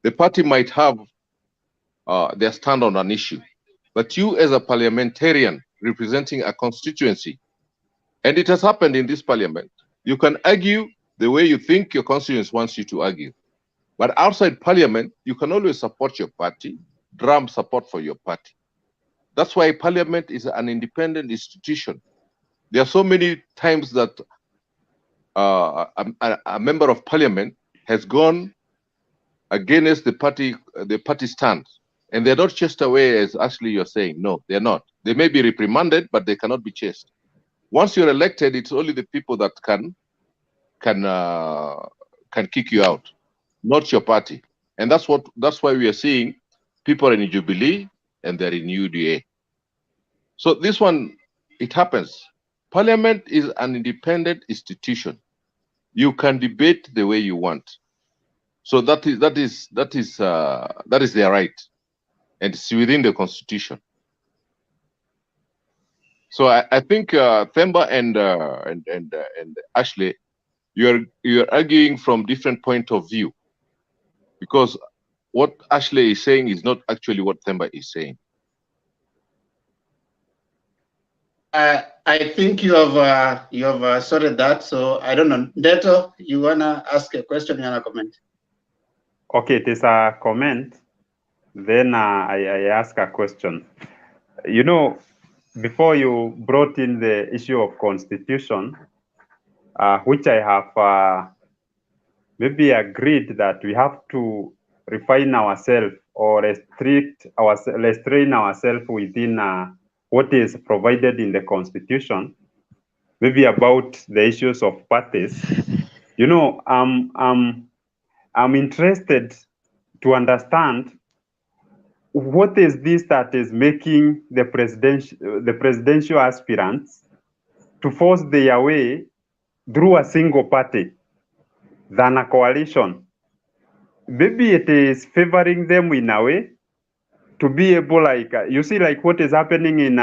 Speaker 4: The party might have their stand on an issue, but you as a parliamentarian representing a constituency, and it has happened in this parliament, you can argue the way you think your constituents wants you to argue. But outside parliament, you can always support your party, drum support for your party. That's why parliament is an independent institution. There are so many times that a member of parliament has gone against the party stand, and they're not chased away as actually you're saying. No, they're not. They may be reprimanded, but they cannot be chased. Once you're elected, it's only the people that can kick you out, not your party. And that's why we are seeing people in Jubilee and they're in UDA. So this one, it happens. Parliament is an independent institution. You can debate the way you want. So that is their right, and it's within the constitution. So I think Themba and Ashley, you're arguing from different point of view, because what Ashley is saying is not actually what Themba is saying.
Speaker 2: I think you have sorted that. So I don't know, Ndeto, you wanna ask a question? You wanna comment?
Speaker 19: Okay, it is a comment. Then I ask a question. You know, before you brought in the issue of constitution, which I have maybe agreed that we have to refine ourselves or restrain ourselves within what is provided in the constitution, maybe about the issues of parties. You know, I'm interested to understand what is this that is making the presidential aspirants to force their way through a single party than a coalition. Maybe it is favoring them in a way to be able, like, you see, like what is happening in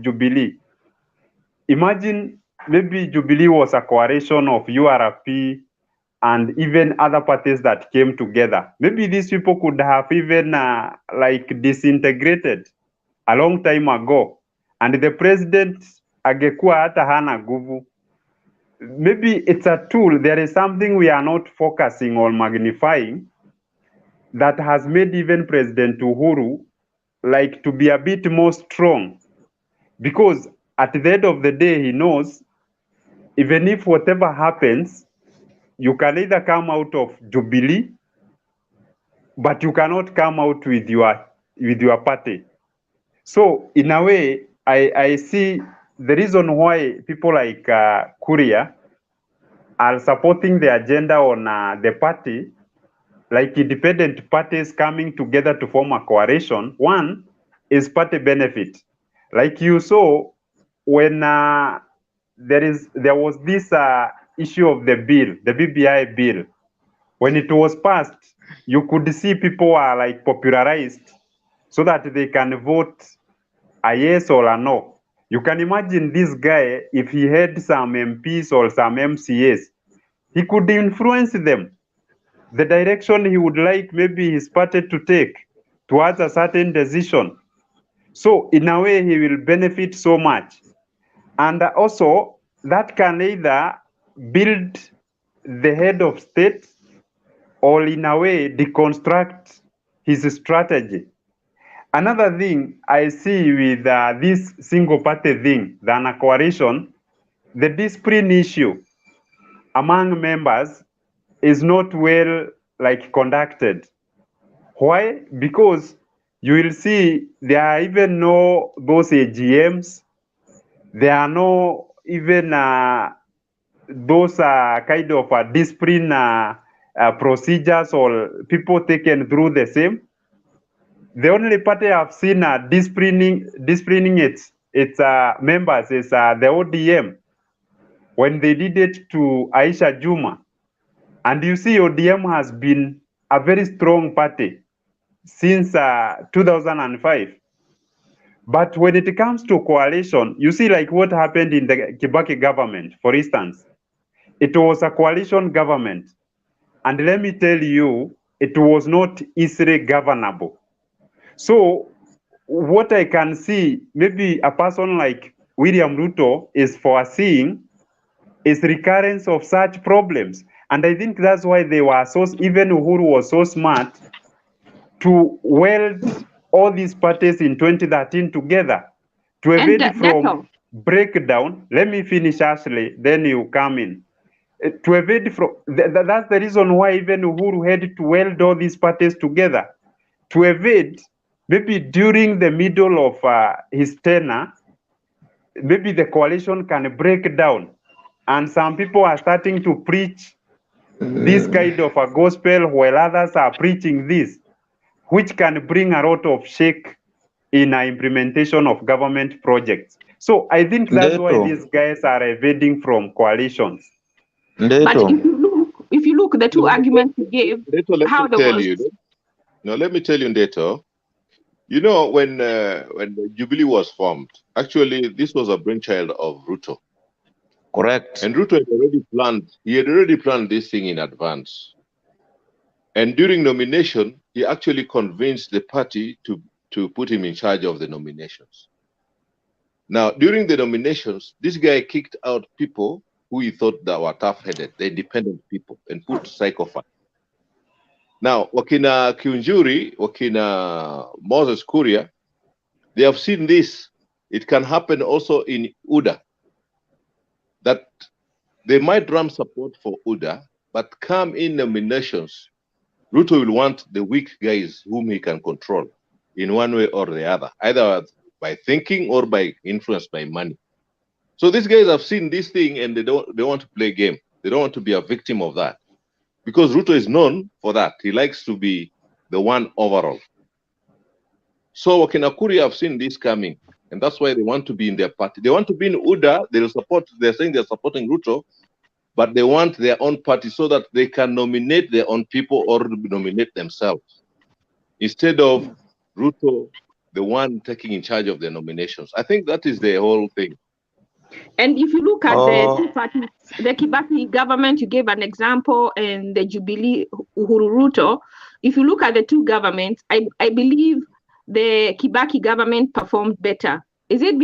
Speaker 19: Jubilee. Imagine maybe Jubilee was a coalition of URP and even other parties that came together. Maybe these people could have even like disintegrated a long time ago, and the president angekuwa hata hana nguvu. Maybe it's a tool. There is something we are not focusing on magnifying that has made even President Uhuru like to be a bit more strong, because at the end of the day he knows even if whatever happens, you can either come out of Jubilee, but you cannot come out with your party. So in a way, I see the reason why people like Kuria are supporting the agenda on the party, like independent parties coming together to form a coalition. One is party benefit. Like you saw when there was this issue of the bill, the BBI bill. When it was passed, you could see people are like popularized so that they can vote a yes or a no. You can imagine this guy, if he had some MPs or some MCAs, he could influence them. The direction he would like maybe his party to take towards a certain decision. So in a way, he will benefit so much. And also, that can either build the head of state or in a way deconstruct his strategy. Another thing I see with this single party thing than a coalition, the discipline issue among members is not well like conducted. Why? Because you will see there are even no those AGMs, there are no even those kind of discipline procedures or people taken through the same. The only party I've seen disciplining its members is the ODM when they did it to Aisha Juma. And you see ODM has been a very strong party since 2005. But when it comes to coalition, you see like what happened in the Kibaki government, for instance. It was a coalition government. And let me tell you, it was not easily governable. So what I can see, maybe a person like William Ruto is foreseeing is recurrence of such problems. And I think that's why they were even Uhuru was so smart to weld all these parties in 2013 together to evade from breakdown. Let me finish, Ashley, then you come in. To evade from, that's the reason why even Uhuru had to weld all these parties together. To evade, maybe during the middle of his tenure, maybe the coalition can break down. And some people are starting to preach this kind of a gospel while others are preaching this, which can bring a lot of shake in implementation of government projects. So I think that's why these guys are evading from coalitions.
Speaker 13: But if you look, the two arguments he gave,
Speaker 4: Let me tell you, Ndeto, You know, when the Jubilee was formed, actually this was a brainchild of Ruto.
Speaker 10: Correct.
Speaker 4: And Ruto had already planned. He had already planned this thing in advance. And during nomination, he actually convinced the party to put him in charge of the nominations. Now, during the nominations, this guy kicked out people who he thought that were tough-headed, the independent people, and put psychopaths. Now, wakina Kiunjuri, wakina Moses Kuria, they have seen this. It can happen also in UDA, that they might drum support for UDA, but come in nominations, Ruto will want the weak guys whom he can control in one way or the other, either by thinking or by influence by money. So these guys have seen this thing and they want to play game. They don't want to be a victim of that. Because Ruto is known for that. He likes to be the one overall. So Wakinakuri have seen this coming, and that's why they want to be in their party. They want to be in UDA. They're saying they're supporting Ruto, but they want their own party so that they can nominate their own people or nominate themselves instead of Ruto, the one taking in charge of the nominations. I think that is the whole thing.
Speaker 13: And if you look at the two parties, the Kibaki government, you gave an example, and the Jubilee Uhuru Ruto, if you look at the two governments, I believe the Kibaki government performed better. Is it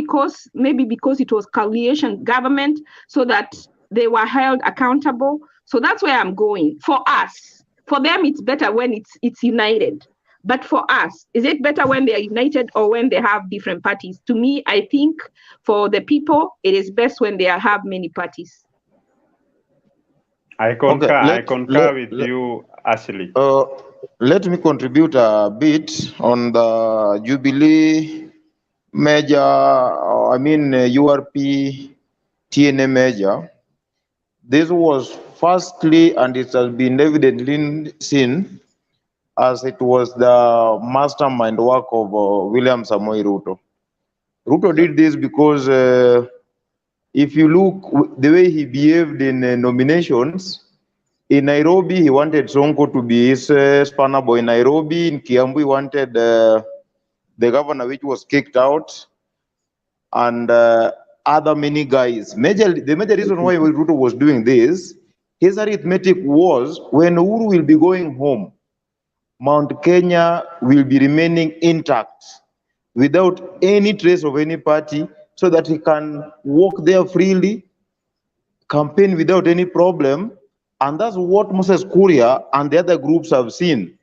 Speaker 13: maybe because it was coalition government, so that they were held accountable? So that's where I'm going. For us, for them, it's better when it's united. But for us, is it better when they are united or when they have different parties? To me, I think for the people, it is best when they have many parties.
Speaker 19: I concur. I concur with you, Ashley.
Speaker 10: Let me contribute a bit on the Jubilee measure, URP TNA measure. This was firstly, and it has been evidently seen, as it was the mastermind work of William Samoei Ruto. Ruto did this because if you look the way he behaved in nominations, in Nairobi, he wanted Sonko to be his spanner boy in Nairobi. In Kiambu, he wanted the governor, which was kicked out, and other many guys. The major reason why Ruto was doing this, his arithmetic was when Uhuru will be going home, Mount Kenya will be remaining intact without any trace of any party, so that he can walk there freely, campaign without any problem. And that's what Moses Kuria and the other groups have seen.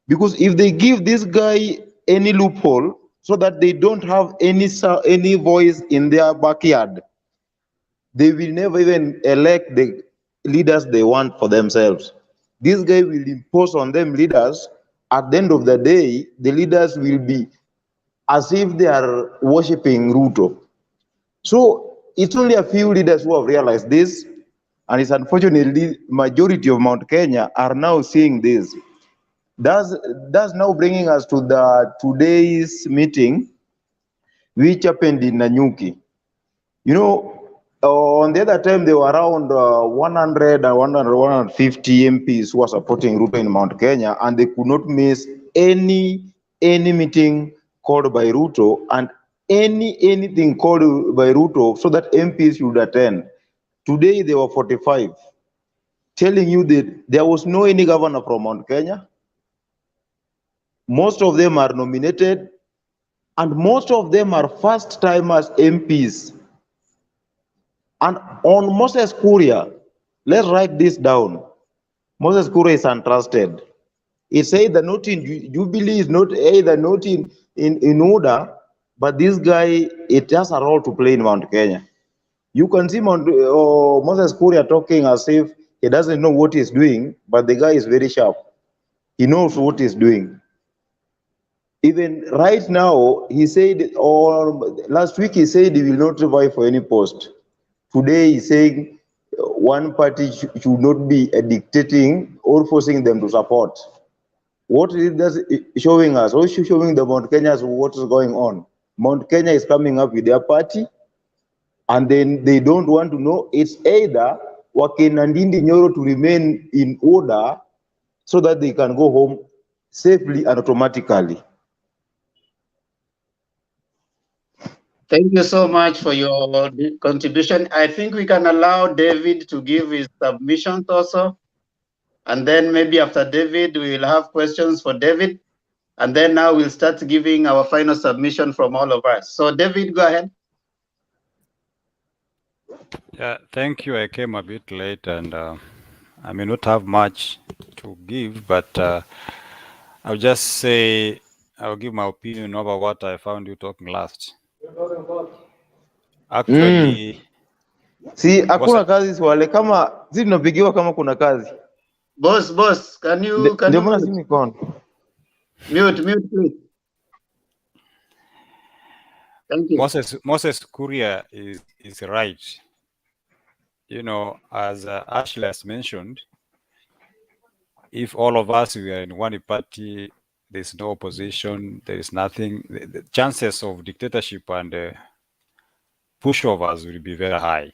Speaker 10: Because if they give this guy any loophole so that they don't have any voice in their backyard, they will never even elect the leaders they want for themselves. This guy will impose on them leaders. At the end of the day, the leaders will be as if they are worshipping Ruto. So it's only a few leaders who have realized this, and it's unfortunately majority of Mount Kenya are now seeing this. That's now bringing us to today's meeting, which happened in Nanyuki. You know, on the other time, there were around 100 and 150 MPs who were supporting Ruto in Mount Kenya, and they could not miss any meeting called by Ruto and anything called by Ruto so that MPs should attend. Today, there were 45, telling you that there was no any governor from Mount Kenya. Most of them are nominated, and most of them are first-timers MPs. And on Moses Kuria, let's write this down. Moses Kuria is untrusted. He said the not in Jubilee is not either not in order, but this guy, it has a role to play in Mount Kenya. You can see Moses Kuria talking as if he doesn't know what he's doing, but the guy is very sharp. He knows what he's doing. Even right now, he said, or last week he said he will not vie for any post. Today he's saying one party should not be dictating or forcing them to support. What is that showing us? Also showing the Mount Kenyans what is going on. Mount Kenya is coming up with their party, and then they don't want to know. It's either Wakena Ndindi Nyoro to remain in order so that they can go home safely and automatically.
Speaker 2: Thank you so much for your contribution. I think we can allow David to give his submissions also. And then maybe after David, we will have questions for David. And then now we'll start giving our final submission from all of us. So David, go ahead.
Speaker 5: Yeah, thank you. I came a bit late and I may not have much to give, but I'll just say I'll give my opinion over what I found you talking last. Actually,
Speaker 9: Si hakuna kazi Swale, kama si tunapigiwa kama kuna kazi.
Speaker 2: Boss, can you
Speaker 9: Ndio maana si mikono.
Speaker 2: Mute, please. Thank you.
Speaker 5: Moses Kuria is right. You know, as Ashley has mentioned, if all of us were in one party, there's no opposition, there is nothing, the chances of dictatorship and pushovers will be very high.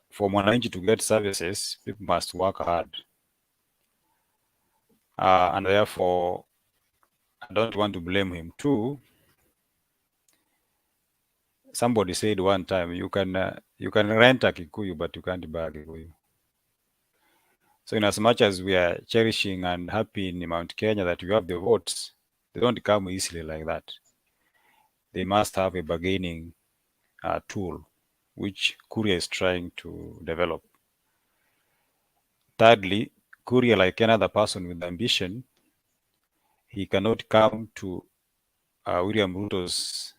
Speaker 5: For mwananchi to get services, people must work hard. And therefore, I don't want to blame him too. Somebody said one time, you can rent a Kikuyu, but you can't buy a Kikuyu. So in as much as we are cherishing and happy in Mount Kenya that we have the votes, they don't come easily like that. They must have a bargaining tool, which Kuria is trying to develop. Thirdly, Kuria, like another person with ambition, he cannot come to William Ruto's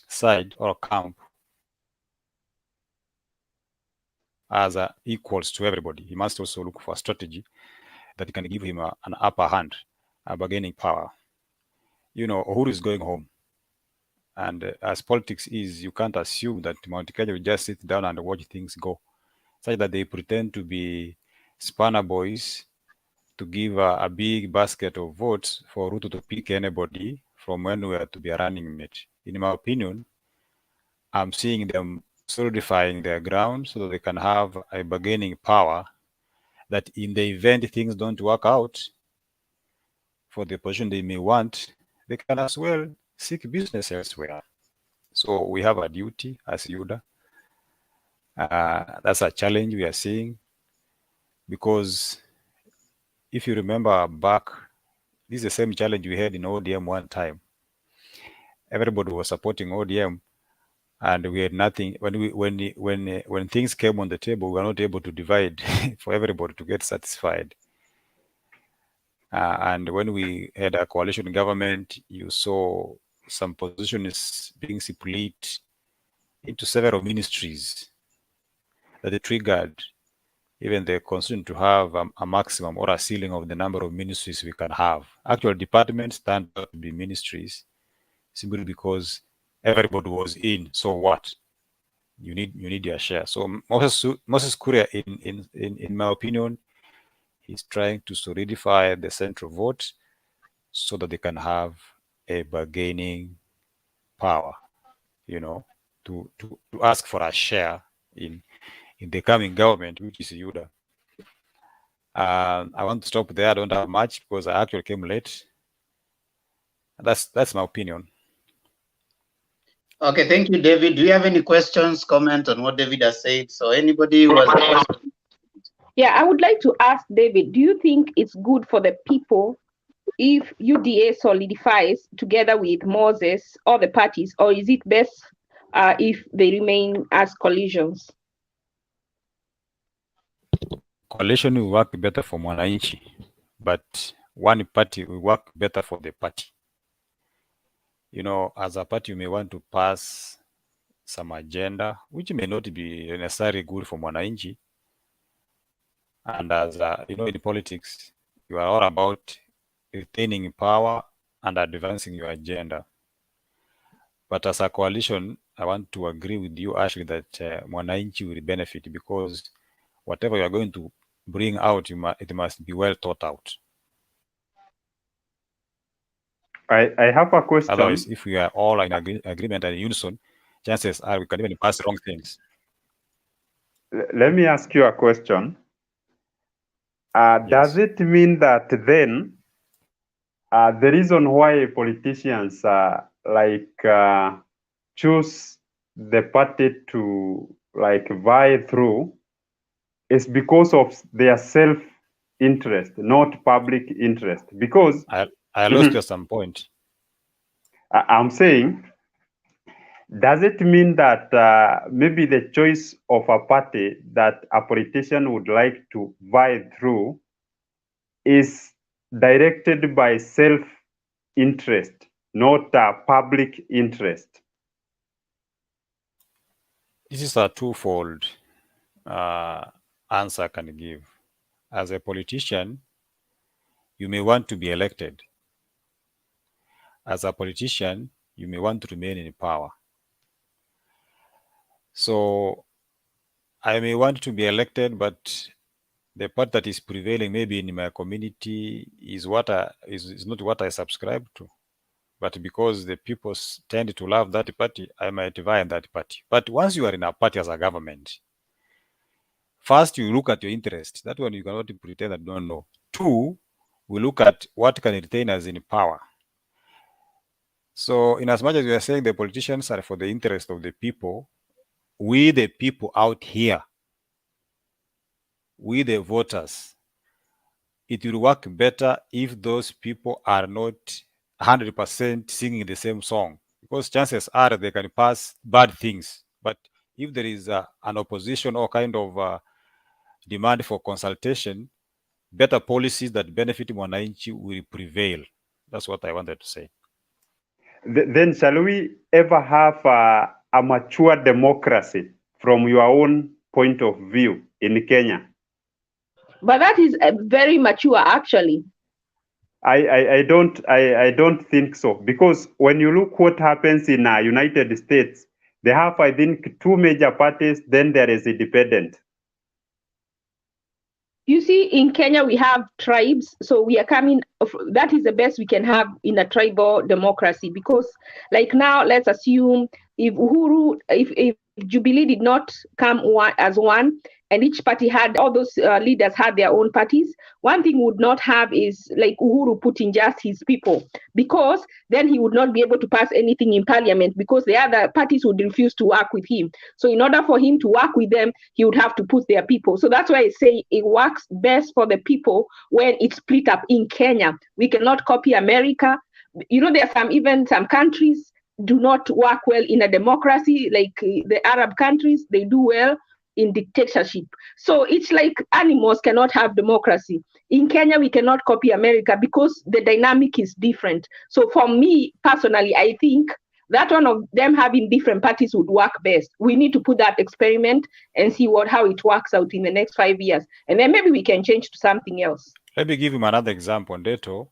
Speaker 5: side or camp as equals to everybody. He must also look for a strategy that can give him an upper hand, a bargaining power. You know, Uhuru is going home. And as politics is, you can't assume that Mount Kenya will just sit down and watch things go, such that they pretend to be spanner boys to give a big basket of votes for Ruto to pick anybody from anywhere to be a running mate. In my opinion, I'm seeing them solidifying their ground so that they can have a bargaining power that in the event things don't work out for the position they may want, they can as well seek business elsewhere. So we have a duty as UDA. That's a challenge we are seeing, because if you remember back, this is the same challenge we had in ODM one time. Everybody was supporting ODM, and we had nothing. When things came on the table, we were not able to divide for everybody to get satisfied. And when we had a coalition government, you saw some positions being split into several ministries that triggered even the constitution to have a maximum or a ceiling of the number of ministries we can have. Actual departments turned out to be ministries simply because everybody was in. So what? You need your share. So Moses Kuria, in my opinion, he's trying to solidify the central vote so that they can have a bargaining power, you know, to ask for a share in the coming government, which is UDA. I want to stop there. I don't have much because I actually came late. That's my opinion.
Speaker 2: Okay, thank you, David. Do you have any questions, comment on what David has said? So anybody who has a question?
Speaker 13: Yeah, I would like to ask David, do you think it's good for the people if UDA solidifies together with Moses or the parties, or is it best if they remain as coalitions?
Speaker 5: Coalition will work better for Mwananchi, but one party will work better for the party. You know, as a party, you may want to pass some agenda, which may not be necessarily good for Mwananchi. And as you know, in politics, you are all about retaining power and advancing your agenda. But as a coalition, I want to agree with you, Ashley, that Mwananchi will benefit, because whatever you are going to bring out, it must be well thought out.
Speaker 19: I have a question.
Speaker 5: Otherwise, if we are all in agreement and in unison, chances are we can even pass wrong things.
Speaker 19: Let me ask you a question. Does it mean that then the reason why politicians choose the party to vie through is because of their self-interest, not public interest. Because
Speaker 5: I lost you at some point.
Speaker 19: I'm saying, does it mean that maybe the choice of a party that a politician would like to vie through is directed by self-interest, not public interest?
Speaker 5: This is a twofold answer I can give. As a politician, you may want to be elected. As a politician, you may want to remain in power. So I may want to be elected, but the part that is prevailing maybe in my community is is not what I subscribe to. But because the people tend to love that party, I might vie in that party. But once you are in a party as a government, first you look at your interest. That one you cannot pretend that you don't know. Two, we look at what can retain us in power. So in as much as we are saying the politicians are for the interest of the people, we the people out here, we the voters, it will work better if those people are not 100% singing the same song, because chances are they can pass bad things. But if there is an opposition or kind of demand for consultation, better policies that benefit Mwananchi will prevail. That's what I wanted to say.
Speaker 19: Then shall we ever have a mature democracy from your own point of view in Kenya?
Speaker 13: But that is very mature, actually.
Speaker 19: I don't think so, because when you look what happens in United States, they have, I think, two major parties, then there is independent.
Speaker 13: You see, in Kenya, we have tribes. So we are coming, that is the best we can have in a tribal democracy. Because like now, let's assume if Uhuru, if Jubilee did not come as one, and each party had, all those leaders had their own parties, one thing would not have is like Uhuru putting just his people, because then he would not be able to pass anything in parliament, because the other parties would refuse to work with him. So in order for him to work with them, he would have to put their people. So that's why I say it works best for the people when it's split up in Kenya. We cannot copy America. You know, there are some countries do not work well in a democracy, like the Arab countries, they do well in dictatorship. So it's like animals cannot have democracy. In Kenya, we cannot copy America because the dynamic is different. So for me personally, I think that one of them having different parties would work best. We need to put that experiment and see how it works out in the next 5 years. And then maybe we can change to something else.
Speaker 5: Let me give him another example. Ndeto.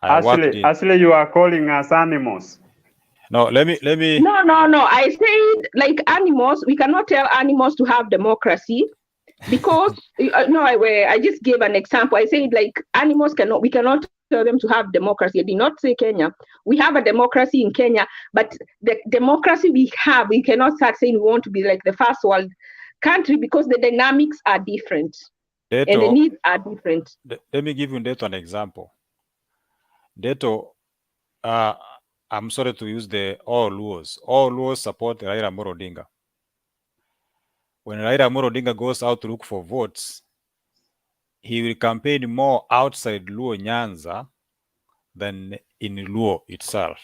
Speaker 19: Actually, you are calling us animals.
Speaker 5: No, let me.
Speaker 13: No. I said like animals. We cannot tell animals to have democracy because I just gave an example. I said like animals we cannot tell them to have democracy. I did not say Kenya. We have a democracy in Kenya, but the democracy we have, we cannot start saying we want to be like the first world country because the dynamics are different and the needs are different.
Speaker 5: Let me give you Ndeto an example. Ndeto, I'm sorry to use the all Luos. All Luos support Raila Amolo Odinga. When Raila Amolo Odinga goes out to look for votes, he will campaign more outside Luo Nyanza than in Luo itself.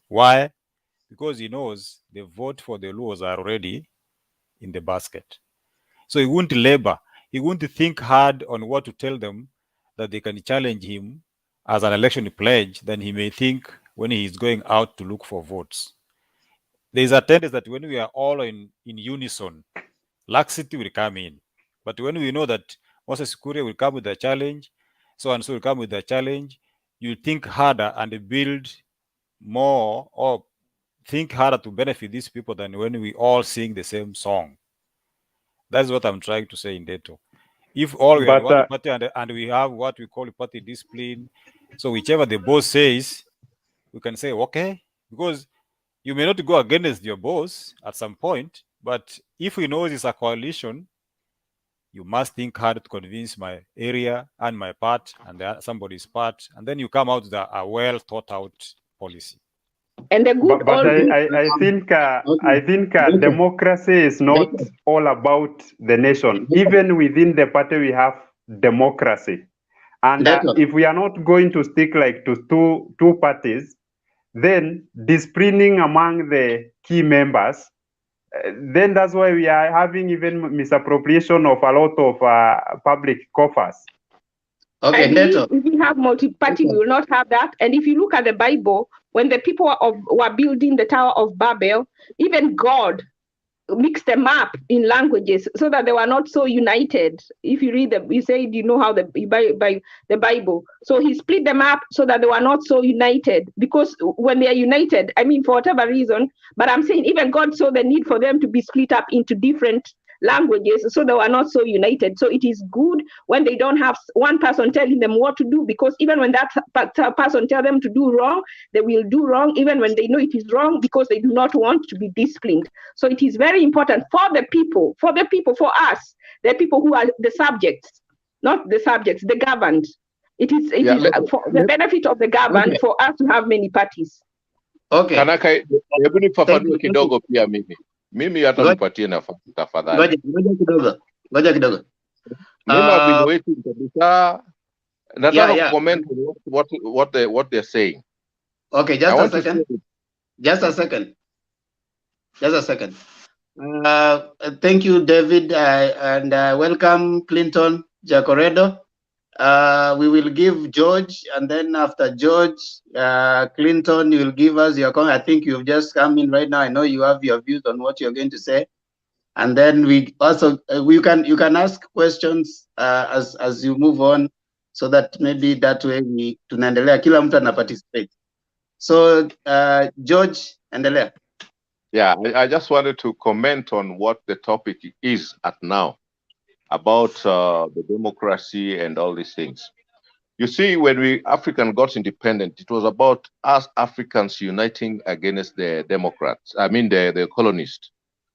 Speaker 5: Why? Because he knows the vote for the Luos are already in the basket. So he won't labor. He won't think hard on what to tell them that they can challenge him as an election pledge than he may think when he is going out to look for votes. There is a tendency that when we are all in unison, laxity will come in. But when we know that Moses Kuria will come with a challenge, so and so will come with a challenge, you think harder and build more or think harder to benefit these people than when we all sing the same song. That's what I'm trying to say in Ndeto. If all we are one party and we have what we call party discipline, so whichever the boss says, we can say, okay, because you may not go against your boss at some point, but if we know it's a coalition, you must think hard to convince my area and my part and somebody's part, and then you come out with a well thought out policy.
Speaker 13: And the good
Speaker 19: But
Speaker 13: always.
Speaker 19: I think democracy is not all about the nation. Even within the party, we have democracy. And if we are not going to stick like to two parties, then disciplining among the key members, then that's why we are having even misappropriation of a lot of public coffers.
Speaker 2: Okay,
Speaker 13: I believe if we have multi-party, we will not have that. And if you look at the Bible, when the people were building the Tower of Babel, even God mixed them up in languages so that they were not so united. If you read you say you know how by the Bible. So he split them up so that they were not so united. Because when they are united, I mean, for whatever reason, but I'm saying even God saw the need for them to be split up into different languages so they were not so united. So it is good when they don't have one person telling them what to do, because even when that person tell them to do wrong, they will do wrong even when they know it is wrong, because they do not want to be disciplined. So it is very important for the people, for us, the people who are the subjects, not the subjects, the governed. It is for the benefit of the governed for us to have many parties.
Speaker 2: Okay.
Speaker 4: Hebu nifafanue kidogo pia mimi hata nipatie nafasi tafadhali.
Speaker 2: Ngoja kidogo.
Speaker 4: Mimi I've been waiting kabisa. Nataka comment what they're saying.
Speaker 2: Okay, just a second. Just a second. Thank you, David, and welcome, Clinton Jacoredo. We will give George, and then after George, Clinton, you will give us your comment. I think you've just come in right now. I know you have your views on what you're going to say, and then we also you can ask questions as you move on, so that maybe that way we tunaendelea kila mtu ana participate. So George, endelea.
Speaker 4: Yeah, I just wanted to comment on what the topic is at now about the democracy and all these things. You see, when African got independent, it was about us Africans uniting against the Democrats. I mean, the colonists.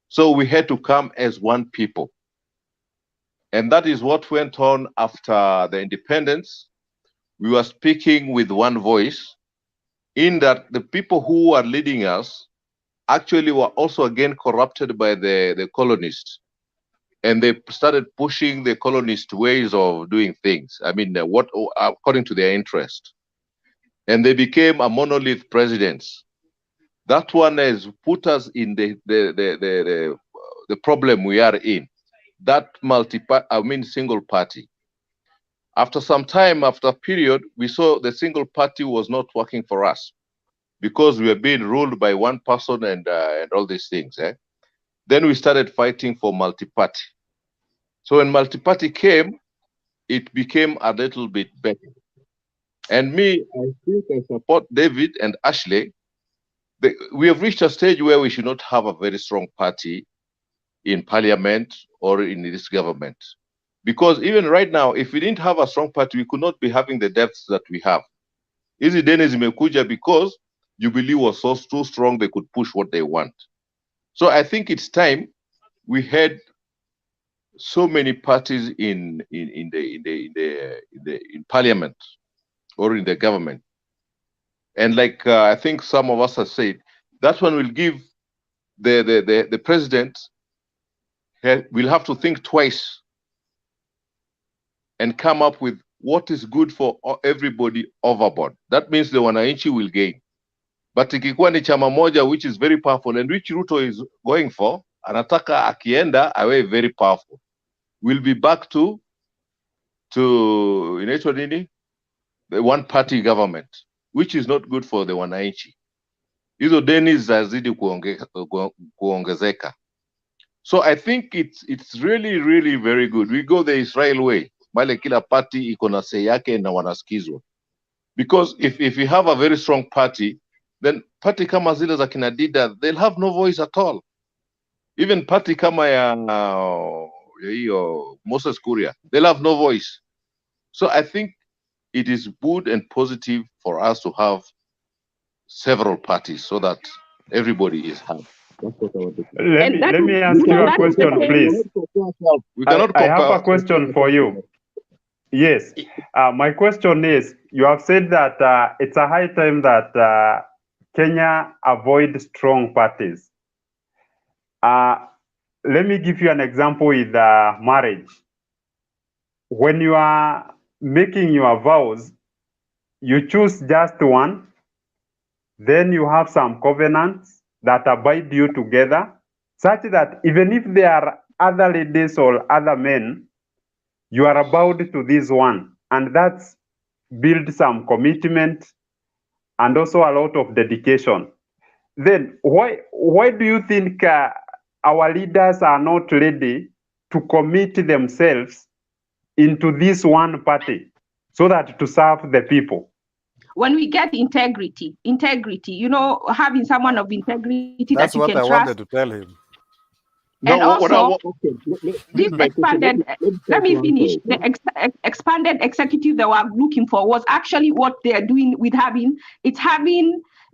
Speaker 4: So we had to come as one people. And that is what went on after the independence. We were speaking with one voice, in that the people who were leading us actually were also again corrupted by the colonists. And they started pushing the colonist ways of doing things. I mean, according to their interest. And they became a monolith presidents. That one has put us in the problem we are in. That single party. After some time, after a period, we saw the single party was not working for us, because we were being ruled by one person and all these things. Then we started fighting for multi-party. So when multi-party came, it became a little bit better. And me, I think I support David and Ashley. We have reached a stage where we should not have a very strong party in parliament or in this government. Because even right now, if we didn't have a strong party, we could not be having the depths that we have. Hizi deni zimekuja because Jubilee was too strong, they could push what they want. So I think it's time. We had so many parties in parliament or in the government, and like I think some of us have said, that one will give the president will have to think twice and come up with what is good for everybody overboard. That means the wananchi will gain. But ikikuwa ni chama moja which is very powerful, and which Ruto is going for, anataka akienda awe very powerful, we'll be back to inaitwa nini, the one party government, which is not good for the wananchi. Hizo deni zazidi kuongezeka. So I think it's really, really very good. We go the Israel way. Male kila party iko na say yake na wanasikizwa. Because if you have a very strong party, then party kama zile za kina Dida, they'll have no voice at all. Even party kama ya Moses Kuria, they'll have no voice. So I think it is good and positive for us to have several parties so that everybody is happy.
Speaker 19: Let me ask you a question, please. I have a question for you. Yes. My question is, you have said that it's a high time that Kenya avoid strong parties. Let me give you an example with marriage. When you are making your vows, you choose just one, then you have some covenants that abide you together, such that even if there are other ladies or other men, you are bound to this one, and that's build some commitment and also a lot of dedication. Then why do you think our leaders are not ready to commit themselves into this one party so that to serve the people?
Speaker 13: When we get integrity, you know, having someone of integrity
Speaker 5: That's
Speaker 13: that you
Speaker 5: what
Speaker 13: can
Speaker 5: I
Speaker 13: trust.
Speaker 5: wanted to tell him.
Speaker 13: And
Speaker 4: No, what I
Speaker 13: also,
Speaker 4: want, okay,
Speaker 13: this
Speaker 4: my question.
Speaker 13: expanded, let me finish. The expanded executive they were looking for was actually what they are doing with having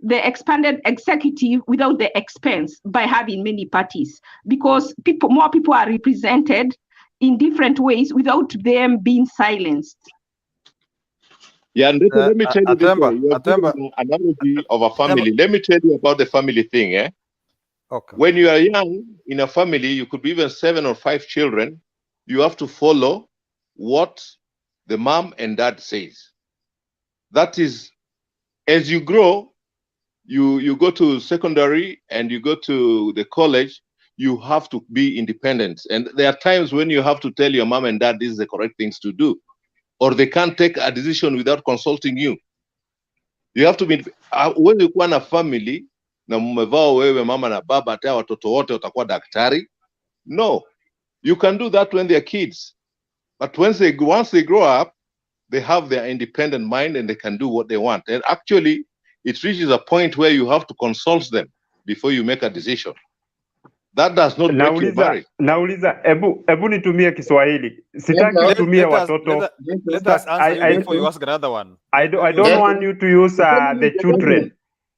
Speaker 13: the expanded executive without the expense by having many parties, because more people are represented in different ways without them being silenced.
Speaker 4: Yeah, and let me tell you this way. You are giving
Speaker 5: Atemba.
Speaker 4: an analogy of a family. Let me tell you about the family thing.
Speaker 5: Okay.
Speaker 4: When you are young in a family, you could be even 7 or 5 children. You have to follow what the mom and dad says. That is, as you grow, you go to secondary and you go to the college, you have to be independent. And there are times when you have to tell your mom and dad this is the correct things to do, or they can't take a decision without consulting you. You have to be, huwezi kuwa na family na mmevaa wewe mama na baba hata watoto wote watakuwa daktari. No, you can do that when they're kids, but once they grow up, they have their independent mind and they can do what they want. And actually, it reaches a point where you have to consult them before you make a decision. That does not break your marriage.
Speaker 19: Nauliza, ebu nitumie Kiswahili. Sitaki kutumia watoto.
Speaker 5: Let us answer you before you ask another one.
Speaker 19: I don't want you to use the children.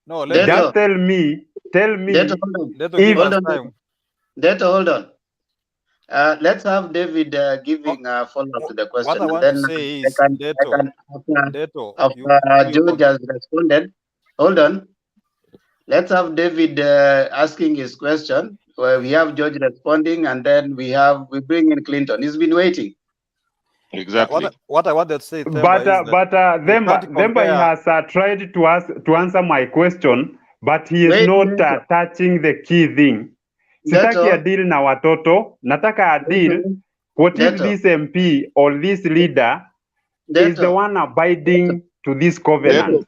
Speaker 1: No,
Speaker 19: just tell me
Speaker 1: give us time.
Speaker 2: Hold on. Let's have David giving a follow-up to the question.
Speaker 5: What I want to say is,
Speaker 2: George has responded. Hold on. Let's have David asking his question. We have George responding, and then we bring in Clinton. He's been waiting.
Speaker 4: Exactly.
Speaker 5: What I wanted to say,
Speaker 19: Themba he has tried to answer my question, but he is not touching the key thing. Sitaki adil na watoto, nataka adil. What if this MP or this leader is the one abiding to this covenant?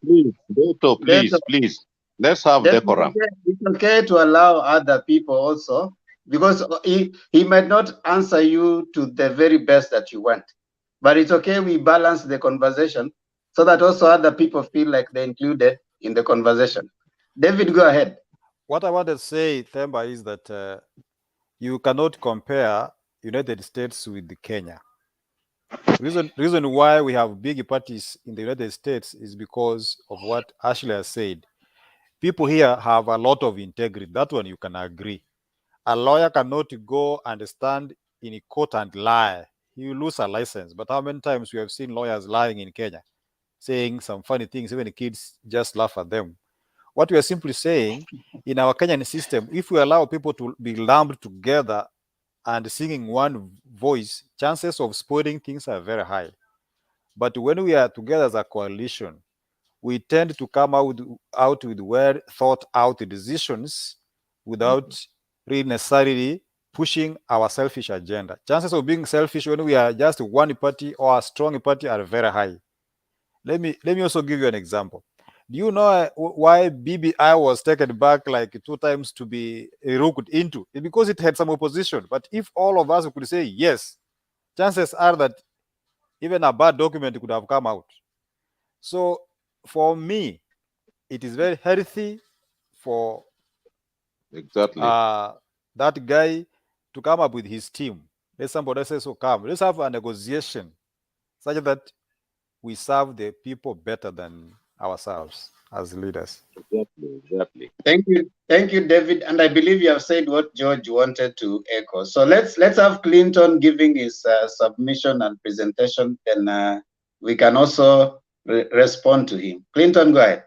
Speaker 4: Please. Let's have decorum.
Speaker 2: It's okay to allow other people also, because he might not answer you to the very best that you want. But it's okay, we balance the conversation so that also other people feel like they're included in the conversation. David, go ahead.
Speaker 5: What I wanted to say, Themba, is that you cannot compare United States with Kenya. Reason why we have big parties in the United States is because of what Ashley has said. People here have a lot of integrity. That one you can agree. A lawyer cannot go and stand in a court and lie. He will lose a license. But how many times we have seen lawyers lying in Kenya, saying some funny things, even the kids just laugh at them. What we are simply saying, in our Kenyan system, if we allow people to be lumped together and singing one voice, chances of spoiling things are very high. But when we are together as a coalition, we tend to come out with well thought out decisions without really necessarily pushing our selfish agenda. Chances of being selfish when we are just one party or a strong party are very high. Let me also give you an example. Do you know why BBI was taken back like 2 times to be looked into? It's because it had some opposition. But if all of us could say yes, chances are that even a bad document could have come out. So for me, it is very healthy for that guy to come up with his team. Let somebody say, so come, let's have a negotiation such that we serve the people better than ourselves as leaders.
Speaker 4: Exactly.
Speaker 2: Thank you, David. And I believe you have said what George wanted to echo. So let's have Clinton giving his submission and presentation, then we can also respond to him. Clinton, go ahead.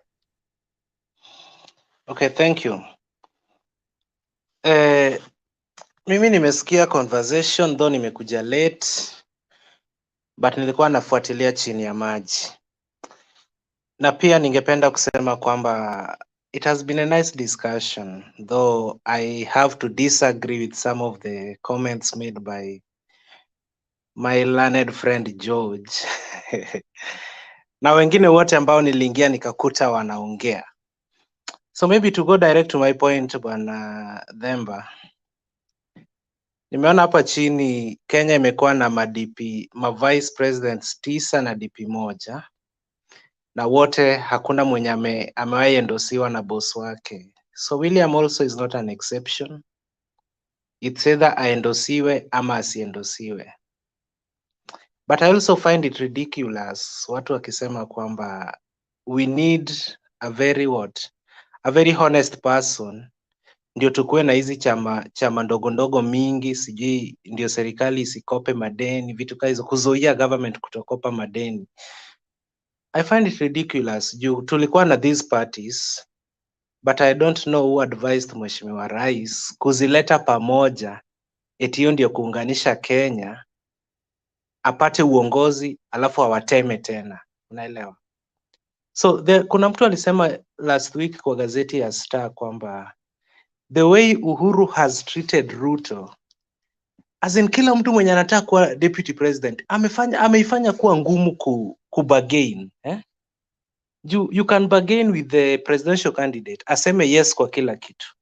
Speaker 7: Okay, thank you. Mimi nimesikia conversation though nimekuja late, but nilikuwa nafuatilia chini ya maji, na pia ningependa kusema kwamba it has been a nice discussion, though I have to disagree with some of the comments made by my learned friend George na wengine wote ambao niliingia nikakuta wanaongea. So maybe to go direct to my point, Bwana Themba, nimeona hapa chini Kenya imekuwa na ma vice presidents 9 na DP moja, na wote hakuna mwenye amewahi endosiwa na boss wake. So William also is not an exception. It's either aendosiwe ama asiendosiwe. But I also find it ridiculous watu wakisema kwamba we need a very honest person ndio tukuwe na hizi chama ndogo ndogo mingi, sijui ndio serikali isikope madeni, vitu kama hizo, kuzuia government kutokopa madeni. I find it ridiculous. Juu tulikuwa na these parties, but I don't know who advised Mheshimiwa Rais kuzileta pamoja eti hiyo ndio kuunganisha Kenya, apate uongozi alafu awateme tena, unaelewa? So kuna mtu alisema last week kwa gazeti ya Star kwamba the way Uhuru has treated Ruto, as in kila mtu mwenye anataka kuwa deputy president ameifanya kuwa ngumu ku bargain, you can bargain with the presidential candidate aseme yes kwa kila kitu,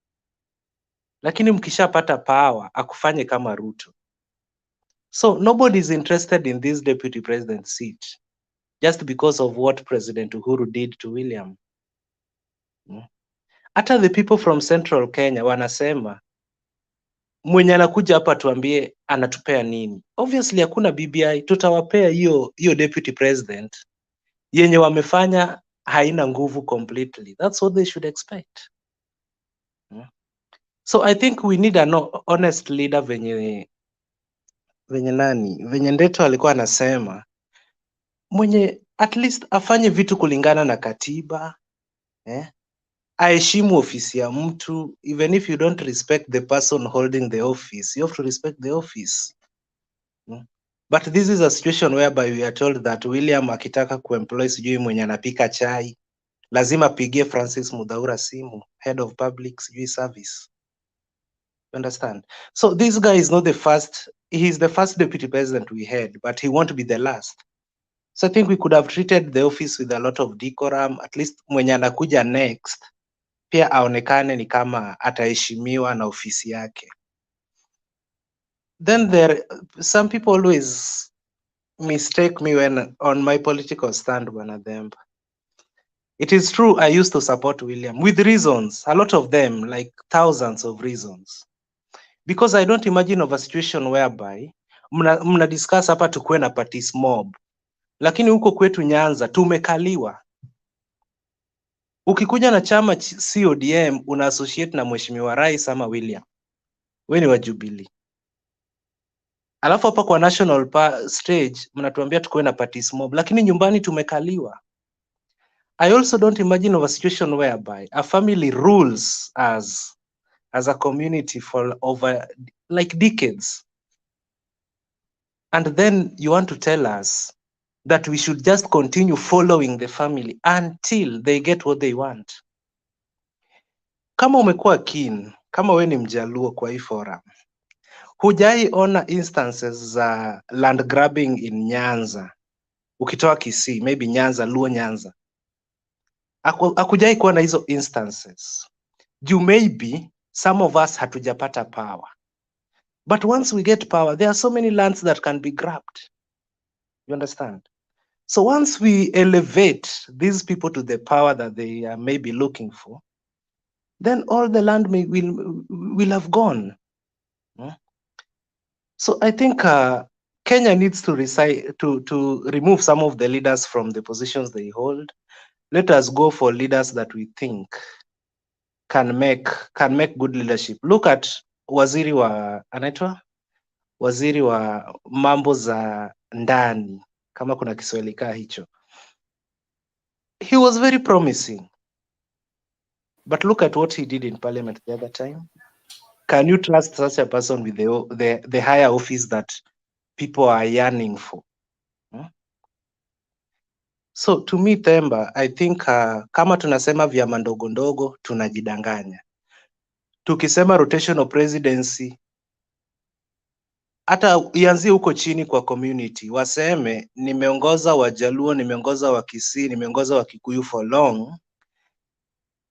Speaker 7: lakini mkishapata power akufanye kama Ruto. So nobody is interested in this deputy president seat just because of what President Uhuru did to William. Hata the people from Central Kenya wanasema mwenye anakuja hapa tuambie anatupea nini. Obviously hakuna BBI, tutawapea hiyo deputy president yenye wamefanya haina nguvu completely. That's what they should expect. So I think we need an honest leader venye Ndeto alikuwa anasema, mwenye at least afanye vitu kulingana na katiba, aheshimu ofisi ya mtu. Even if you don't respect the person holding the office, you have to respect the office. But this is a situation whereby we are told that William akitaka kuemploy sijui mwenye anapika chai lazima pigie Francis Mudhaura simu, head of public sijui service. You understand? So this guy is not the first, he's the first deputy president we had, but he won't be the last. So I think we could have treated the office with a lot of decorum. At least mwenye anakuja next pia aonekane ni kama ataheshimiwa na ofisi yake. Then some people always mistake me when on my political stand, Bwana Themba. It is true I used to support William with reasons, a lot of them, like thousands of reasons. Because I don't imagine of a situation whereby mna discuss hapa tukuwe na parties mob, lakini huko kwetu Nyanza tumekaliwa. Ukikuja na chama CODM una associate na Mheshimiwa Rais ama William, wewe ni wa Jubilee. Alafu hapa kwa national stage mnatuambia tukuwe na parties mob, lakini nyumbani tumekaliwa. I also don't imagine of a situation whereby a family rules as a community for over like decades, and then you want to tell us that we should just continue following the family until they get what they want. Kama umekuwa keen, kama we ni Mjaluo kwa hii forum, hujai ona instances za land grabbing in Nyanza, ukitoa Kisii, maybe Nyanza, Luo Nyanza, hakujai kuwa na hizo instances. You maybe some of us hatujapata power, but once we get power, there are so many lands that can be grabbed. You understand? So once we elevate these people to the power that they are maybe looking for, then all the land will have gone. So I think Kenya needs to remove some of the leaders from the positions they hold. Let us go for leaders that we think can make good leadership. Look at waziri wa anaitwa waziri wa mambo za ndani, kama kuna Kiswahili kaa hicho. He was very promising. But look at what he did in parliament the other time. Can you trust such a person with the higher office that people are yearning for? So to me Themba, I think kama tunasema vyama ndogo ndogo tunajidanganya. Tukisema rotational presidency, hata ianzie huko chini kwa community, waseme nimeongoza Wajaluo, nimeongoza Wakisii, nimeongoza Wakikuyu for long.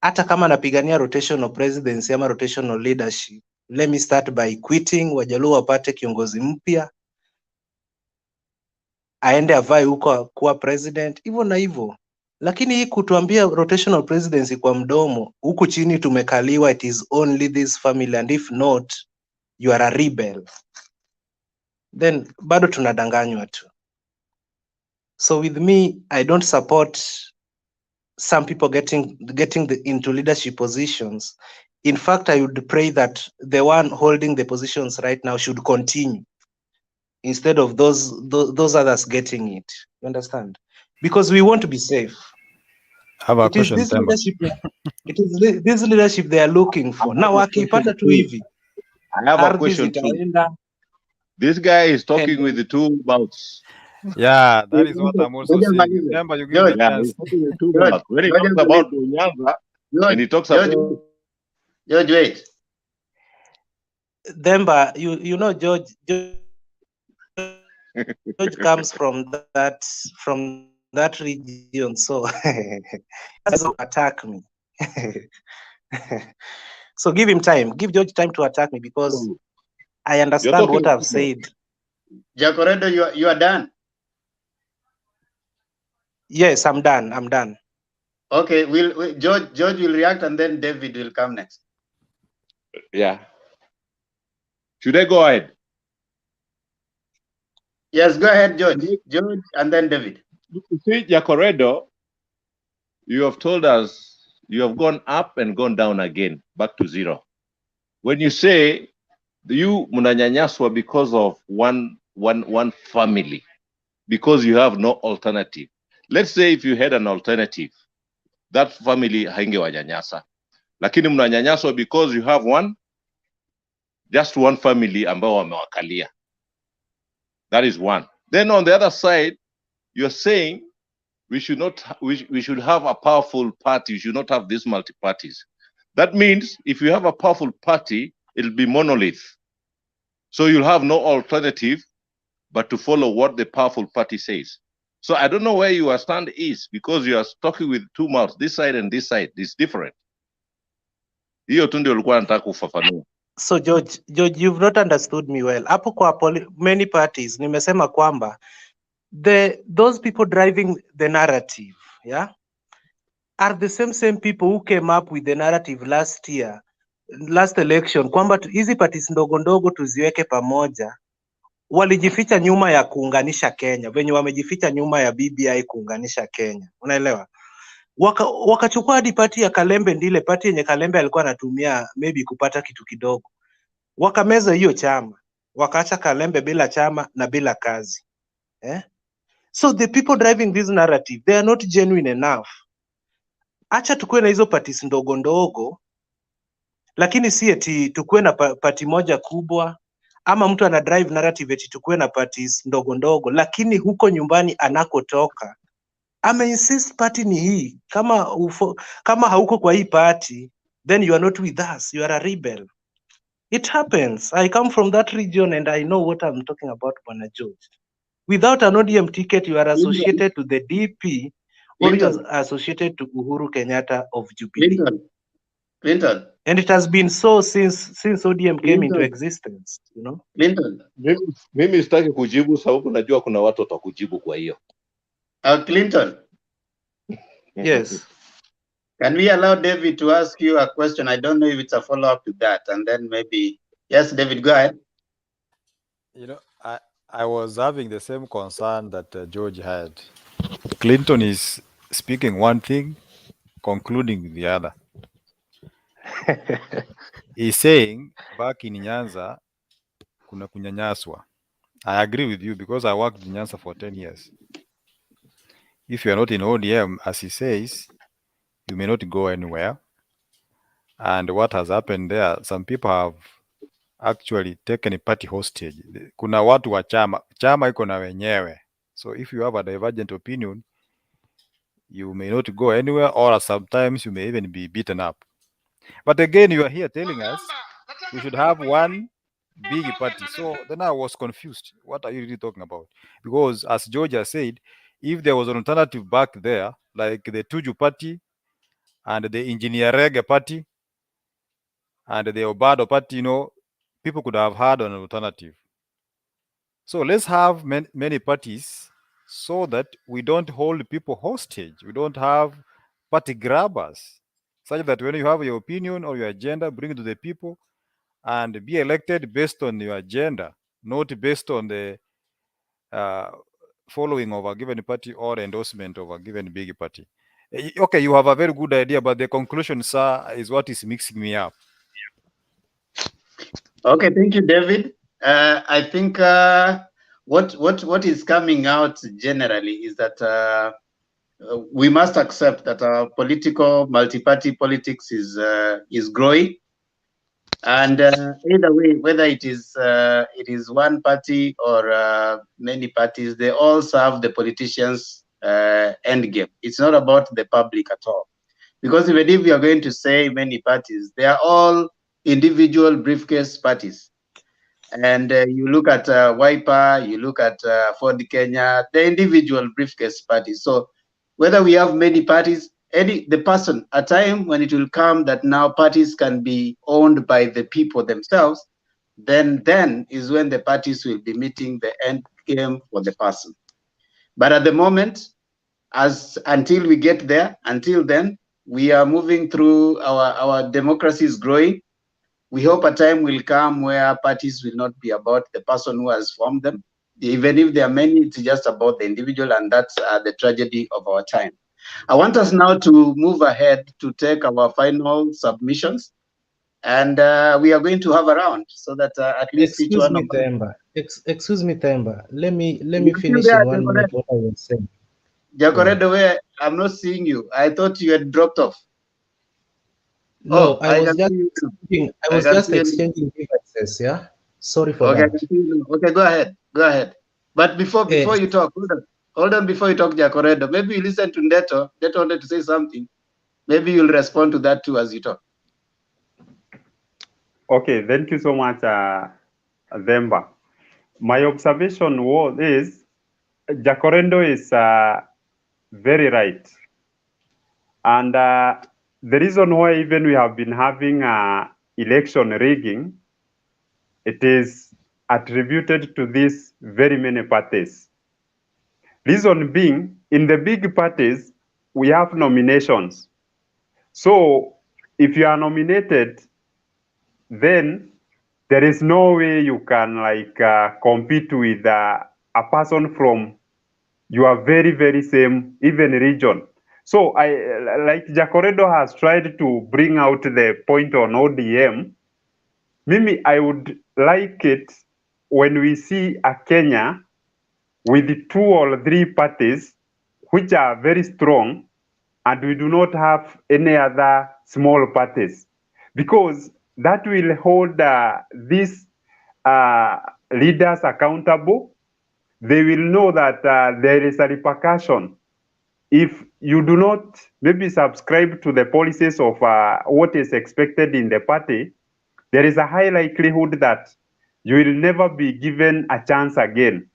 Speaker 7: Hata kama napigania rotational presidency ama rotational leadership, let me start by quitting, Wajaluo wapate kiongozi mpya, aende avae huko kuwa president, hivyo na hivyo. Lakini hii kutuambia rotational presidency kwa mdomo, huku chini tumekaliwa, it is only this family, and if not you are a rebel, then bado tunadanganywa tu. So with me, I don't support some people getting into leadership positions. In fact, I would pray that the one holding the positions right now should continue instead of those others getting it. You understand? Because we want to be safe.
Speaker 5: I have a
Speaker 7: It is
Speaker 5: question,
Speaker 7: this
Speaker 5: Themba.
Speaker 7: this leadership they are looking for. Now wakipata tu hivi,
Speaker 4: I have a
Speaker 7: ardhi
Speaker 4: question too.
Speaker 7: zitaenda.
Speaker 4: This guy is talking with the two mouths.
Speaker 5: Yeah, that is what I'm also saying. Themba, you give me
Speaker 2: George,
Speaker 5: a
Speaker 4: Yeah,
Speaker 5: chance.
Speaker 4: he's talking with two
Speaker 2: George,
Speaker 4: mouths. When he
Speaker 2: George,
Speaker 4: talks about Nyanza and he talks
Speaker 2: George,
Speaker 4: about
Speaker 2: George, wait.
Speaker 7: Themba, you know George comes from that region, so doesn't attack me. So give him time. Give George time to attack me because I understand what I've said.
Speaker 2: Jacoredo, you are done.
Speaker 7: Yes, I'm done. I'm done.
Speaker 2: Okay, George will react and then David will come next.
Speaker 4: Yeah. Should I go ahead?
Speaker 2: Yes, go ahead, George. George and then David.
Speaker 4: You see, Jacoredo, you have told us you have gone up and gone down again, back to zero. When you say you munanyanyaswa because of one family, because you have no alternative. Let's say if you had an alternative, that family haingewanyanyasa. Lakini mnanyanyaswa because you have just one family ambao wamewakalia. That is one. Then on the other side, you're saying we should have a powerful party. We should not have these multi-parties. That means if you have a powerful party, it'll be monolith. So you'll have no alternative but to follow what the powerful party says. So I don't know where your stand is because you are talking with two mouths. This side and this side is different. Hiyo tu ndio ulikuwa nataka kufafanua.
Speaker 7: So George, you've not understood me well. Hapo kwa many parties nimesema kwamba those people driving the narrative, yeah, are the same people who came up with the narrative last election kwamba hizi parties ndogo ndogo tuziweke pamoja. Walijificha nyuma ya kuunganisha Kenya, venye wamejificha nyuma ya BBI kuunganisha Kenya. Unaelewa? Wakachukua hadi party ya Kalembe, ndile party yenye Kalembe alikuwa anatumia maybe kupata kitu kidogo. Wakameza hiyo chama, wakaacha Kalembe bila chama na bila kazi. So the people driving this narrative, they are not genuine enough. Acha tukue na hizo parties ndogo ndogo, lakini si eti tukue na party moja kubwa, ama mtu ana drive narrative eti tukue na parties ndogo ndogo, lakini huko nyumbani anakotoka insist party ni hii. Kama hauko kwa hii party, then you are not with us, you are a rebel. It happens. I come from that region and I know what I'm talking about, Bwana George. Without an ODM ticket, you are associated to the DP or you are associated to Uhuru Kenyatta of Jubilee.
Speaker 2: Clinton.
Speaker 7: And it has been so since ODM came into existence, you know.
Speaker 2: Clinton.
Speaker 4: Mimi sitaki kujibu sababu najua kuna watu watakujibu kwa hiyo.
Speaker 2: Clinton.
Speaker 7: Yes.
Speaker 2: Can we allow David to ask you a question? I don't know if it's a follow-up to that. And then maybe, yes, David, go ahead.
Speaker 5: You know, I was having the same concern that George had. Clinton is speaking one thing, concluding the other. He's saying back in Nyanza, kuna kunyanyaswa. I agree with you because I worked in Nyanza for 10 years. If you are not in ODM, as he says, you may not go anywhere. And what has happened there, some people have actually taken a party hostage. Kuna watu wa chama iko na wenyewe. So if you have a divergent opinion, you may not go anywhere, or sometimes you may even be beaten up. But again, you are here telling us we should have one big party. So then I was confused. What are you really talking about? Because as Georgia said, if there was an alternative back there, like the Tuju party and the Engineer Rege party and the Obado party, you know, people could have had an alternative. So let's have many parties so that we don't hold people hostage. We don't have party grabbers, such that when you have your opinion or your agenda, bring it to the people and be elected based on your agenda, not based on the following of a given party or endorsement of a given big party. Okay, you have a very good idea, but the conclusion, sir, is what is mixing me up.
Speaker 2: Okay, thank you, David. I think what is coming out generally is that we must accept that our political multi-party politics is growing, and either way, whether it is one party or many parties, they all serve the politicians' end game. It's not about the public at all, because even if we are going to say many parties, they are all individual briefcase parties. And you look at Wiper, you look at Ford Kenya, the individual briefcase parties. So whether we have many parties, the person, a time when it will come that now parties can be owned by the people themselves, then is when the parties will be meeting the end game for the person. But at the moment, until we get there, until then, we are moving through, our democracy is growing. We hope a time will come where parties will not be about the person who has formed them. Even if there are many, it's just about the individual, and that's the tragedy of our time. I want us now to move ahead to take our final submissions, and we are going to have a round so that at least each one of us.
Speaker 15: Excuse me, Themba. Let me finish in 1 minute what I was saying.
Speaker 2: Jacoredo, where I'm not seeing you. I thought you had dropped off.
Speaker 15: No,
Speaker 2: Oh,
Speaker 15: I was just exchanging devices. Yeah, sorry for
Speaker 2: that. Okay, go ahead. But before you talk, hold on. Before you talk, Jacoredo, maybe you listen to Neto. Neto wanted to say something. Maybe you'll respond to that too as you talk.
Speaker 19: Okay, thank you so much, Themba. My observation is Jacorendo is very right. And the reason why even we have been having election rigging, it is attributed to these very many parties. Reason being, in the big parties, we have nominations. So if you are nominated, then there is no way you can compete with a person from your very, very same even region. So like Jacoredo has tried to bring out the point on ODM. Mimi, I would like it when we see a Kenya with 2 or 3 parties which are very strong, and we do not have any other small parties, because that will hold these leaders accountable. They will know that there is a repercussion. If you do not maybe subscribe to the policies of what is expected in the party, there is a high likelihood that you will never be given a chance again.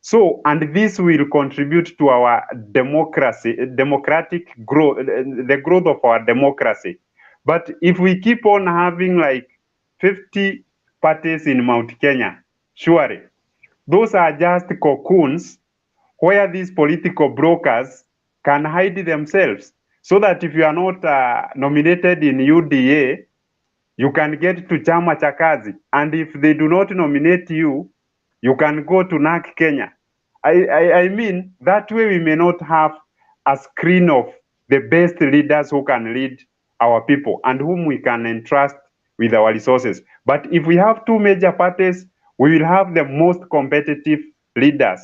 Speaker 19: So, and this will contribute to our democratic growth, the growth of our democracy. But if we keep on having 50 parties in Mount Kenya, surely those are just cocoons where these political brokers can hide themselves, so that if you are not nominated in UDA, you can get to Chama cha Kazi, and if they do not nominate you, you can go to NAK Kenya. I mean, that way we may not have a screen of the best leaders who can lead our people and whom we can entrust with our resources. But if we have 2 major parties, we will have the most competitive leaders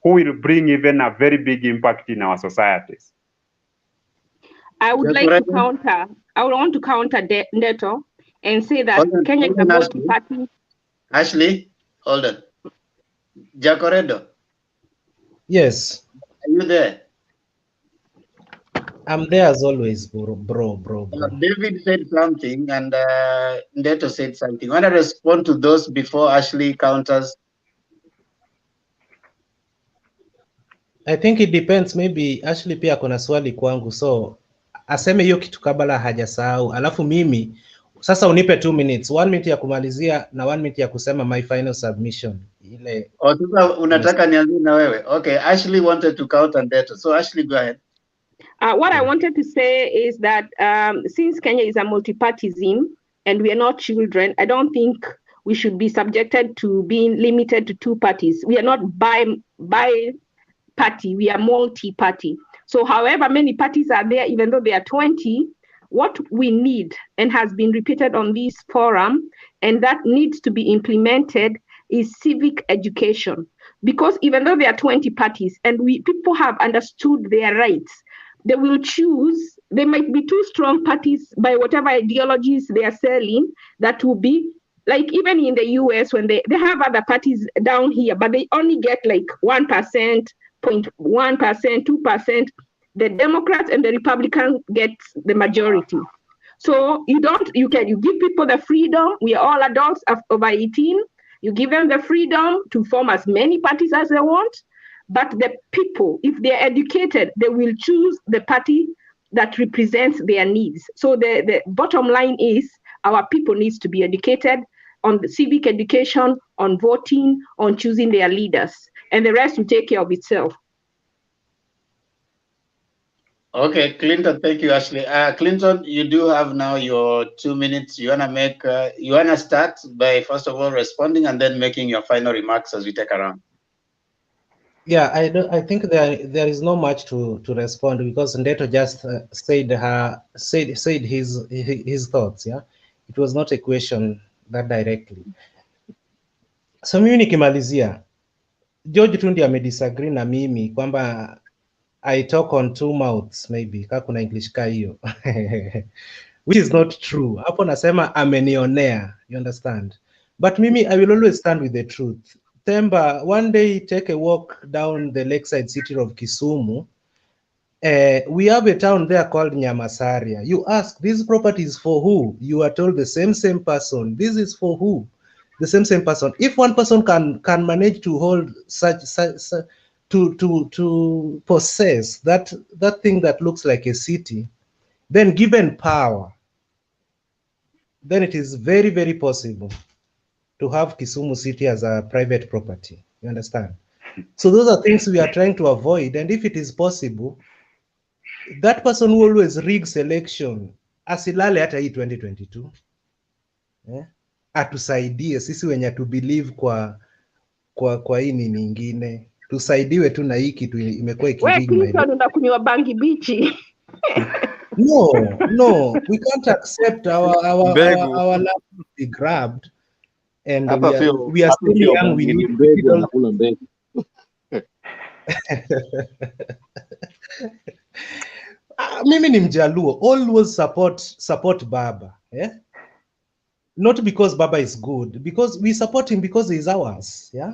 Speaker 19: who will bring even a very big impact in our societies.
Speaker 13: I would like to counter. I would want to counter Neto and say that Kenya is a multi-party.
Speaker 2: Ashley, hold on. Jacoredo.
Speaker 15: Yes.
Speaker 2: Are you there?
Speaker 15: I'm there as always, bro.
Speaker 2: David said something and Neto said something. Want to respond to those before Ashley counters?
Speaker 15: I think it depends, maybe Ashley pia kuna swali kwangu, so aseme hiyo kitu kabla hajasahau, alafu mimi sasa unipe 2 minutes, 1 minute ya kumalizia na 1 minute ya kusema my final submission. Ile
Speaker 2: sasa unataka nianze na wewe? Okay, Ashley wanted to counter Neto, so Ashley, go ahead.
Speaker 13: What I wanted to say is that since Kenya is a multi-partyism and we are not children, I don't think we should be subjected to being limited to 2 parties. We are not bi-party, we are multi-party. So however many parties are there, even though there are 20, what we need and has been repeated on this forum and that needs to be implemented is civic education. Because even though there are 20 parties and people have understood their rights, they will choose, there might be 2 strong parties by whatever ideologies they are selling, that will be, like even in the US when they have other parties down here, but they only get like 1%, 0.1%, 2%. The Democrats and the Republicans get the majority. So you give people the freedom. We are all adults over 18. You give them the freedom to form as many parties as they want. But the people, if they're educated, they will choose the party that represents their needs. So the bottom line is our people needs to be educated on the civic education, on voting, on choosing their leaders, and the rest will take care of itself.
Speaker 2: Okay, Clinton, thank you, Ashley. Clinton, you do have now your 2 minutes. You wanna start by first of all responding and then making your final remarks as we take around.
Speaker 15: Yeah, I think there is no much to respond because Ndeto just said his thoughts. Yeah, it was not a question that directly. So mimi nikimalizia, George Tundi amedisagree na mimi kwamba I talk on 2 mouths, maybe kama kuna English ka hiyo which is not true. Hapo nasema amenionea, you understand, but mimi I will always stand with the truth. Temba, one day take a walk down the lakeside city of Kisumu. We have a town there called Nyamasaria. You ask, this property is for who? You are told the same person. This is for who? The same person. If one person can manage to hold such to possess that thing that looks like a city, then given power, then it is very, very possible to have Kisumu city as a private property. You understand? So those are things we are trying to avoid. And if it is possible, that person who always rigs election, asilale hata hii 2022. Atusaidie sisi wenye to believe kwa hii ni nyingine. Tusaidiwe tu na hii kitu imekuwa ikiring.
Speaker 13: Wewe Clinton unakunywa bangi bichi.
Speaker 15: No, we can't accept our land to be grabbed. And we are still young, we need freedom. Mimi ni Mjaluo, always support Baba, yeah? Not because Baba is good, because we support him because he's ours, yeah?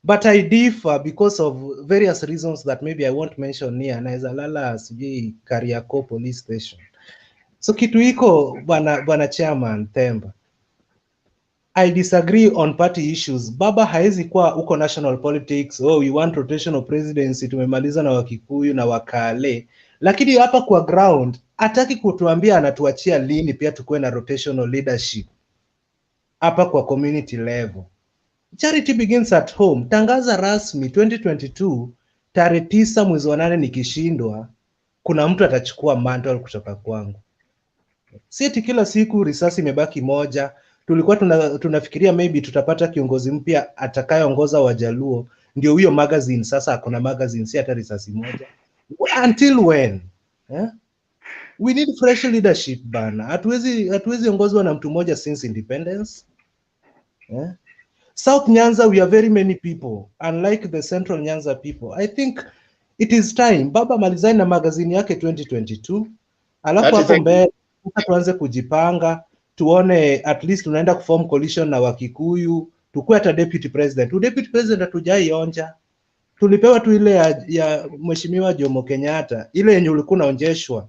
Speaker 15: But I differ because of various reasons that maybe I won't mention here. Naeza lala sijui Kariakoo police station. So kitu iko bwana chairman Temba, I disagree on party issues. Baba haezi kuwa uko national politics, we want rotational presidency, tumemaliza na Wakikuyu na Wakale, lakini hapa kwa ground hataki kutuambia anatuachia lini pia tukuwe na rotational leadership hapa kwa community level. Charity begins at home. Tangaza rasmi 2022 tarehe 9 mwezi wa 8 nikishindwa, kuna mtu atachukua mantle kutoka kwangu. Si eti kila siku risasi imebaki moja. Tulikuwa tunafikiria maybe tutapata kiongozi mpya atakayeongoza Wajaluo, ndio huyo magazine sasa akona magazine, si hata risasi moja. Until when? We need fresh leadership bana. Hatuwezi ongozwa na mtu mmoja since independence. South Nyanza, we are very many people, unlike the Central Nyanza people. I think It is time baba malizani na magazini yake 2022, alafu
Speaker 2: 30
Speaker 15: hapo
Speaker 2: seconds.
Speaker 15: mbele tuanze kujipanga, tuone at least tunaenda kuform coalition na Wakikuyu, tukue hata deputy president. Deputy president hatujaionja, tulipewa tu ile ya mheshimiwa Jomo Kenyatta, ile yenye ulikuwa unaonjeshwa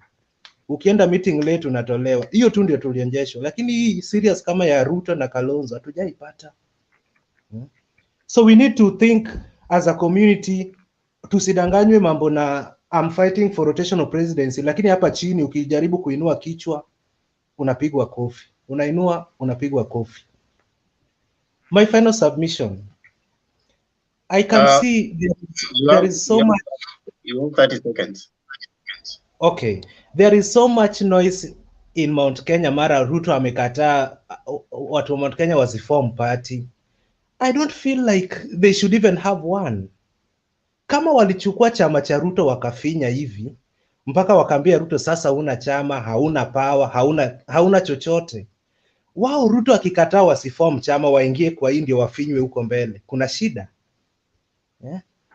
Speaker 15: ukienda meeting late unatolewa. Hiyo tu ndio tulionjeshwa, lakini hii serious kama ya Ruto na Kalonzo hatujaipata. So we need to think as a community, tusidanganywe mambo na I'm fighting for rotational presidency, lakini hapa chini ukijaribu kuinua kichwa unapigwa kofi, unainua unapigwa kofi. My final submission, I can see there is so much.
Speaker 2: You have 30 seconds.
Speaker 15: Okay, there is so much noise in Mount Kenya. Mara Ruto amekataa watu wa Mount Kenya wasiform party. I don't feel like they should even have one. Kama walichukua chama cha Ruto wakafinya hivi mpaka wakaambia Ruto sasa una chama, hauna power, hauna chochote. Wao Ruto akikataa wasiform chama waingie kwa hii ndio wafinywe huko mbele, kuna shida?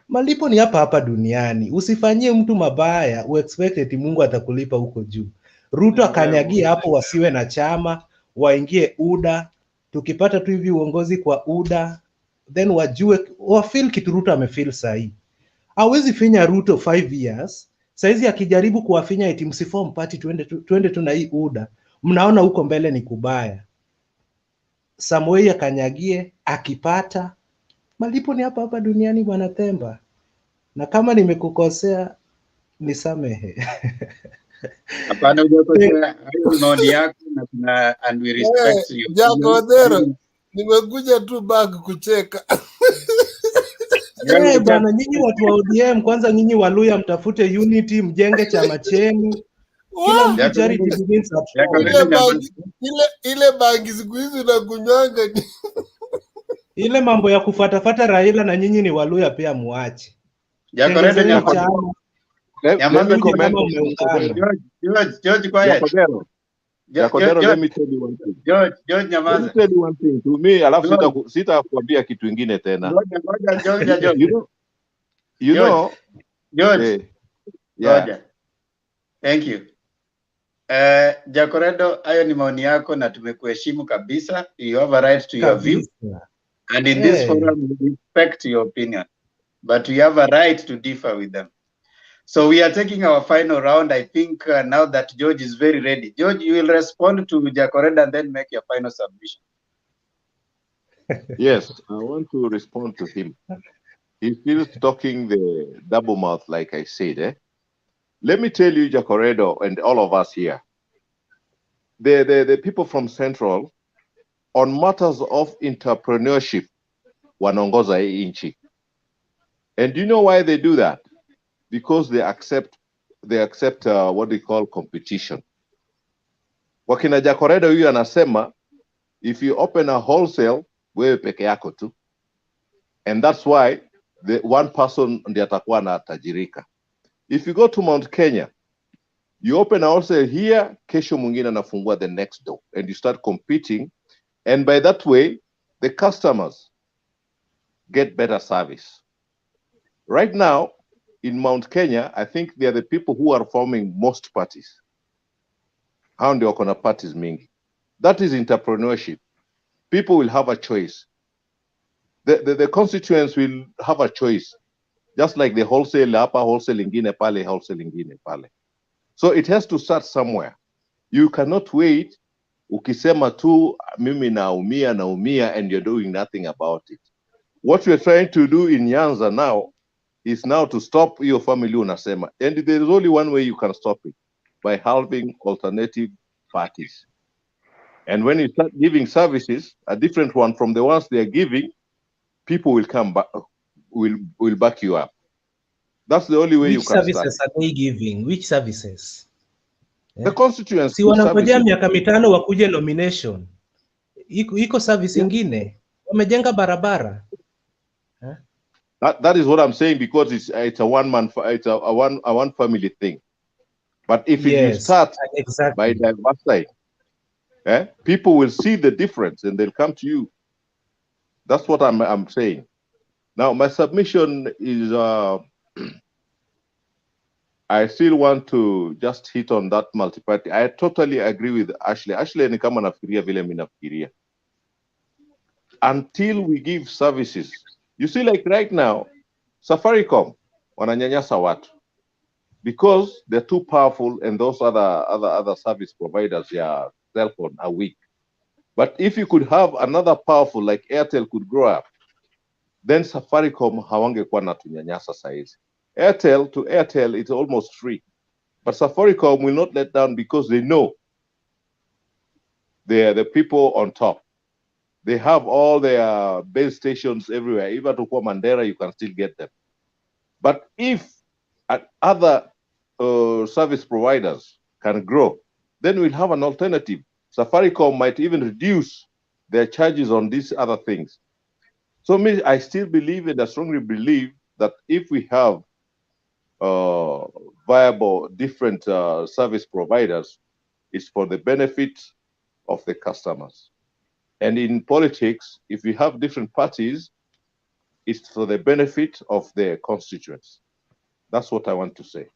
Speaker 15: Malipo ni hapa hapa duniani. Usifanyie mtu mabaya uexpect eti Mungu atakulipa huko juu. Ruto akanyagia hapo wasiwe na chama, waingie UDA. Tukipata tu hivi uongozi kwa UDA, then wajue wafeel kitu Ruto amefeel sahi. Hawezi finya Ruto 5 years. Saizi akijaribu kuwafinya eti msiform party tuende tu na hii UDA. Mnaona huko mbele ni kubaya. Samuel akanyagie, akipata malipo ni hapa hapa duniani bwana Temba. Na kama nimekukosea nisamehe.
Speaker 2: Hapana, hujakosea. Hayo ni maoni yako na and we respect you.
Speaker 1: Jakodero, nimekuja tu back kucheka.
Speaker 15: Bwana, nyinyi watu wa ODM kwanza, nyinyi Waluya mtafute unity, mjenge chama chenu. Kila mtu charity begins at home.
Speaker 1: Ile bangi siku hizi unakunywanga ni
Speaker 15: ile mambo ya kufuatafuata Raila, na nyinyi ni Waluya pia muache.
Speaker 4: Jakodero, let me tell you one thing.
Speaker 2: George,
Speaker 4: let me tell you one thing to me, alafu sitakwambia kitu ingine tena. You know,
Speaker 2: George. Yeah. Thank you. Jakoredo, hayo ni maoni yako na tumekuheshimu kabisa. You have a right to your view. And in this forum, we respect your opinion. But we have a right to differ with them. So we are taking our final round. I think now that George is very ready. George, you will respond to Jakoredo and then make your final submission.
Speaker 4: Yes, I want to respond to him. He's still talking the double mouth, like I said. Let me tell you, Jakoredo, and all of us here, the people from Central, on matters of entrepreneurship, wanaongoza hii nchi. And do you know why they do that? Because they accept what they call competition. Wakina Jakoredo huyu anasema, if you open a wholesale, wewe peke yako tu. And that's why the one person ndiye atakuwa na tajirika. If you go to Mount Kenya, you open a wholesale here, kesho mwingine anafungua the next door, and you start competing. And by that way, the customers get better service. Right now, in Mount Kenya, I think they are the people who are forming most parties. Hao ndio wako na parties mingi. That is entrepreneurship. People will have a choice. The constituents will have a choice. Just like the wholesale hapa, wholesale ingine pale, wholesale ingine pale. So it has to start somewhere. You cannot wait, ukisema tu, mimi naumia, and you're doing nothing about it. What we're trying to do in Nyanza now is now to stop your family unasema. And there is only one way you can stop it, by halving alternative parties. And when you start giving services, a different one from the ones they are giving, people will come back, will back you up. That's the only way you can start.
Speaker 15: Which services are they giving? Which services?
Speaker 4: The constituency.
Speaker 15: Si wanangojea miaka mitano wakuje nomination. Iko service ingine. Wamejenga barabara.
Speaker 4: That is what I'm saying, because it's a one family thing. But if you start by diversity, people will see the difference and they'll come to you. That's what I'm saying. Now my submission is I still want to just hit on that multi-party. I totally agree with Ashley. Ashley ni kama nafikiria vile mimi nafikiria. Until we give services. You see, like right now, Safaricom wananyanyasa watu because they're too powerful and those other service providers, yeah, cell phone are weak. But if you could have another powerful like Airtel could grow up, then Safaricom hawangekuwa natunyanyasa saizi. Airtel to Airtel, it's almost free. But Safaricom will not let down because they know they are the people on top. They have all their base stations everywhere. Even to Mandera, you can still get them. But if other service providers can grow, then we'll have an alternative. Safaricom might even reduce their charges on these other things. So me, I still believe and I strongly believe that if we have viable different service providers, it's for the benefit of the customers. And in politics, if we have different parties, it's for the benefit of their constituents. That's what I want to say.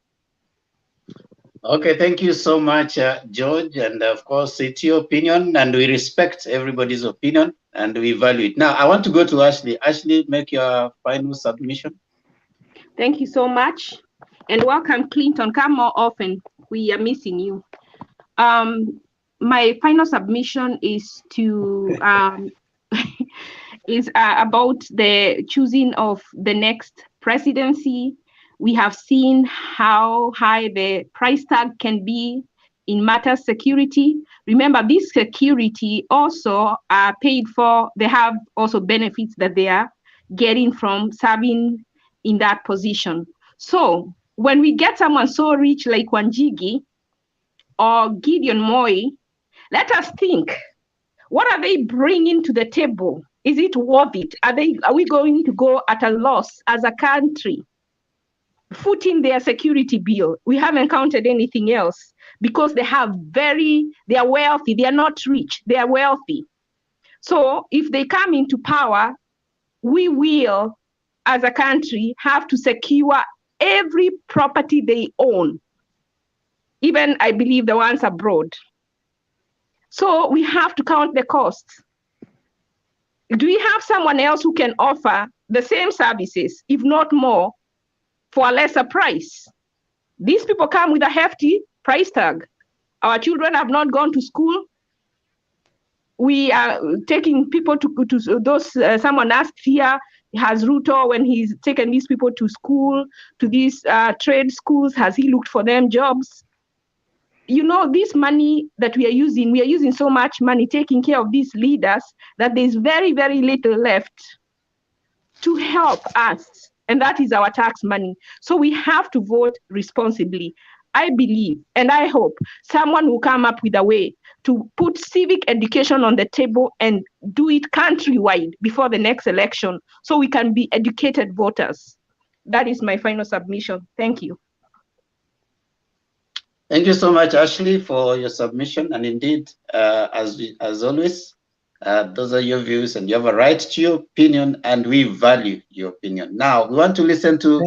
Speaker 2: Okay, thank you so much, George. And of course, it's your opinion, and we respect everybody's opinion, and we value it. Now, I want to go to Ashley. Ashley, make your final submission.
Speaker 13: Thank you so much. And welcome, Clinton. Come more often. We are missing you. My final submission is to is about the choosing of the next presidency. We have seen how high the price tag can be in matters security. Remember, this security also are paid for. They have also benefits that they are getting from serving in that position. So when we get someone so rich like Wanjigi or Gideon Moi, let us think, what are they bringing to the table? Is it worth it? Are we going to go at a loss as a country, footing their security bill? We haven't counted anything else because they are wealthy. They are not rich, they are wealthy. So if they come into power, we will, as a country, have to secure every property they own, even I believe the ones abroad. So we have to count the costs. Do we have someone else who can offer the same services, if not more, for a lesser price? These people come with a hefty price tag. Our children have not gone to school. We are taking people to those, someone asked here, has RUTO, when he's taken these people to school, to these trade schools, has he looked for them jobs? You know, this money that we are using so much money taking care of these leaders that there's very, very little left to help us. And that is our tax money. So we have to vote responsibly. I believe and I hope someone will come up with a way to put civic education on the table and do it countrywide before the next election so we can be educated voters. That is my final submission. Thank you.
Speaker 2: Thank you so much, Ashley, for your submission. And indeed, as always, those are your views and you have a right to your opinion and we value your opinion. Now, we want to listen to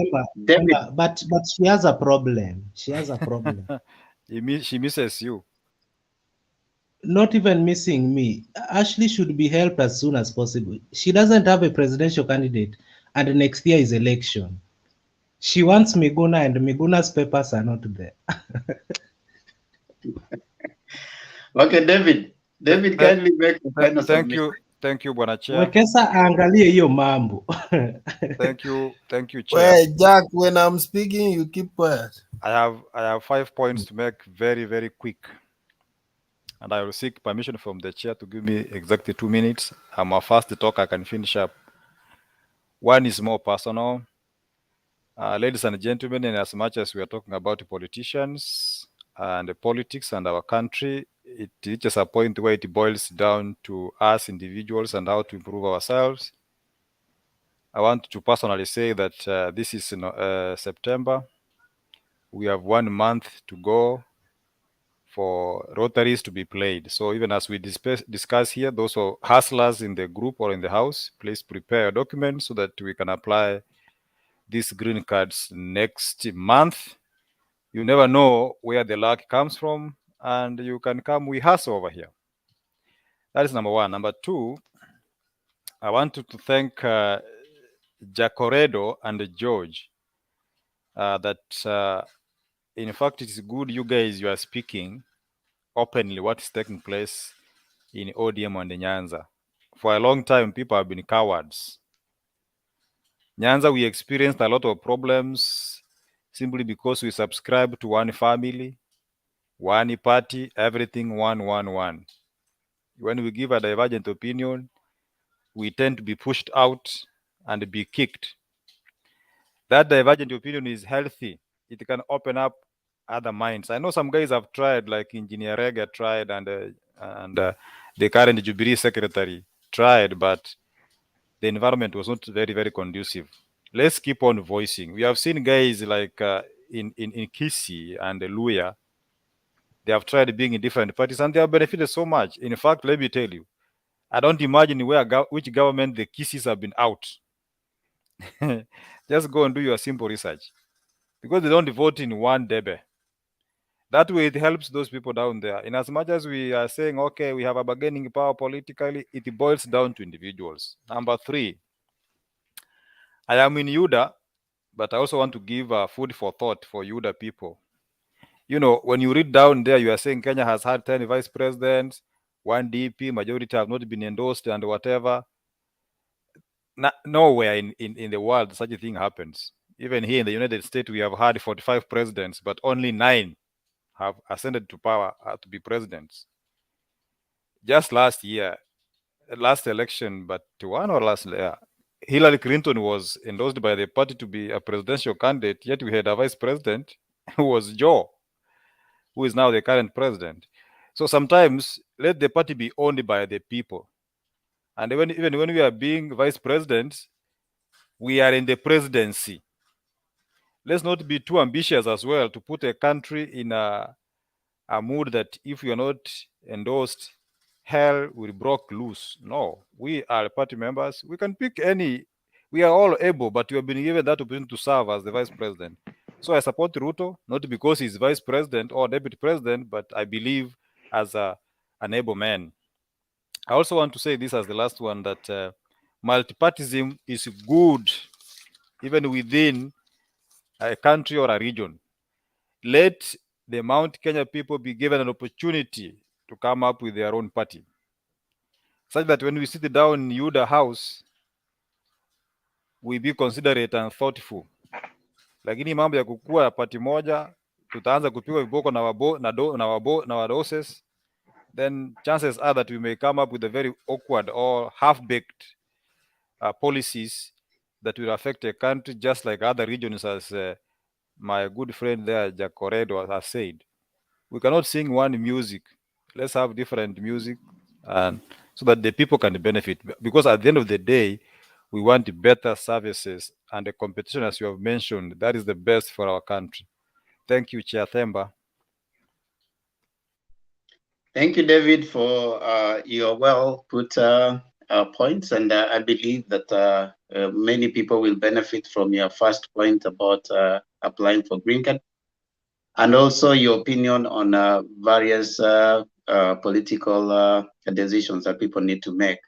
Speaker 2: David.
Speaker 15: But she has a problem. She has a problem.
Speaker 5: She misses you.
Speaker 15: Not even missing me. Ashley should be helped as soon as possible. She doesn't have a presidential candidate and next year is election. She wants Miguna and Miguna's papers are not there.
Speaker 2: Okay, David, kindly make the final
Speaker 5: submission. Thank you, Bwana Chair.
Speaker 15: Wekesa aangalie hiyo mambo.
Speaker 5: Thank you, Chair.
Speaker 1: Well, Jack, when I'm speaking, you keep quiet.
Speaker 5: I have 5 points to make very, very quick. And I will seek permission from the chair to give me exactly 2 minutes. I'm a fast talker, I can finish up. One is more personal. Ladies and gentlemen, in as much as we are talking about politicians and politics and our country, it reaches a point where it boils down to us individuals and how to improve ourselves. I want to personally say that this is September. We have 1 month to go for rotaries to be played. So even as we discuss here, those are hustlers in the group or in the house, please prepare a document so that we can apply these green cards next month You never know where the luck comes from, and you can come with us over here. That is number one. Number two, I wanted to thank Jacoredo and George that in fact it is good you are speaking openly what is taking place in ODM and Nyanza. For a long time, people have been cowards. Nyanza, we experienced a lot of problems simply because we subscribe to one family, one party, everything one. When we give a divergent opinion, we tend to be pushed out and be kicked. That divergent opinion is healthy. It can open up other minds. I know some guys have tried, like Engineer Rega tried, and the current Jubilee secretary tried, but the environment was not very, very conducive. Let's keep on voicing. We have seen guys like in Kisii and Luya, they have tried being in different parties and they have benefited so much. In fact, let me tell you, I don't imagine which government the Kisiis have been out. Just go and do your simple research because they don't vote in one debe. That way, it helps those people down there. In as much as we are saying, okay, we have a bargaining power politically, it boils down to individuals. Number three, I am in UDA, but I also want to give food for thought for UDA people. You know, when you read down there, you are saying Kenya has had 10 vice presidents, one DP, majority have not been endorsed, and whatever. Nowhere in the world such a thing happens. Even here in the United States, we have had 45 presidents, but only 9 have ascended to power to be presidents. Just last election, but one or last year, Hillary Clinton was endorsed by the party to be a presidential candidate, yet we had a vice president who was Joe, who is now the current president. So sometimes let the party be owned by the people. And even when we are being vice presidents, we are in the presidency. Let's not be too ambitious as well to put a country in a mood that if we are not endorsed, hell will break loose. No, we are party members. We can pick any. We are all able, but we have been given that opportunity to serve as the vice president. So I support Ruto, not because he's vice president or deputy president, but I believe as an able man. I also want to say this as the last one, that multipartyism is good even within a country or a region. Let the Mount Kenya people be given an opportunity to come up with their own party, such that when we sit down in Yuda house, we be considerate and thoughtful. Lakini mambo ya kukua party moja, tutaanza kupigwa viboko na wadoses, then chances are that we may come up with a very awkward or half-baked policies that will affect a country just like other regions, as my good friend there, Jacoredo, has said. We cannot sing one music. Let's have different music, and so that the people can benefit. Because at the end of the day, we want better services and the competition, as you have mentioned, that is the best for our country. Thank you, Chair Themba.
Speaker 2: Thank you, David, for your well put points. And I believe that many people will benefit from your first point about applying for green card, and also your opinion on various political decisions that people need to make.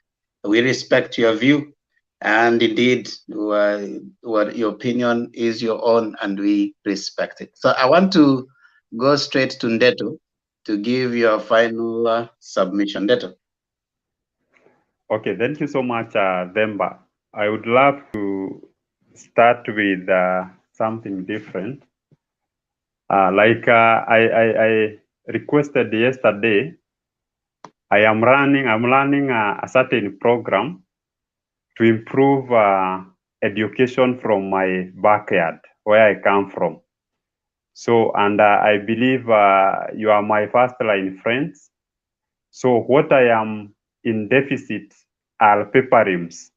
Speaker 2: We respect your view, and indeed, what your opinion is your own, and we respect it. So I want to go straight to Ndeto to give your final submission. Ndeto.
Speaker 19: Okay, thank you so much, Themba. I would love to start with something different. I requested yesterday, I'm running a certain program to improve education from my backyard, where I come from. So, and I believe you are my first line friends. So what I am in deficit are paper rims.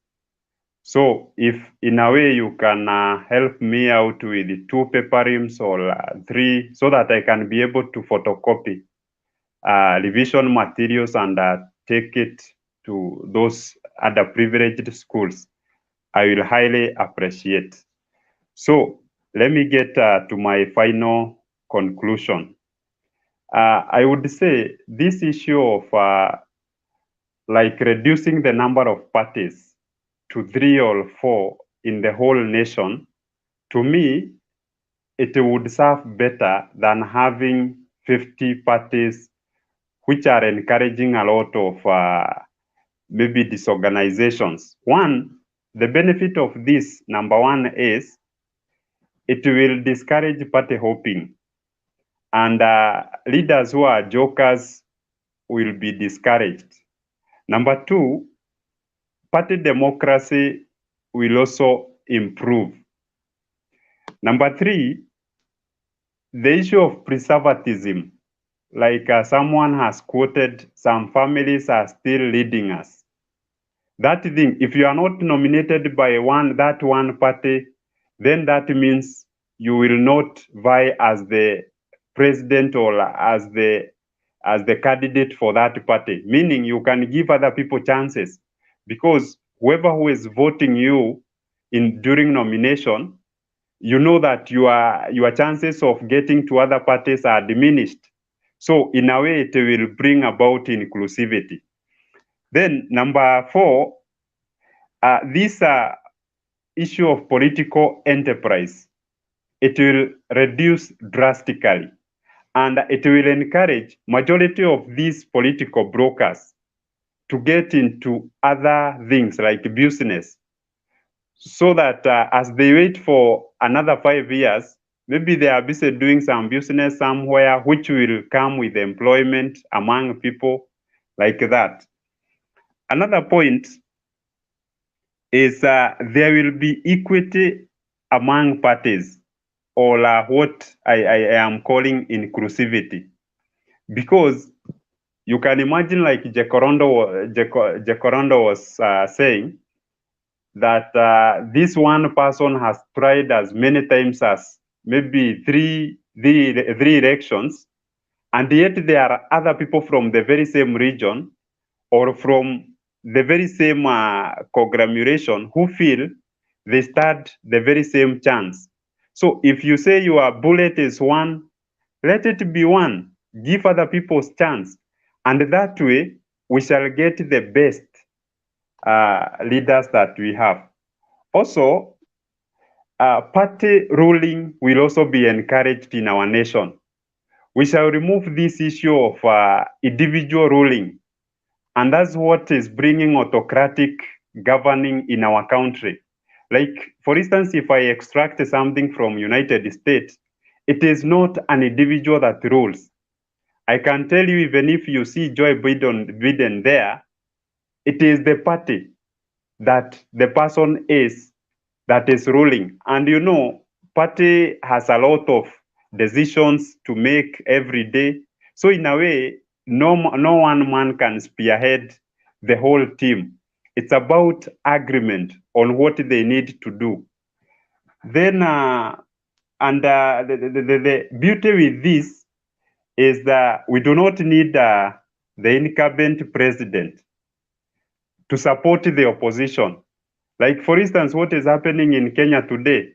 Speaker 19: So if in a way you can help me out with 2 paper rims or 3, so that I can be able to photocopy revision materials and take it to those underprivileged schools, I will highly appreciate. So let me get to my final conclusion. I would say this issue of like reducing the number of parties to 3 or 4 in the whole nation, to me, it would serve better than having 50 parties, which are encouraging a lot of maybe disorganizations. One, the benefit of this, number one, is it will discourage party hopping, and leaders who are jokers will be discouraged. Number two, party democracy will also improve. Number three, the issue of preservatism, like someone has quoted, some families are still leading us. That thing, if you are not nominated by that one party, then that means you will not vie as the president or as the candidate for that party, meaning you can give other people chances, because whoever who is voting you during nomination, you know that your chances of getting to other parties are diminished. So in a way, it will bring about inclusivity. Then number four, this issue of political enterprise, it will reduce drastically, and it will encourage majority of these political brokers to get into other things like business, so that as they wait for another 5 years, maybe they are busy doing some business somewhere which will come with employment among people like that. Another point is there will be equity among parties, or what I am calling inclusivity. Because you can imagine, like Jekorondo was saying, that this one person has tried as many times as maybe three elections, and yet there are other people from the very same region or from the very same conglomeration who feel they stand the very same chance. So if you say your bullet is one, let it be one. Give other people's chance. And that way, we shall get the best leaders that we have. Also, party ruling will also be encouraged in our nation. We shall remove this issue of individual ruling. And that's what is bringing autocratic governing in our country. Like, for instance, if I extract something from United States, it is not an individual that rules. I can tell you, even if you see Joe Biden there, it is the party that the person is that is ruling. And you know, party has a lot of decisions to make every day. So in a way, no one man can spearhead the whole team. It's about agreement on what they need to do. Then, the beauty with this is that we do not need the incumbent president to support the opposition. Like, for instance, what is happening in Kenya today,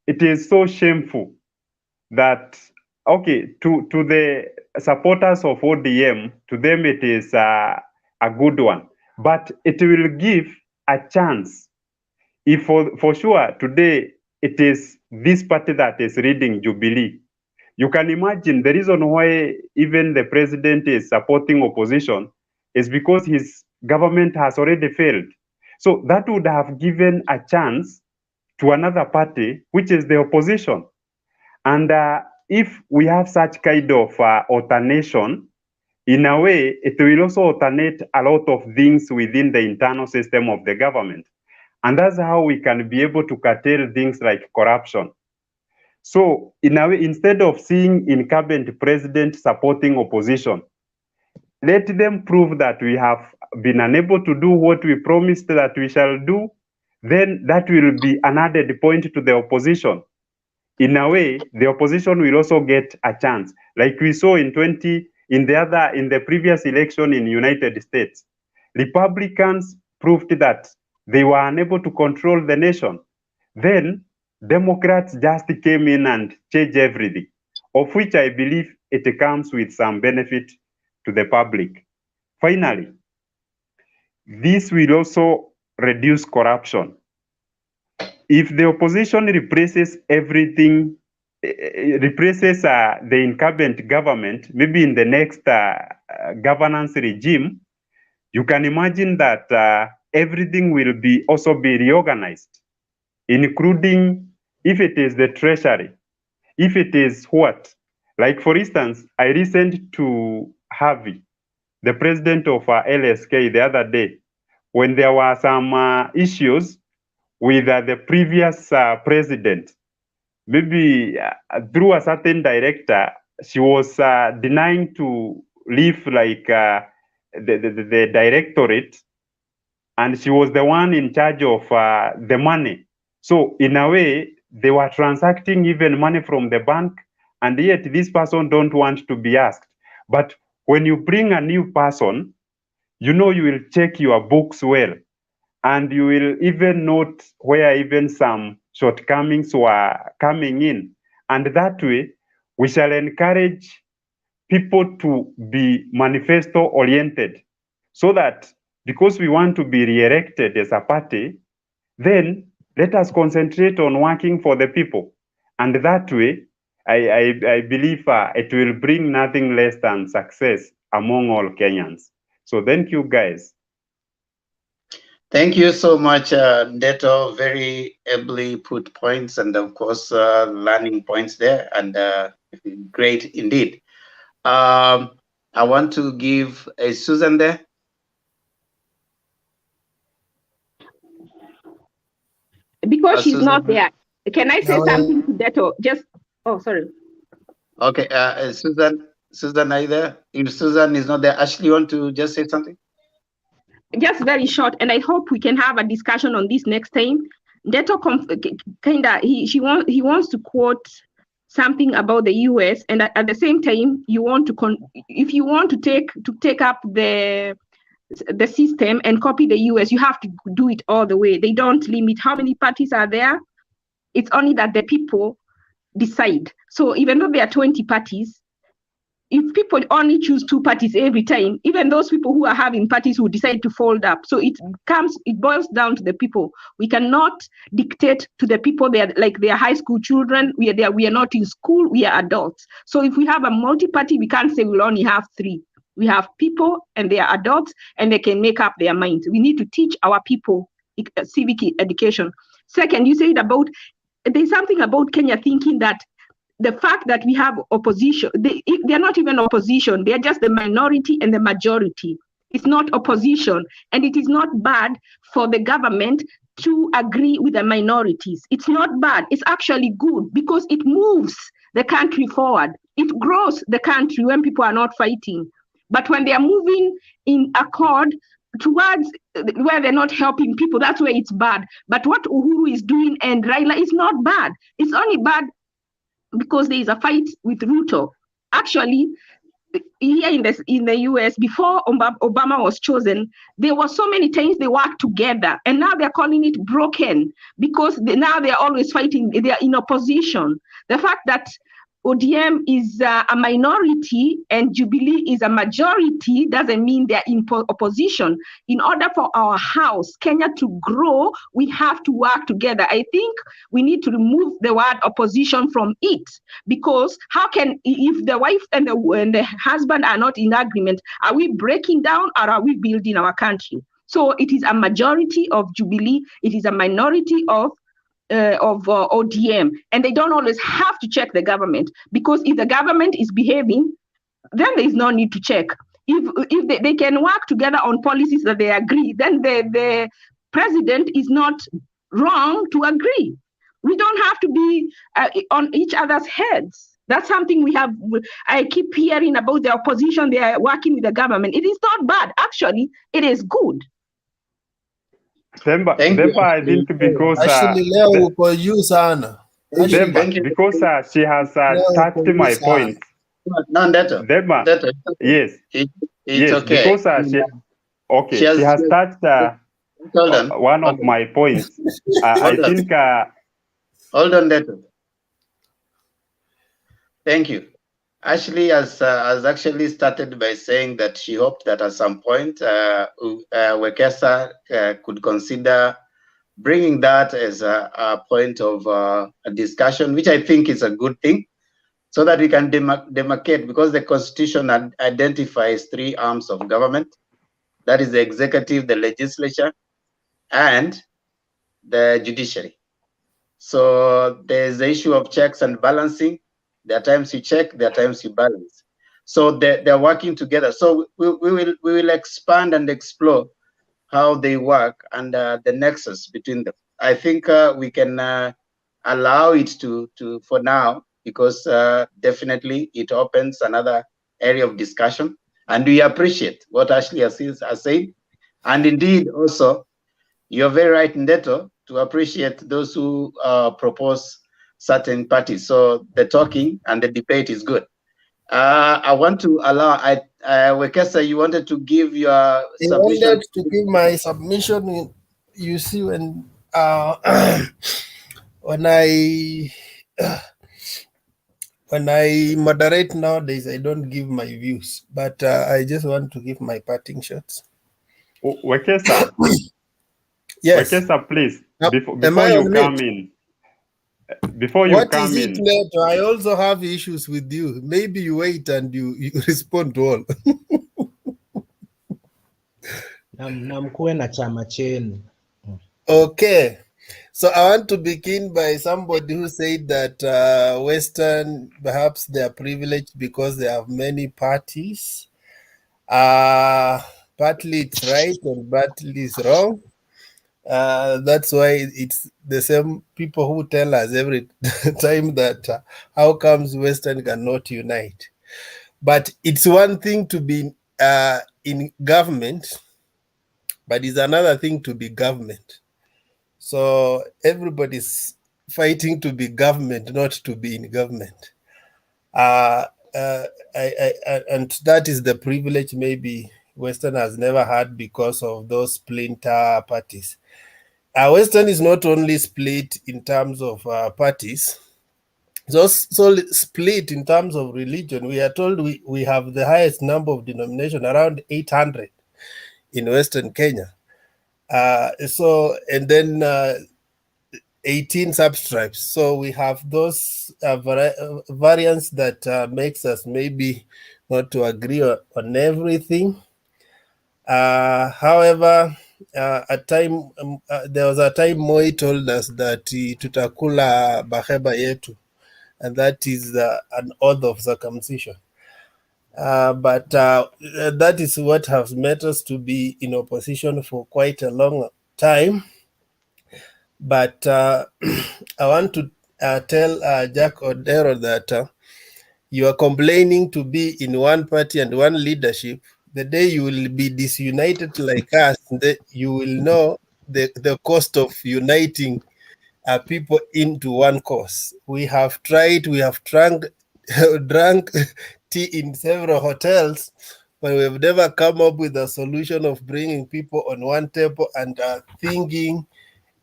Speaker 19: it is so shameful that, okay, to the supporters of ODM, to them it is a good one, but it will give a chance. If for sure today it is this party that is leading Jubilee, you can imagine the reason why even the president is supporting opposition is because his government has already failed. So that would have given a chance to another party, which is the opposition. And if we have such kind of alternation, in a way, it will also alternate a lot of things within the internal system of the government. And that's how we can be able to curtail things like corruption. So in a way, instead of seeing incumbent president supporting opposition, let them prove that we have been unable to do what we promised that we shall do. Then that will be an added point to the opposition. In a way, the opposition will also get a chance, like we saw in the previous election in United States. Republicans proved that they were unable to control the nation. Then Democrats just came in and changed everything. of which I believe it comes with some benefit to the public. Finally, this will also reduce corruption. If the opposition replaces everything, replaces the incumbent government, maybe in the next governance regime, you can imagine that everything will also be reorganized, including if it is the treasury, if it is what? Like, for instance, I listened to Harvey, the president of LSK, the other day, when there were some issues with the previous president. Maybe through a certain director, she was denying to leave like the directorate, and she was the one in charge of the money. So in a way, they were transacting even money from the bank, and yet this person don't want to be asked. But when you bring a new person, you know you will check your books well, and you will even note where even some shortcomings were coming in. And that way, we shall encourage people to be manifesto oriented, so that because we want to be re-elected as a party, then let us concentrate on working for the people. And that way, I believe it will bring nothing less than success among all Kenyans. So thank you, guys.
Speaker 2: Thank you so much, Ndeto. Very ably put points, and of course, learning points there, and great indeed. I want to give Susan there.
Speaker 13: Because she's
Speaker 2: Susan.
Speaker 13: not there. Can I say something to Ndeto? Just, oh, sorry.
Speaker 2: Okay, Susan, are you there? If Susan is not there, Ashley, you want to just say something?
Speaker 13: Just very short, and I hope we can have a discussion on this next time. Ndeto he wants to quote something about the US, and at the same time, you want to if you want to take up the system and copy the US, you have to do it all the way. They don't limit how many parties are there. It's only that the people decide. So even though there are 20 parties, if people only choose 2 parties every time, even those people who are having parties will decide to fold up. So it boils down to the people. We cannot dictate to the people. They are high school children. We are not in school. We are adults. So if we have a multi-party, we can't say we'll only have 3. We have people, and they are adults, and they can make up their minds. We need to teach our people civic education. Second, you said there's something about Kenya thinking that the fact that we have opposition, they're not even opposition, they're just the minority and the majority. It's not opposition, and it is not bad for the government to agree with the minorities. It's not bad, it's actually good, because it moves the country forward. It grows the country when people are not fighting. But when they are moving in accord towards where they're not helping people, that's where it's bad. But what Uhuru is doing and Raila is not bad. It's only bad because there is a fight with RUTO. Actually, here in the US, before Obama was chosen, there were so many times they worked together, and now they're calling it broken because now they're always fighting. They're in opposition. The fact that ODM is a minority and Jubilee is a majority doesn't mean they're in opposition. In order for our house, Kenya, to grow, we have to work together. I think we need to remove the word opposition from it, because how can, if the wife and the husband are not in agreement, are we breaking down or are we building our country? So it is a majority of Jubilee, it is a minority of ODM, and they don't always have to check the government, because if the government is behaving, then there is no need to check. If they can work together on policies that they agree, then the president is not wrong to agree. We don't have to be on each other's heads. That's something I keep hearing about the opposition. They are working with the government. It is not bad. Actually, it is good.
Speaker 19: Themba, I think because
Speaker 1: Actually, leo uko juu sana.
Speaker 19: Because she has touched my point.
Speaker 2: No, Themba,
Speaker 19: yes,
Speaker 2: it's
Speaker 19: yes,
Speaker 2: okay.
Speaker 19: Because she has touched one of my points. I think.
Speaker 2: Hold on, Ndeto. Thank you. Ashley has actually started by saying that she hoped that at some point Wekesa could consider bringing that as a point of a discussion, which I think is a good thing, so that we can demarcate, because the Constitution identifies three arms of government. That is the executive, the legislature, and the judiciary. So there's the issue of checks and balancing. There are times you check, there are times you balance. So they're working together. So we will expand and explore how they work and the nexus between them. I think we can allow it to for now, because definitely it opens another area of discussion, and we appreciate what Ashley has said. And indeed, also, you're very right, Ndeto, to appreciate those who propose certain parties. So the talking and the debate is good. I want to allow, Wekesa, you wanted to give your
Speaker 1: I
Speaker 2: submission.
Speaker 1: wanted to give my submission. You see, when when I when I moderate nowadays, I don't give my views, but I just want to give my parting shots.
Speaker 19: Wekesa.
Speaker 1: Yes.
Speaker 19: Wekesa, please, before
Speaker 1: Am I
Speaker 19: you
Speaker 1: on
Speaker 19: come
Speaker 1: mute?
Speaker 19: in, before you
Speaker 1: What
Speaker 19: come
Speaker 1: is it,
Speaker 19: in,
Speaker 1: Neto? I also have issues with you. Maybe you wait and you respond to all.
Speaker 15: na mkuwe na chama chenu.
Speaker 1: Okay. So I want to begin by somebody who said that Western, perhaps they are privileged because they have many parties. Partly it's right and partly it's wrong. That's why it's the same people who tell us every time that how comes Western cannot unite. But it's one thing to be in government, but it's another thing to be government. So everybody's fighting to be government, not to be in government. And that is the privilege maybe Western has never had because of those splinter parties. Western is not only split in terms of parties, it's also split in terms of religion. We are told we have the highest number of denomination, around 800 in Western Kenya. And then 18 substripes. So we have those variants that makes us maybe not to agree on everything. However, there was a time Moi told us that tutakula baheba yetu, and that is an oath of circumcision. But that is what has made us to be in opposition for quite a long time. But I want to tell Jack Odero that you are complaining to be in one party and one leadership. The day you will be disunited like us, you will know the cost of uniting people into one cause. We have tried, we have drunk tea in several hotels, but we've never come up with a solution of bringing people on one table and thinking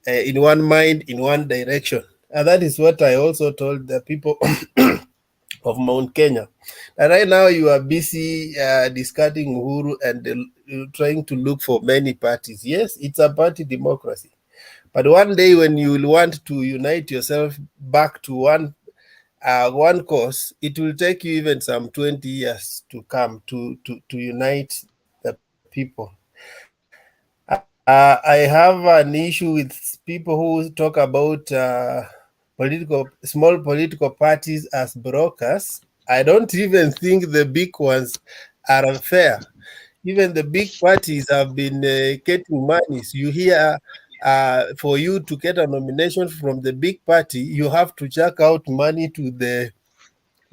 Speaker 1: in one mind, in one direction. And that is what I also told the people of Mount Kenya. And right now you are busy discarding Uhuru and trying to look for many parties. Yes, it's a party democracy. But one day when you will want to unite yourself back to one cause, it will take you even some 20 years to come to unite the people. I have an issue with people who talk about small political parties as brokers. I don't even think the big ones are fair. Even the big parties have been getting money. So you hear for you to get a nomination from the big party, you have to check out money to the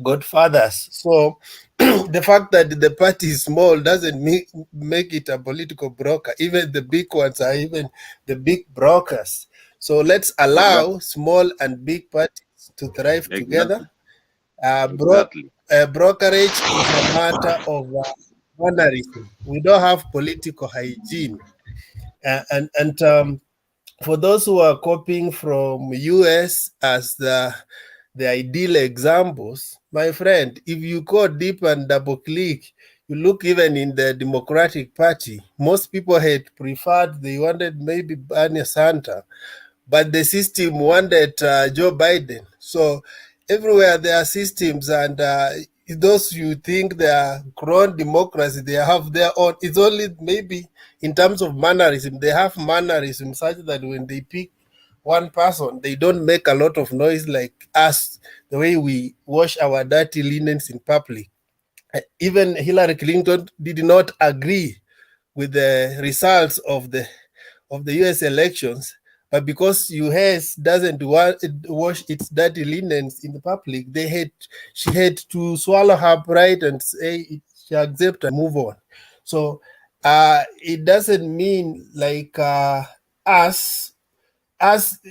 Speaker 1: godfathers. So the fact that the party is small doesn't make it a political broker. Even the big ones are even the big brokers. So let's allow small and big parties to thrive together. Brokerage is a matter of mannerism. We don't have political hygiene. And for those who are copying from US as the the ideal examples, my friend, if you go deep and double click, you look even in the Democratic Party, most people had preferred, they wanted maybe Bernie Sanders, but the system wanted Joe Biden. So everywhere there are systems, and those you think they are grown democracy, they have their own. It's only maybe in terms of mannerism, they have mannerism such that when they pick one person, they don't make a lot of noise like us, the way we wash our dirty linens in public. Even Hillary Clinton did not agree with the results of the US elections, but because US doesn't wash its dirty linens in the public, she had to swallow her pride and say she accept and move on. So it doesn't mean like us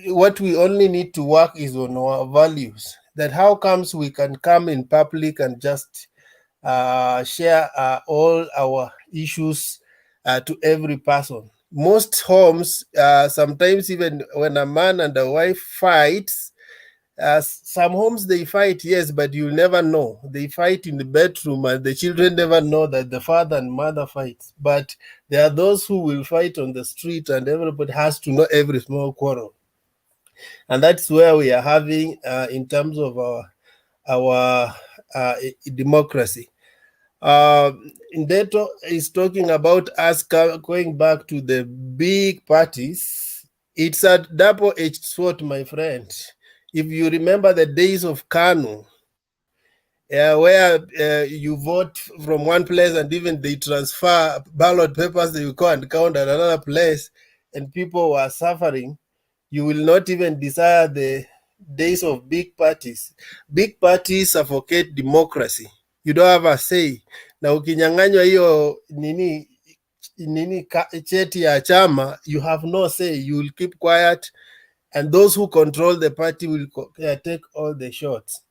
Speaker 1: what we only need to work is on our values. That how comes we can come in public and just share all our issues to every person. Most homes, sometimes even when a man and a wife fights, some homes they fight, yes, but you'll never know. They fight in the bedroom and the children never know that the father and mother fights. But there are those who will fight on the street and everybody has to know every small quarrel. And that's where we are having in terms of our democracy. Ndeto is talking about us going back to the big parties. It's a double-edged sword, my friend. If you remember the days of Kanu, where you vote from one place and even they transfer ballot papers, they will go and count at another place, and people were suffering, you will not even desire the days of big parties. Big parties suffocate democracy. You don't have a say. Na ukinyang'anywa hiyo cheti ya chama, you have no say. You will keep quiet, and those who control the party will take all the shots.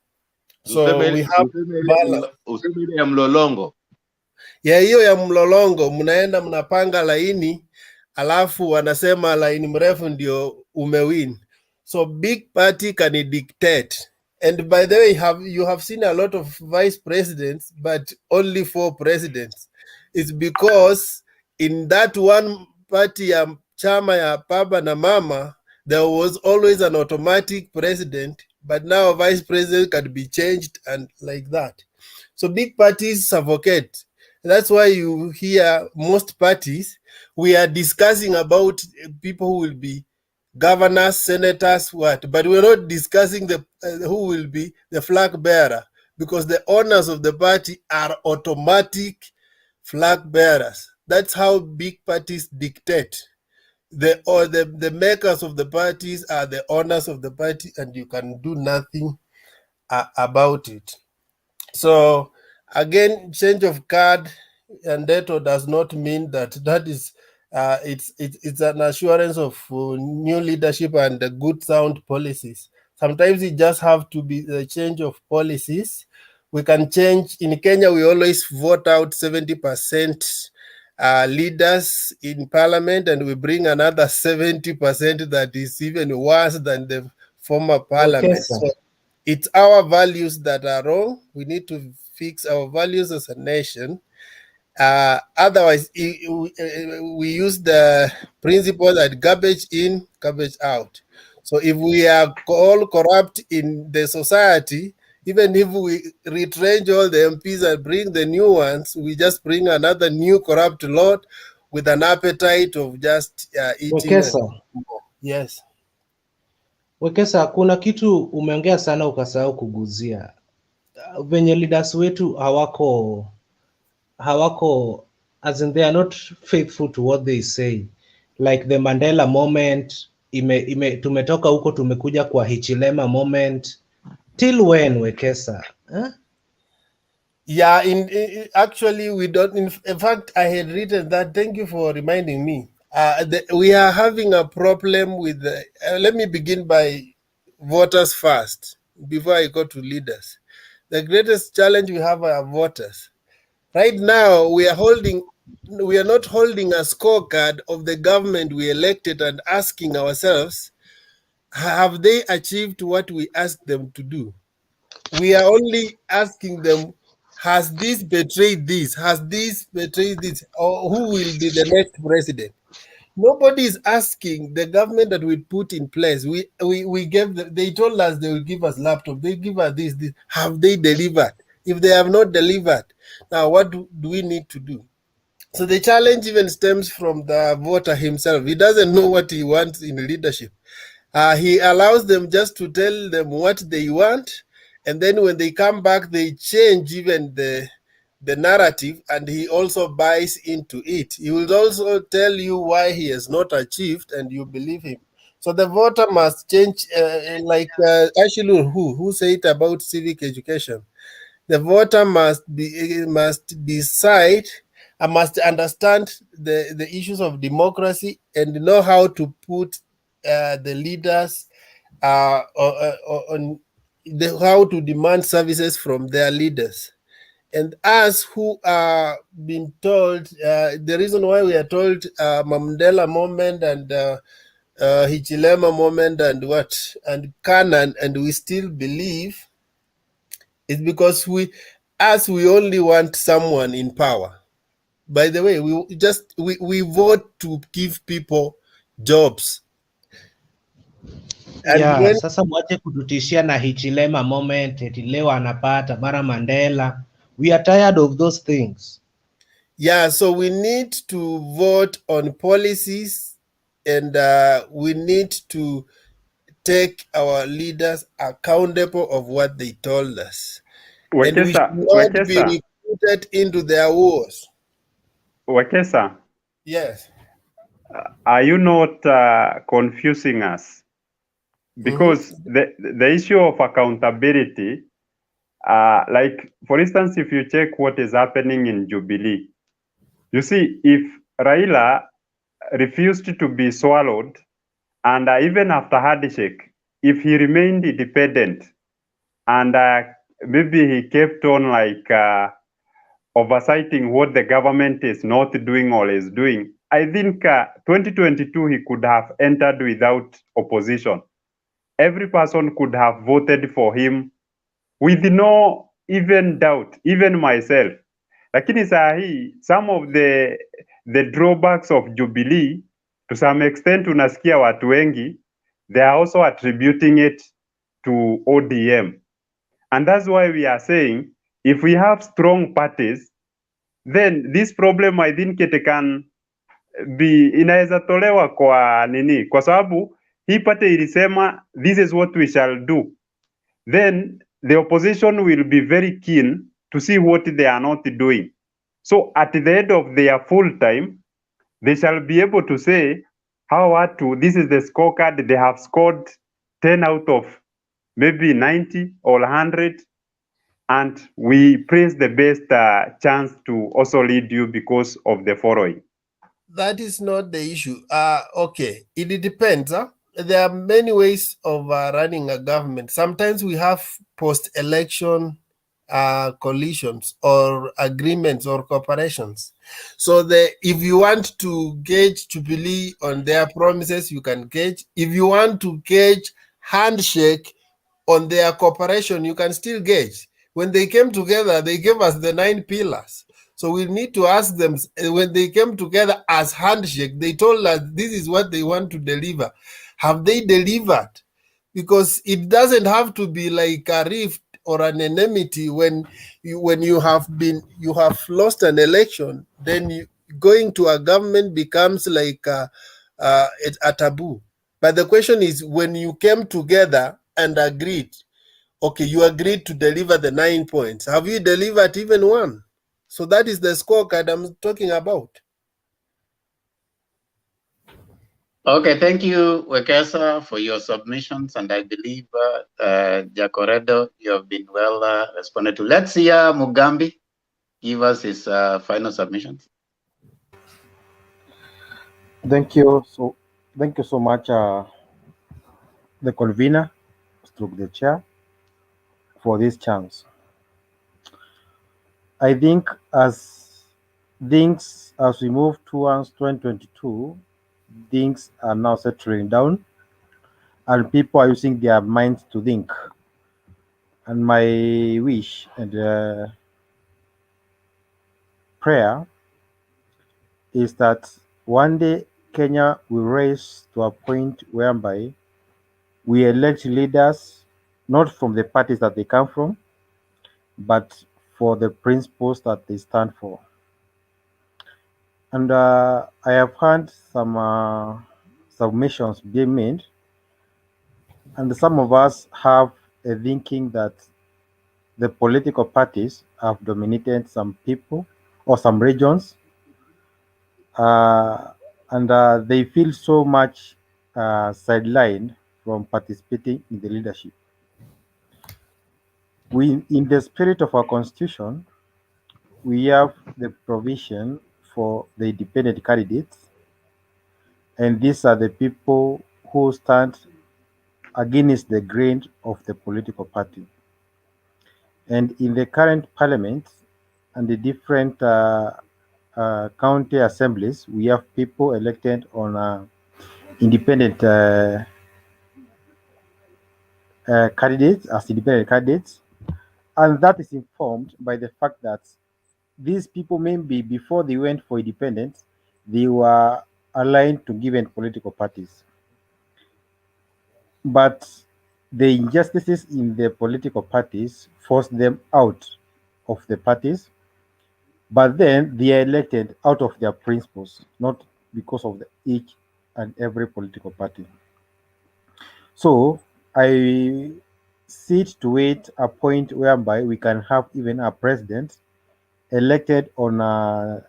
Speaker 1: So we have balance.
Speaker 4: Useme ya mlolongo.
Speaker 1: Ya hiyo ya mlolongo, mnaenda mnapanga laini, alafu wanasema laini mrefu ndio umewin. So big party can dictate. And by the way, you have seen a lot of vice presidents, but only 4 presidents. It's because in that one party ya chama ya baba na mama, there was always an automatic president, but now vice president can be changed and like that. So big parties suffocate. That's why you hear most parties, we are discussing about people who will be governors, senators, what, but we're not discussing the who will be the flag bearer, because the owners of the party are automatic flag bearers. That's how big parties dictate. The makers of the parties are the owners of the party, and you can do nothing about it. So again, change of guard and Ndeto does not mean that is it's an assurance of new leadership and good sound policies. Sometimes it just have to be the change of policies. We can change. In Kenya, we always vote out 70% leaders in parliament, and we bring another 70% that is even worse than the former parliament.
Speaker 15: Okay,
Speaker 1: so it's our values that are wrong. We need to fix our values as a nation. Otherwise, we use the principle that garbage in, garbage out. So if we are all corrupt in the society, even if we retrench all the MPs and bring the new ones, we just bring another new corrupt lot with an appetite of just eating.
Speaker 15: Wekesa.
Speaker 1: Yes.
Speaker 15: Wekesa, kuna kitu umeongea sana ukasahau kuguzia. Venye leaders wetu hawako as in they are not faithful to what they say. Like the Mandela moment, tumetoka huko tumekuja kwa Hichilema moment. Till when, Wekesa? Huh?
Speaker 1: Yeah, actually we don't. In fact, I had written that. Thank you for reminding me. We are having a problem with. Let me begin by voters first before I go to leaders. The greatest challenge we have are voters. Right now, we are not holding a scorecard of the government we elected and asking ourselves, have they achieved what we asked them to do? We are only asking them, has this betrayed this? Has this betrayed this? Or who will be the next president? Nobody is asking the government that we put in place. We gave them, they told us they will give us laptop. They give us this. Have they delivered? If they have not delivered, now what do we need to do? So the challenge even stems from the voter himself. He doesn't know what he wants in leadership. He allows them just to tell them what they want, and then when they come back, they change even the narrative, and he also buys into it. He will also tell you why he has not achieved, and you believe him. So the voter must change, like actually who said about civic education. The voter must decide and must understand the issues of democracy and know how to put the leaders on how to demand services from their leaders. And us who are being told, the reason why we are told Mamdela moment and Hichilema moment and Canaan, and we still believe, is because we only want someone in power. By the way, we vote to give people jobs. And
Speaker 15: Yeah, sasa mwache kututishia na Hichilema moment eti leo anapata mara Mandela. We are tired of those things.
Speaker 1: Yeah, so we need to vote on policies, and we need to take our leaders accountable of what they told us. And we should not be recruited into their wars.
Speaker 19: Wekesa,
Speaker 1: Yes.
Speaker 19: are you not confusing us? Because the issue of accountability, like for instance, if you check what is happening in Jubilee, you see if Raila refused to be swallowed, and even after handshake, if he remained independent, and maybe he kept on like oversighting what the government is not doing or is doing, I think 2022 he could have entered without opposition. Every person could have voted for him with no even doubt, even myself. Lakini saa hii, some of the drawbacks of Jubilee, to some extent unasikia watu wengi, they are also attributing it to ODM. And that's why we are saying, if we have strong parties, then this problem I think it can be, inaweza tolewa kwa nini? Kwa sababu hii party ilisema this is what we shall do. Then the opposition will be very keen to see what they are not doing. So at the end of their full time, they shall be able to say, this is the scorecard, they have scored 10 out of maybe 90 or 100, and we praise the best chance to also lead you because of the following.
Speaker 1: That is not the issue. Okay, it depends. There are many ways of running a government. Sometimes we have post-election coalitions or agreements or corporations. So if you want to gauge Jubilee on their promises, you can gauge. If you want to gauge handshake on their cooperation, you can still gauge. When they came together, they gave us the 9 pillars. So we need to ask them, when they came together as handshake, they told us this is what they want to deliver. Have they delivered? Because it doesn't have to be like a rift or an enmity when you have lost an election. Then going to a government becomes like a taboo. But the question is, when you came together and agreed, okay, you agreed to deliver the 9 points. Have you delivered even one? So that is the scorecard I'm talking about.
Speaker 2: Okay, thank you, Wekesa, for your submissions, and I believe Jacoredo, you have been well responded to. Let's hear Mugambi give us his final submissions.
Speaker 17: Thank you so much, the convener, stroke the chair, for this chance. I think as we move towards 2022, things are now settling down, and people are using their minds to think. And my wish and prayer is that one day Kenya will rise to a point whereby we elect leaders not from the parties that they come from, but for the principles that they stand for. And I have heard some submissions being made, and some of us have a thinking that the political parties have dominated some people or some regions, and they feel so much sidelined from participating in the leadership. We, in the spirit of our constitution, we have the provision for the independent candidates, and these are the people who stand against the grain of the political party. And in the current parliament and the different county assemblies, we have people elected on independent candidates as independent candidates, and that is informed by the fact that these people maybe before they went for independence, they were aligned to given political parties. But the injustices in the political parties forced them out of the parties, but then they are elected out of their principles, not because of each and every political party. So I sit to wait a point whereby we can have even a president elected on a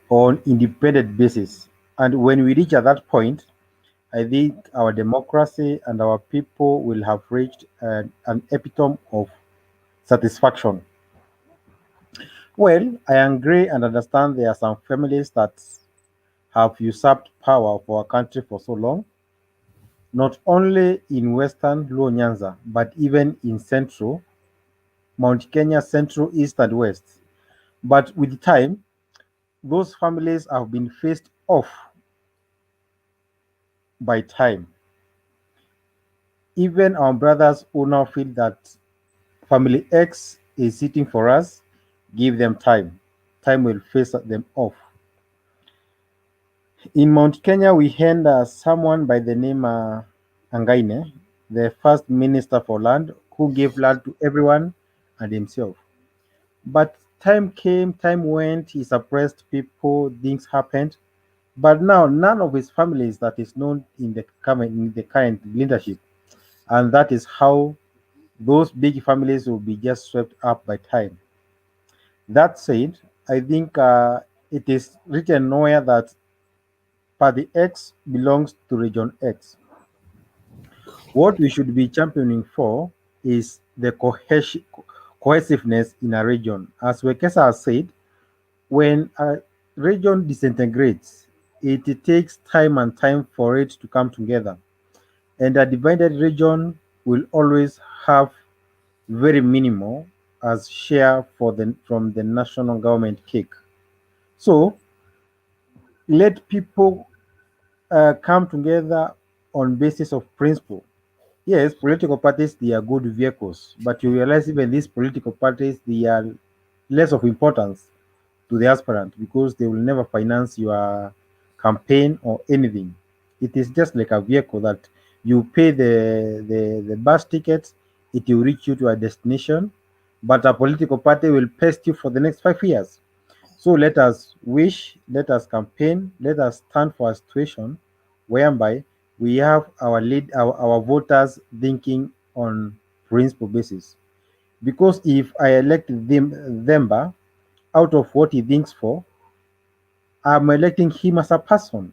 Speaker 17: on independent basis. And when we reach at that point, I think our democracy and our people will have reached an epitome of satisfaction. Well, I agree and understand there are some families that have usurped power of our country for so long, not only in Western Luo Nyanza, but even in Central, Mount Kenya, Central, East, and West. But with time, those families have been phased off by time. Even our brothers who now feel that family X is sitting for us, give them time. Time will phase them off. In Mount Kenya, we had someone by the name Angaine, the first minister for land, who gave land to everyone and himself. But time came, time went, he suppressed people, things happened. But now none of his families that is known in the current leadership. And that is how those big families will be just swept up by time. That said, I think it is written nowhere that Party X belongs to Region X. What we should be championing for is the cohesiveness in a region. As Wekesa has said, when a region disintegrates, it takes time and time for it to come together. And a divided region will always have very minimal as share from the national government cake. So let people come together on basis of principle. Yes, political parties, they are good vehicles, but you realize even these political parties, they are less of importance to the aspirant because they will never finance your campaign or anything. It is just like a vehicle that you pay the bus tickets, it will reach you to a destination, but a political party will pest you for the next 5 years. So let us wish, let us campaign, let us stand for a situation whereby we have our voters thinking on principle basis. Because if I elect Themba out of what he thinks for, I'm electing him as a person.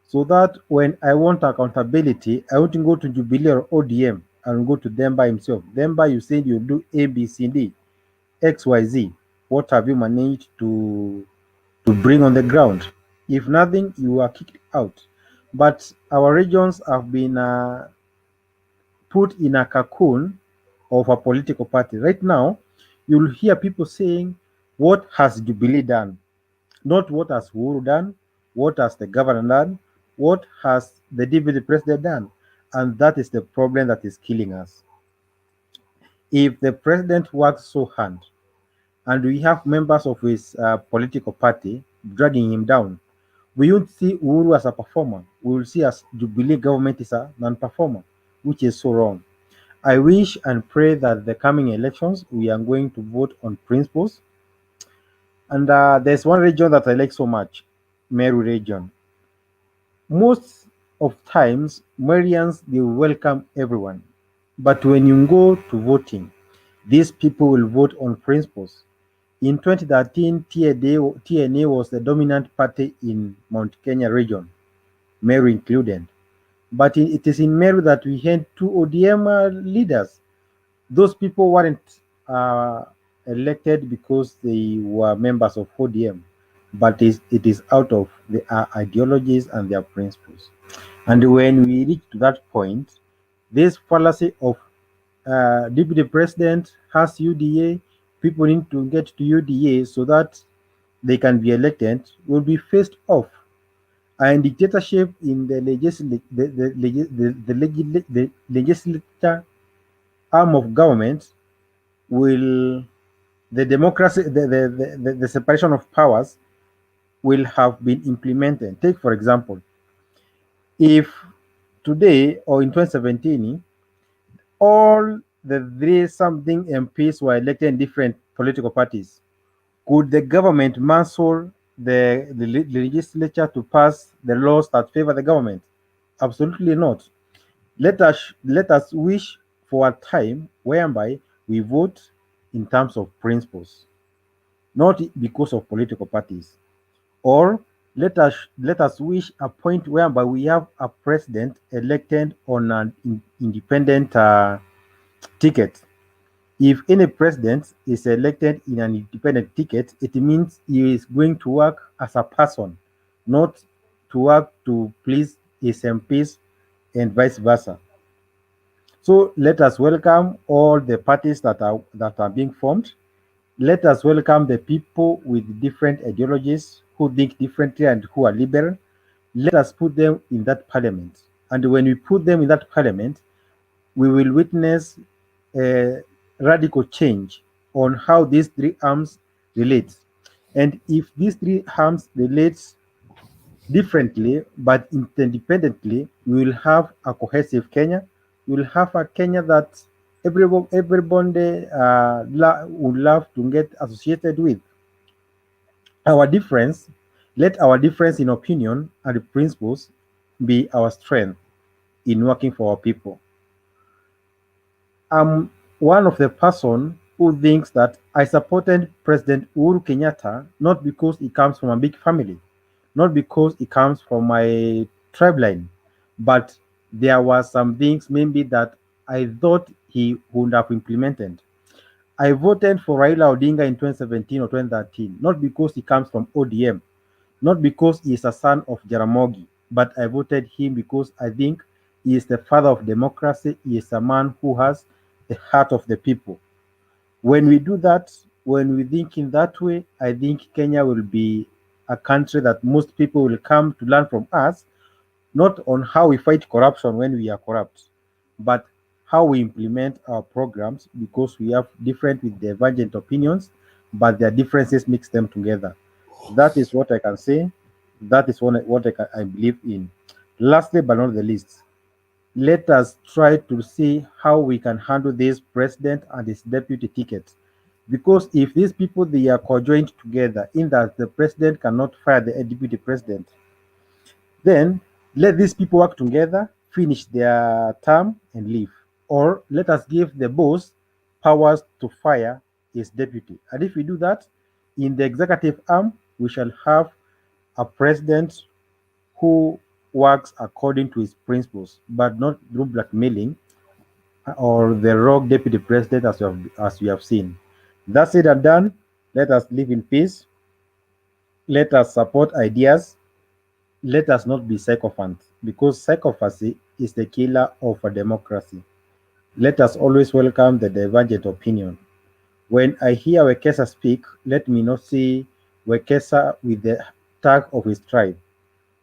Speaker 17: So that when I want accountability, I won't go to Jubilee or ODM and go to Themba himself. Themba, you said you do A, B, C, D, X, Y, Z. What have you managed to bring on the ground? If nothing, you are kicked out. But our regions have been put in a cocoon of a political party. Right now, you'll hear people saying, what has Jubilee done? Not what has Uhuru done, what has the governor done, what has the deputy president done? and that is the problem that is killing us. If the president works so hard, and we have members of his political party dragging him down, we won't see Uhuru as a performer. We will see as Jubilee government is a non-performer, which is so wrong. I wish and pray that the coming elections we are going to vote on principles. And there's one region that I like so much, Meru region. Most of times, Marians they welcome everyone, but when you go to voting, these people will vote on principles. In 2013, TNA was the dominant party in Mount Kenya region, Meru included. But it is in Meru that we had two ODM leaders. Those people weren't elected because they were members of ODM, but it is out of their ideologies and their principles. And when we reach to that point, this fallacy of deputy president has UDA, people need to get to UDA so that they can be elected, will be faced off. And dictatorship in the legislature arm of government will, the democracy, the separation of powers will have been implemented. Take, for example, if today or in 2017, all the three something MPs were elected in different political parties, could the government muscle the legislature to pass the laws that favor the government? Absolutely not. Let us wish for a time whereby we vote in terms of principles, not because of political parties. Or let us wish a point whereby we have a president elected on an independent ticket. If any president is elected in an independent ticket, it means he is going to work as a person, not to work to please his MPs and vice versa. So let us welcome all the parties that are being formed. Let us welcome the people with different ideologies who think differently and who are liberal. Let us put them in that parliament. And when we put them in that parliament, we will witness a radical change on how these three arms relate. And if these three arms relate differently but independently, we will have a cohesive Kenya. We will have a Kenya that everybody would love to get associated with. Our difference, let our difference in opinion and principles be our strength in working for our people. I'm one of the person who thinks that I supported President Uhuru Kenyatta not because he comes from a big family, not because he comes from my tribe line, but there were some things maybe that I thought he would have implemented. I voted for Raila Odinga in 2017 or 2013, not because he comes from ODM, not because he is a son of Jaramogi, but I voted him because I think he is the father of democracy. He is a man who has the heart of the people. When we do that, when we think in that way, I think Kenya will be a country that most people will come to learn from us, not on how we fight corruption when we are corrupt, but how we implement our programs because we have different with divergent opinions, but their differences mix them together. That is what I can say. That is what I believe in. Lastly, but not the least, let us try to see how we can handle this president and his deputy tickets. Because if these people they are conjoined together, in that the president cannot fire the deputy president, then let these people work together, finish their term, and leave. Or let us give the boss powers to fire his deputy. And if we do that, in the executive arm, we shall have a president who works according to his principles, but not through blackmailing or the rogue deputy president as we have seen. That's it and done. Let us live in peace. Let us support ideas. Let us not be sycophants because psychopathy is the killer of a democracy. Let us always welcome the divergent opinion. When I hear Wekesa speak, let me not see Wekesa with the tag of his tribe.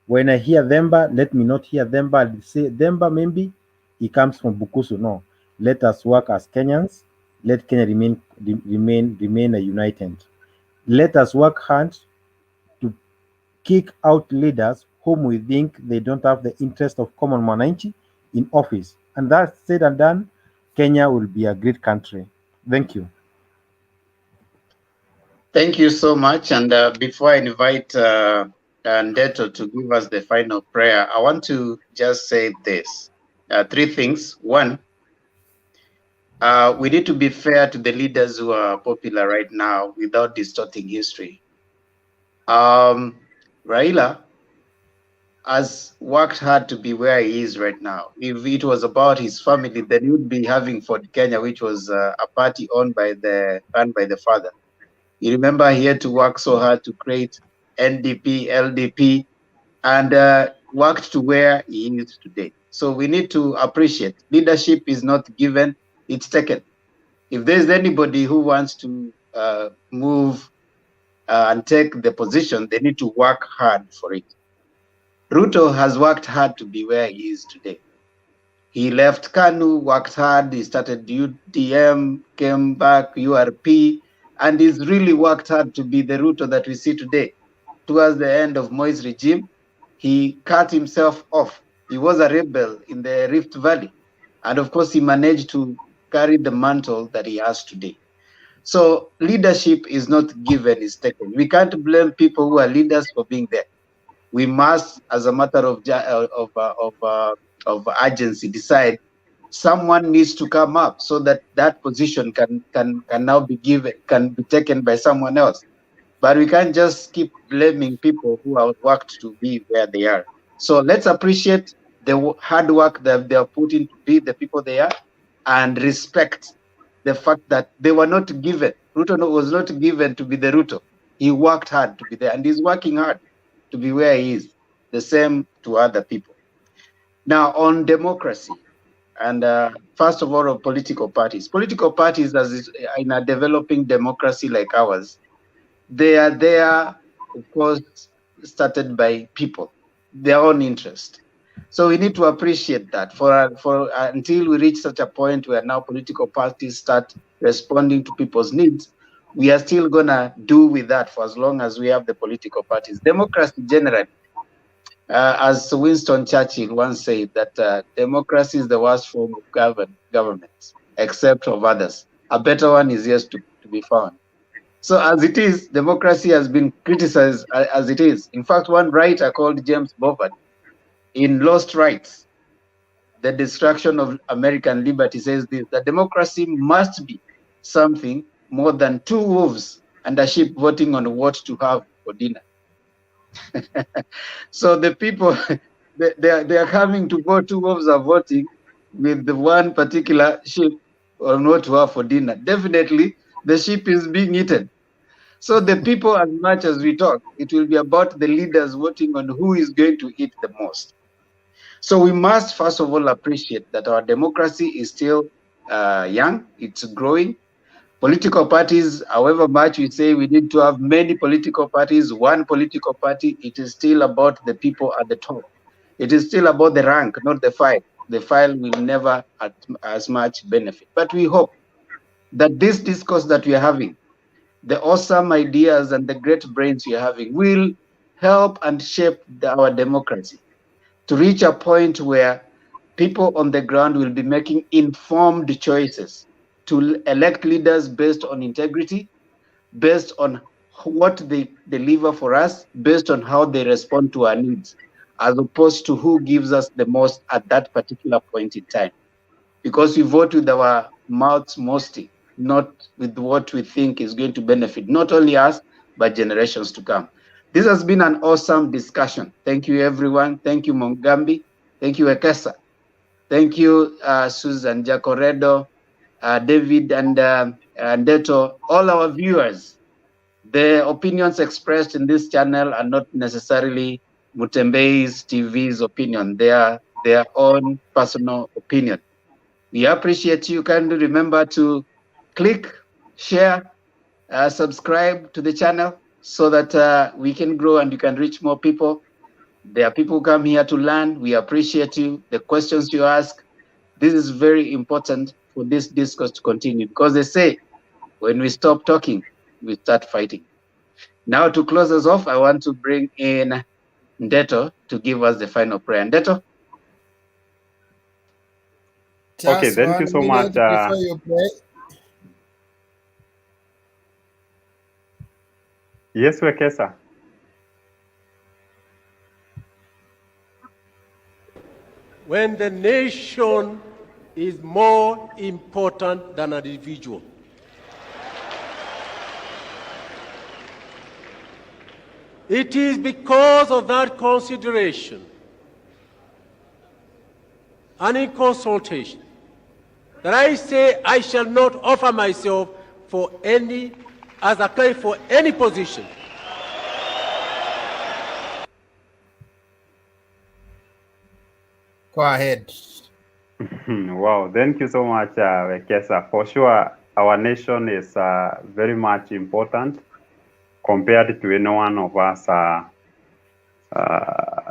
Speaker 17: When I hear Themba, let me not hear Themba and say Themba maybe he comes from Bukusu. No, let us work as Kenyans. Let Kenya remain united. Let us work hard to kick out leaders whom we think they don't have the interest of common mwananchi in office. And that said and done, Kenya will be a great country. Thank you.
Speaker 2: Thank you so much. And before I invite Ndeto to give us the final prayer, I want to just say this. Three things. One, we need to be fair to the leaders who are popular right now without distorting history. Raila has worked hard to be where he is right now. If it was about his family, then he would be having Ford Kenya, which was a party run by the father. You remember he had to work so hard to create NDP, LDP, and worked to where he is today. So we need to appreciate leadership is not given, it's taken. If there's anybody who wants to move and take the position, they need to work hard for it. RUTO has worked hard to be where he is today. He left KANU, worked hard, he started UDM, came back, URP, and he's really worked hard to be the RUTO that we see today. Towards the end of Moi's regime, he cut himself off. He was a rebel in the Rift Valley. And of course, he managed to carry the mantle that he has today. So leadership is not given, it's taken. We can't blame people who are leaders for being there. We must, as a matter of urgency, decide someone needs to come up so that that position can now be given, can be taken by someone else. But we can't just keep blaming people who have worked to be where they are. So let's appreciate the hard work that they are putting to be the people they are, and respect the fact that they were not given. RUTO was not given to be the RUTO. He worked hard to be there, and he's working hard to be where he is. The same to other people. Now on democracy, and first of all, of political parties. Political parties, as is in a developing democracy like ours, they are there, of course, started by people, their own interest. So we need to appreciate that for until we reach such a point where now political parties start responding to people's needs, we are still gonna do with that for as long as we have the political parties. Democracy generally, as Winston Churchill once said, that democracy is the worst form of government, except of others. A better one is yet to be found. So as it is, democracy has been criticized as it is. In fact, one writer called James Bovard, in Lost Rights, The Destruction of American Liberty, says this, that democracy must be something more than two wolves and a sheep voting on what to have for dinner. So the people, they are coming to vote, two wolves are voting with the one particular sheep on what to have for dinner. Definitely, the sheep is being eaten. So the people, as much as we talk, it will be about the leaders voting on who is going to eat the most. So we must, first of all, appreciate that our democracy is still young, it's growing. Political parties, however much we say we need to have many political parties, one political party, it is still about the people at the top. It is still about the rank, not the file. The file will never as much benefit. But we hope that this discourse that we are having, the awesome ideas and the great brains we are having, will help and shape our democracy to reach a point where people on the ground will be making informed choices to elect leaders based on integrity, based on what they deliver for us, based on how they respond to our needs, as opposed to who gives us the most at that particular point in time. Because we vote with our mouths mostly, not with what we think is going to benefit not only us, but generations to come. This has been an awesome discussion. Thank you, everyone. Thank you, Mongambi. Thank you, Ekesa. Thank you, Susan Jacoredo, David, and Ndeto, all our viewers. The opinions expressed in this channel are not necessarily Mutembei's TV's opinion. They are their own personal opinion. We appreciate you. Kindly remember to click, share, subscribe to the channel so that we can grow and you can reach more people. There are people who come here to learn. We appreciate you, the questions you ask, This is very important for this discourse to continue, because they say when we stop talking, we start fighting. Now, to close us off, I want to bring in Ndeto to give us the final prayer. Ndeto?
Speaker 19: Okay,
Speaker 1: Just
Speaker 19: thank you
Speaker 1: 1
Speaker 19: so
Speaker 1: minute
Speaker 19: much.
Speaker 1: before you pray.
Speaker 19: Yes, Wekesa.
Speaker 6: When the nation is more important than an individual. It is because of that consideration and in consultation that I say I shall not offer myself for any as a candidate for any position.
Speaker 1: Go ahead.
Speaker 19: Wow, thank you so much, Wekesa. For sure, our nation is very much important compared to any one of us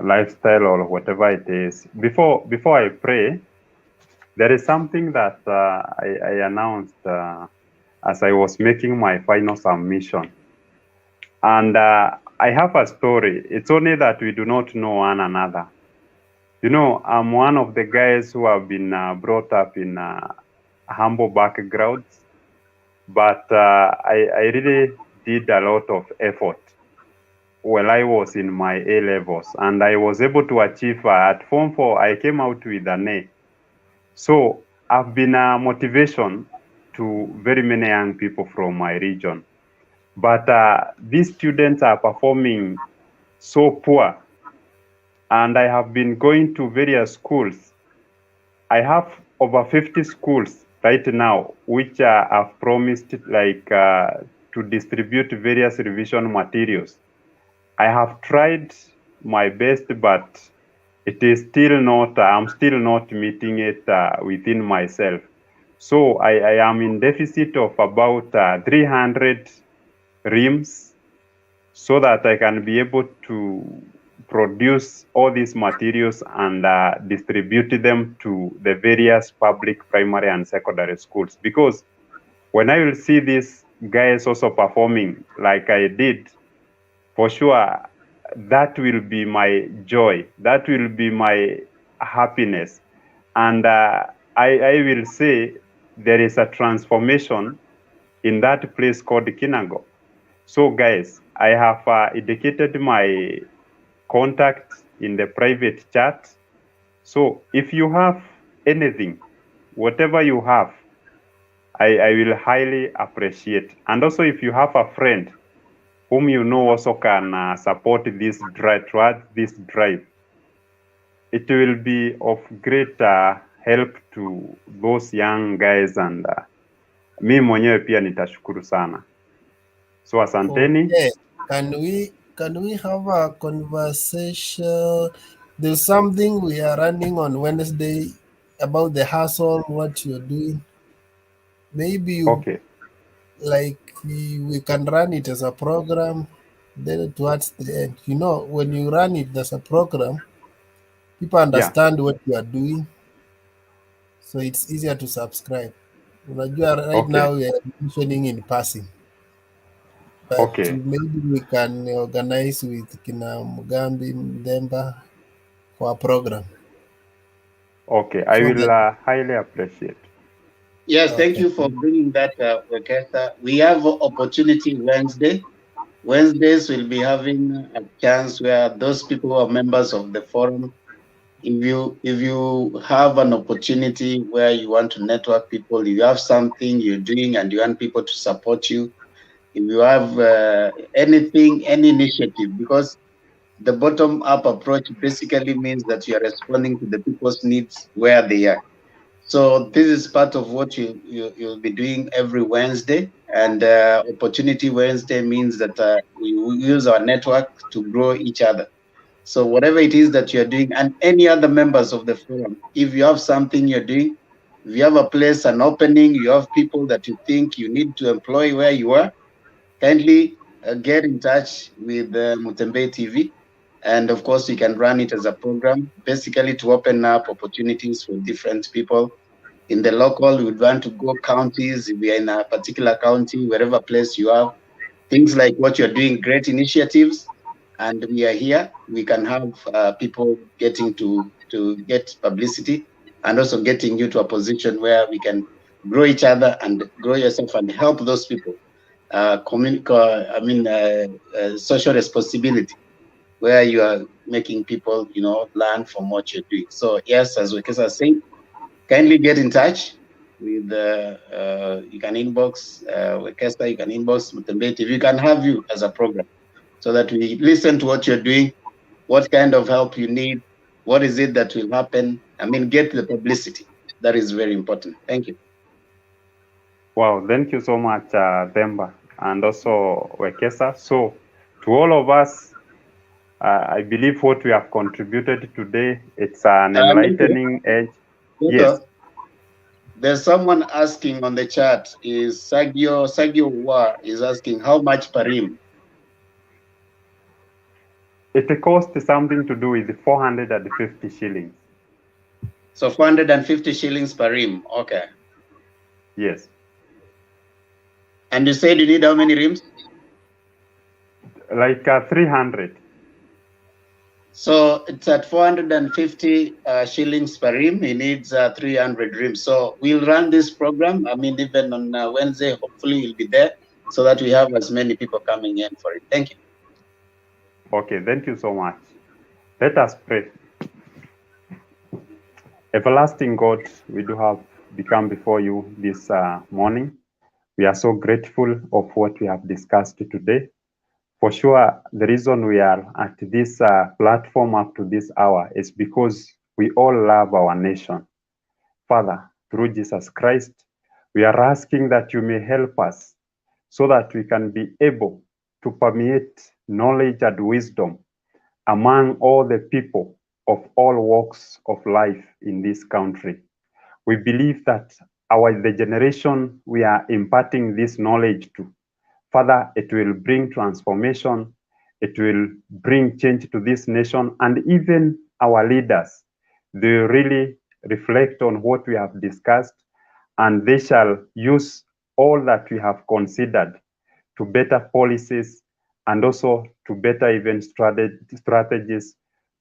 Speaker 19: lifestyle or whatever it is. Before I pray, there is something that I announced as I was making my final submission. And I have a story. It's only that we do not know one another. You know, I'm one of the guys who have been brought up in humble backgrounds, but I really did a lot of effort while I was in my A levels, and I was able to achieve at Form 4, I came out with an A. So I've been a motivation to very many young people from my region. But these students are performing so poor, and I have been going to various schools. I have over 50 schools right now, which have promised like to distribute various revision materials. I have tried my best, but it is still not, I'm still not meeting it within myself. So I am in deficit of about 300 reams so that I can be able to produce all these materials and distribute them to the various public primary and secondary schools. Because when I will see these guys also performing like I did, for sure, that will be my joy. That will be my happiness. And I will say there is a transformation in that place called Kinago. So guys, I have indicated my contact in the private chat. So if you have anything, whatever you have, I will highly appreciate. And also if you have a friend whom you know also can support this drive, it will be of great help to those young guys, and mi mwenyewe pia nitashukuru sana. So asanteni.
Speaker 1: Okay. Can we have a conversation? There's something we are running on Wednesday about the hustle, what you're doing. Maybe you
Speaker 19: Okay.
Speaker 1: like we can run it as a program. Then towards the end, you know, when you run it as a program, people understand what you are doing, so it's easier to subscribe. Unajua, right
Speaker 19: Okay.
Speaker 1: now we are mentioning in passing, but
Speaker 19: Okay.
Speaker 1: maybe we can organize with Kina Mugambi Mdemba for a program.
Speaker 19: Okay, I
Speaker 1: So
Speaker 19: will
Speaker 1: that
Speaker 19: highly appreciate.
Speaker 2: Yes, thank
Speaker 1: okay.
Speaker 2: you for bringing that, Wekesa. We have opportunity Wednesday. Wednesdays we'll be having a chance where those people who are members of the forum, if you have an opportunity where you want to network people, you have something you're doing and you want people to support you, if you have anything, any initiative, because the bottom up approach basically means that you are responding to the people's needs where they are. So this is part of what you'll be doing every Wednesday, and Opportunity Wednesday means that we use our network to grow each other. So whatever it is that you're doing, and any other members of the forum, if you have something you're doing, if you have a place, an opening, you have people that you think you need to employ where you are, kindly get in touch with Mutembe TV. And of course, you can run it as a program, basically to open up opportunities for different people in the local, we would want to go counties. If we are in a particular county, wherever place you are, things like what you're doing, great initiatives, and we are here. We can have people getting to get publicity, and also getting you to a position where we can grow each other and grow yourself and help those people. Social responsibility, where you are making people, learn from what you're doing. So yes, as Wekesa said, kindly get in touch with you can inbox Wekesa, you can inbox Mutembeti. If we can have you as a program, so that we listen to what you're doing, what kind of help you need, what is it that will happen. Get the publicity. That is very important. Thank you.
Speaker 19: Wow, thank you so much, Themba, and also Wekesa. So, to all of us, I believe what we have contributed today, it's an enlightening edge. Yes.
Speaker 2: There's someone asking on the chat, is Sagio Wa is asking how much per rim?
Speaker 19: It costs something to do with 450 shillings.
Speaker 2: So 450 shillings per rim, okay.
Speaker 19: Yes.
Speaker 2: And you said you need how many rims?
Speaker 19: Like 300.
Speaker 2: So it's at 450 shillings per rim. He needs 300 rims. So we'll run this program. Even on Wednesday, hopefully we'll be there so that we have as many people coming in for it. Thank you.
Speaker 19: Okay, thank you so much. Let us pray. Everlasting God, we do have become before you this morning. We are so grateful of what we have discussed today. For sure, the reason we are at this platform up to this hour is because we all love our nation. Father, through Jesus Christ, we are asking that you may help us so that we can be able to permeate knowledge and wisdom among all the people of all walks of life in this country. We believe that the generation we are imparting this knowledge to, Father, it will bring transformation, it will bring change to this nation, and even our leaders, they really reflect on what we have discussed, and they shall use all that we have considered to better policies and also to better even strategies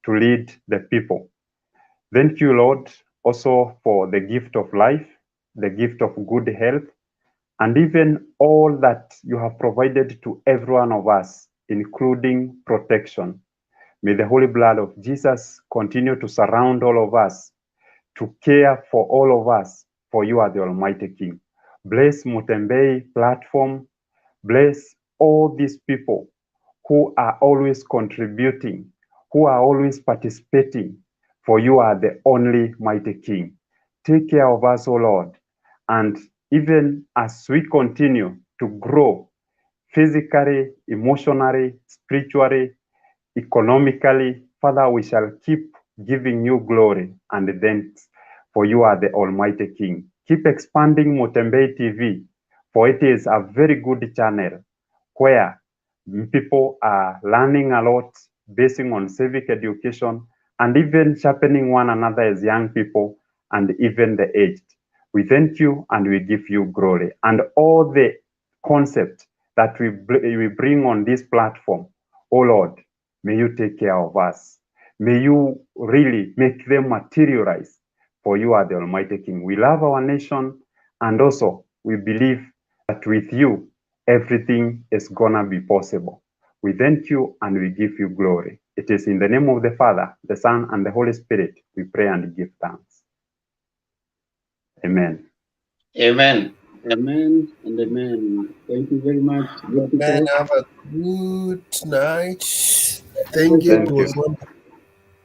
Speaker 19: to lead the people. Thank you, Lord, also for the gift of life, the gift of good health, and even all that you have provided to every one of us, including protection. May the holy blood of Jesus continue to surround all of us, to care for all of us, for you are the Almighty King. Bless Mutembei platform. Bless all these people who are always contributing, who are always participating, for you are the only mighty King. Take care of us, O Lord, and even as we continue to grow physically, emotionally, spiritually, economically, Father, we shall keep giving you glory and thanks, for you are the Almighty King. Keep expanding Mutembei TV, for it is a very good channel where people are learning a lot, basing on civic education, and even sharpening one another as young people and even the aged. We thank you and we give you glory. And all the concepts that we bring on this platform, oh Lord, may you take care of us. May you really make them materialize, for you are the Almighty King. We love our nation, and also we believe that with you, everything is gonna be possible. We thank you and we give you glory. It is in the name of the Father, the Son, and the Holy Spirit we pray and give thanks. Amen.
Speaker 2: Amen. Amen and amen. Thank you very much.
Speaker 1: Man, have a good night. Thank you. It was wonderful.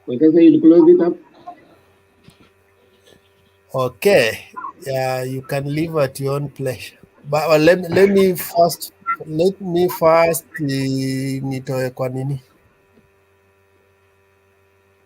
Speaker 2: Wekesa, you close it up.
Speaker 1: Okay. Yeah, you can leave at your own pleasure. But let me first nitoe kwa nini.